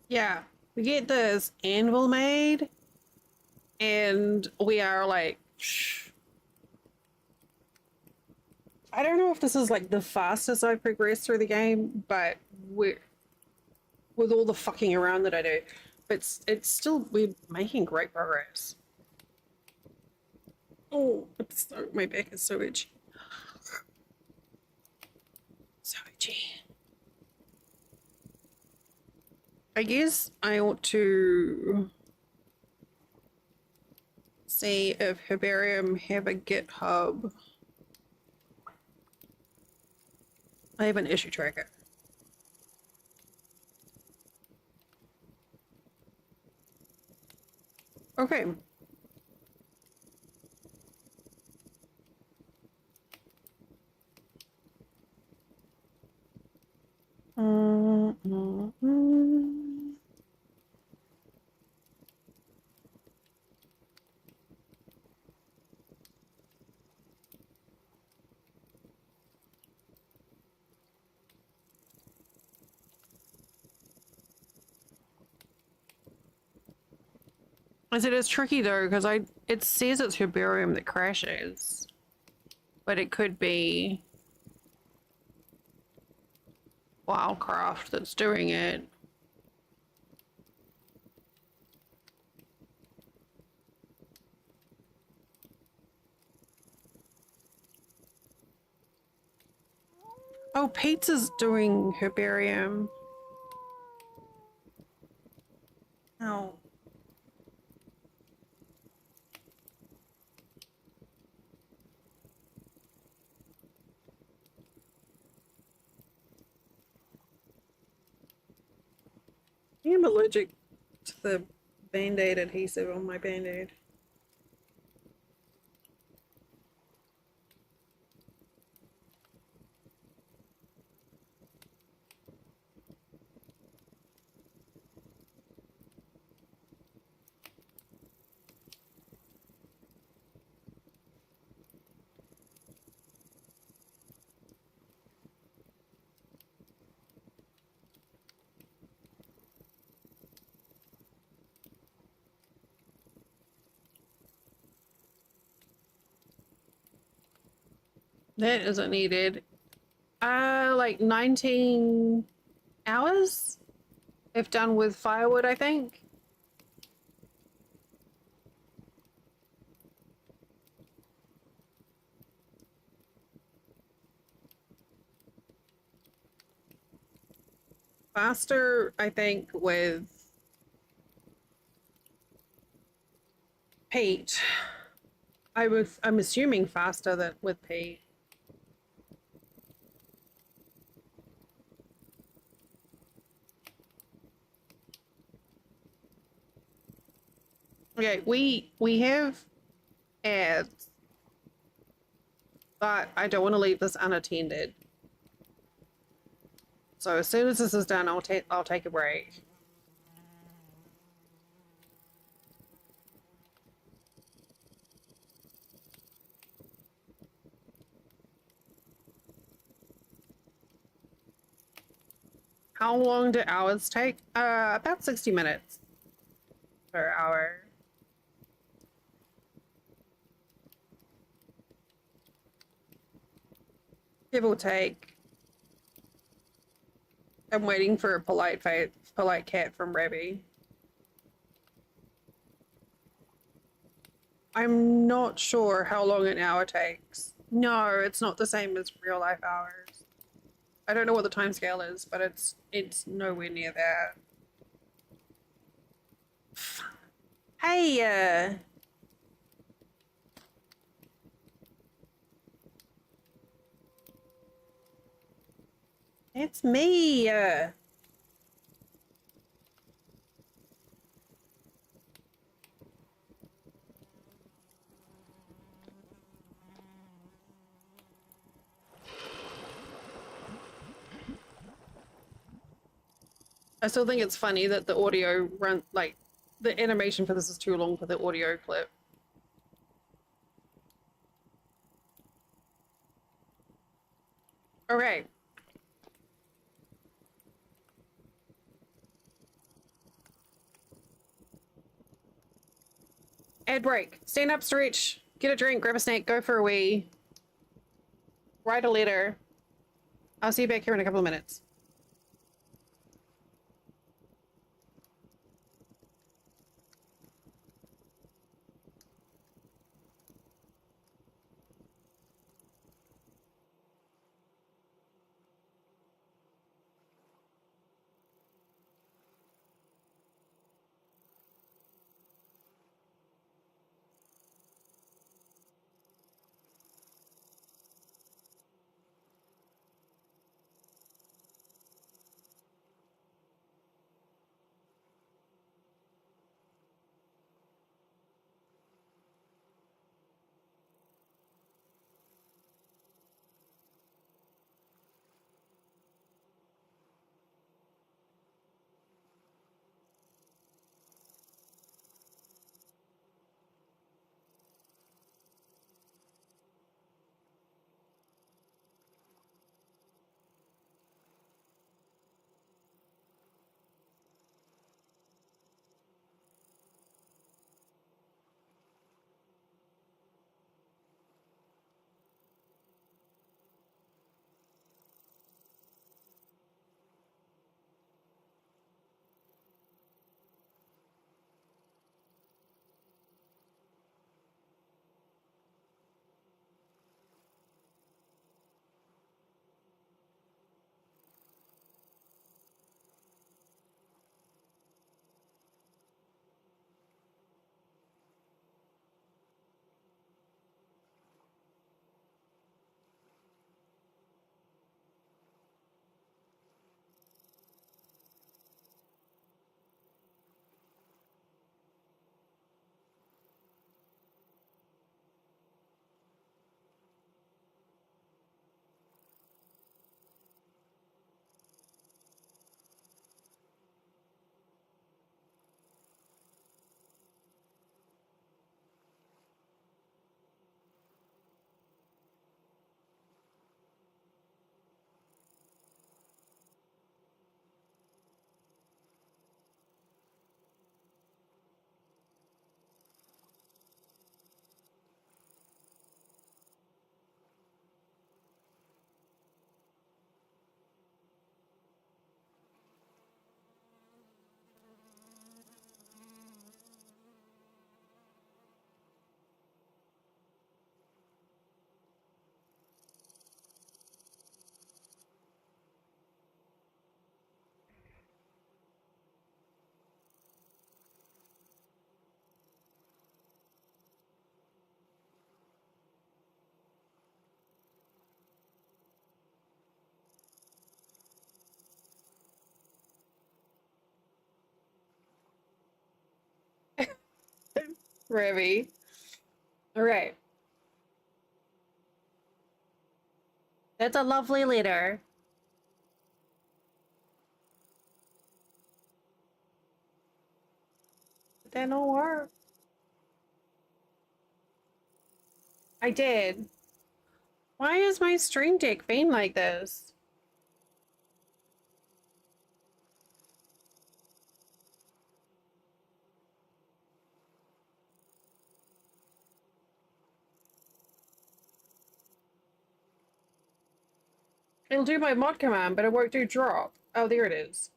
Yeah, we get this anvil made, and we are like, I don't know if this is like the fastest I've progressed through the game, but we're with all the fucking around that I do, but it's still we're making great progress. Oh, my back is so itchy. So itchy. I guess I ought to see if Herbarium have a GitHub. I have an issue tracker. Okay. I said it's tricky though, because it says it's Herbarium that crashes, but it could be Wildcraft that's doing it. Oh, Pizza's doing Herbarium. Oh. I am allergic to the Band-Aid adhesive on my Band-Aid. That isn't needed. Like 19 hours? If done with firewood, I think. Faster, I think, with peat. I'm assuming faster than with peat. Okay, we have ads, but I don't want to leave this unattended. So as soon as this is done, I'll take a break. How long do hours take? About 60 minutes per hour. Give or take. I'm waiting for a polite cat from Rebby. I'm not sure how long an hour takes. No, it's not the same as real life hours. I don't know what the time scale is, but it's nowhere near that. Hey, it's me. I still think it's funny that the audio like the animation for this is too long for the audio clip. Okay. Ad break. Stand up, stretch, get a drink, grab a snack, go for a wee. Write a letter. I'll see you back here in a couple of minutes. Revy. All right. That's a lovely letter. That don't work. I did. Why is my stream deck being like this? It'll do my mod command, but it won't do drop. Oh, there it is.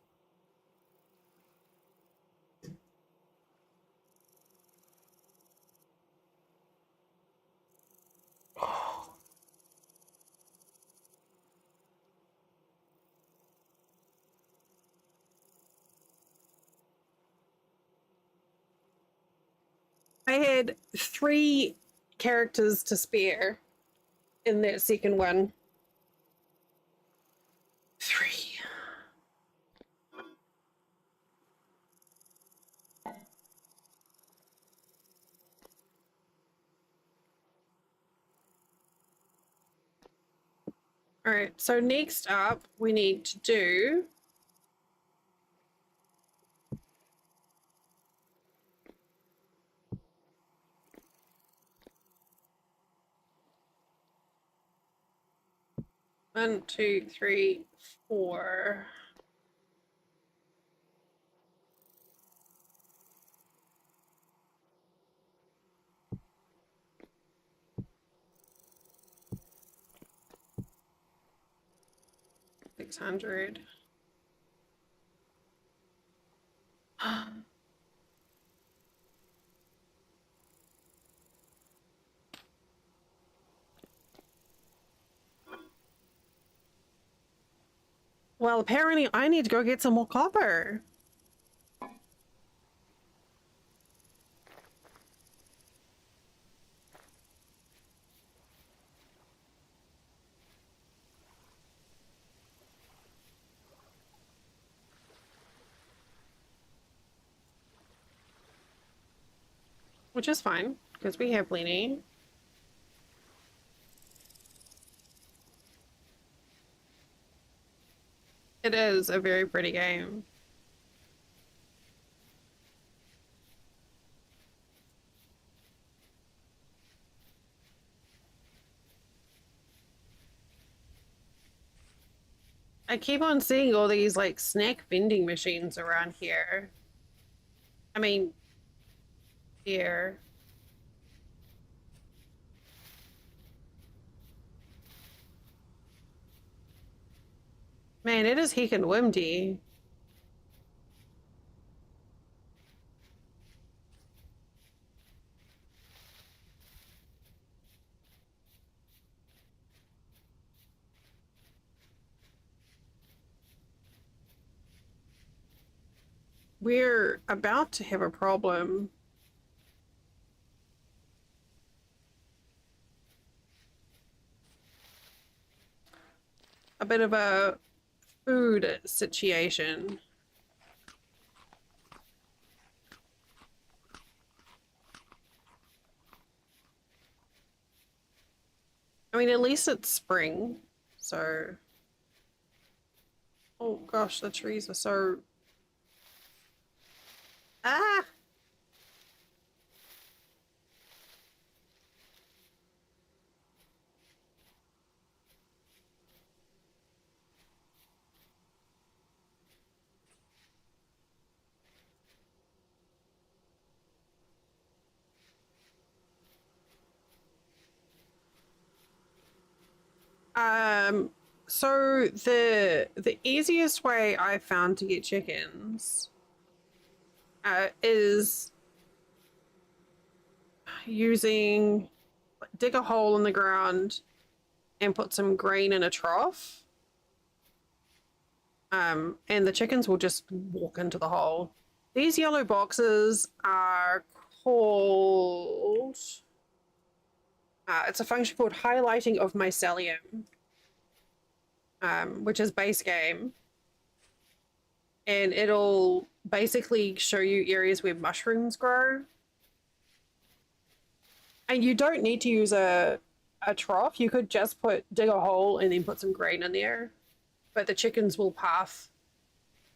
I had 3 characters to spare in that second one. 3. All right, so next up, we need to do 1, 2, 3, 4. $600. Well, apparently I need to go get some more copper. Which is fine, because we have plenty. It is a very pretty game. I keep on seeing all these like snack vending machines around here. I mean, here. Man, it is heckin' windy. We're about to have a problem. A bit of a food situation. I mean, at least it's spring, so... Oh gosh, the trees are so... Ah! Um, so the easiest way I found to get chickens is using dig a hole in the ground and put some grain in a trough. And the chickens will just walk into the hole. These yellow boxes are called it's a function called highlighting of mycelium, which is base game. And it'll basically show you areas where mushrooms grow. And you don't need to use a trough. You could just dig a hole and then put some grain in there. But the chickens will path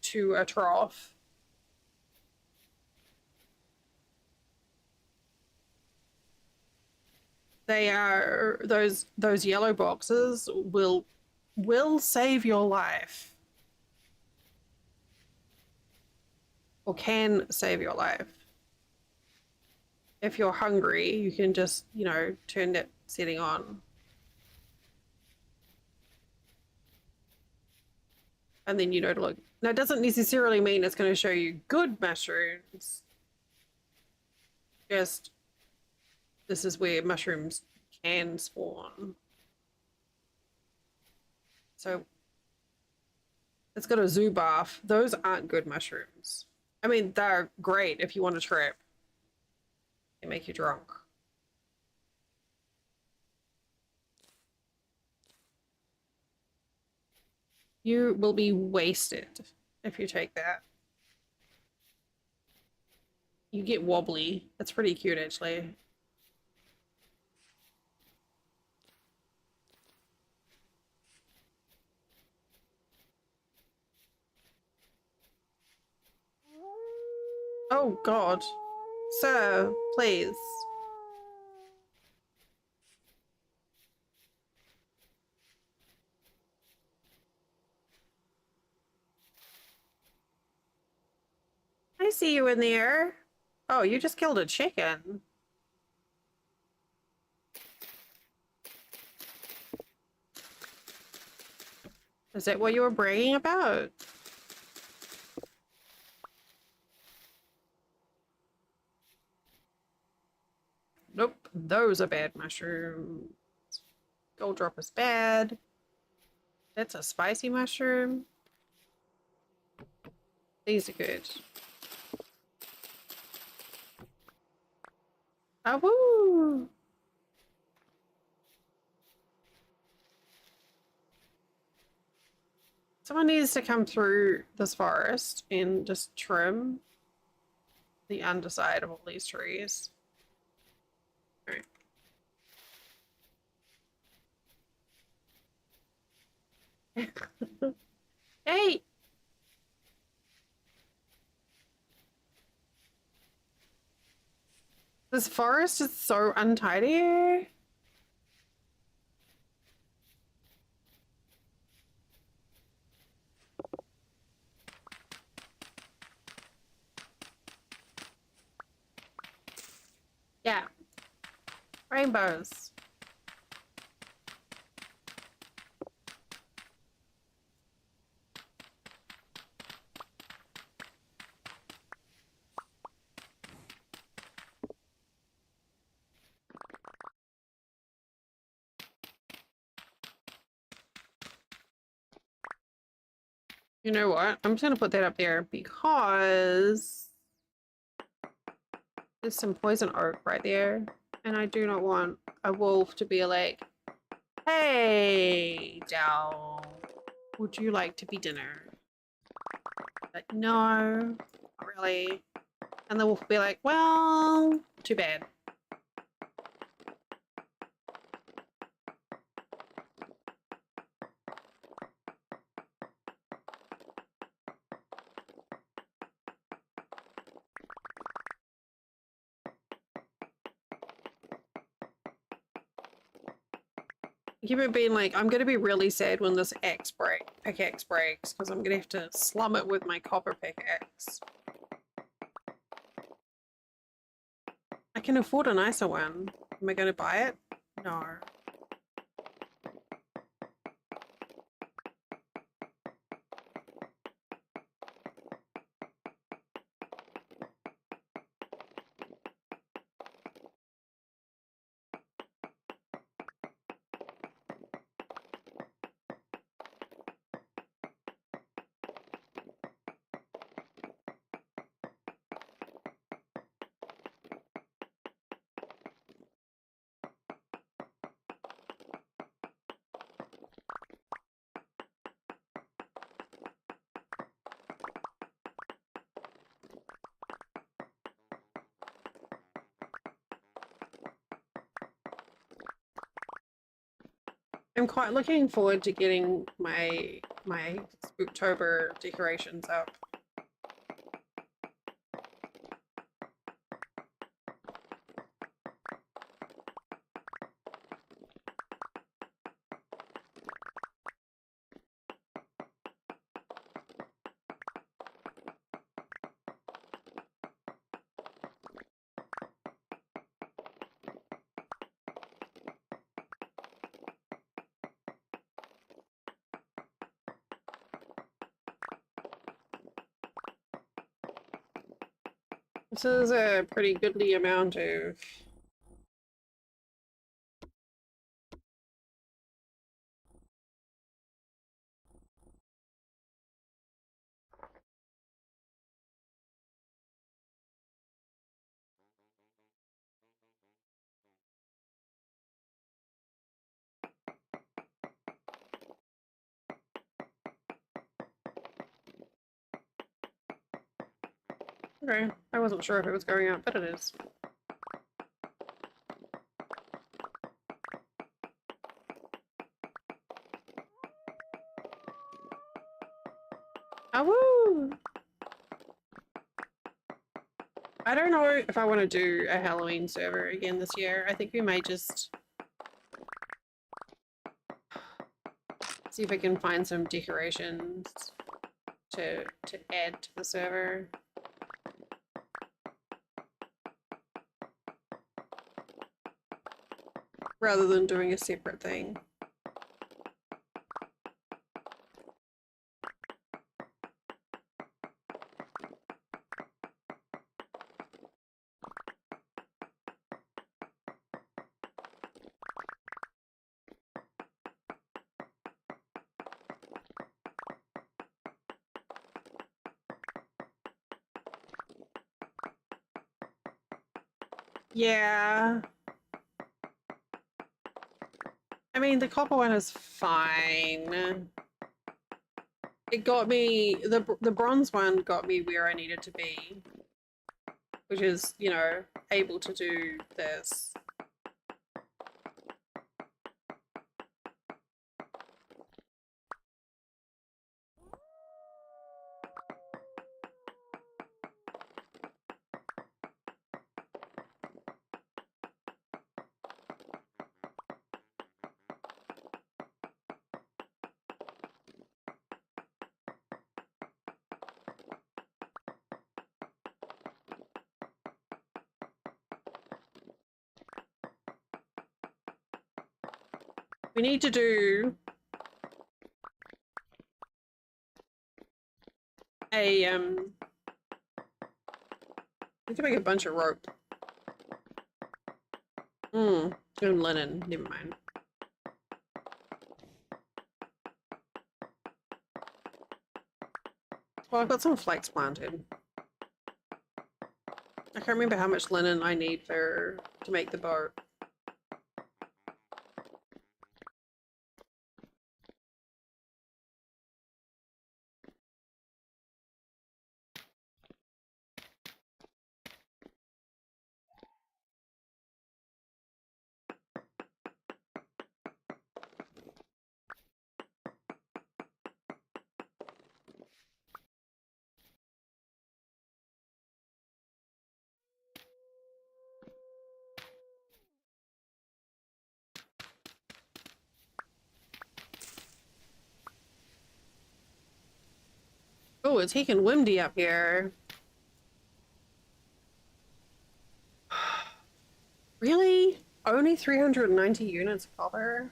to a trough. They are those yellow boxes will save your life. Or can save your life. If you're hungry, you can just, you know, turn that setting on. And then you know to look. Now, it doesn't necessarily mean it's going to show you good mushrooms. Just, this is where mushrooms can spawn. So, it's got a zoo bath. Those aren't good mushrooms. I mean, they're great if you want to trap. They make you drunk. You will be wasted if you take that. You get wobbly. That's pretty cute, actually. Oh, God. Sir, please. I see you in there. Oh, you just killed a chicken. Is that what you were bragging about? Nope, those are bad mushrooms. Gold drop is bad. That's a spicy mushroom. These are good. Oh, woo! Someone needs to come through this forest and just trim the underside of all these trees. All right. Hey! This forest is so untidy. Yeah. Rainbows. You know what? I'm just gonna put that up there because there's some poison oak right there. And I do not want a wolf to be like, hey, Dal, would you like to be dinner? Like, no, not really. And the wolf will be like, well, too bad. Keep it being like, I'm gonna be really sad when this pickaxe breaks because I'm gonna have to slum it with my copper pickaxe. I can afford a nicer one. Am I gonna buy it? No. I'm quite looking forward to getting my Spooktober decorations up. This is a pretty goodly amount of okay. I wasn't sure if it was going up, but it is. Oh, woo! I don't know if I want to do a Halloween server again this year. I think we may just see if I can find some decorations to add to the server. rather than doing a separate thing. Yeah. I mean, the copper one is fine. It got me, the bronze one got me where I needed to be, which is, you know, able to do this. We need to do a we can make a bunch of rope. And linen, never mind. Well, I've got some flax planted. I can't remember how much linen I need to make the boat. Oh, it's heckin' windy up here. Really? Only 390 units of copper?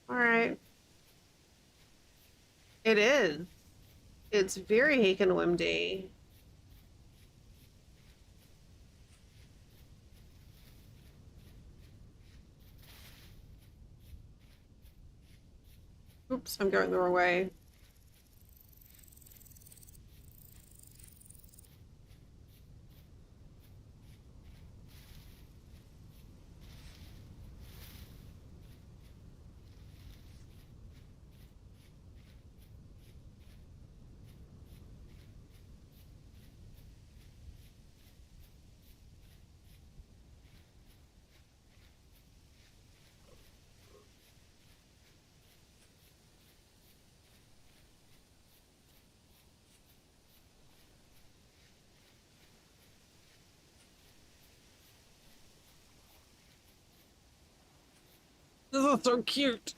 Alright. It is. It's very heckin' windy. Oops, I'm going the wrong way. This is so cute.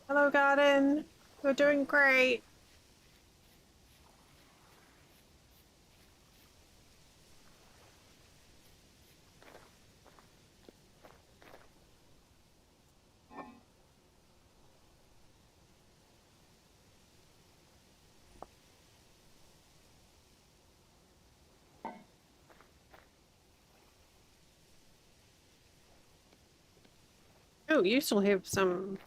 Hello, garden. You're doing great. Oh, you still have some.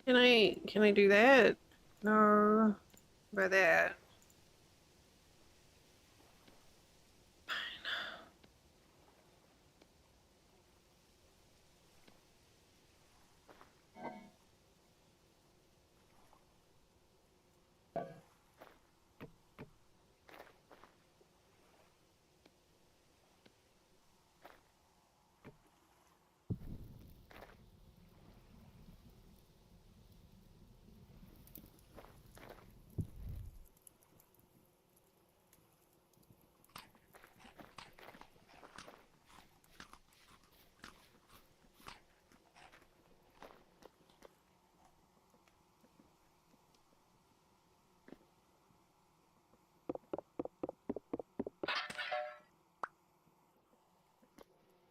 Can I do that? No. By that.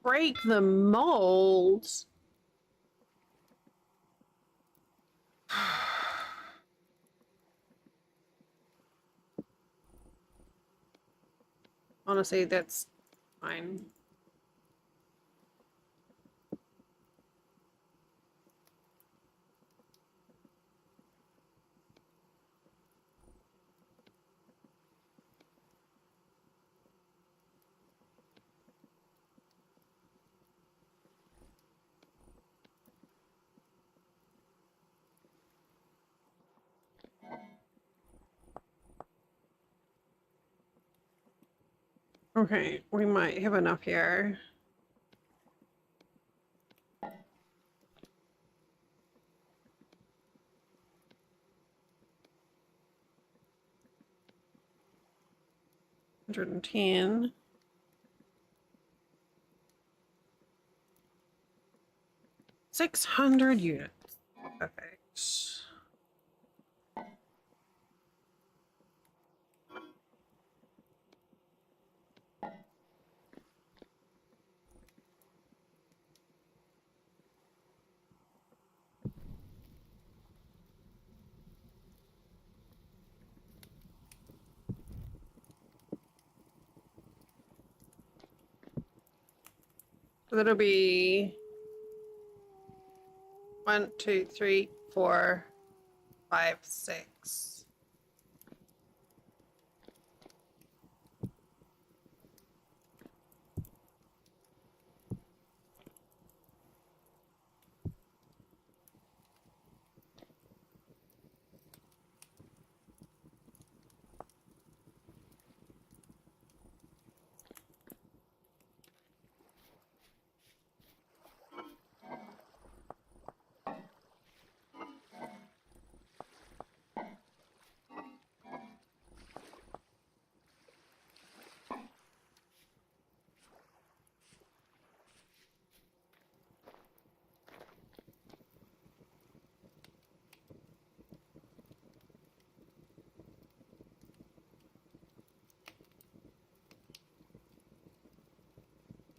Break the molds. Honestly, that's fine. Okay, we might have enough here. $110. 600 units. Perfect. So that'll be 1, 2, 3, 4, 5, 6.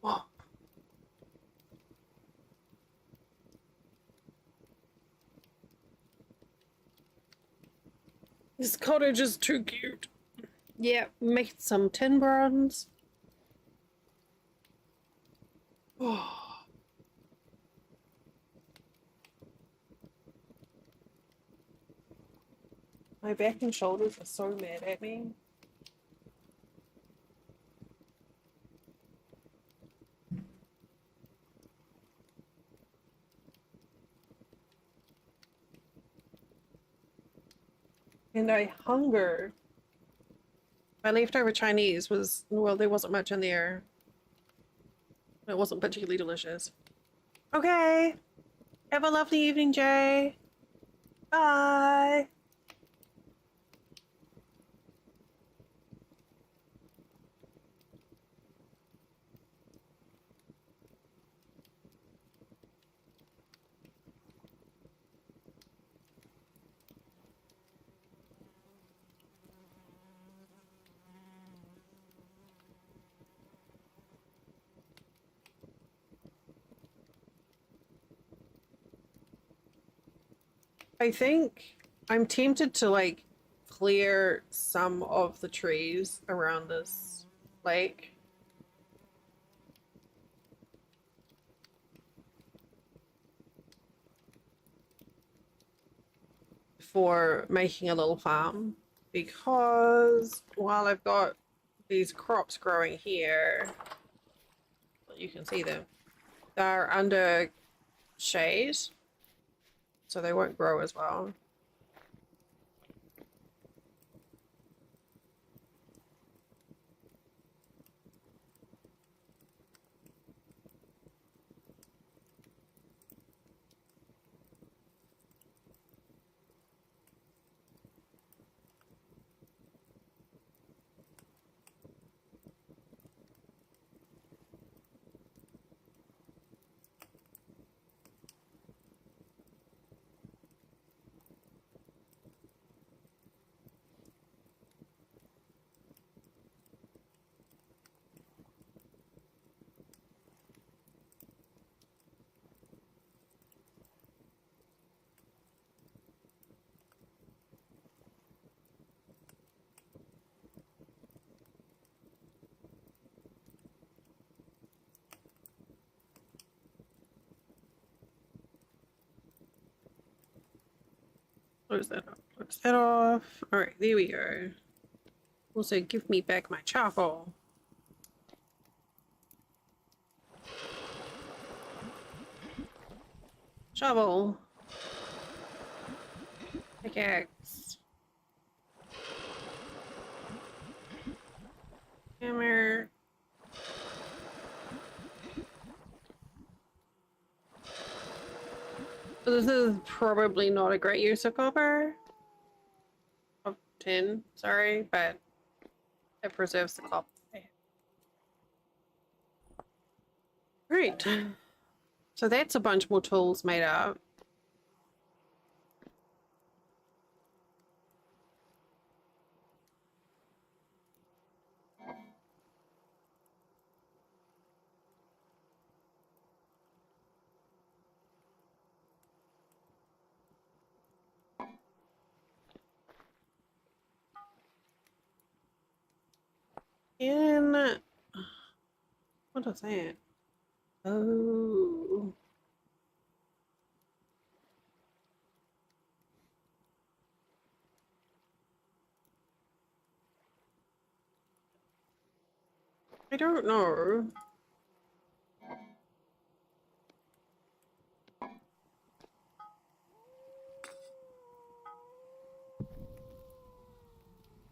Whoa. This cottage is too cute. Yeah, make some tin bronze. Oh. My back and shoulders are so mad at me. And I hunger. My leftover Chinese was, well, there wasn't much in there. It wasn't particularly delicious. Okay. Have a lovely evening, Jay. Bye. I think I'm tempted to like clear some of the trees around this lake. For making a little farm, because while I've got these crops growing here, you can see them, they're under shade, so they won't grow as well. Close that off. Close that off. All right, there we go. Also, give me back my charcoal. Shovel. Pickaxe. Hammer. This is probably not a great use of copper. Of tin, sorry, but it preserves the copper. Right. So that's a bunch more tools made up. And what is that? Oh. I don't know.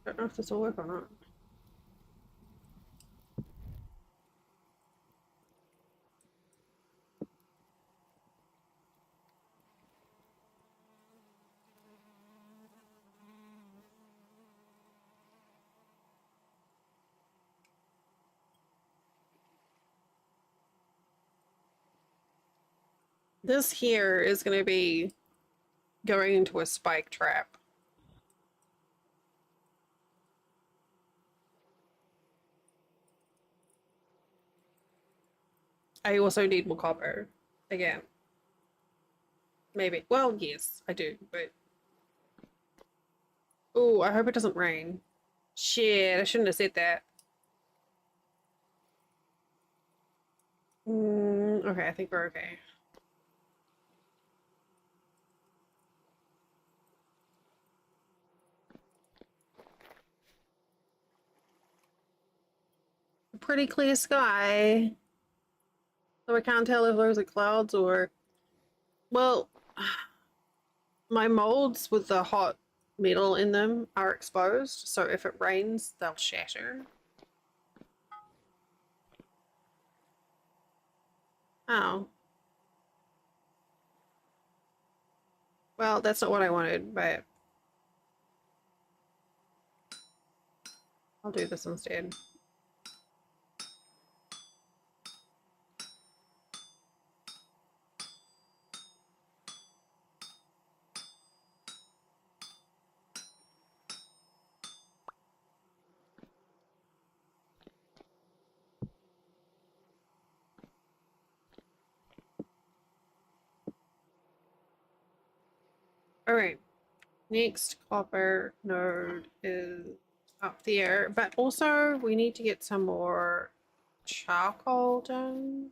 Don't know if this will work or not. This here is going to be going into a spike trap. I also need more copper. Again. Maybe. Well, yes, I do, but... Oh, I hope it doesn't rain. Shit, I shouldn't have said that. Okay, I think we're okay. Pretty clear sky. So I can't tell if those are clouds or... Well, my molds with the hot metal in them are exposed, so if it rains, they'll shatter. Oh. Well, that's not what I wanted, but I'll do this instead. All right. Next copper node is up there, but also we need to get some more charcoal done.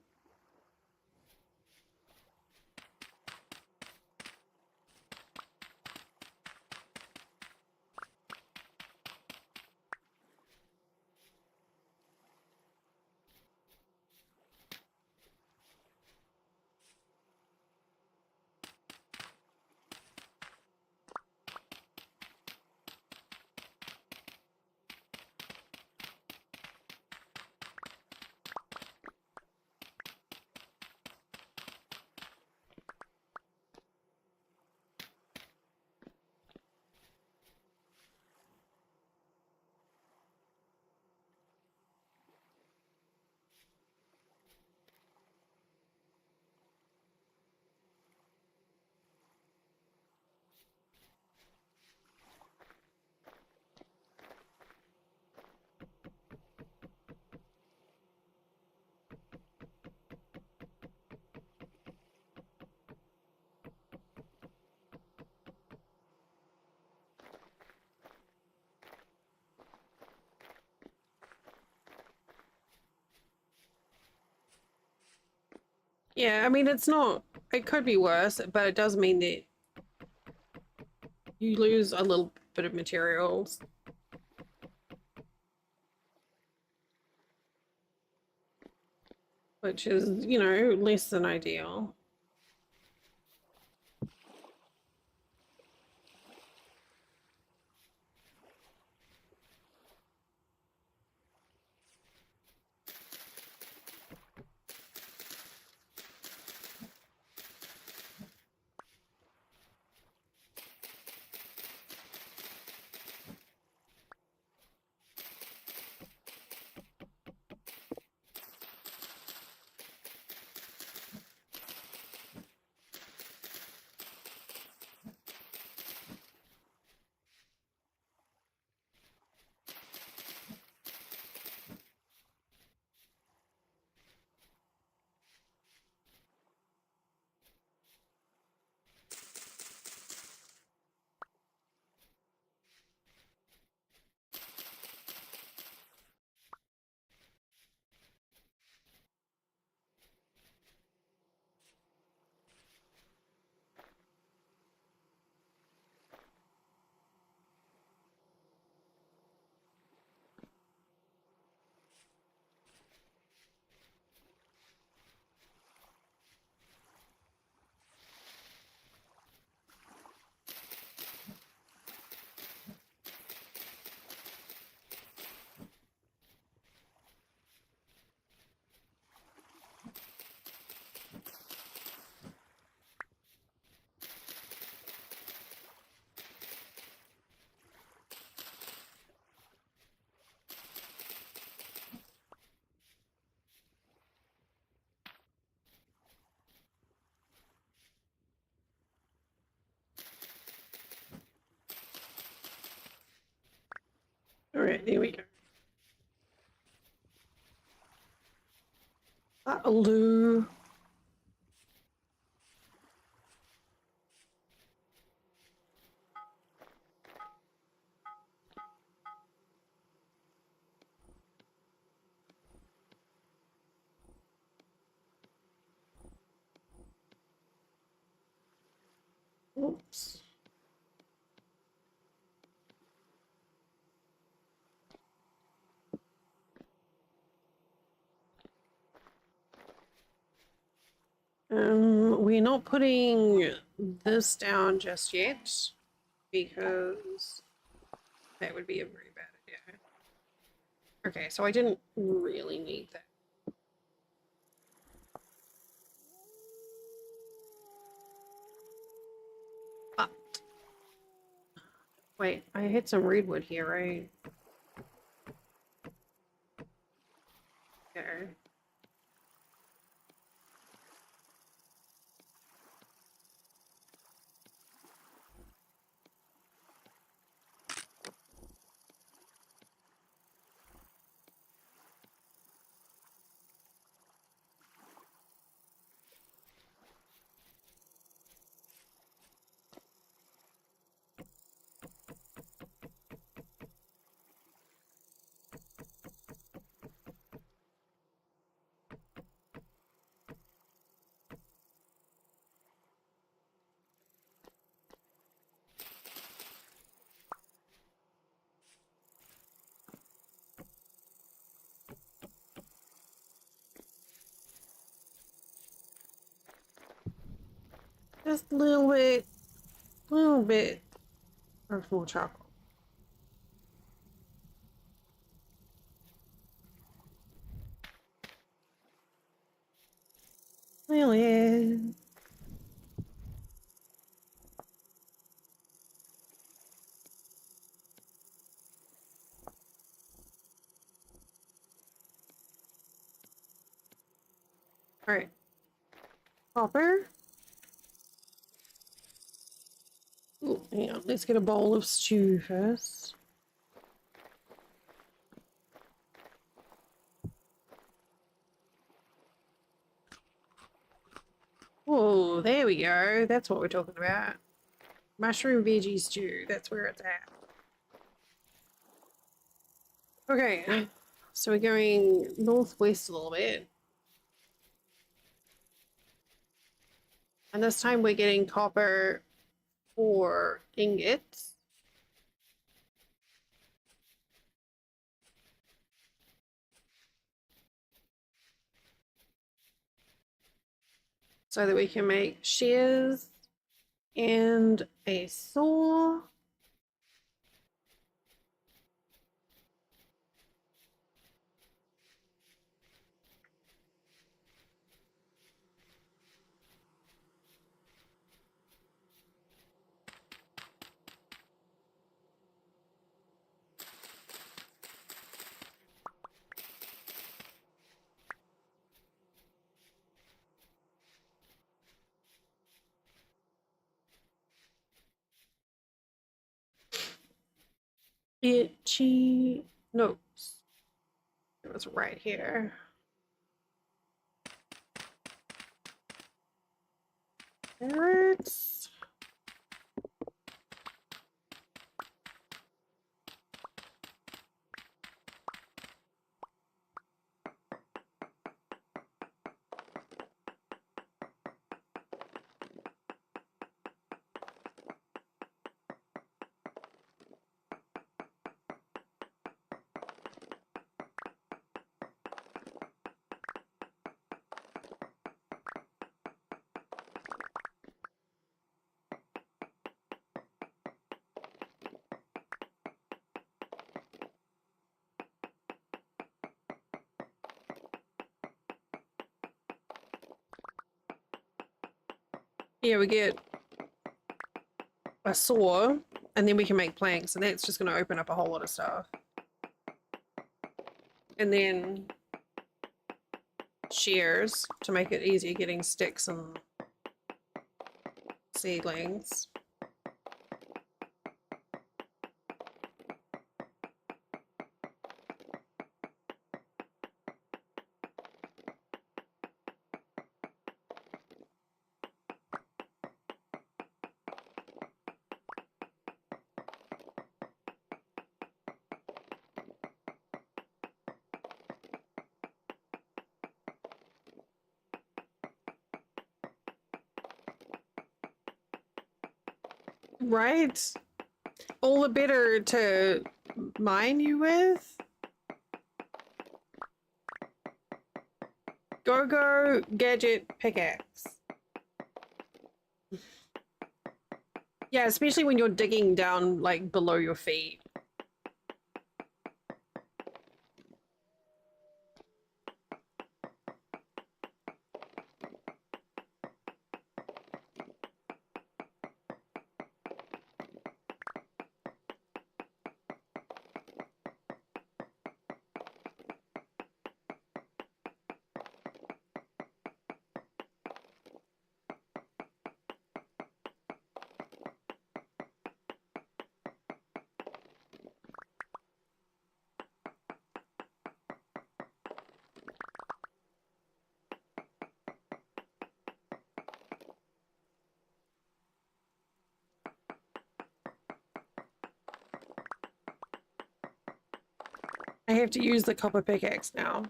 Yeah, I mean, it's not, it could be worse, but it does mean that you lose a little bit of materials. Which is, you know, less than ideal. All right, here we go. Hello. Oops. We're not putting this down just yet because that would be a very bad idea. Okay, so I didn't really need that. But wait, I had some redwood here, right? Okay. Just a little bit of more charcoal. Well, yeah. All right. Copper. Ooh, hang on. Let's get a bowl of stew first. Oh, there we go. That's what we're talking about. Mushroom veggie stew. That's where it's at. Okay. So we're going northwest a little bit. And this time we're getting copper 4 ingots. So that we can make shears and a saw. Itchy notes. It was right here. Carrots. Yeah, we get a saw and then we can make planks, and that's just going to open up a whole lot of stuff. And then shears to make it easier getting sticks and seedlings. Right? All the better to mine you with. Go gadget pickaxe. Yeah, especially when you're digging down like below your feet. I have to use the copper pickaxe now.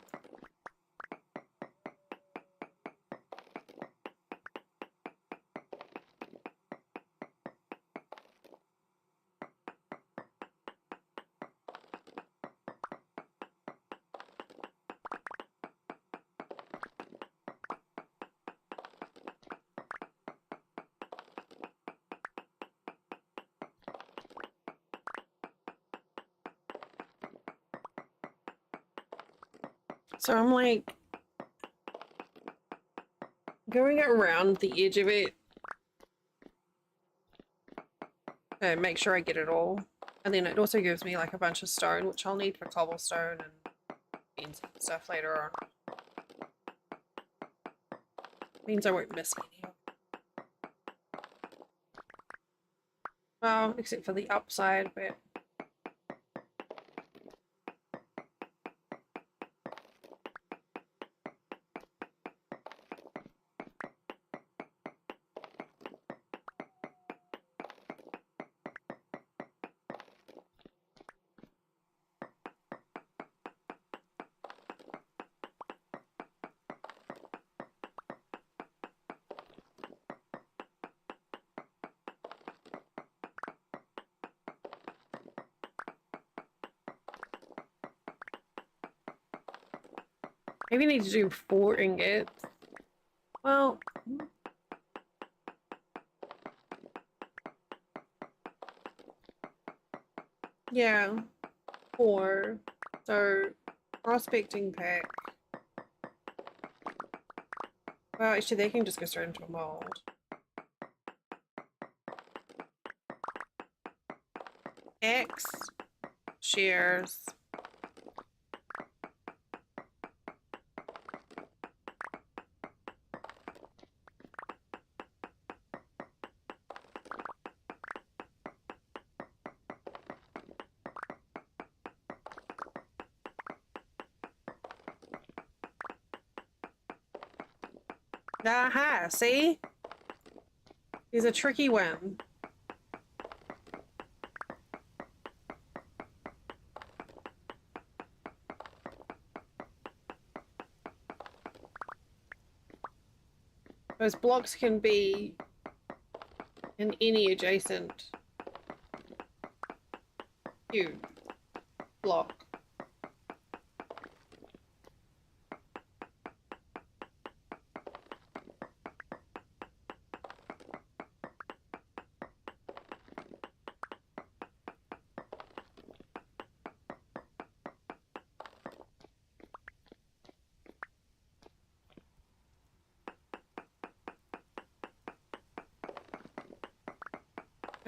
So I'm like going around the edge of it to make sure I get it all. And then it also gives me like a bunch of stone, which I'll need for cobblestone and stuff later on. Means I won't miss any. Well, except for the upside bit. Maybe need to do 4 ingots. Well, yeah, 4. So, prospecting pack. Well, actually, they can just go straight into a mold. X shares. Aha, see? He's a tricky one. Those blocks can be in any adjacent cube block.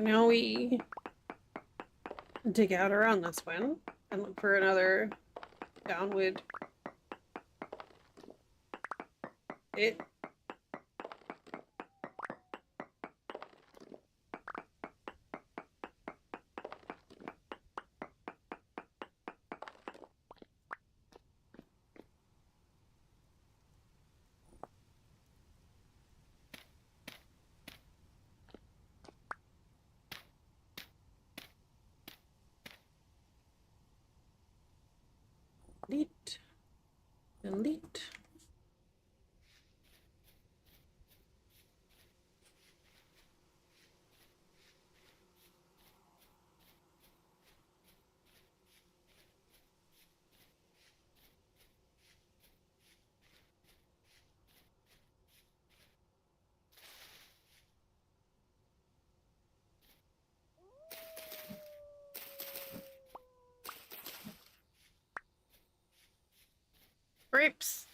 And now we dig out around this one and look for another downward hit. Delete. Delete. Grapes.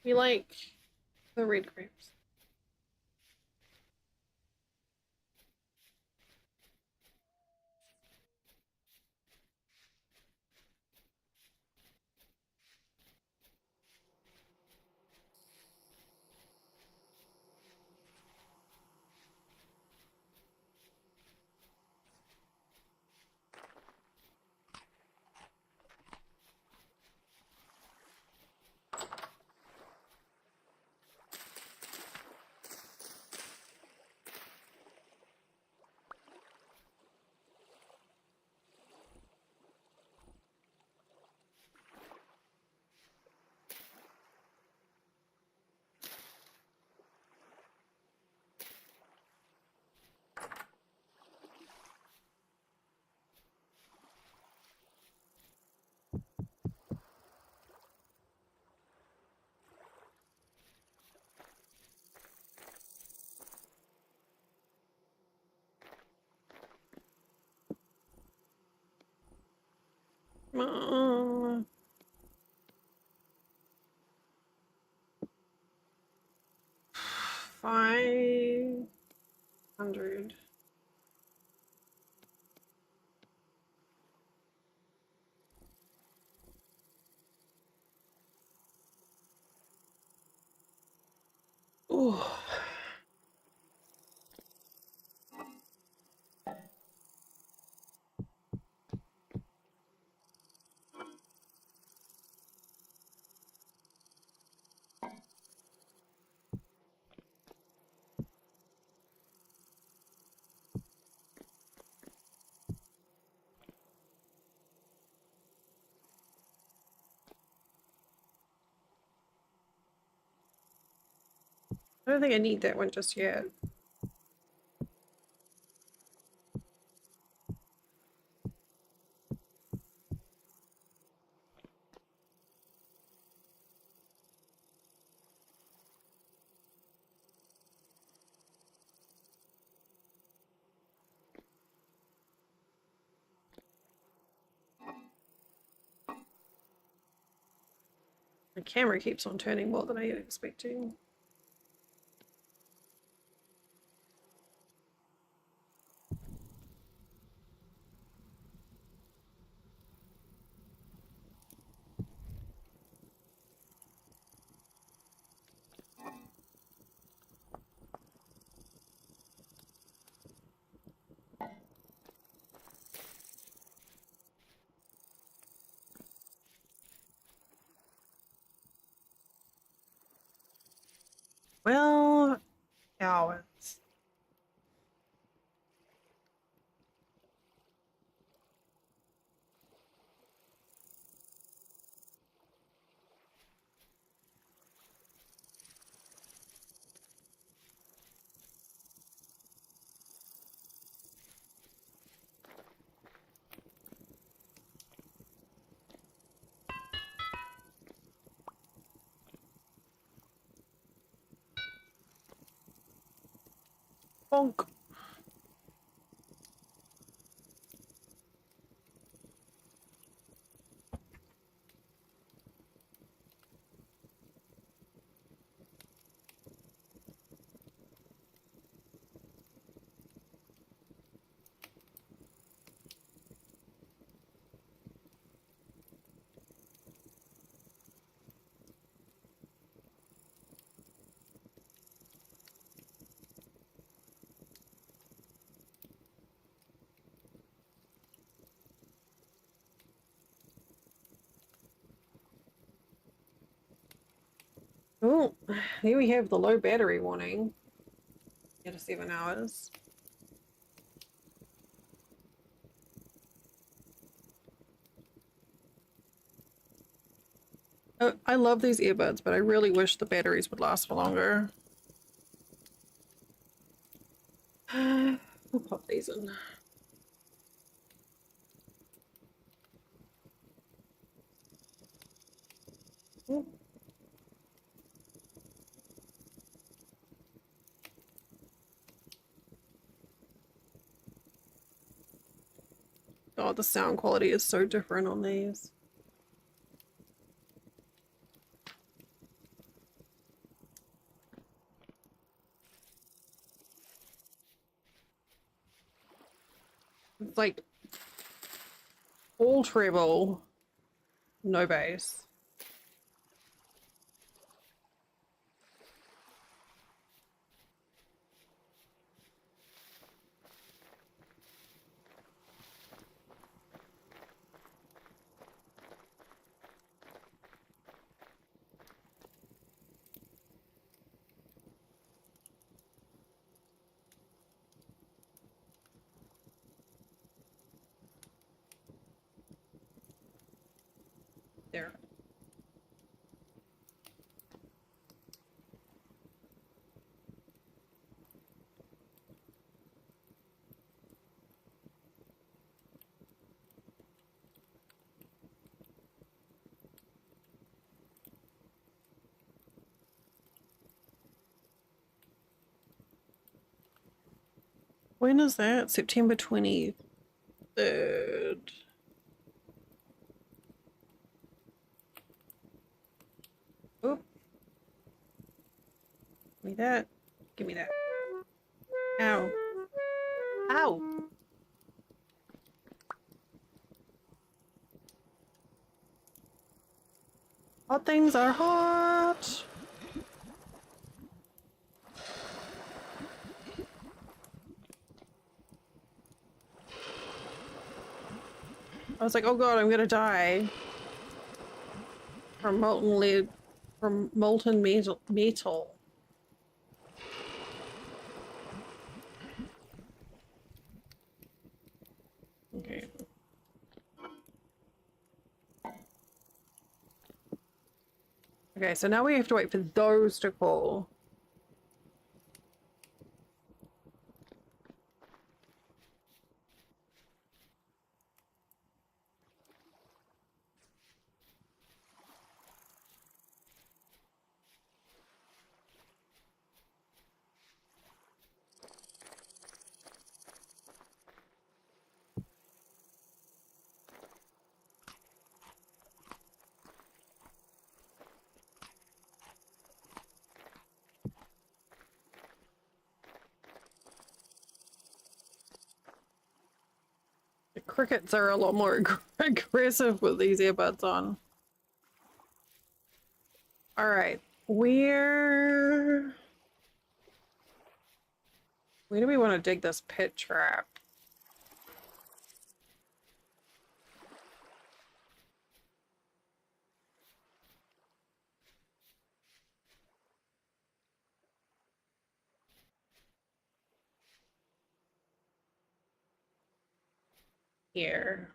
We like the red grapes. Uh, 500. Ooh. I don't think I need that one just yet. The camera keeps on turning more than I was expecting. Well, hours. Bonk. Oh, here we have the low battery warning. Yeah, to 7 hours. Oh, I love these earbuds, but I really wish the batteries would last for longer. We'll pop these in. Oh, the sound quality is so different on these. It's like all treble, no bass. There. When is that? September 23rd. Oh, give me that. Give me that. Ow. Ow. Hot things are hot. I was like, oh god, I'm gonna die from molten lead, from molten metal. Okay. Okay, so now we have to wait for those to cool. crickets are a lot more aggressive with these earbuds on. All right, where do we want to dig this pit trap? Here.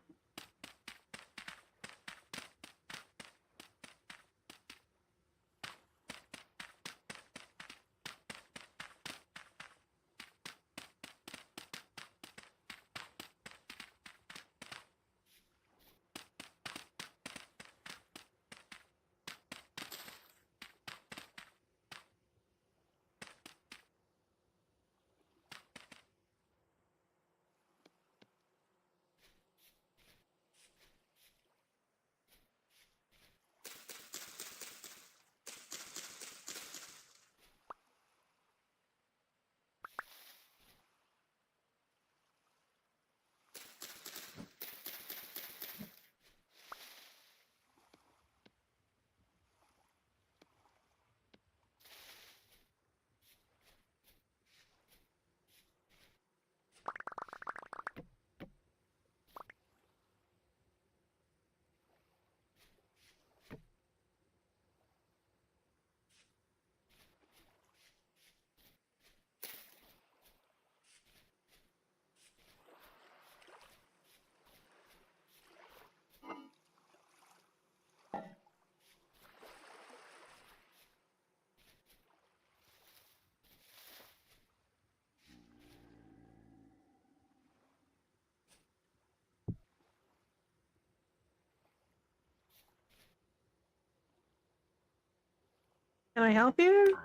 Can I help you?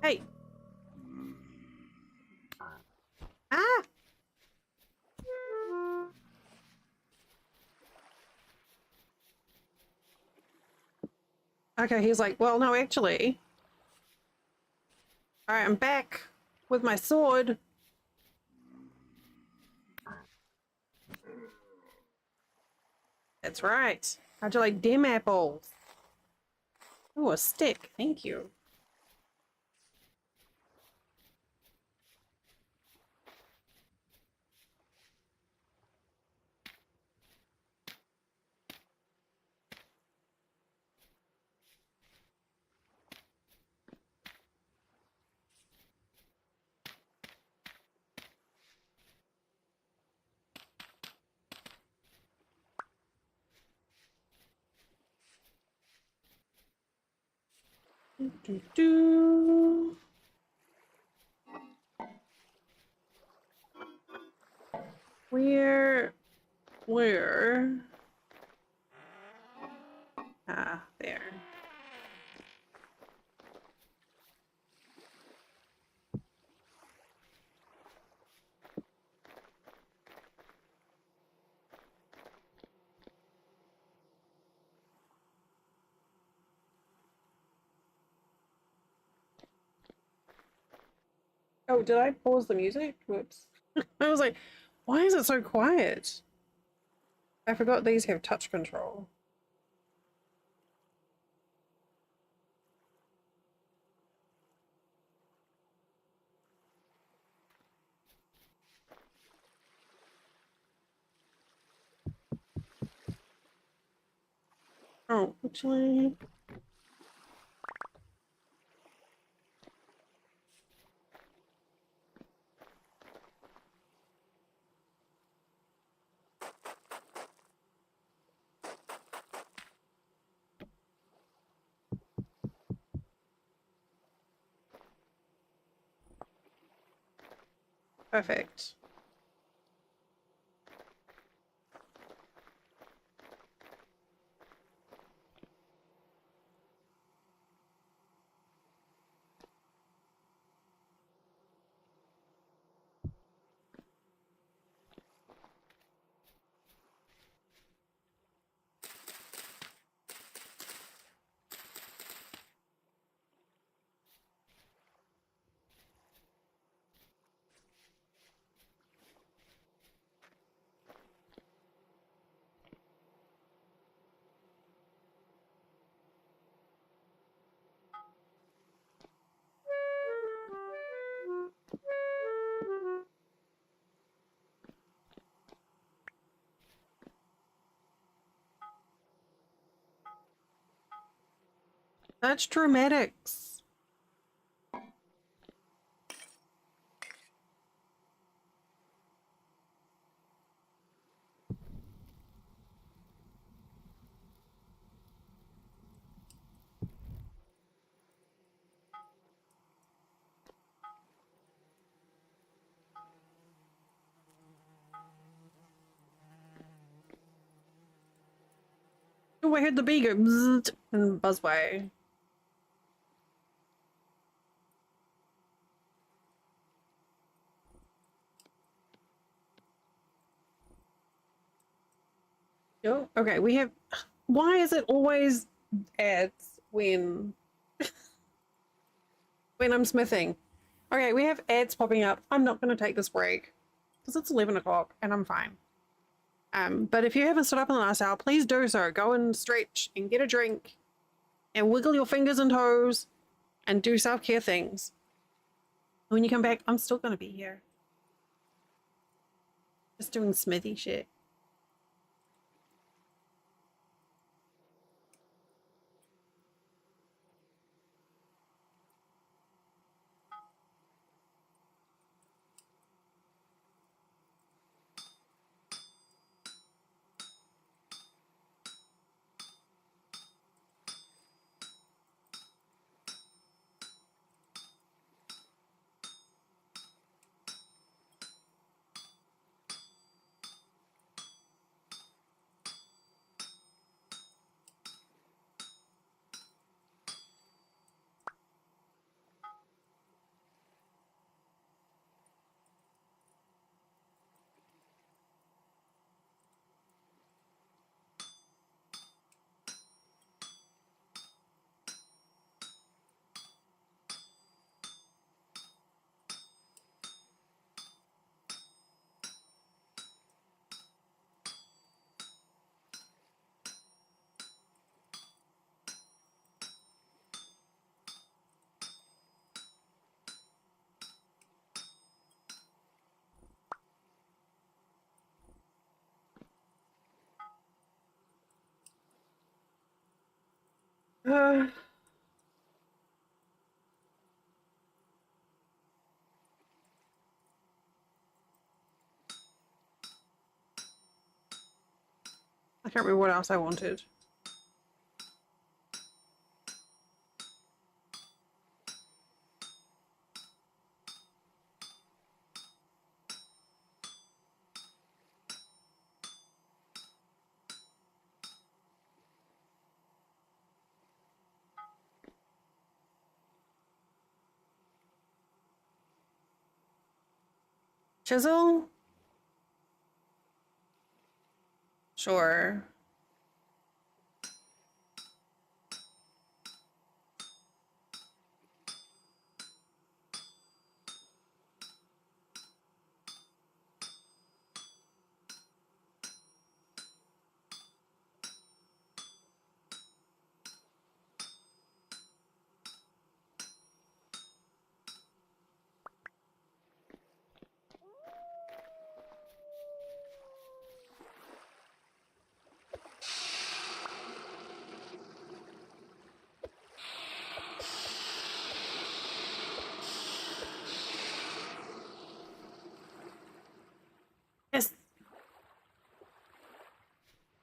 Hey. Ah! Okay, he's like, well, no, actually. All right, I'm back with my sword. That's right. How'd you like dim apples? Oh, a stick. Thank you. Do, do. Where? Ah, there. Oh, did I pause the music? Whoops. I was like, why is it so quiet? I forgot these have touch control. Oh, actually. Perfect. That's dramatics. Oh, I heard the bee go bzzzt and buzz away. Oh, okay, we have... Why is it always ads when I'm smithing? Okay, we have ads popping up. I'm not going to take this break because it's 11 o'clock and I'm fine. But if you haven't stood up in the last hour, please do so. Go and stretch and get a drink and wiggle your fingers and toes and do self-care things. When you come back, I'm still going to be here. Just doing smithy shit. I can't remember what else I wanted. Chisel? Sure. Yes.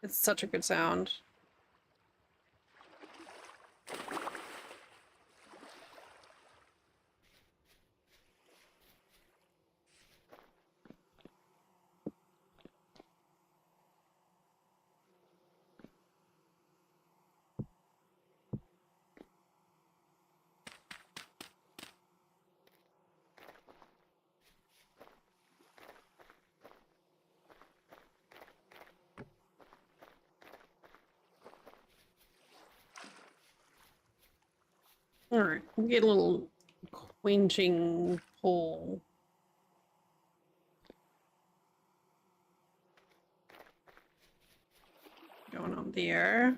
It's such a good sound. All right, we'll get a little quenching pull. Going on there.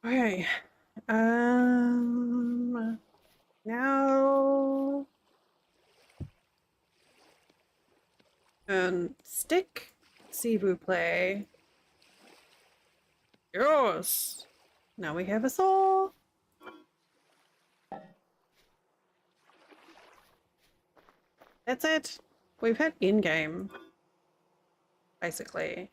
Okay. Now stick, s'il vous plaît. Yes. Now we have a saw. That's it. We've hit in-game, basically.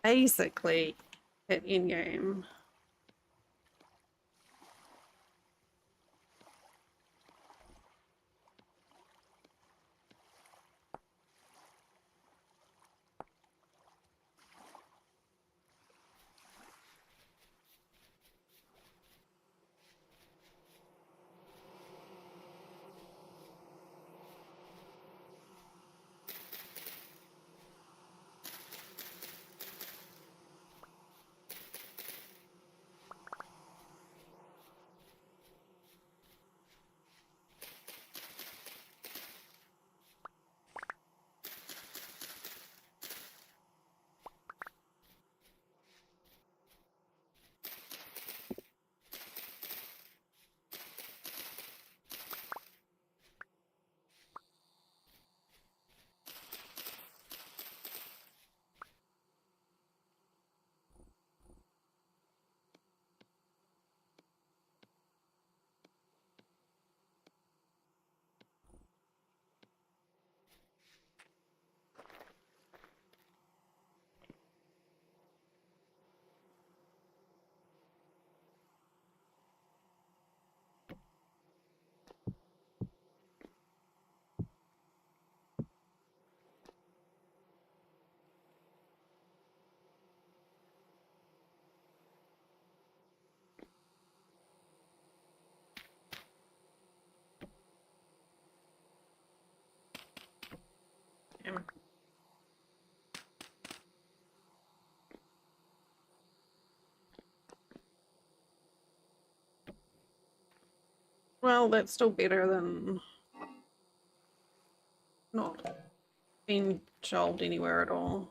Basically hit in-game. Well, that's still better than not being shelved anywhere at all.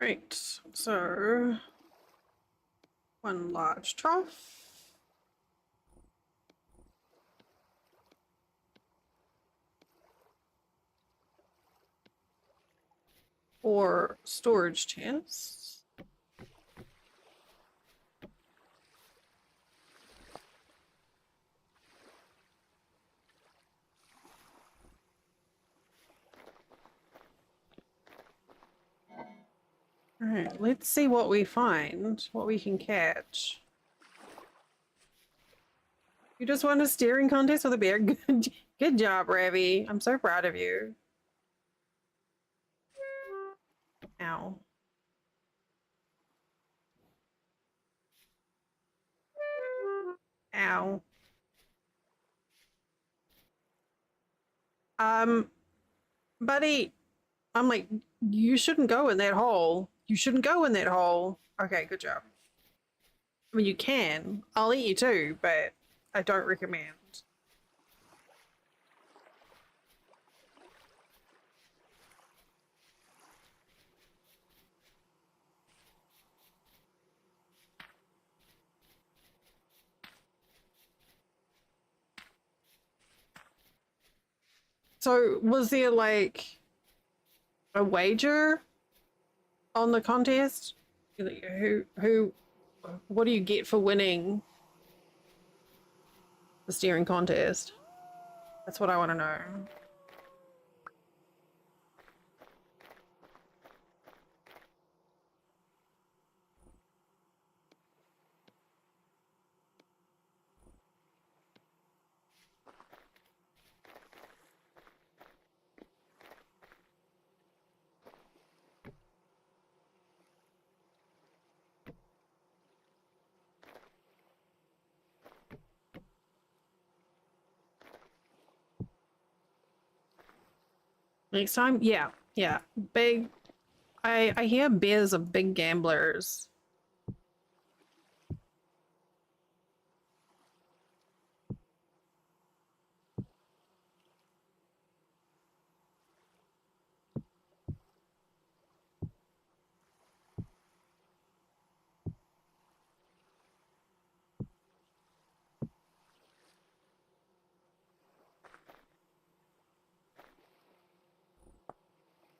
Right, so one large trough. Or storage chests. All right, let's see what we find, what we can catch. You just won a steering contest with a bear. Good job, Ravi. I'm so proud of you. Ow. Ow. Buddy, I'm like, you shouldn't go in that hole. You shouldn't go in that hole. Okay, good job. I mean, you can. I'll eat you too, but I don't recommend. So, was there like a wager on the contest? What do you get for winning the steering contest? That's what I want to know. Next time? Yeah, yeah. Big. I hear bears are big gamblers.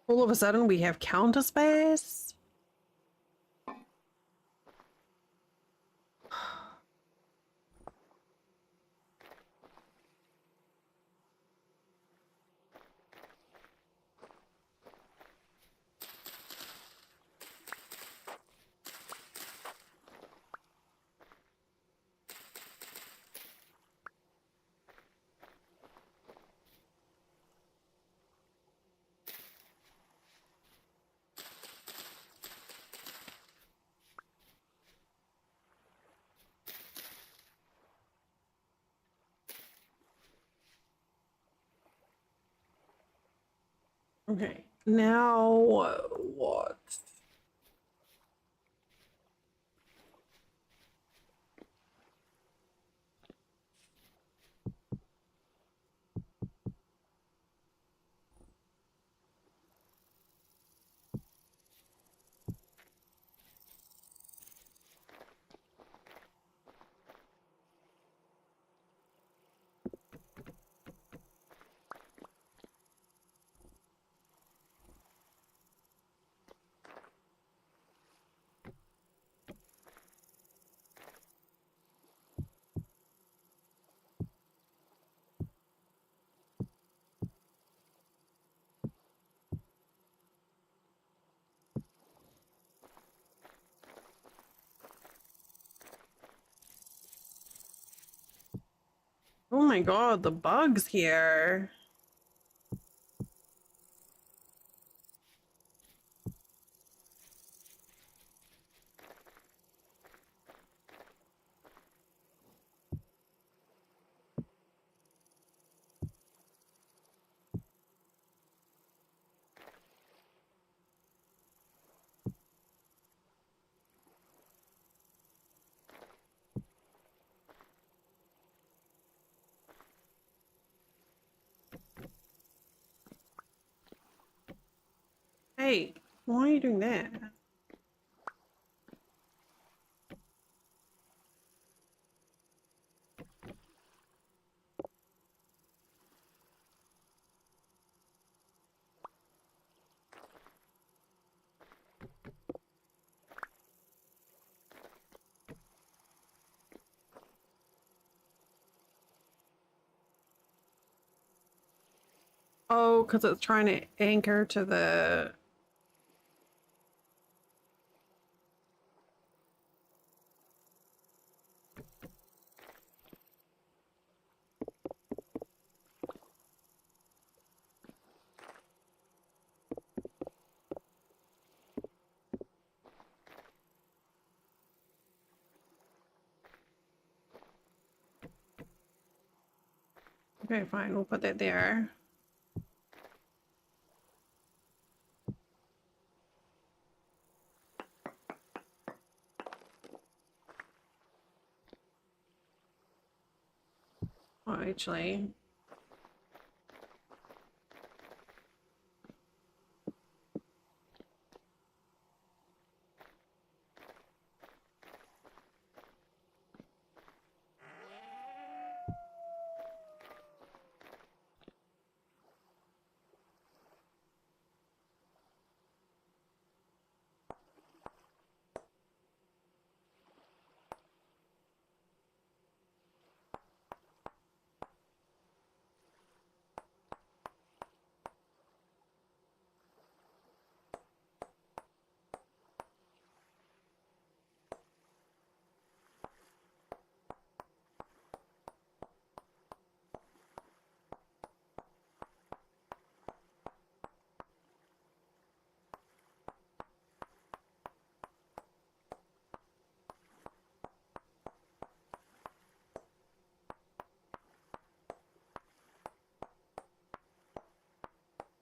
All of a sudden, we have counter space. Okay, now what? Oh my god, the bugs here. Hey, why are you doing that? Oh, because it's trying to anchor to the... Okay, fine, we'll put that there. Oh, actually...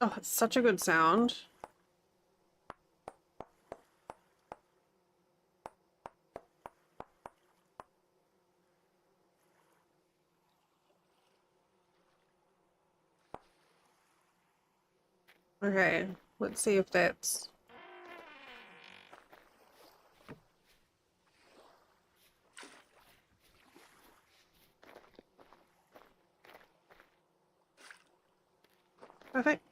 Oh, it's such a good sound. Okay, let's see if that's... Perfect.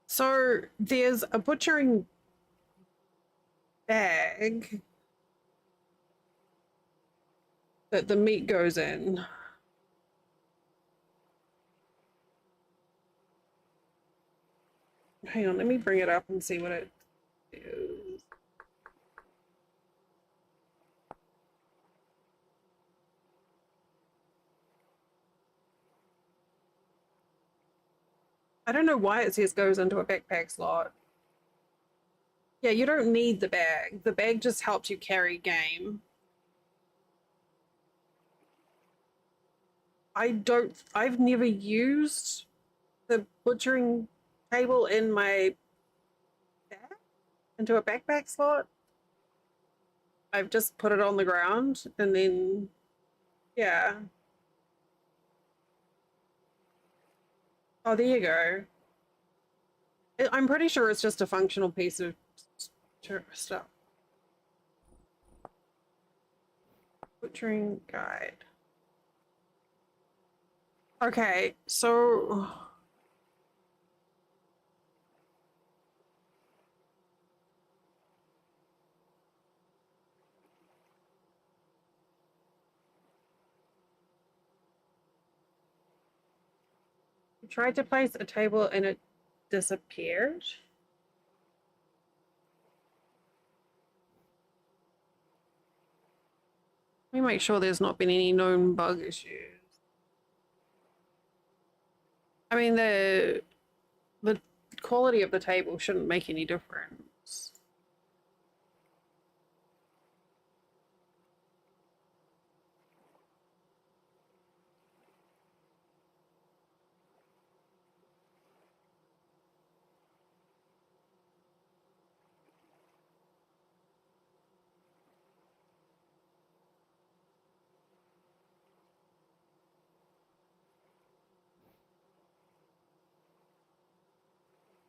So there's a butchering bag that the meat goes in. Hang on, let me bring it up and see what it is. I don't know why it says goes into a backpack slot. Yeah, you don't need the bag. The bag just helps you carry game. I've never used the butchering table in my bag into a backpack slot. I've just put it on the ground and then, yeah. Oh, there you go. I'm pretty sure it's just a functional piece of stuff. Butchering guide. Okay, so I tried to place a table and it disappeared. Let me make sure there's not been any known bug issues. I mean, the quality of the table shouldn't make any difference.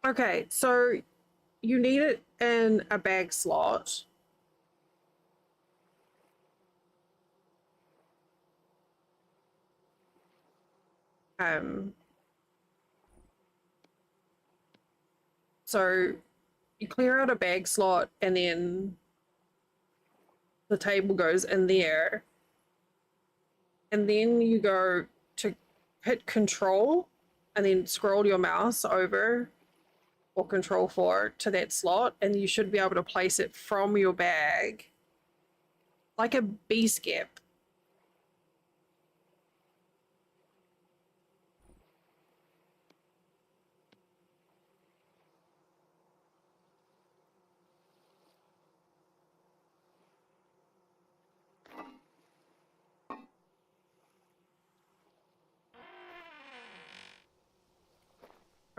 Okay, so you need it in a bag slot. Um, so you clear out a bag slot and then the table goes in there. And then you go to hit control and then scroll your mouse over or control 4 to that slot, and you should be able to place it from your bag like a B skip.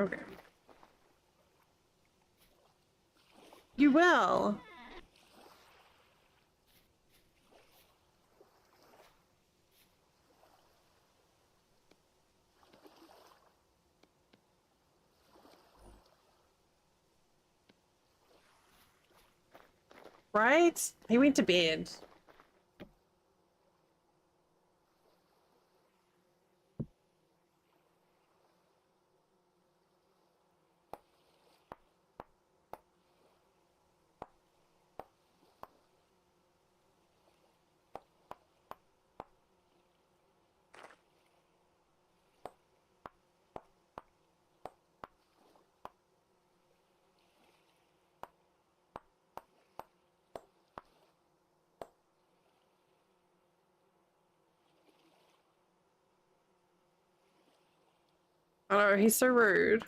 Okay. You will. Right? He went to bed. Oh, he's so rude.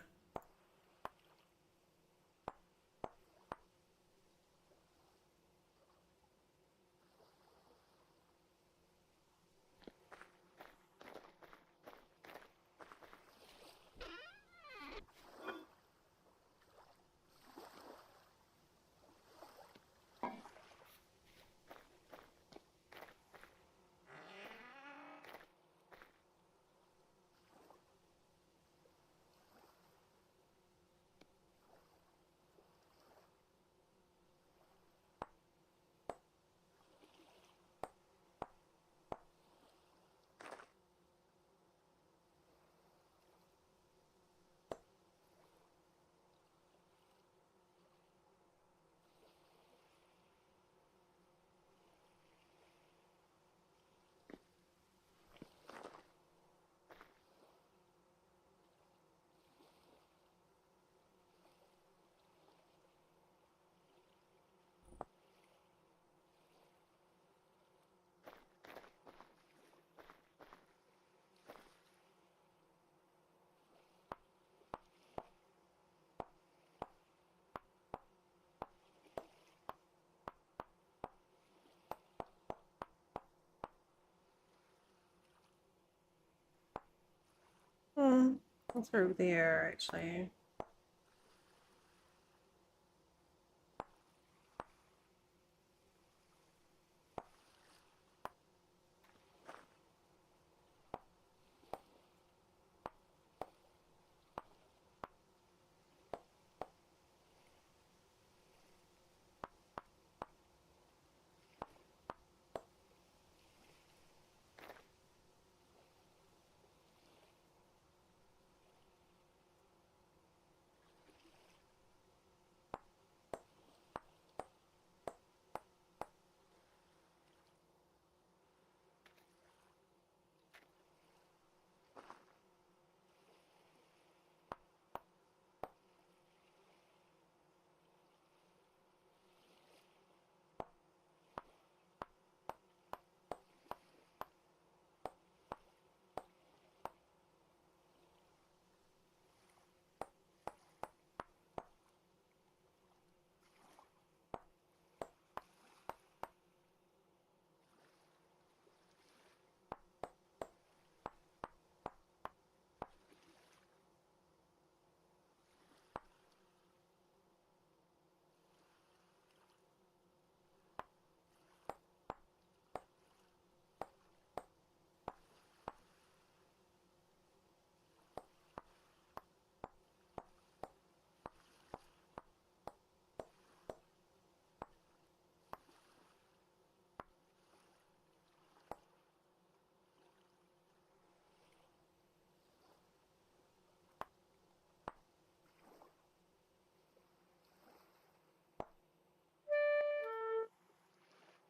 through there, actually.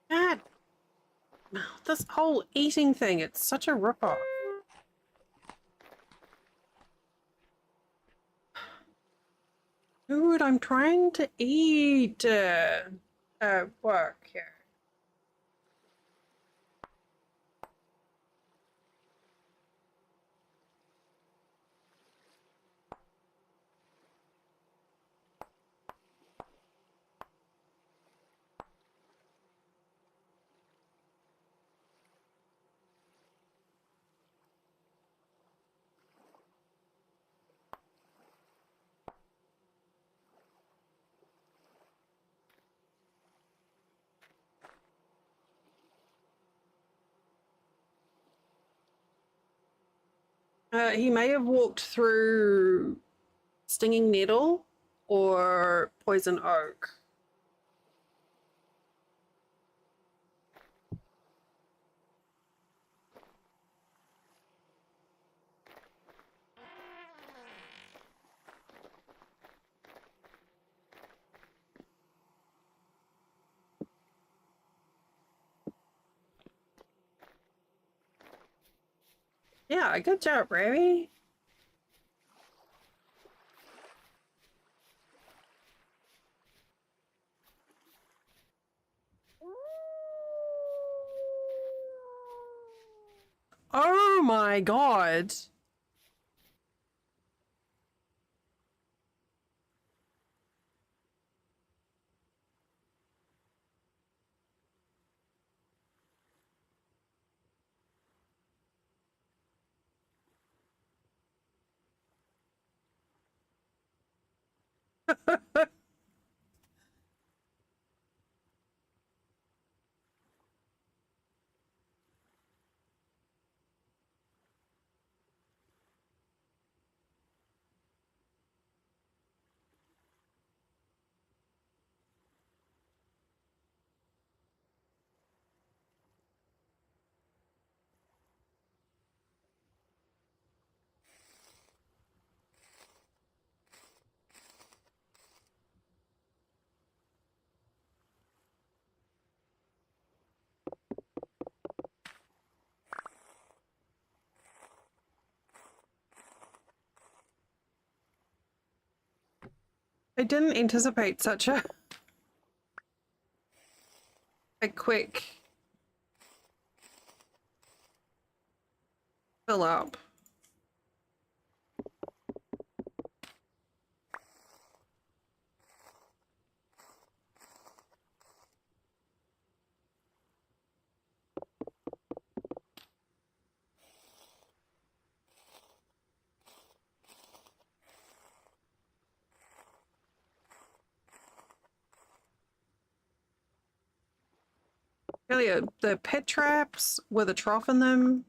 God, this whole eating thing, it's such a rip-off. Dude, I'm trying to eat work here. He may have walked through stinging nettle or poison oak. Yeah, good job, Remy. Oh my god. I didn't anticipate such a quick fill up. Elliot, the pet traps with a trough in them.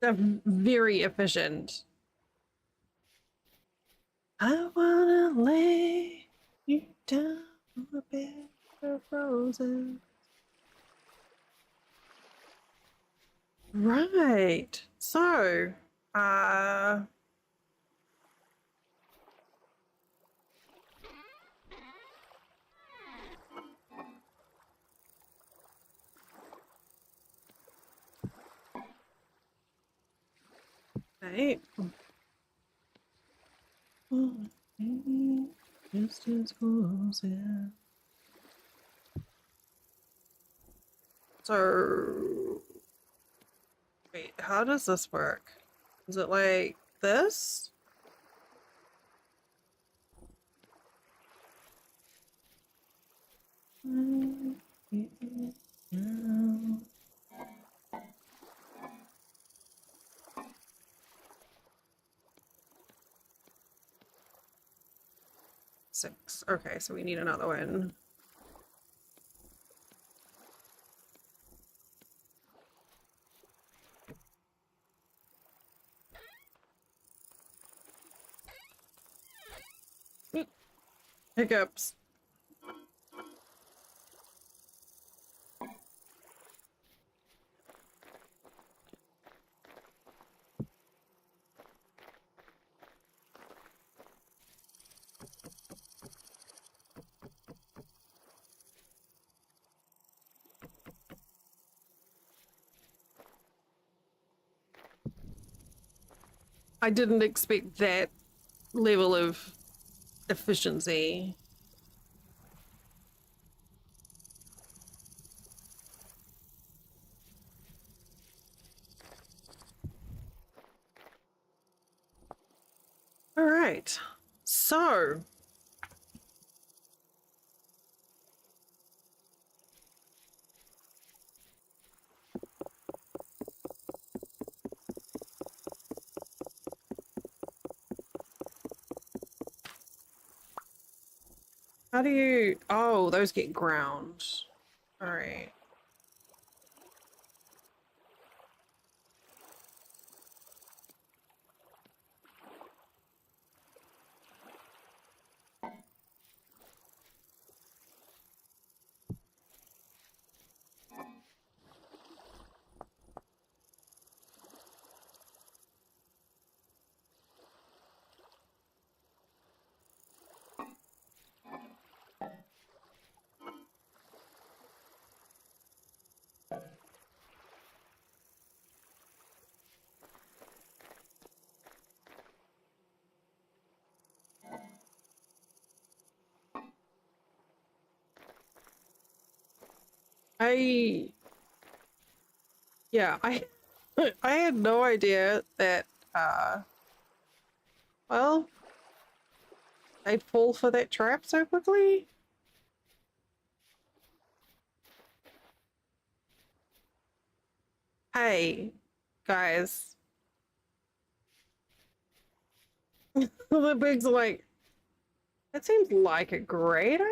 They're very efficient. I wanna lay you down on a bed of roses. Right. So, uh, right. Oh, maybe just as close, yeah. So, wait, how does this work? Is it like this? Six. Okay, so we need another one. Hiccups. I didn't expect that level of efficiency. All right. So, how do you... Oh, those get ground. All right. I... Yeah, I... I had no idea that, well, they'd fall for that trap so quickly. Hey, guys. The pigs are like, that seems like a great idea.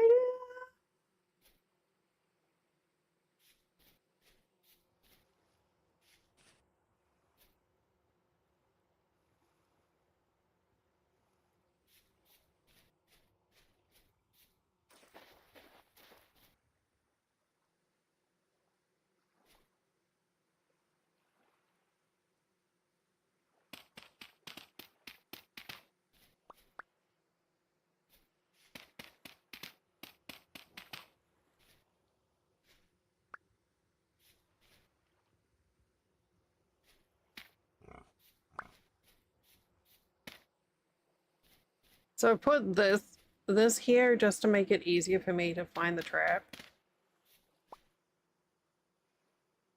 So I put this here just to make it easier for me to find the trap.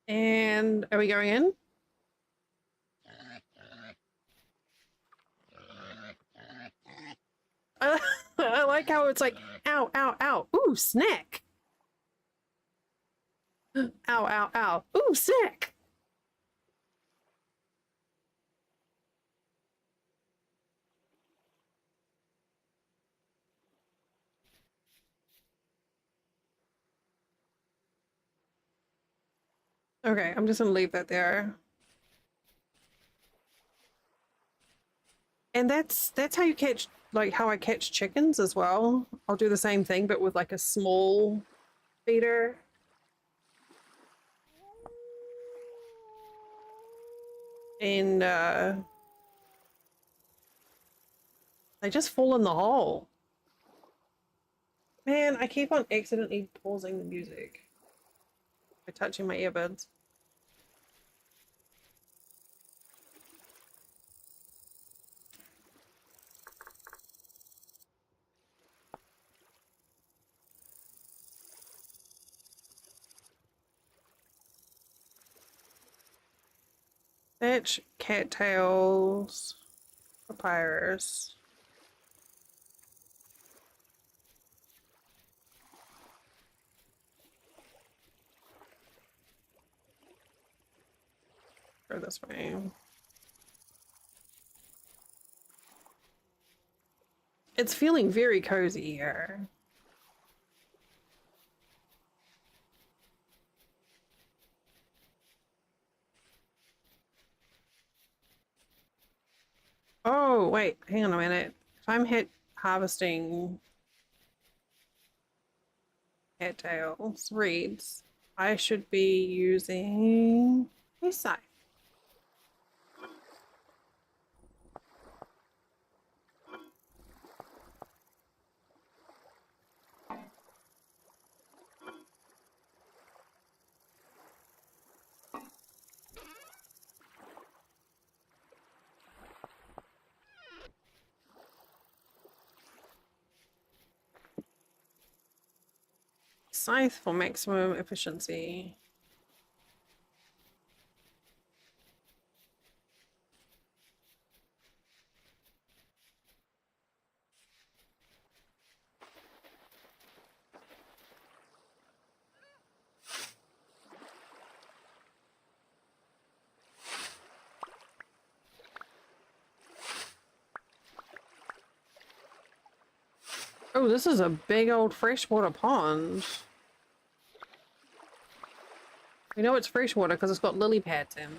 And are we going in? I like how it's like, ow, ow, ow. Ooh, snack. Ow, ow, ow. Ooh, snack. Okay, I'm just gonna leave that there. And that's how you catch, like how I catch chickens as well. I'll do the same thing, but with like a small feeder. And they just fall in the hole. Man, I keep on accidentally pausing the music by touching my earbuds. Fetch cattails, papyrus. Go this way. It's feeling very cozy here. Oh, wait, hang on a minute. If I'm harvesting cattails, reeds, I should be using a scythe. Scythe for maximum efficiency. Oh, this is a big old freshwater pond. We know it's freshwater because it's got lily pads in.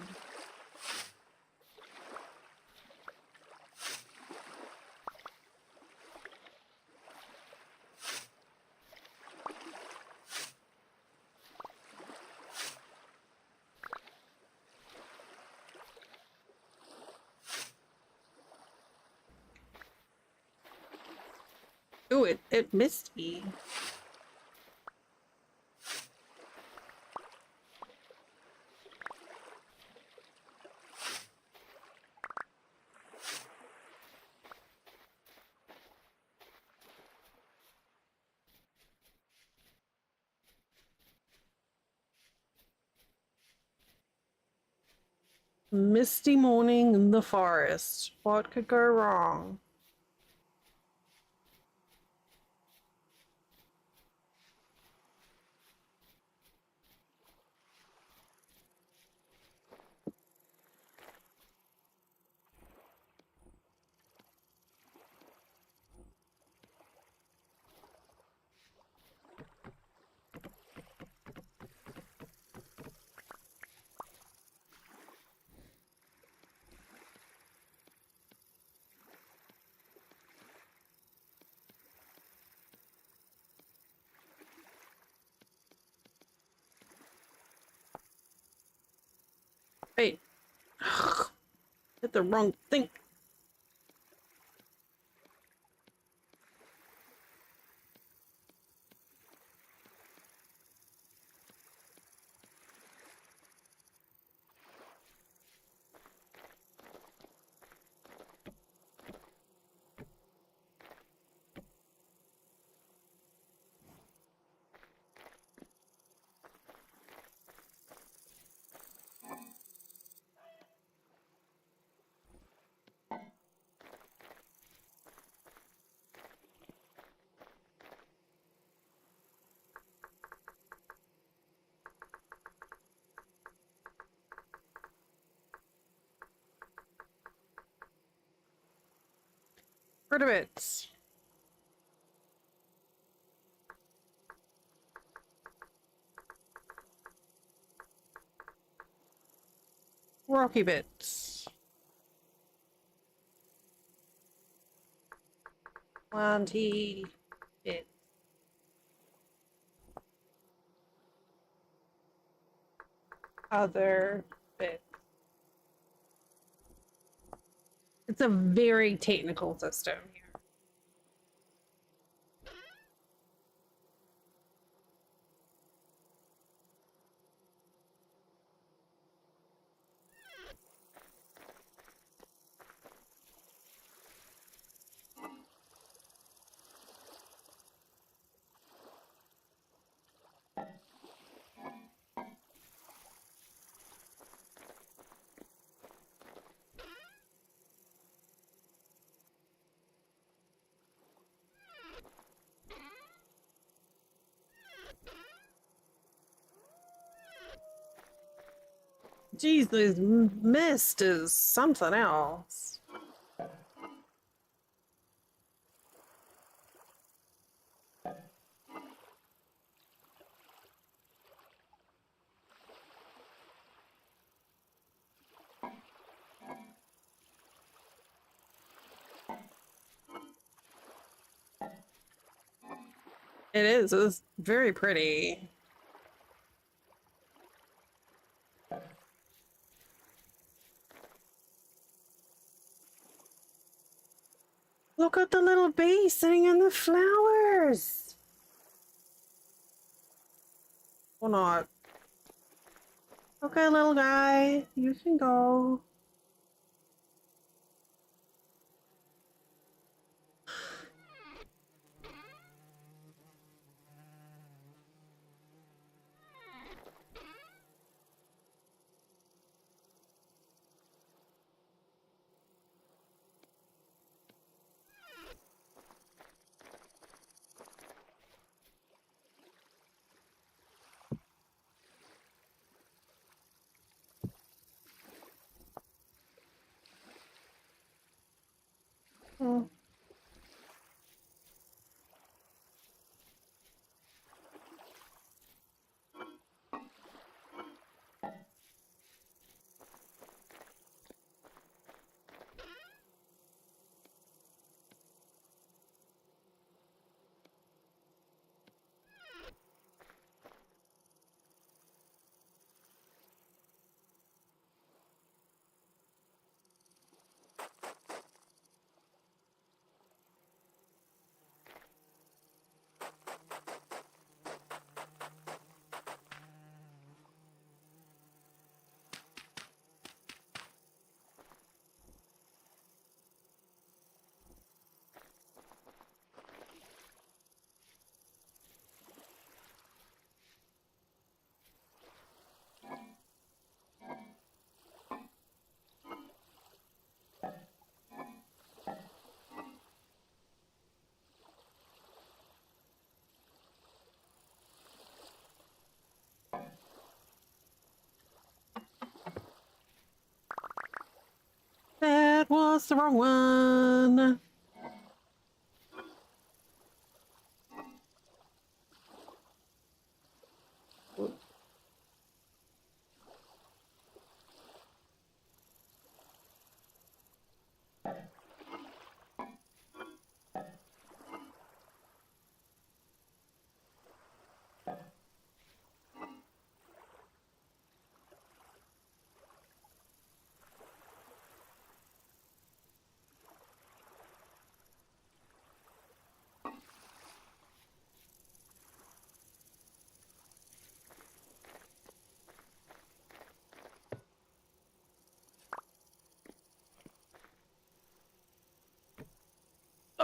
Ooh, it misty. Misty morning in the forest. What could go wrong? Hey, hit the wrong thing. Critter bits. Rocky bits. Planty bits. Other bits. It's a very technical system here. Geez, this mist is something else. It is. It's very pretty. Look at the little bee sitting in the flowers. Or not. Okay, little guy, you can go. Oh. That was the wrong one.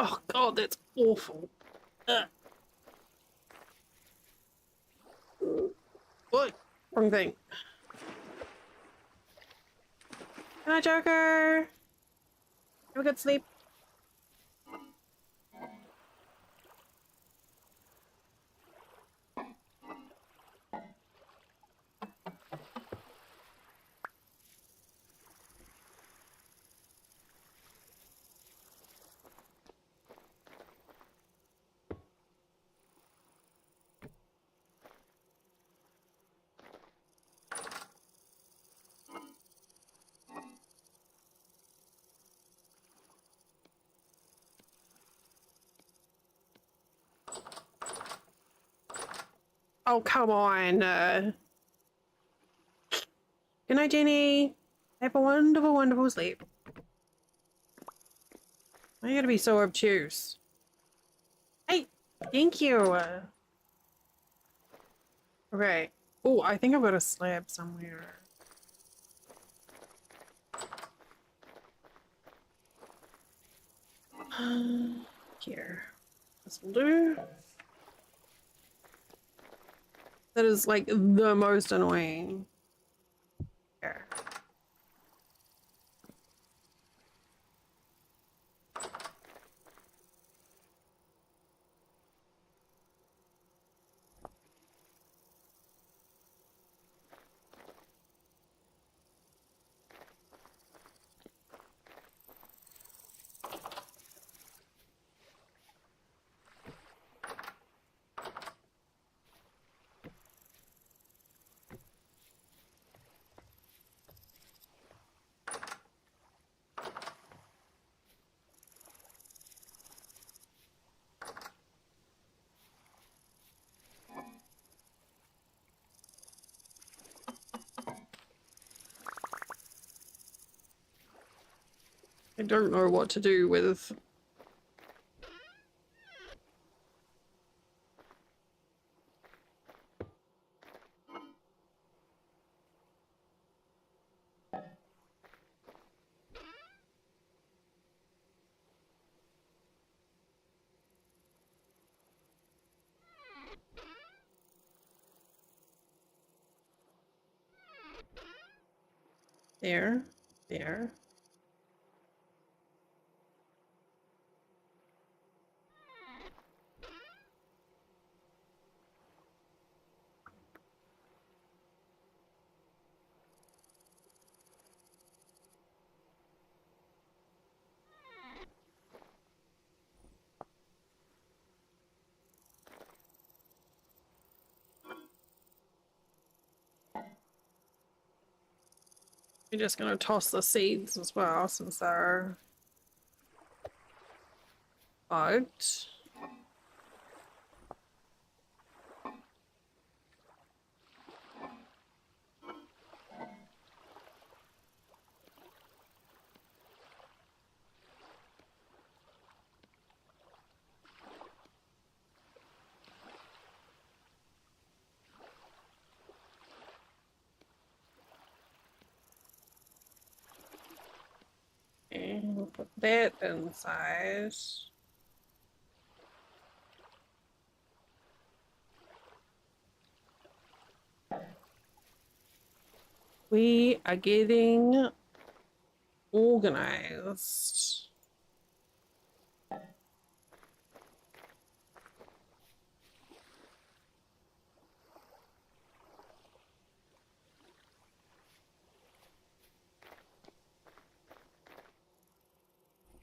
Oh god, that's awful. What? Wrong thing. Hi, Joker. Have a good sleep. Oh, come on. Good night, Jenny. Have a wonderful, wonderful sleep. Why are you gonna be so obtuse? Hey, thank you. Okay. Oh, I think I've got a slab somewhere. Here. This will do. That is like the most annoying. Here. I don't know what to do with. There. There. We're just gonna toss the seeds as well since they're bugged. And we'll put that inside. We are getting organized.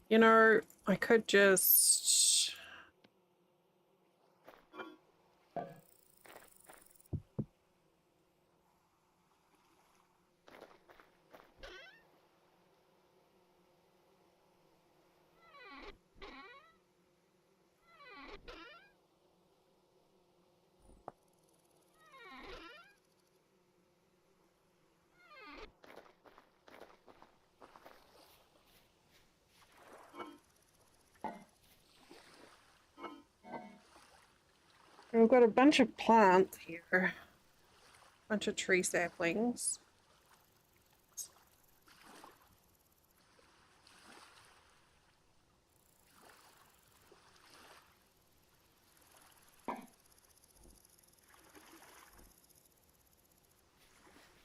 You know, I could just... We've got a bunch of plants here. A bunch of tree saplings.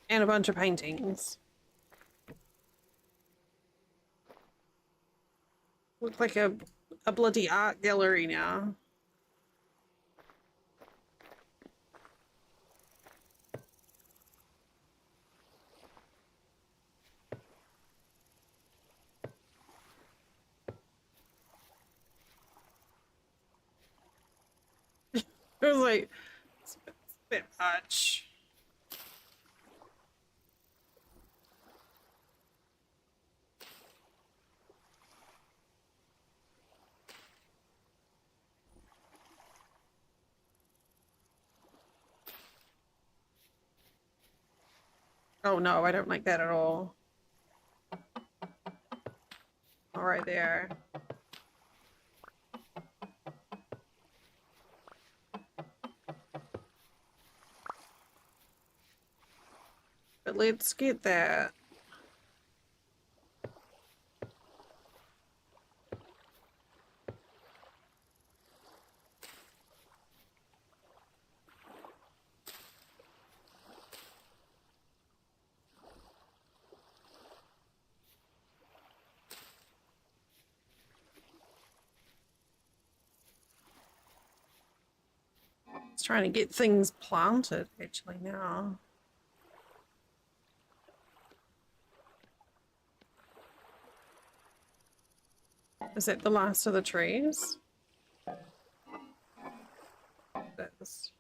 And a bunch of paintings. Looks like a bloody art gallery now. It was like, it's a bit much. Oh no, I don't like that at all. All right there. But let's get that. It's trying to get things planted actually now. Is that the last of the trees? That's...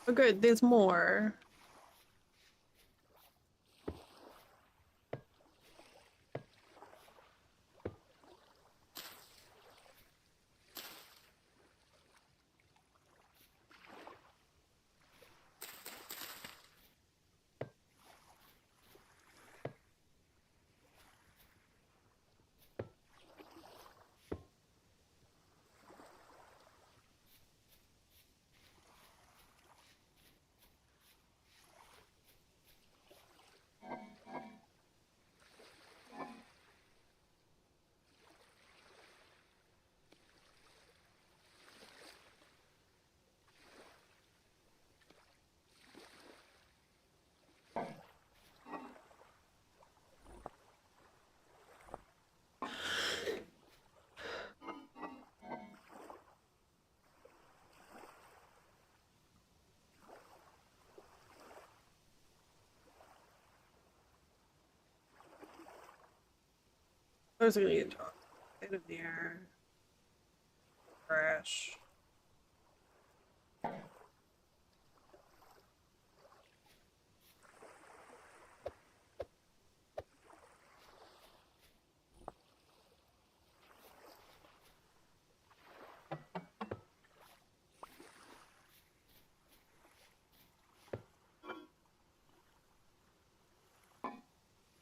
Oh good, there's more. Those are gonna get out of there. Trash.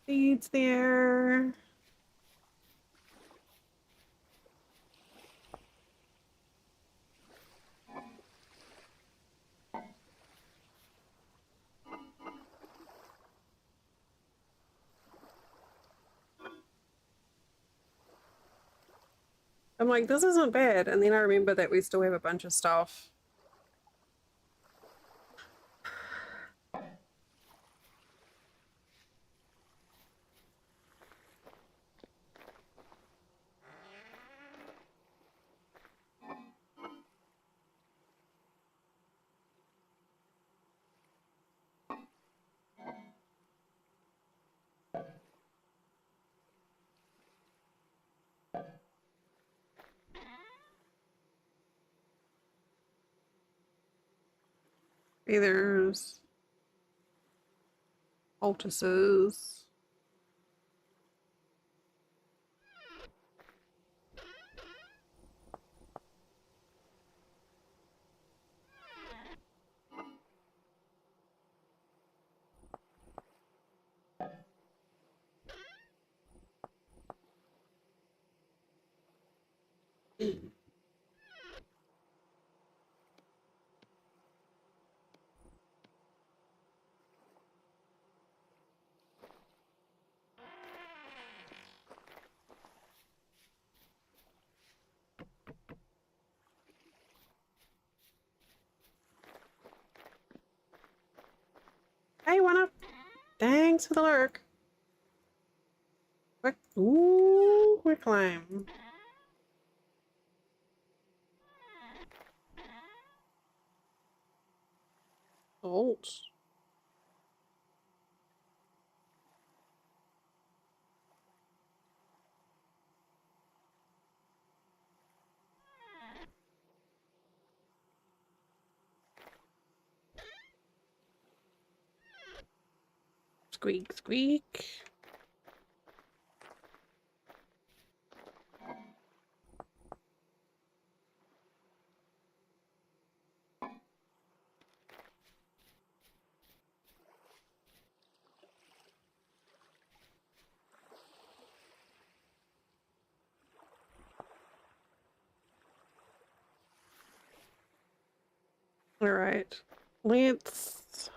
Seeds there. I'm like, this isn't bad. And then I remember that we still have a bunch of stuff. There's poultices. Hey, one up. Thanks for the lurk. Quick, ooh, quick lime. Salt. Squeak, squeak. All right, let's.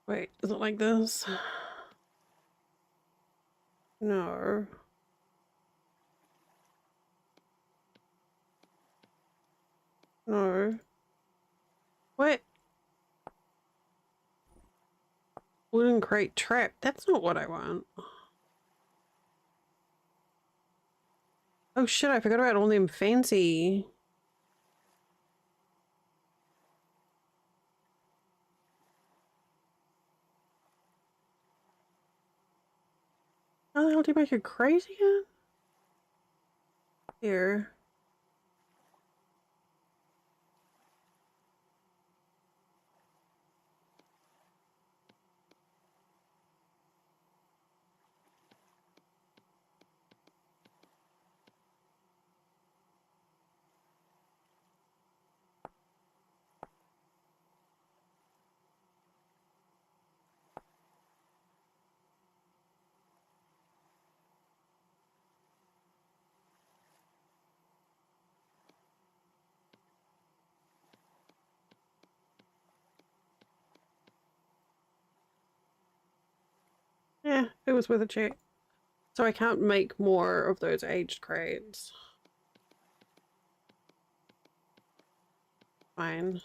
Wait, is it like this? No. No. What? Wooden crate trap. That's not what I want. Oh shit, I forgot about all them fancy. How the hell do you make a crate again? Here. Yeah, it was worth a check. So I can't make more of those aged crates. Fine.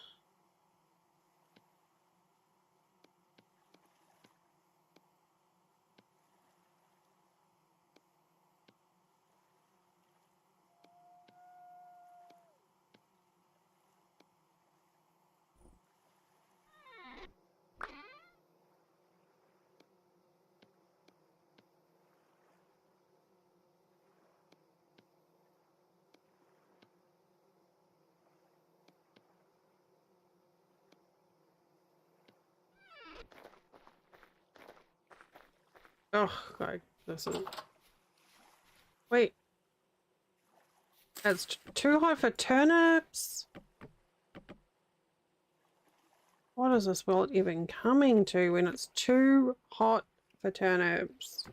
Oh, God, this is. Wait. It's too hot for turnips? What is this world even coming to when it's too hot for turnips?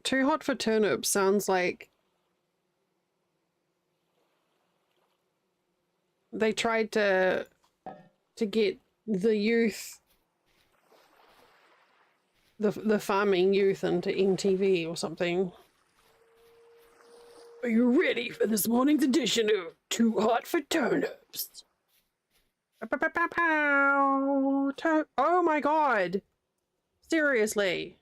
Too hot for turnips sounds like they tried to get the youth, the farming youth into MTV or something. Are you ready for this morning's edition of Too Hot for Turnips? Oh my god! Seriously.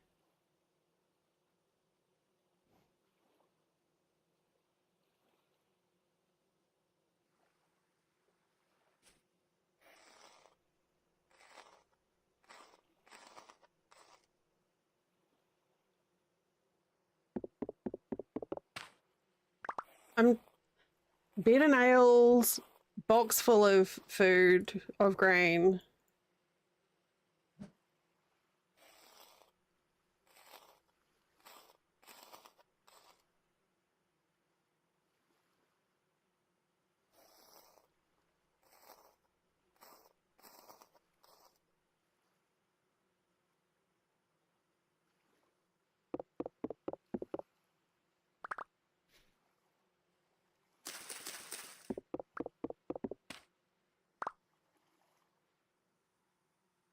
I'm bed and nails, box full of food, of grain.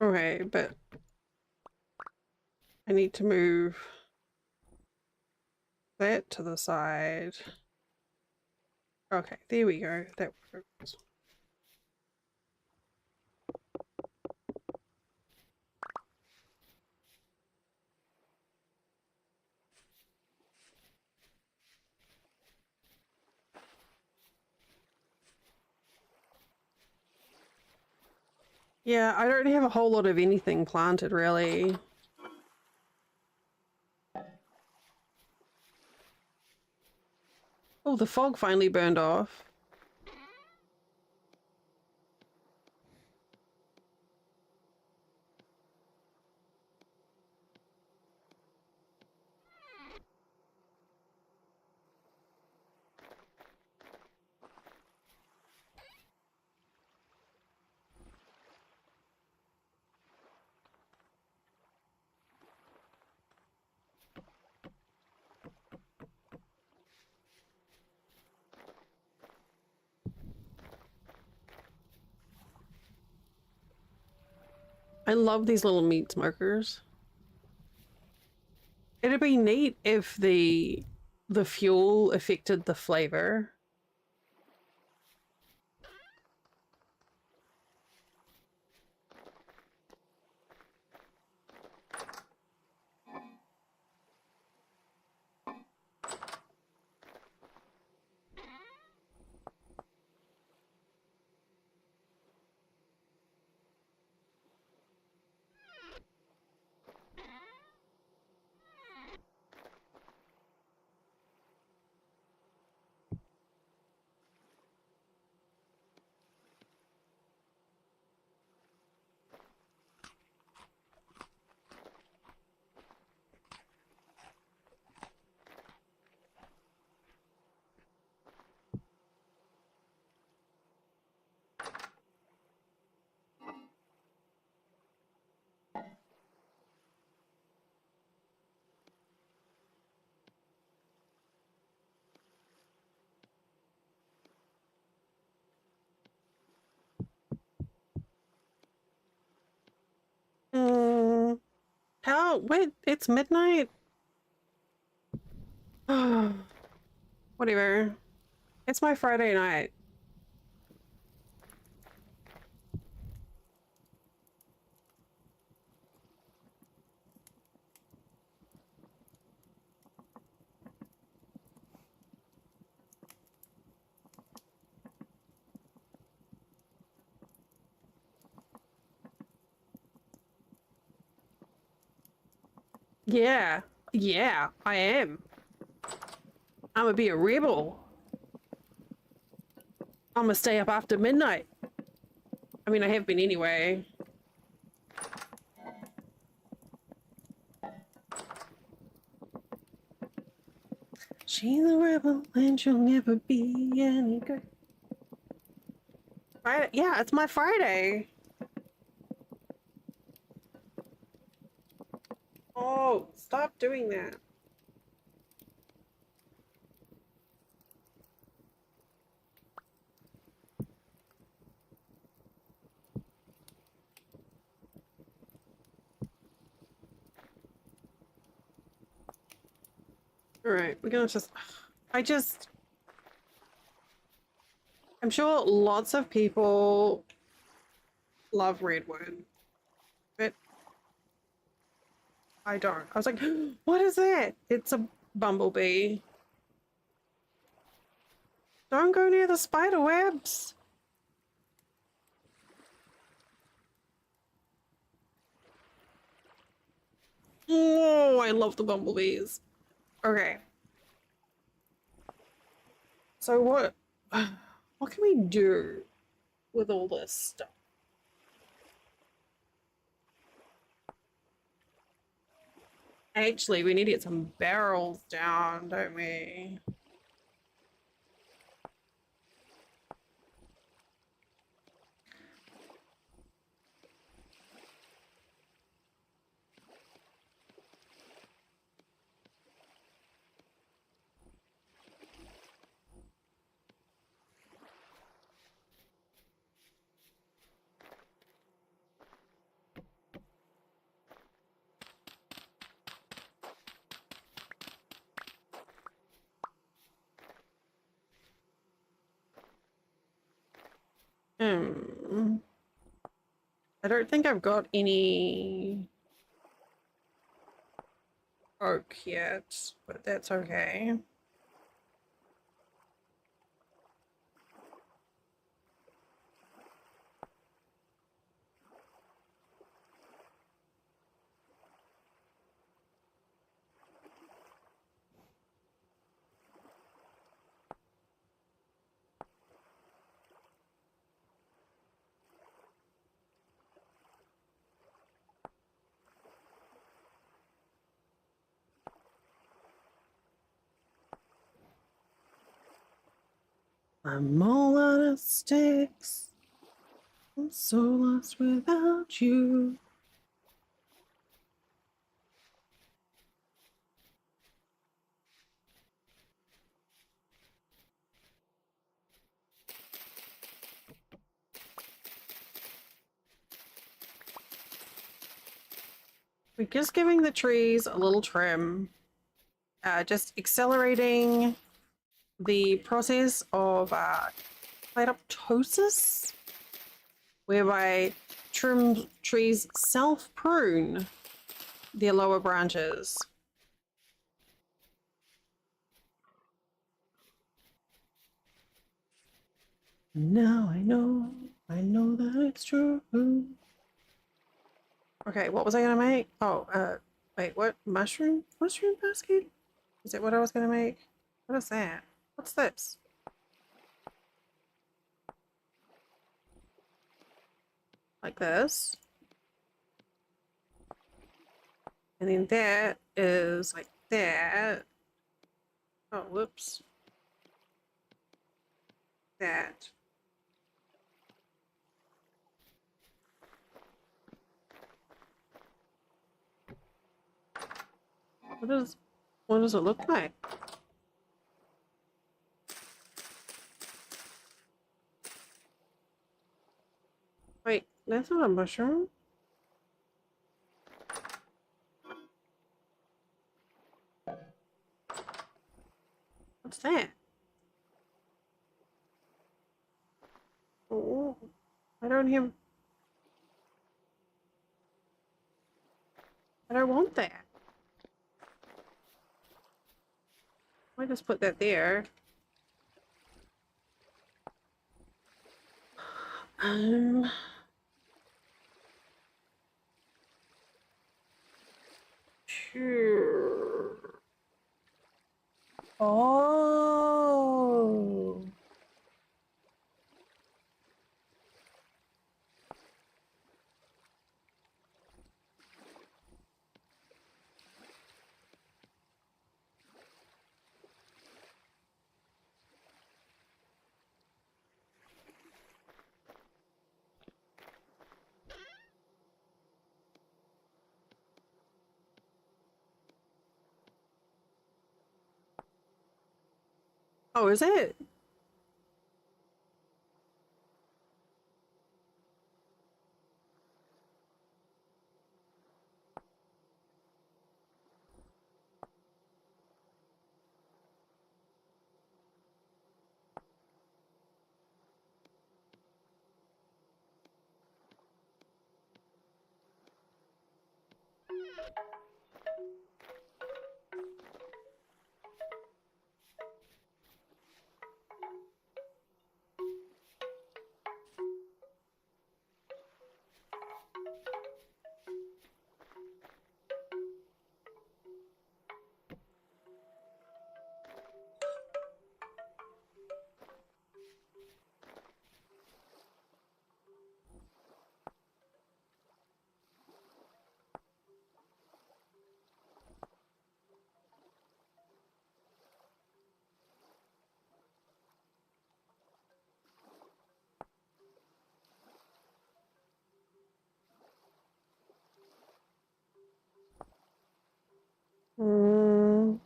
Okay, but I need to move that to the side. Okay, there we go. That works. Yeah, I don't have a whole lot of anything planted, really. Oh, the fog finally burned off. I love these little meat smokers. It'd be neat if the fuel affected the flavor. Mm, how? Wait, it's midnight? Whatever. It's my Friday night. Yeah. Yeah, I am. I'm gonna be a rebel. I'm gonna stay up after midnight. I mean, I have been anyway. She's a rebel and she'll never be any good. Friday. Yeah, it's my Friday. Oh, stop doing that. All right, we're gonna just. I just. I'm sure lots of people love redwood, but I don't. I was like, what is that? It's a bumblebee. Don't go near the spider webs. Oh, I love the bumblebees. Okay. So what can we do with all this stuff? Actually, we need to get some barrels down, don't we? I don't think I've got any oak yet, but that's okay. I'm all out of sticks. I'm so lost without you. We're just giving the trees a little trim, just accelerating the process of apoptosis, whereby trees self-prune their lower branches. Now I know that it's true. Okay, what was I gonna make? Oh, wait, what? Mushroom basket? Is that what I was gonna make? What is that? What's this? Like this. And then that is like that. Oh, whoops. That. What does it look like? Wait, that's not a mushroom. What's that? Oh, I don't have. I don't want that. I just put that there. Um. Sure. Oh. Oh, is it? Mm.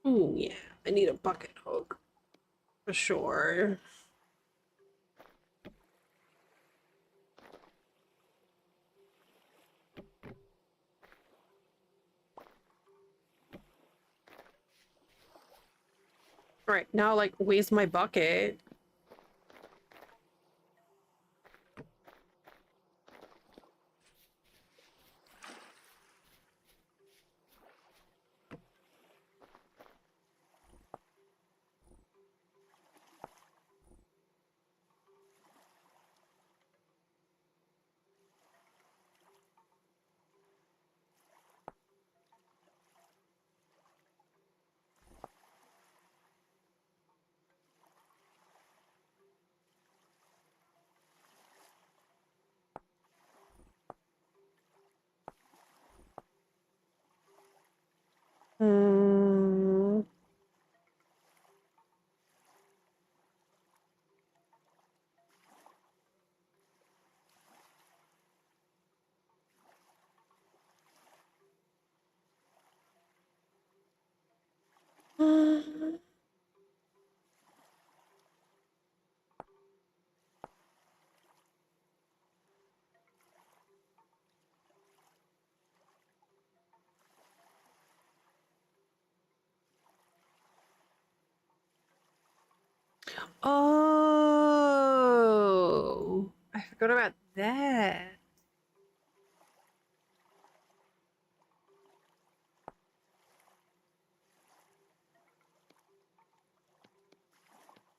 Oh, yeah. I need a bucket hook for sure. Right, now, like, where's my bucket? Hmm. Oh, I forgot about that.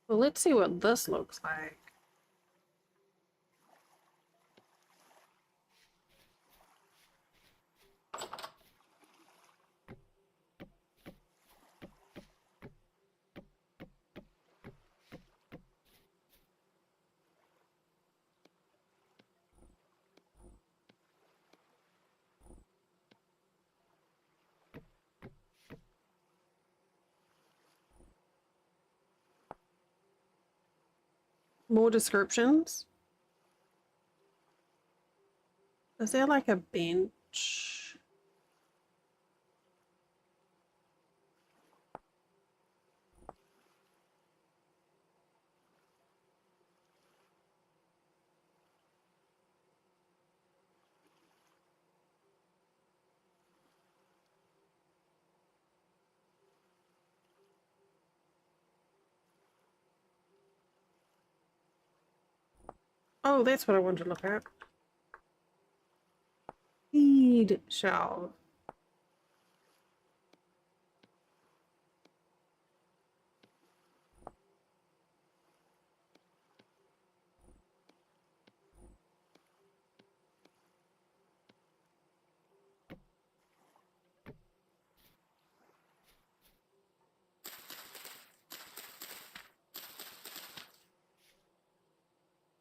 Well, let's see what this looks like. More descriptions. Is there like a bench? Oh, that's what I wanted to look at. Feed shelf.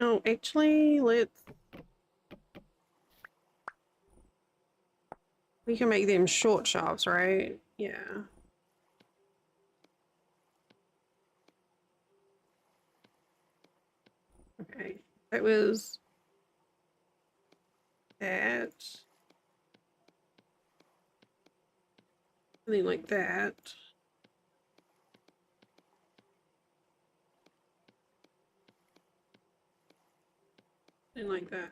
Oh, actually, we can make them short shelves, right? Yeah. Okay. That was that. Something like that. Something like that.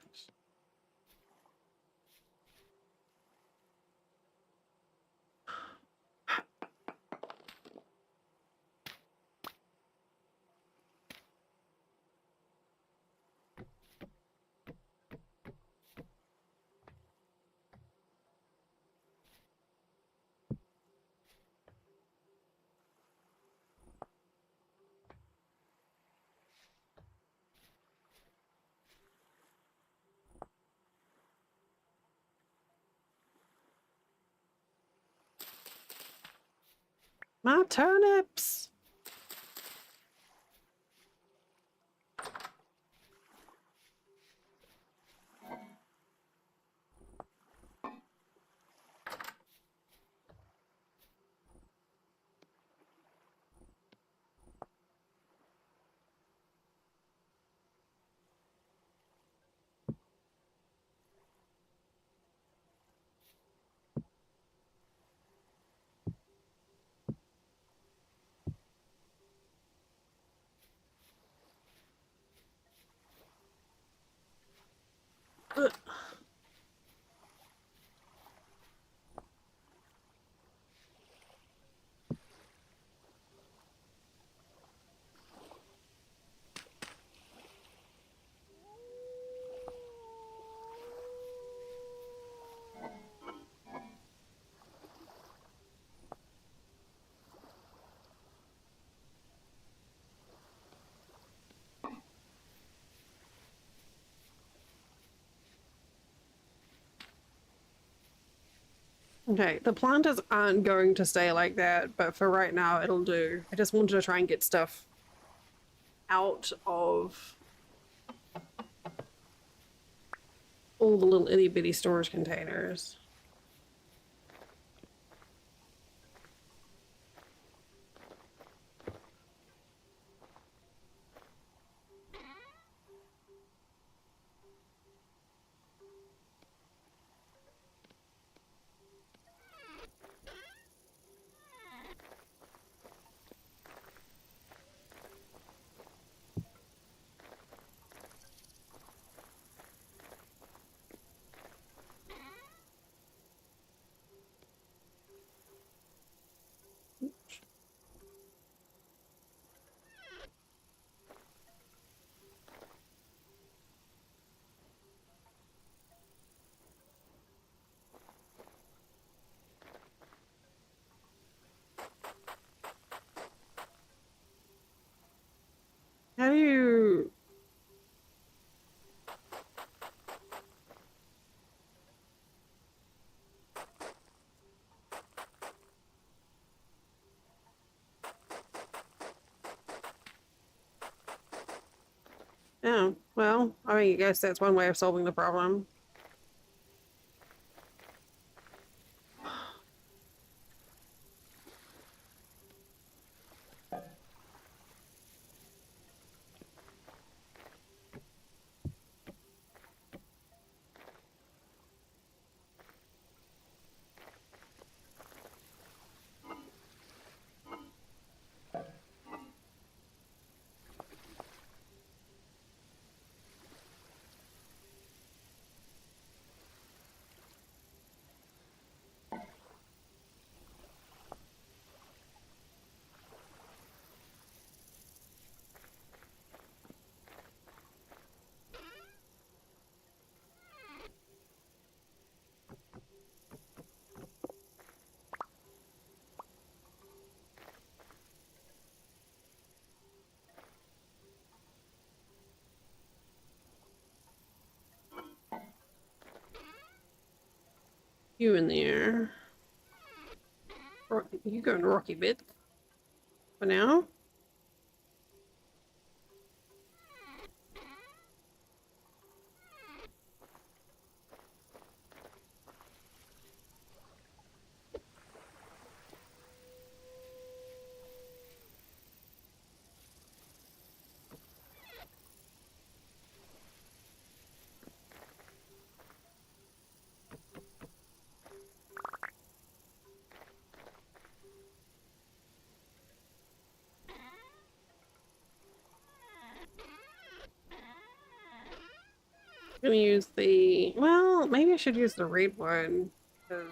My turnips. Ugh. Okay, the planters aren't going to stay like that, but for right now, it'll do. I just wanted to try and get stuff out of all the little itty bitty storage containers. How do you... Oh, well, I mean, I guess that's one way of solving the problem. You in there. You going rocky bit for now? I'm gonna use the... Well, maybe I should use the red one. Because...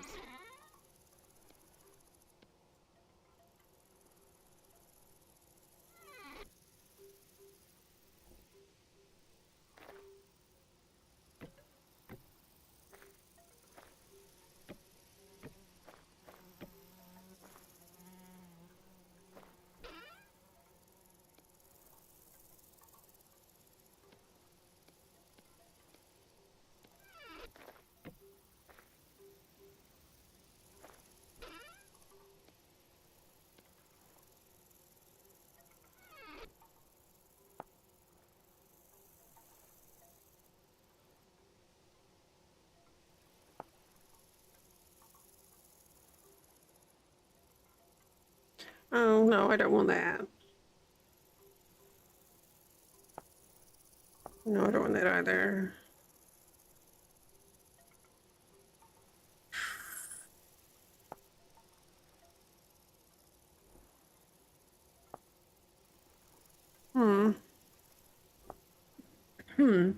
Oh, no, I don't want that. No, I don't want that either. Hmm. Hmm.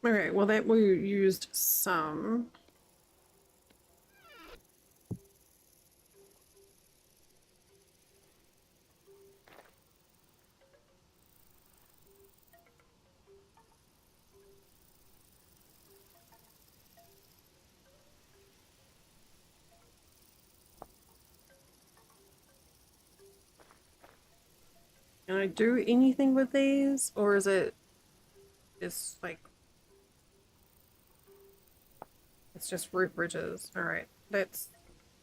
Okay, well that we used some. Can I do anything with these? Or is it just like it's just roof bridges? Alright, let's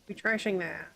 be trashing that.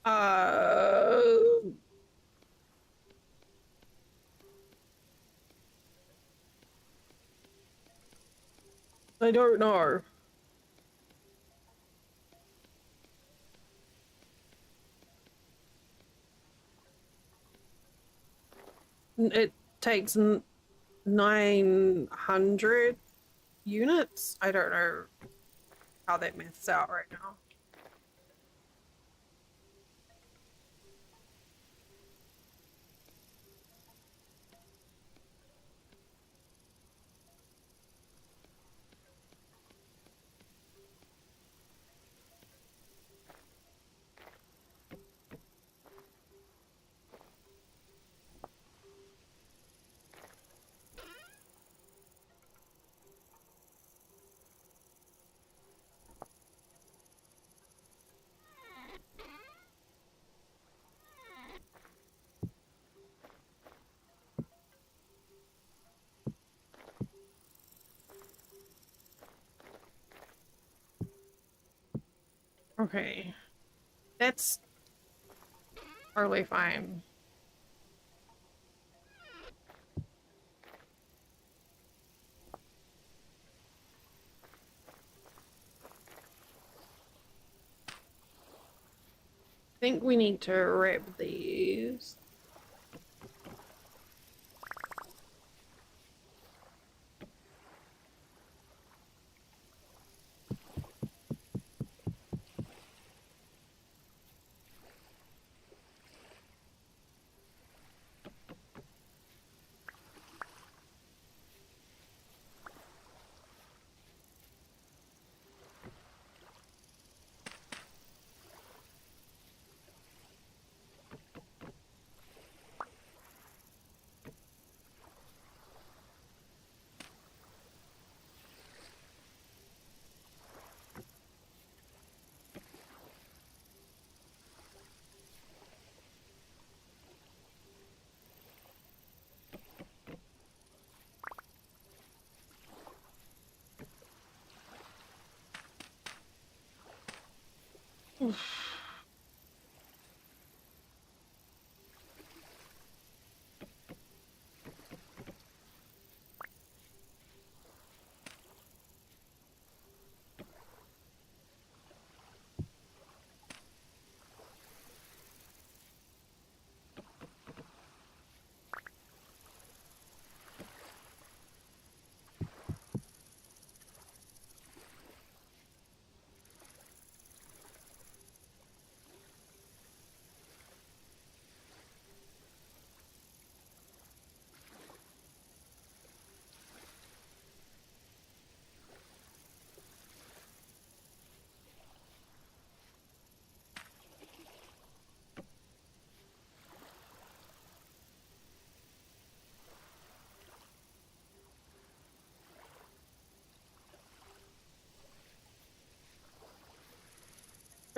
Uh, I don't know. It takes 900 units. I don't know how that maths out right now. Okay, that's totally fine. I think we need to wrap these.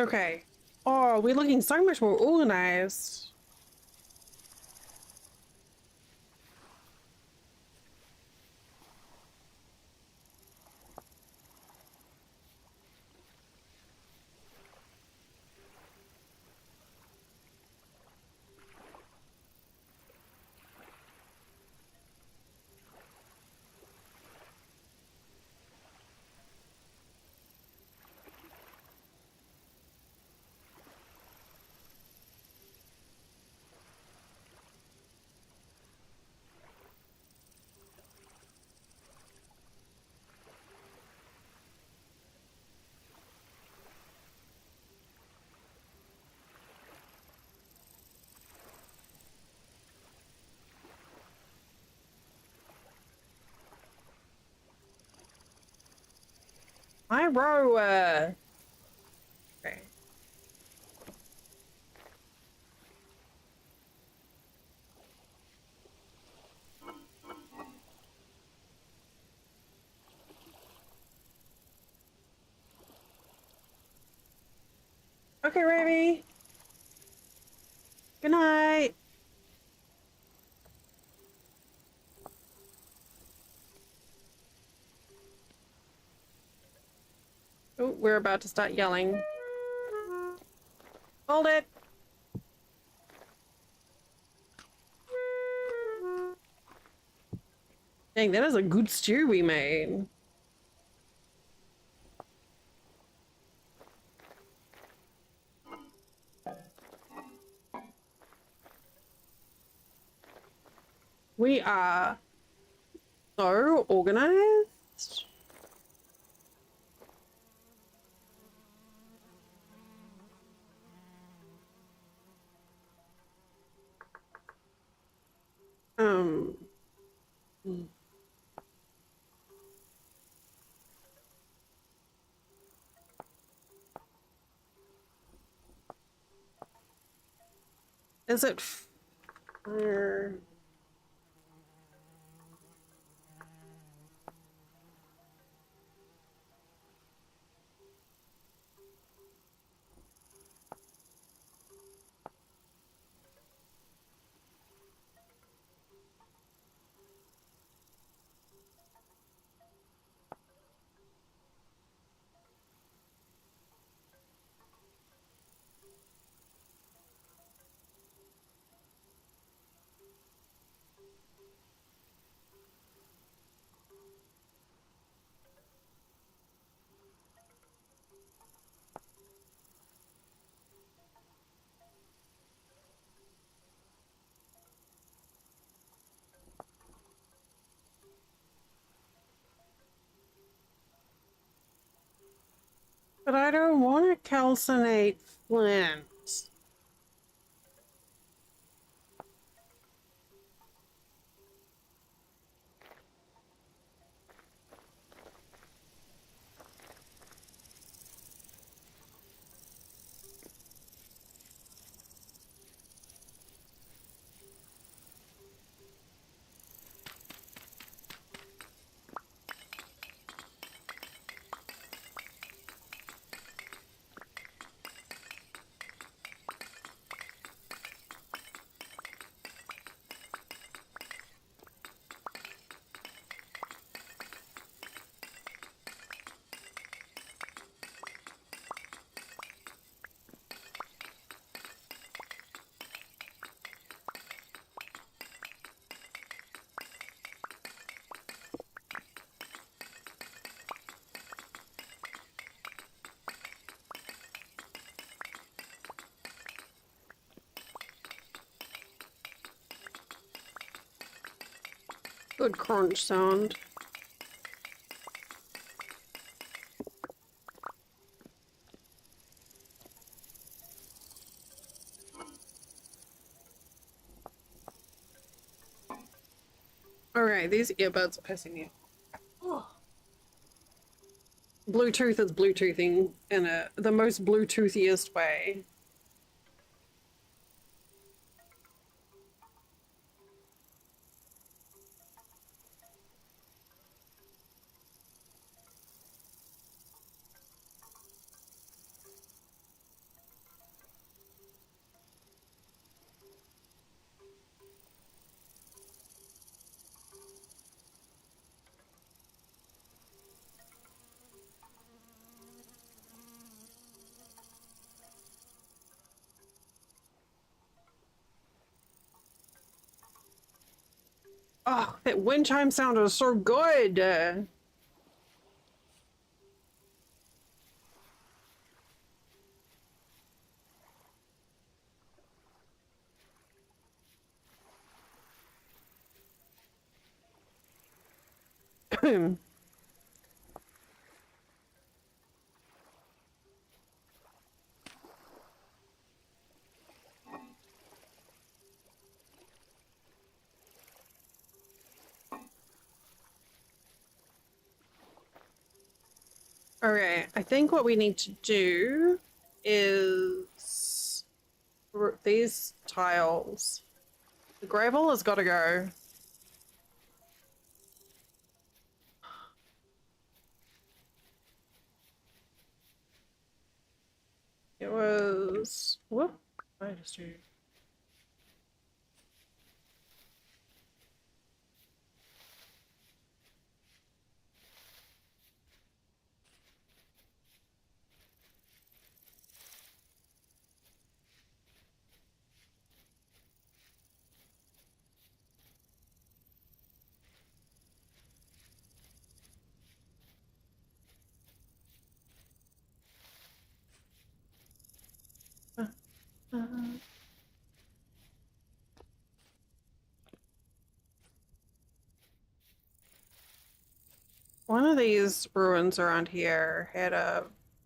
Okay. Oh, we're looking so much more organized. Hi, bro. Okay. Okay, Ravi. Good night. Oh, we're about to start yelling. Hold it. Dang, that is a good stew we made. We are so organized. Um, is it fire? But I don't want to calcinate flint. Good crunch sound. Alright, these earbuds are pissing me off. Bluetooth is Bluetoothing in the most Bluetoothiest way. Oh, that wind chime sound is so good. Okay, I think what we need to do is these tiles. The gravel has got to go. It was. Whoop. I just do. Uh, uh. One of these ruins around here had a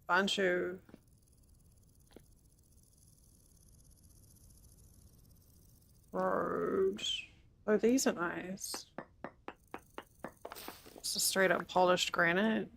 bunch of roads. Oh, these are nice. It's a straight up polished granite.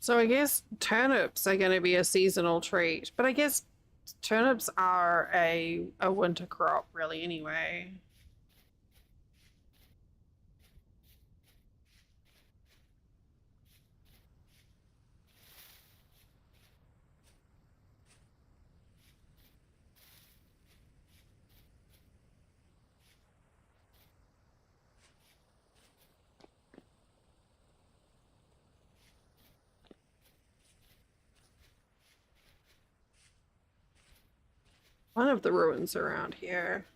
So I guess turnips are going to be a seasonal treat, but I guess turnips are a winter crop really anyway. One of the ruins around here.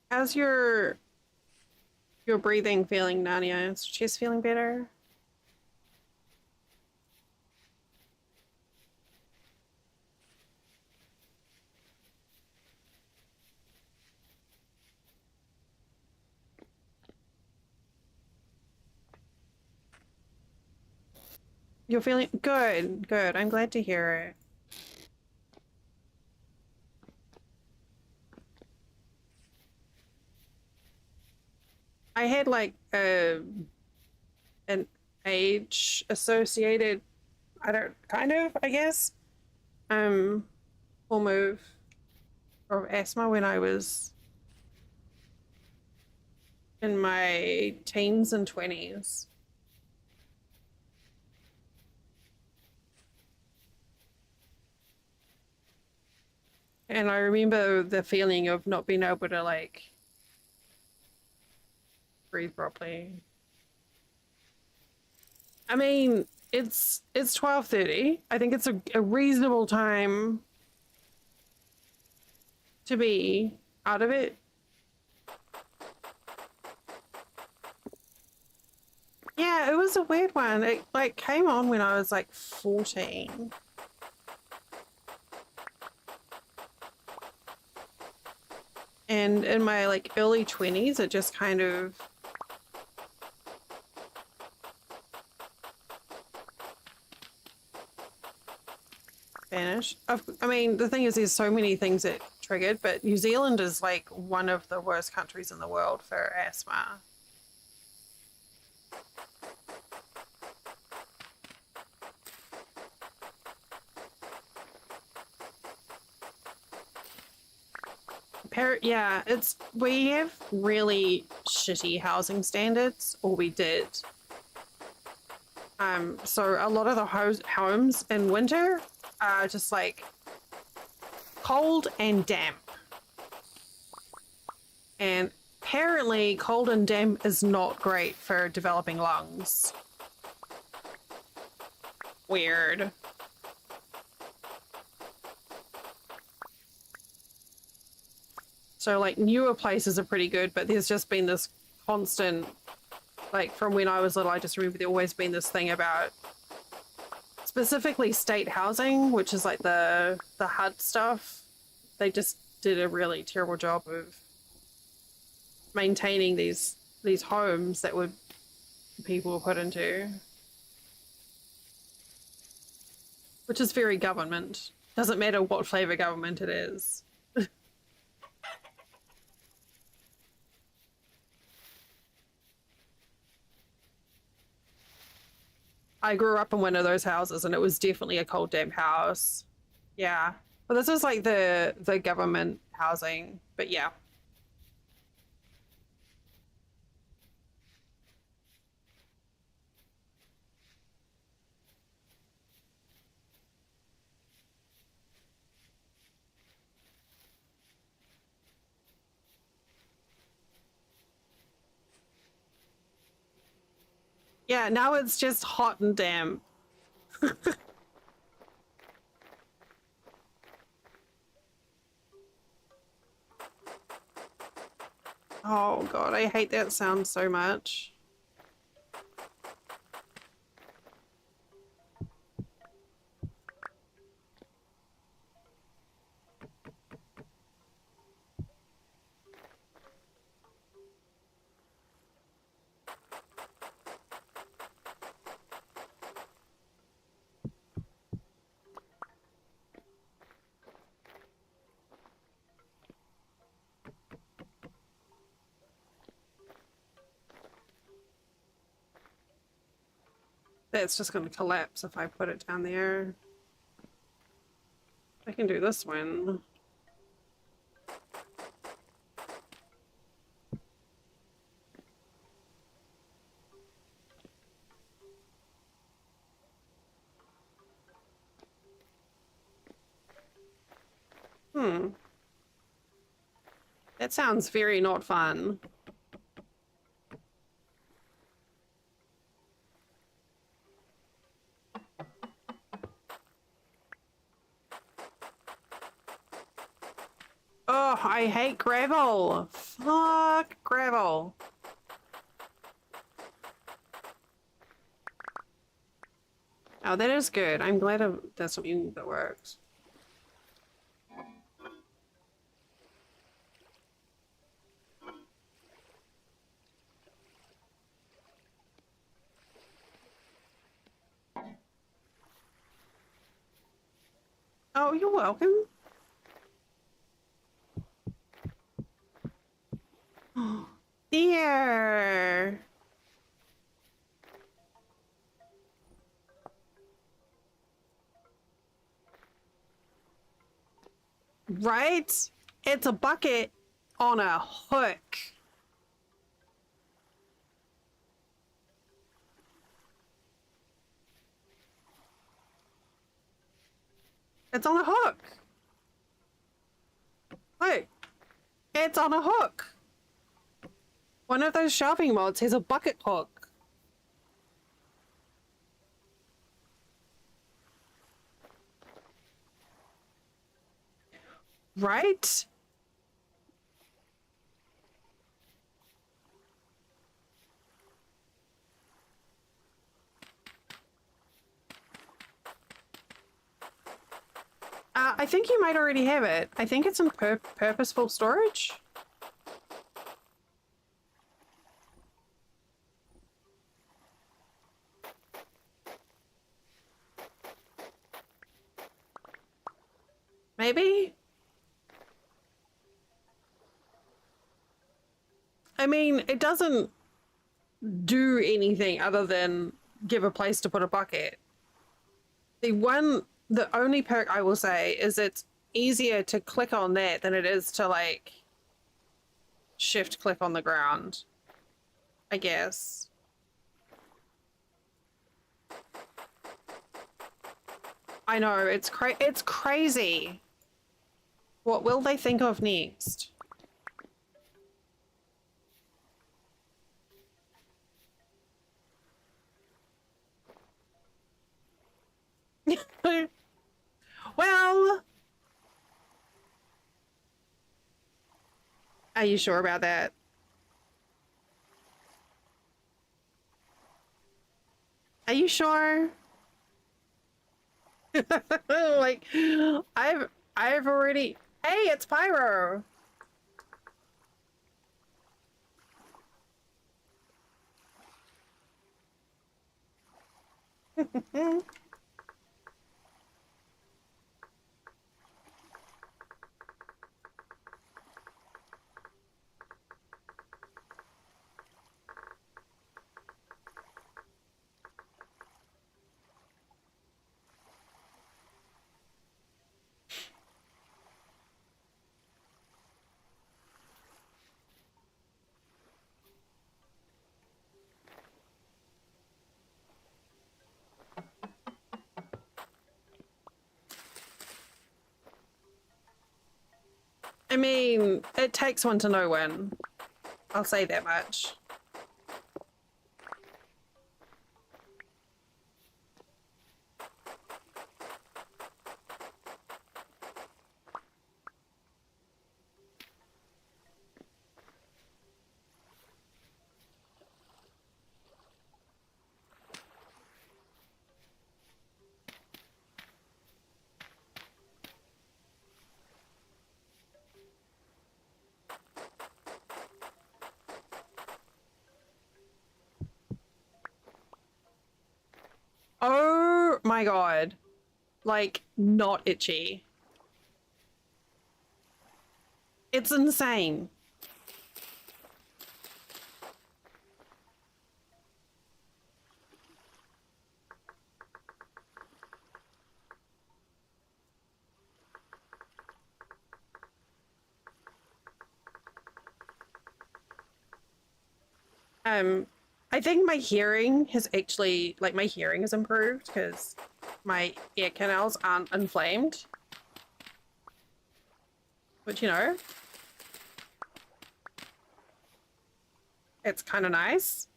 How's your breathing feeling, Nania? Is your chest feeling better? You're feeling good, good. I'm glad to hear it. I had like an age associated, I don't kind of, I guess, form of asthma when I was in my teens and 20s. And I remember the feeling of not being able to like breathe properly. I mean, it's 12:30. I think it's a reasonable time to be out of it. Yeah, it was a weird one. It like came on when I was like 14. And in my like early 20s, it just kind of vanished. I mean, the thing is, there's so many things that triggered, but New Zealand is like one of the worst countries in the world for asthma. Yeah, we have really shitty housing standards, or we did. So a lot of the homes in winter are just like cold and damp. And apparently cold and damp is not great for developing lungs. Weird. So like newer places are pretty good, but there's just been this constant, like from when I was little, I just remember there always been this thing about specifically state housing, which is like the HUD stuff. They just did a really terrible job of maintaining these homes that people were put into. Which is very government. Doesn't matter what flavour government it is. I grew up in one of those houses and it was definitely a cold, damp house. Yeah. But this is like the government housing. But yeah. Yeah, now it's just hot and damp. Oh god, I hate that sound so much. That's just going to collapse if I put it down there. I can do this one. That sounds very not fun. Oh, I hate gravel. Fuck gravel. Oh, that is good. I'm glad that's something that works. Oh, you're welcome. Dear. Right? It's a bucket on a hook. It's on a hook. Look. It's on a hook. One of those shelving mods has a bucket hook. Right? I think you might already have it. I think it's in purposeful storage. Maybe? I mean, it doesn't do anything other than give a place to put a bucket. The only perk I will say is it's easier to click on that than it is to like shift click on the ground, I guess. I know, it's crazy. What will they think of next? Well, are you sure about that? Are you sure? Like, I've already. Hey, it's Pyro. I mean, it takes one to know one. I'll say that much. Oh my god. Like, not itchy. It's insane. I think my hearing has actually, like, my hearing has improved because my ear canals aren't inflamed. Which, you know, it's kind of nice.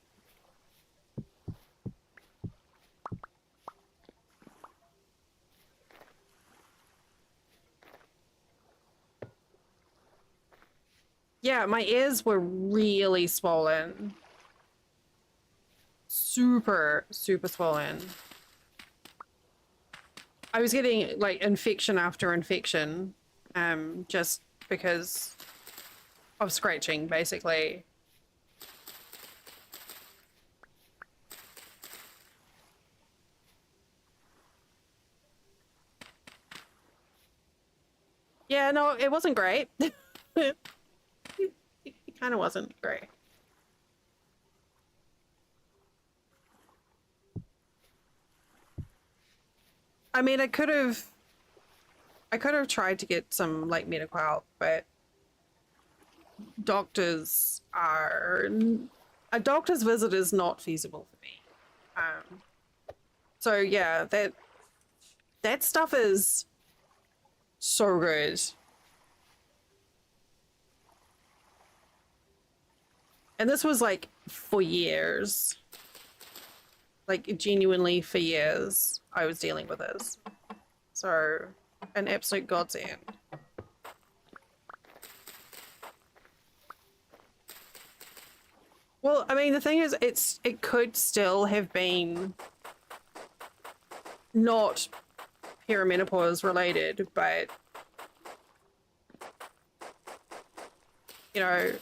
Yeah, my ears were really swollen. Super, super swollen. I was getting like infection after infection, just because of scratching, basically. Yeah, no, it wasn't great. It kind of wasn't great. I mean, I could have tried to get some like medical help, but doctors are a doctor's visit is not feasible for me. So yeah, that stuff is so good. And this was like for years. Like genuinely for years I was dealing with this. So an absolute godsend. Well, I mean the thing is it could still have been not perimenopause related, but you know,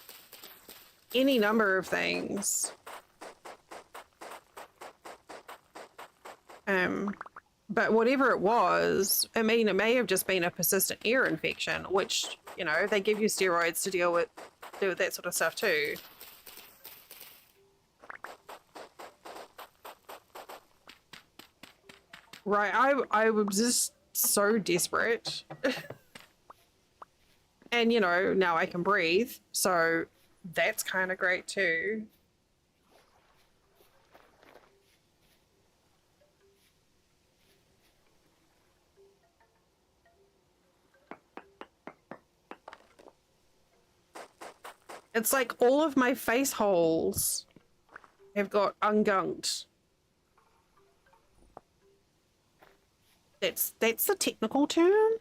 any number of things. But whatever it was, I mean, it may have just been a persistent ear infection, which, you know, they give you steroids to deal with that sort of stuff too. Right, I was just so desperate. And, you know, now I can breathe, so that's kind of great too. It's like all of my face holes have got ungunked. That's the technical term?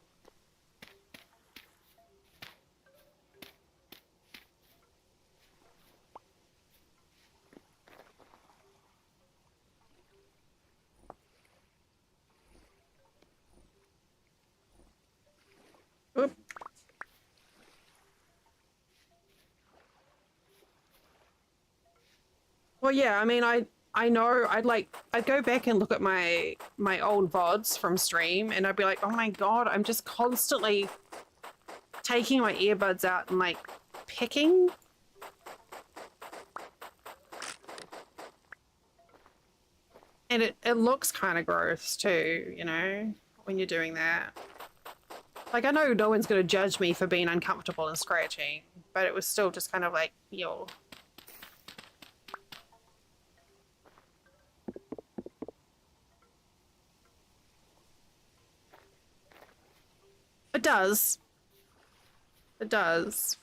Oop. Well, yeah, I mean, I know I'd go back and look at my old VODs from stream and I'd be like, oh my God, I'm just constantly taking my earbuds out and like picking. And it looks kind of gross too, you know, when you're doing that. Like, I know no one's going to judge me for being uncomfortable and scratching, but it was still just kind of like, yo. It does. It does.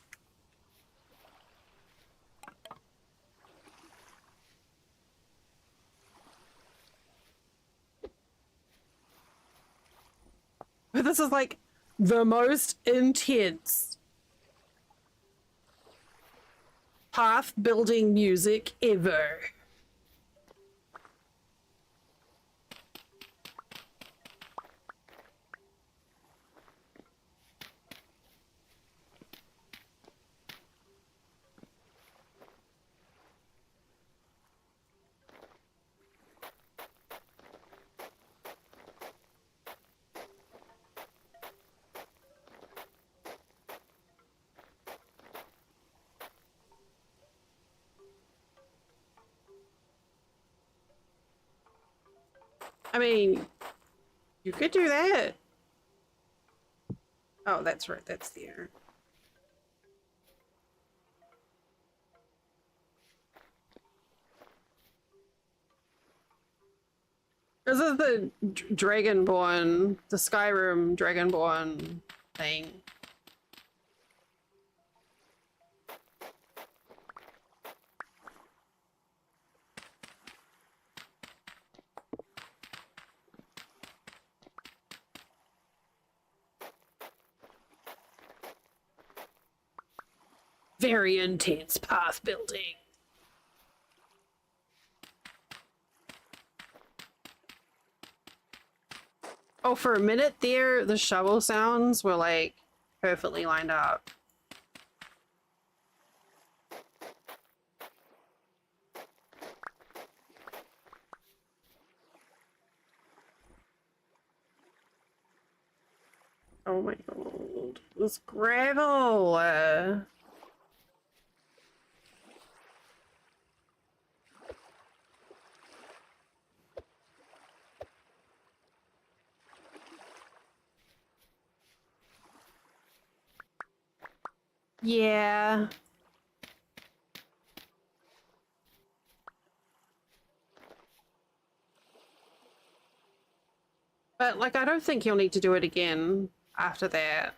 But this is like the most intense path building music ever. I mean, you could do that. Oh, that's right. That's there. This is the Dragonborn, the Skyrim Dragonborn thing. Very intense path building. Oh, for a minute there, the shovel sounds were like perfectly lined up. Oh my God, this gravel. Yeah. But like, I don't think you'll need to do it again after that.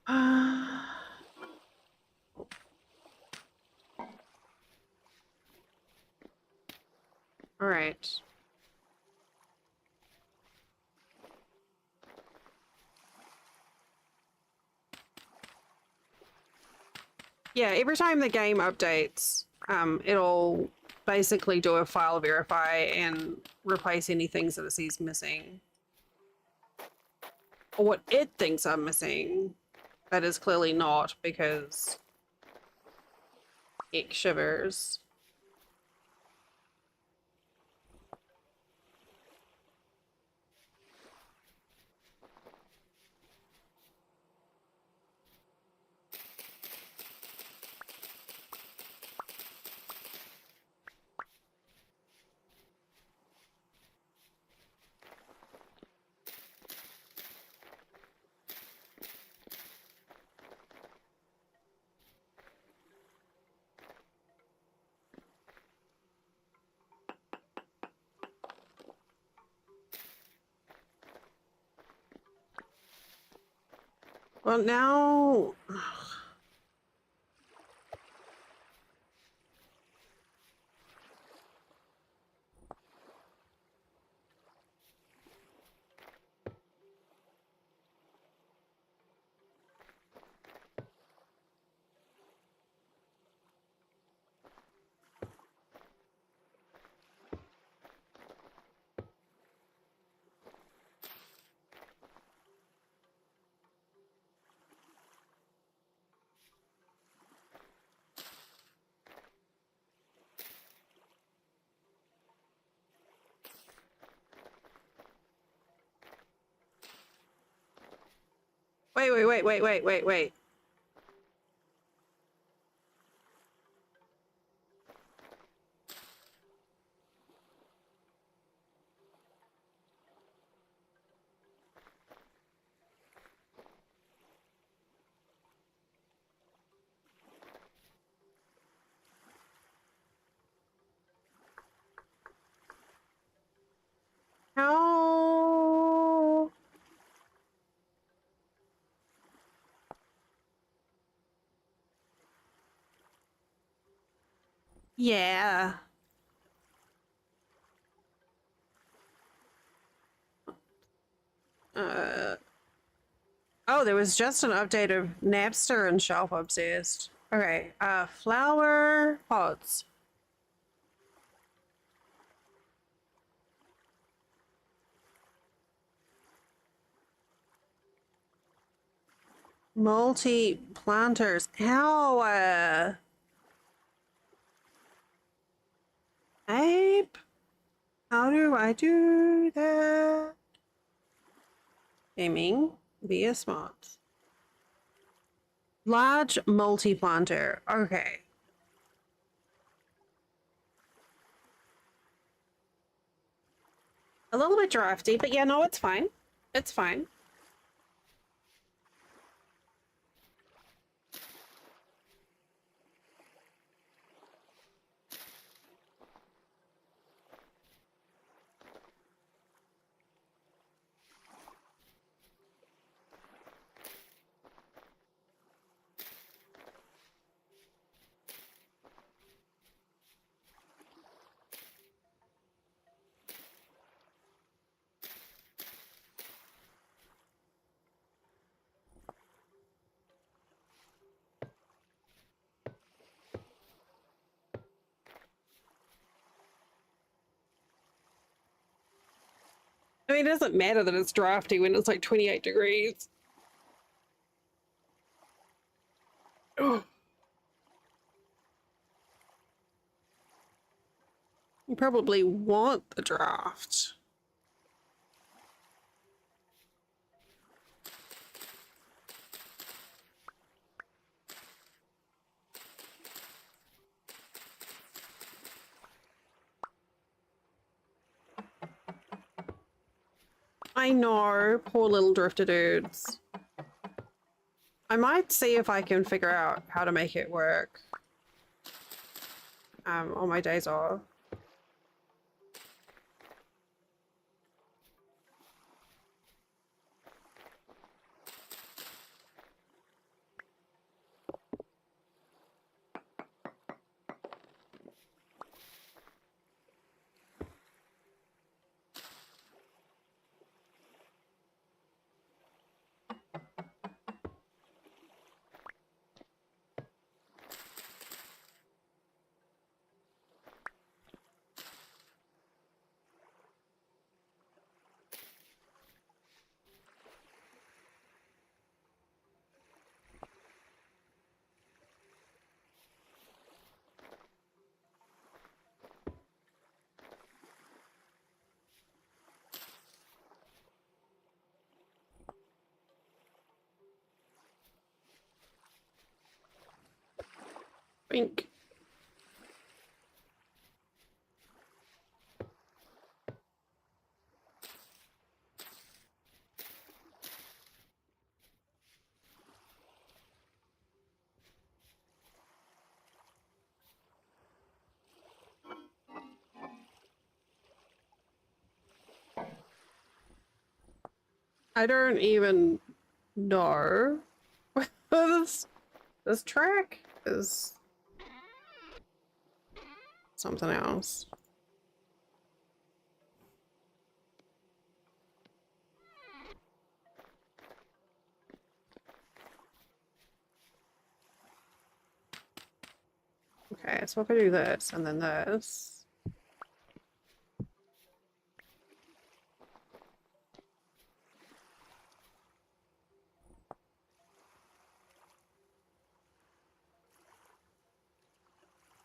All right. Yeah, every time the game updates, it'll basically do a file verify and replace any things that it sees missing. Or what it thinks are missing. That is clearly not, because it shivers. Well, now... Wait. How... Yeah. Uh... Oh, there was just an update of Napster and Shelf Obsessed. Okay, flower pots. Multi-planters. How, Ape? How do I do that? Gaming via smart. Large multi-planter. Okay. A little bit drafty, but yeah, no, it's fine. It's fine. I mean, it doesn't matter that it's drafty when it's like 28 degrees. You probably want the draft. I know, poor little drifter dudes. I might see if I can figure out how to make it work on my days off. Wink. I don't even know. This track is something else. Okay, so I could do this and then this.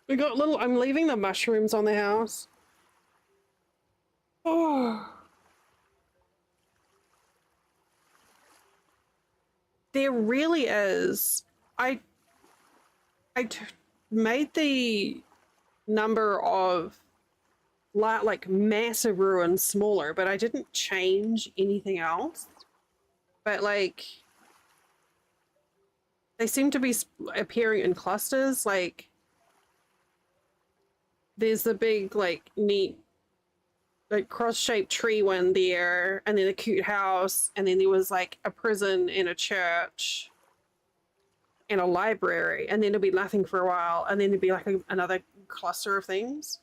We got little, I'm leaving the mushrooms on the house. Oh. There really is. I made the number of like massive ruins smaller, but I didn't change anything else. But like, they seem to be appearing in clusters. Like, there's the big, like, neat, like, cross-shaped tree one there, and then a cute house, and then there was like a prison and a church and a library, and then it'd be nothing for a while, and then there'd be like another cluster of things.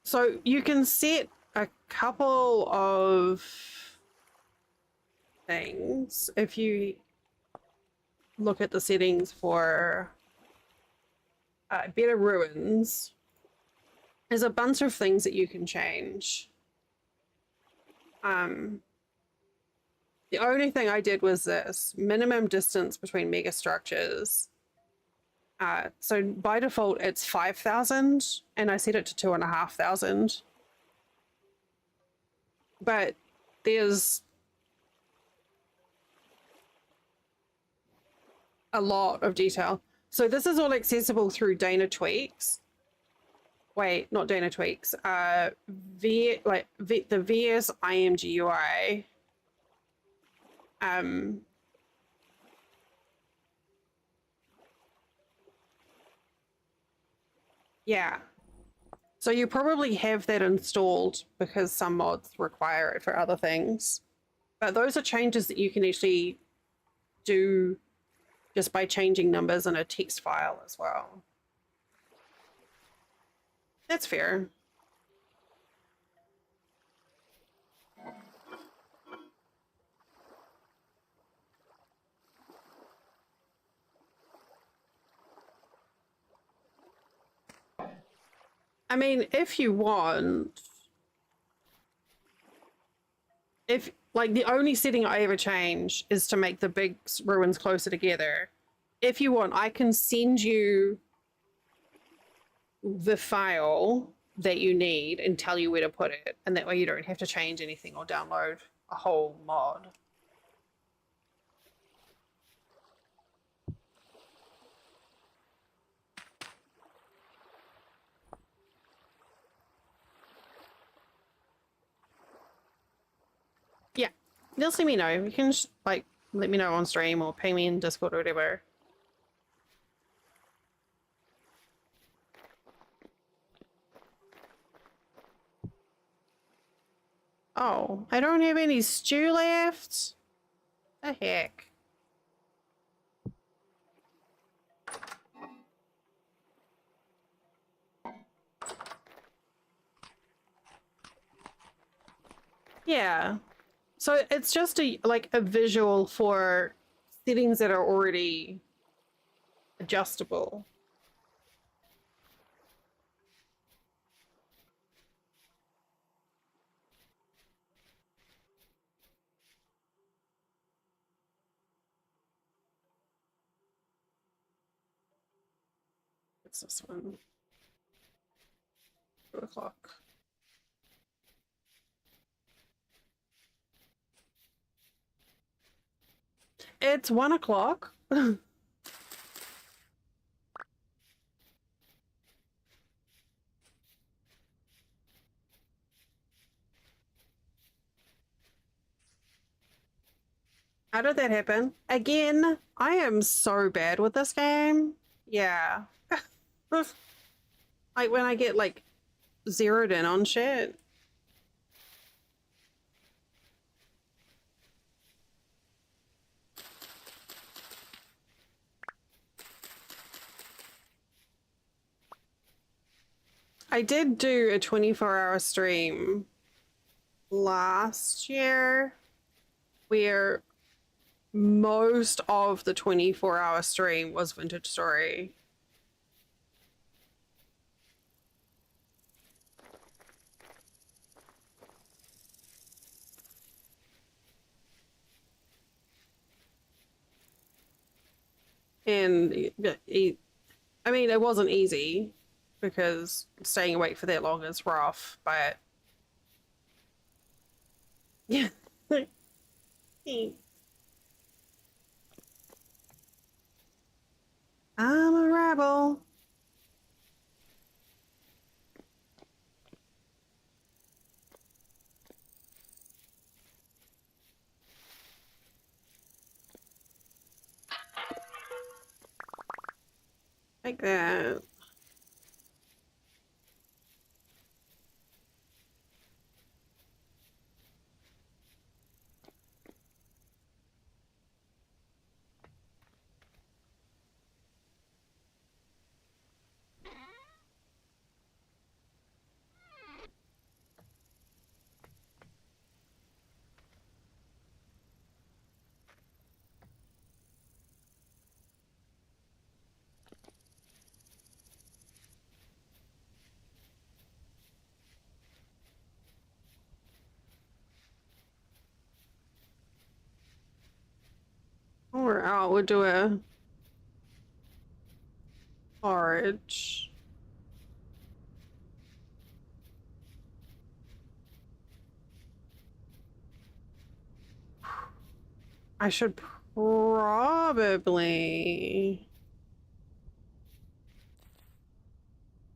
So you can set a couple of things if you look at the settings for better ruins. There's a bunch of things that you can change. The only thing I did was this minimum distance between mega structures. So by default, it's 5,000, and I set it to 2,500. But there's a lot of detail. So this is all accessible through Dana Tweaks. Wait, not Dana Tweaks. The VS IMG UI. Yeah. So you probably have that installed because some mods require it for other things. But those are changes that you can actually do just by changing numbers in a text file as well. That's fair. I mean, if you want, if like the only setting I ever change is to make the big ruins closer together. If you want, I can send you the file that you need and tell you where to put it, and that way you don't have to change anything or download a whole mod. Yeah, just let me know. You can just, like, let me know on stream or ping me in Discord or whatever. Oh, I don't have any stew left? The heck? Yeah. So it's just a like a visual for settings that are already adjustable. What's this one? 2 o'clock. It's 1 o'clock. How did that happen? Again, I am so bad with this game. Yeah. Like when I get like zeroed in on shit. I did do a 24-hour stream last year where most of the 24-hour stream was Vintage Story. And I mean, it wasn't easy because staying awake for that long is rough, but yeah. I'm a rebel. Like that. Or out, we'll do a forage. I should probably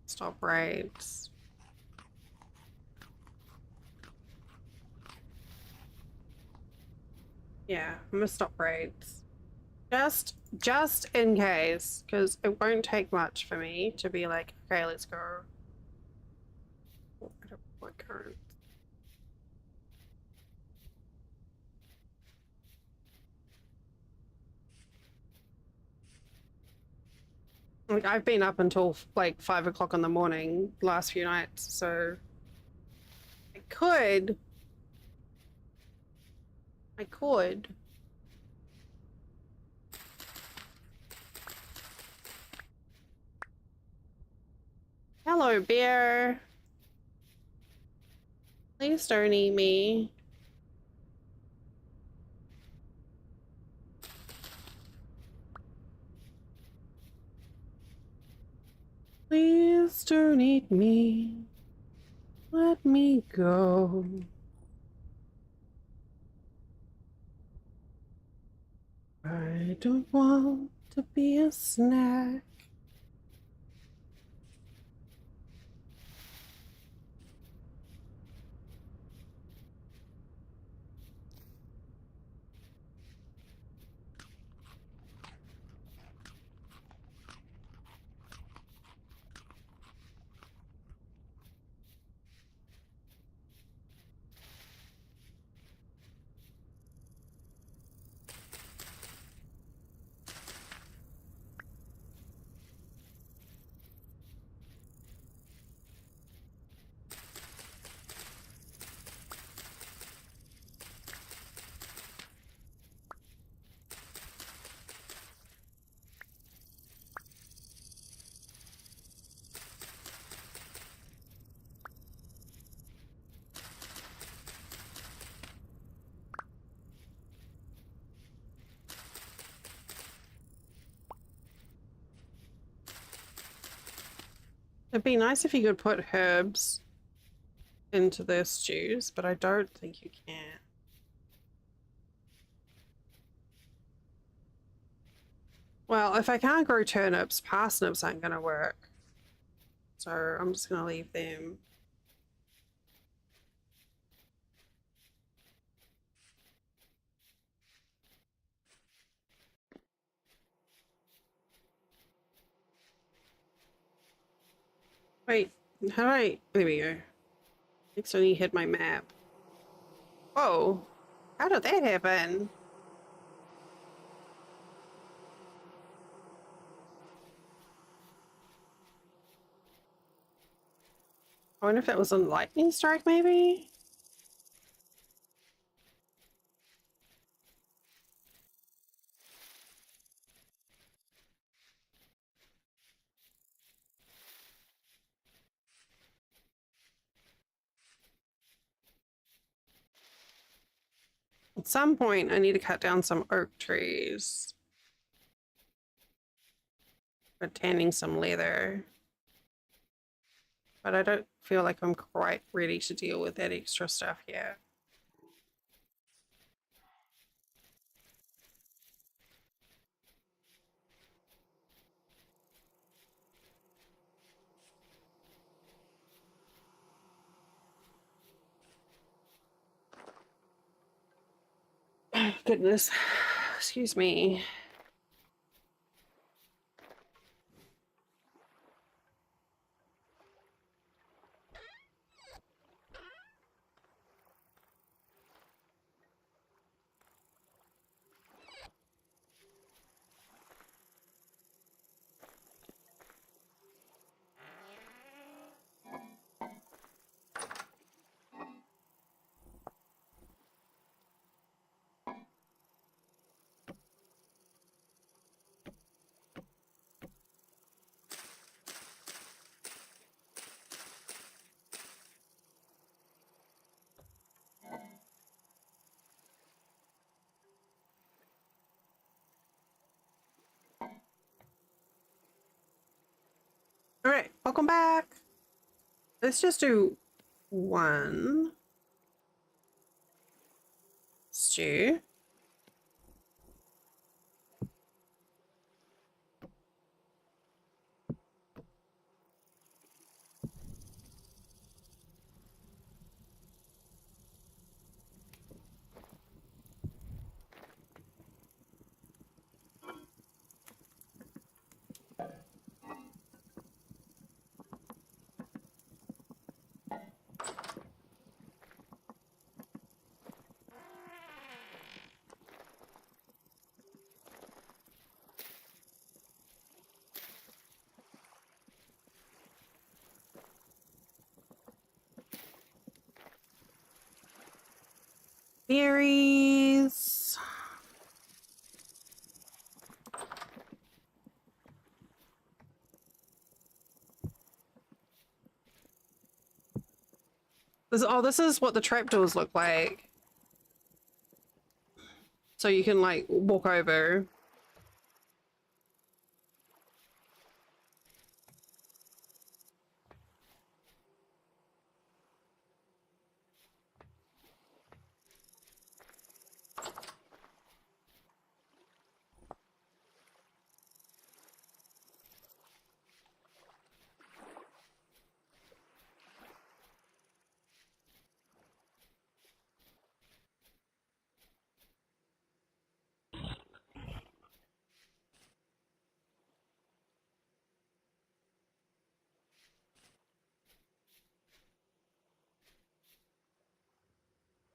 stop raids. Yeah, I'm gonna stop raids. Just in case, because it won't take much for me to be like, okay, let's go. What current? Like I've been up until like 5 o'clock in the morning last few nights, so I could. I could. Hello, bear. Please don't eat me. Please don't eat me. Let me go. I don't want to be a snack. It'd be nice if you could put herbs into their stews, but I don't think you can. Well, if I can't grow turnips, parsnips aren't going to work. So I'm just going to leave them. Wait, How do I... There we go. Next I need to hit my map. Whoa. How did that happen? I wonder if that was a lightning strike, maybe? At some point, I need to cut down some oak trees. For tanning some leather. But I don't feel like I'm quite ready to deal with that extra stuff yet. Goodness. Excuse me. All right, welcome back. Let's just do one stew. Berries. This is what the trapdoors look like. So you can like walk over.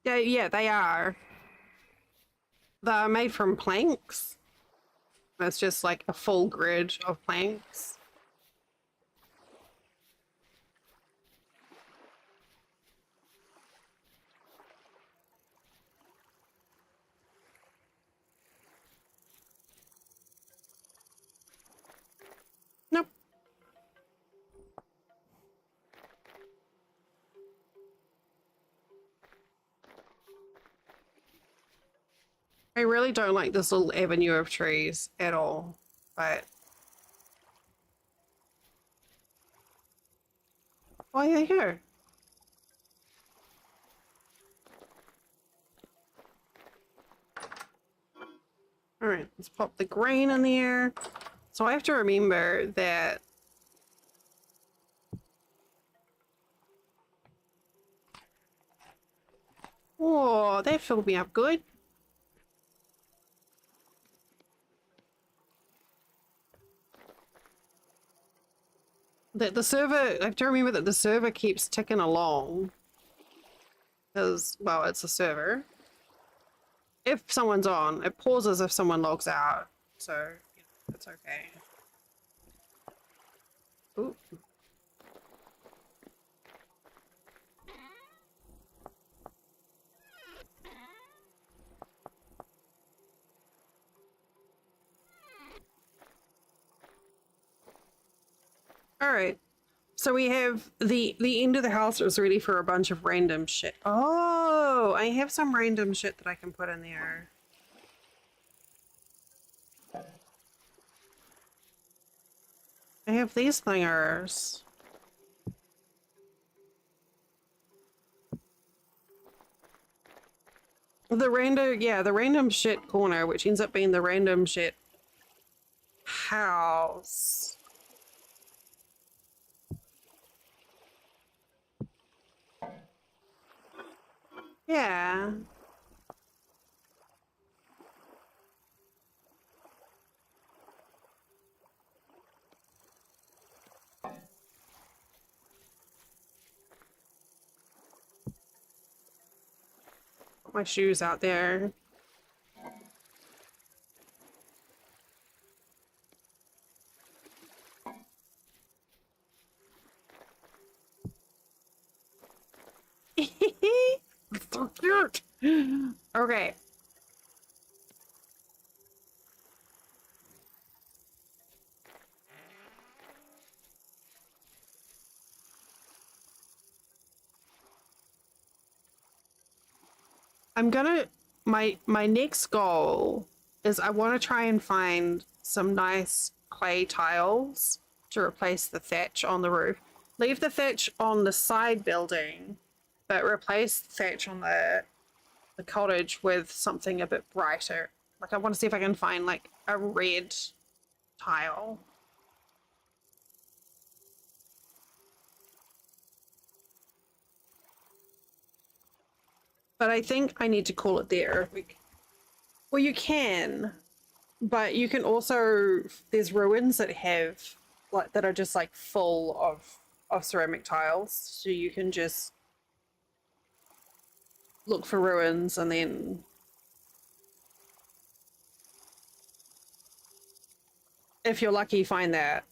Yeah, they are. They're made from planks. It's just like a full grid of planks. Nope. I really don't like this little avenue of trees at all, but... Oh, yeah, here. All right, let's pop the grain in there. So I have to remember that oh, that filled me up good. That the server, I have to remember that the server keeps ticking along. Because, well, it's a server. If someone's on, it pauses if someone logs out. So, you know, it's okay. Ooh. All right. So we have the end of the house is ready for a bunch of random shit. Oh, I have some random shit that I can put in there. I have these thingers. The random, yeah, the random shit corner, which ends up being the random shit house. Yeah. Put my shoes out there. So cute. Okay. I'm gonna my next goal is I want to try and find some nice clay tiles to replace the thatch on the roof. Leave the thatch on the side building, but replace the thatch on the cottage with something a bit brighter. Like I want to see if I can find like a red tile. But I think I need to call it there. Well, you can, but you can also, there's ruins that have like that are just like full of ceramic tiles, so you can just look for ruins and then if you're lucky find that.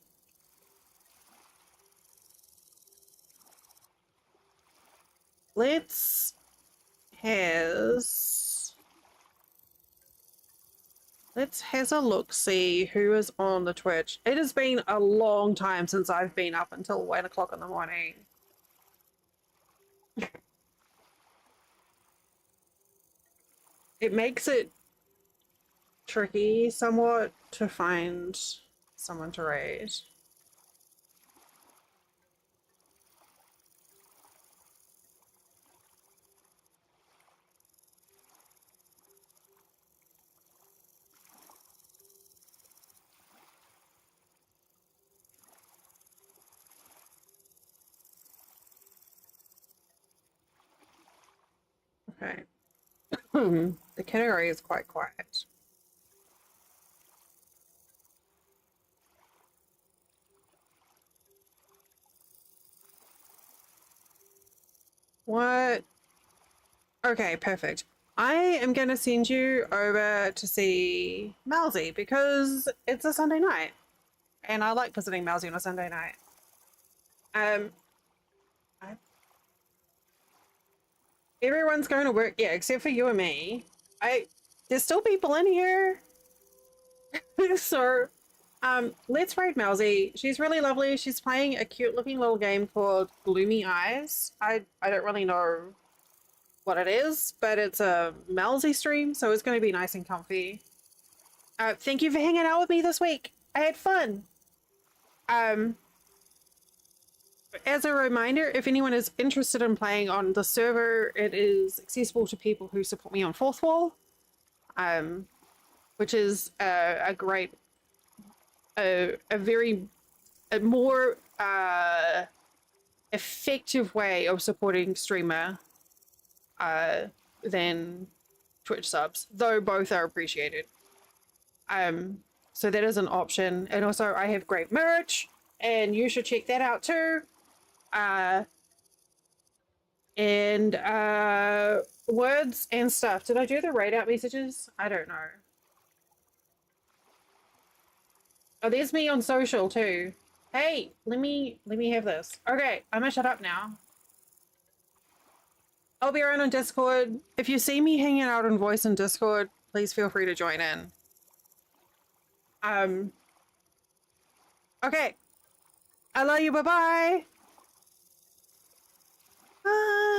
Let's has let's has a look, see who is on the Twitch. It has been a long time since I've been up until 1 o'clock in the morning. It makes it tricky somewhat to find someone to raid. Okay. The category is quite quiet. What? Okay, perfect. I am going to send you over to see Mousy because it's a Sunday night and I like visiting Mousy on a Sunday night. Um, I, everyone's going to work, yeah, except for you and me. There's still people in here. So, let's raid Mousy. She's really lovely. She's playing a cute looking little game called Gloomy Eyes. I don't really know what it is, but it's a Mousy stream, so it's going to be nice and comfy. Thank you for hanging out with me this week. I had fun. Um, as a reminder, if anyone is interested in playing on the server, it is accessible to people who support me on Fourth Wall, which is a great, a very, a more effective way of supporting streamer than Twitch subs, though both are appreciated. So that is an option. And also I have great merch and you should check that out too. Uh, and words and stuff. Did I do the raid out messages? I don't know. Oh, there's me on social too. Hey, let me have this. Okay, I'm gonna shut up now. I'll be around on Discord. If you see me hanging out on voice in Discord, please feel free to join in. Okay. I love you. Bye-bye. Bye.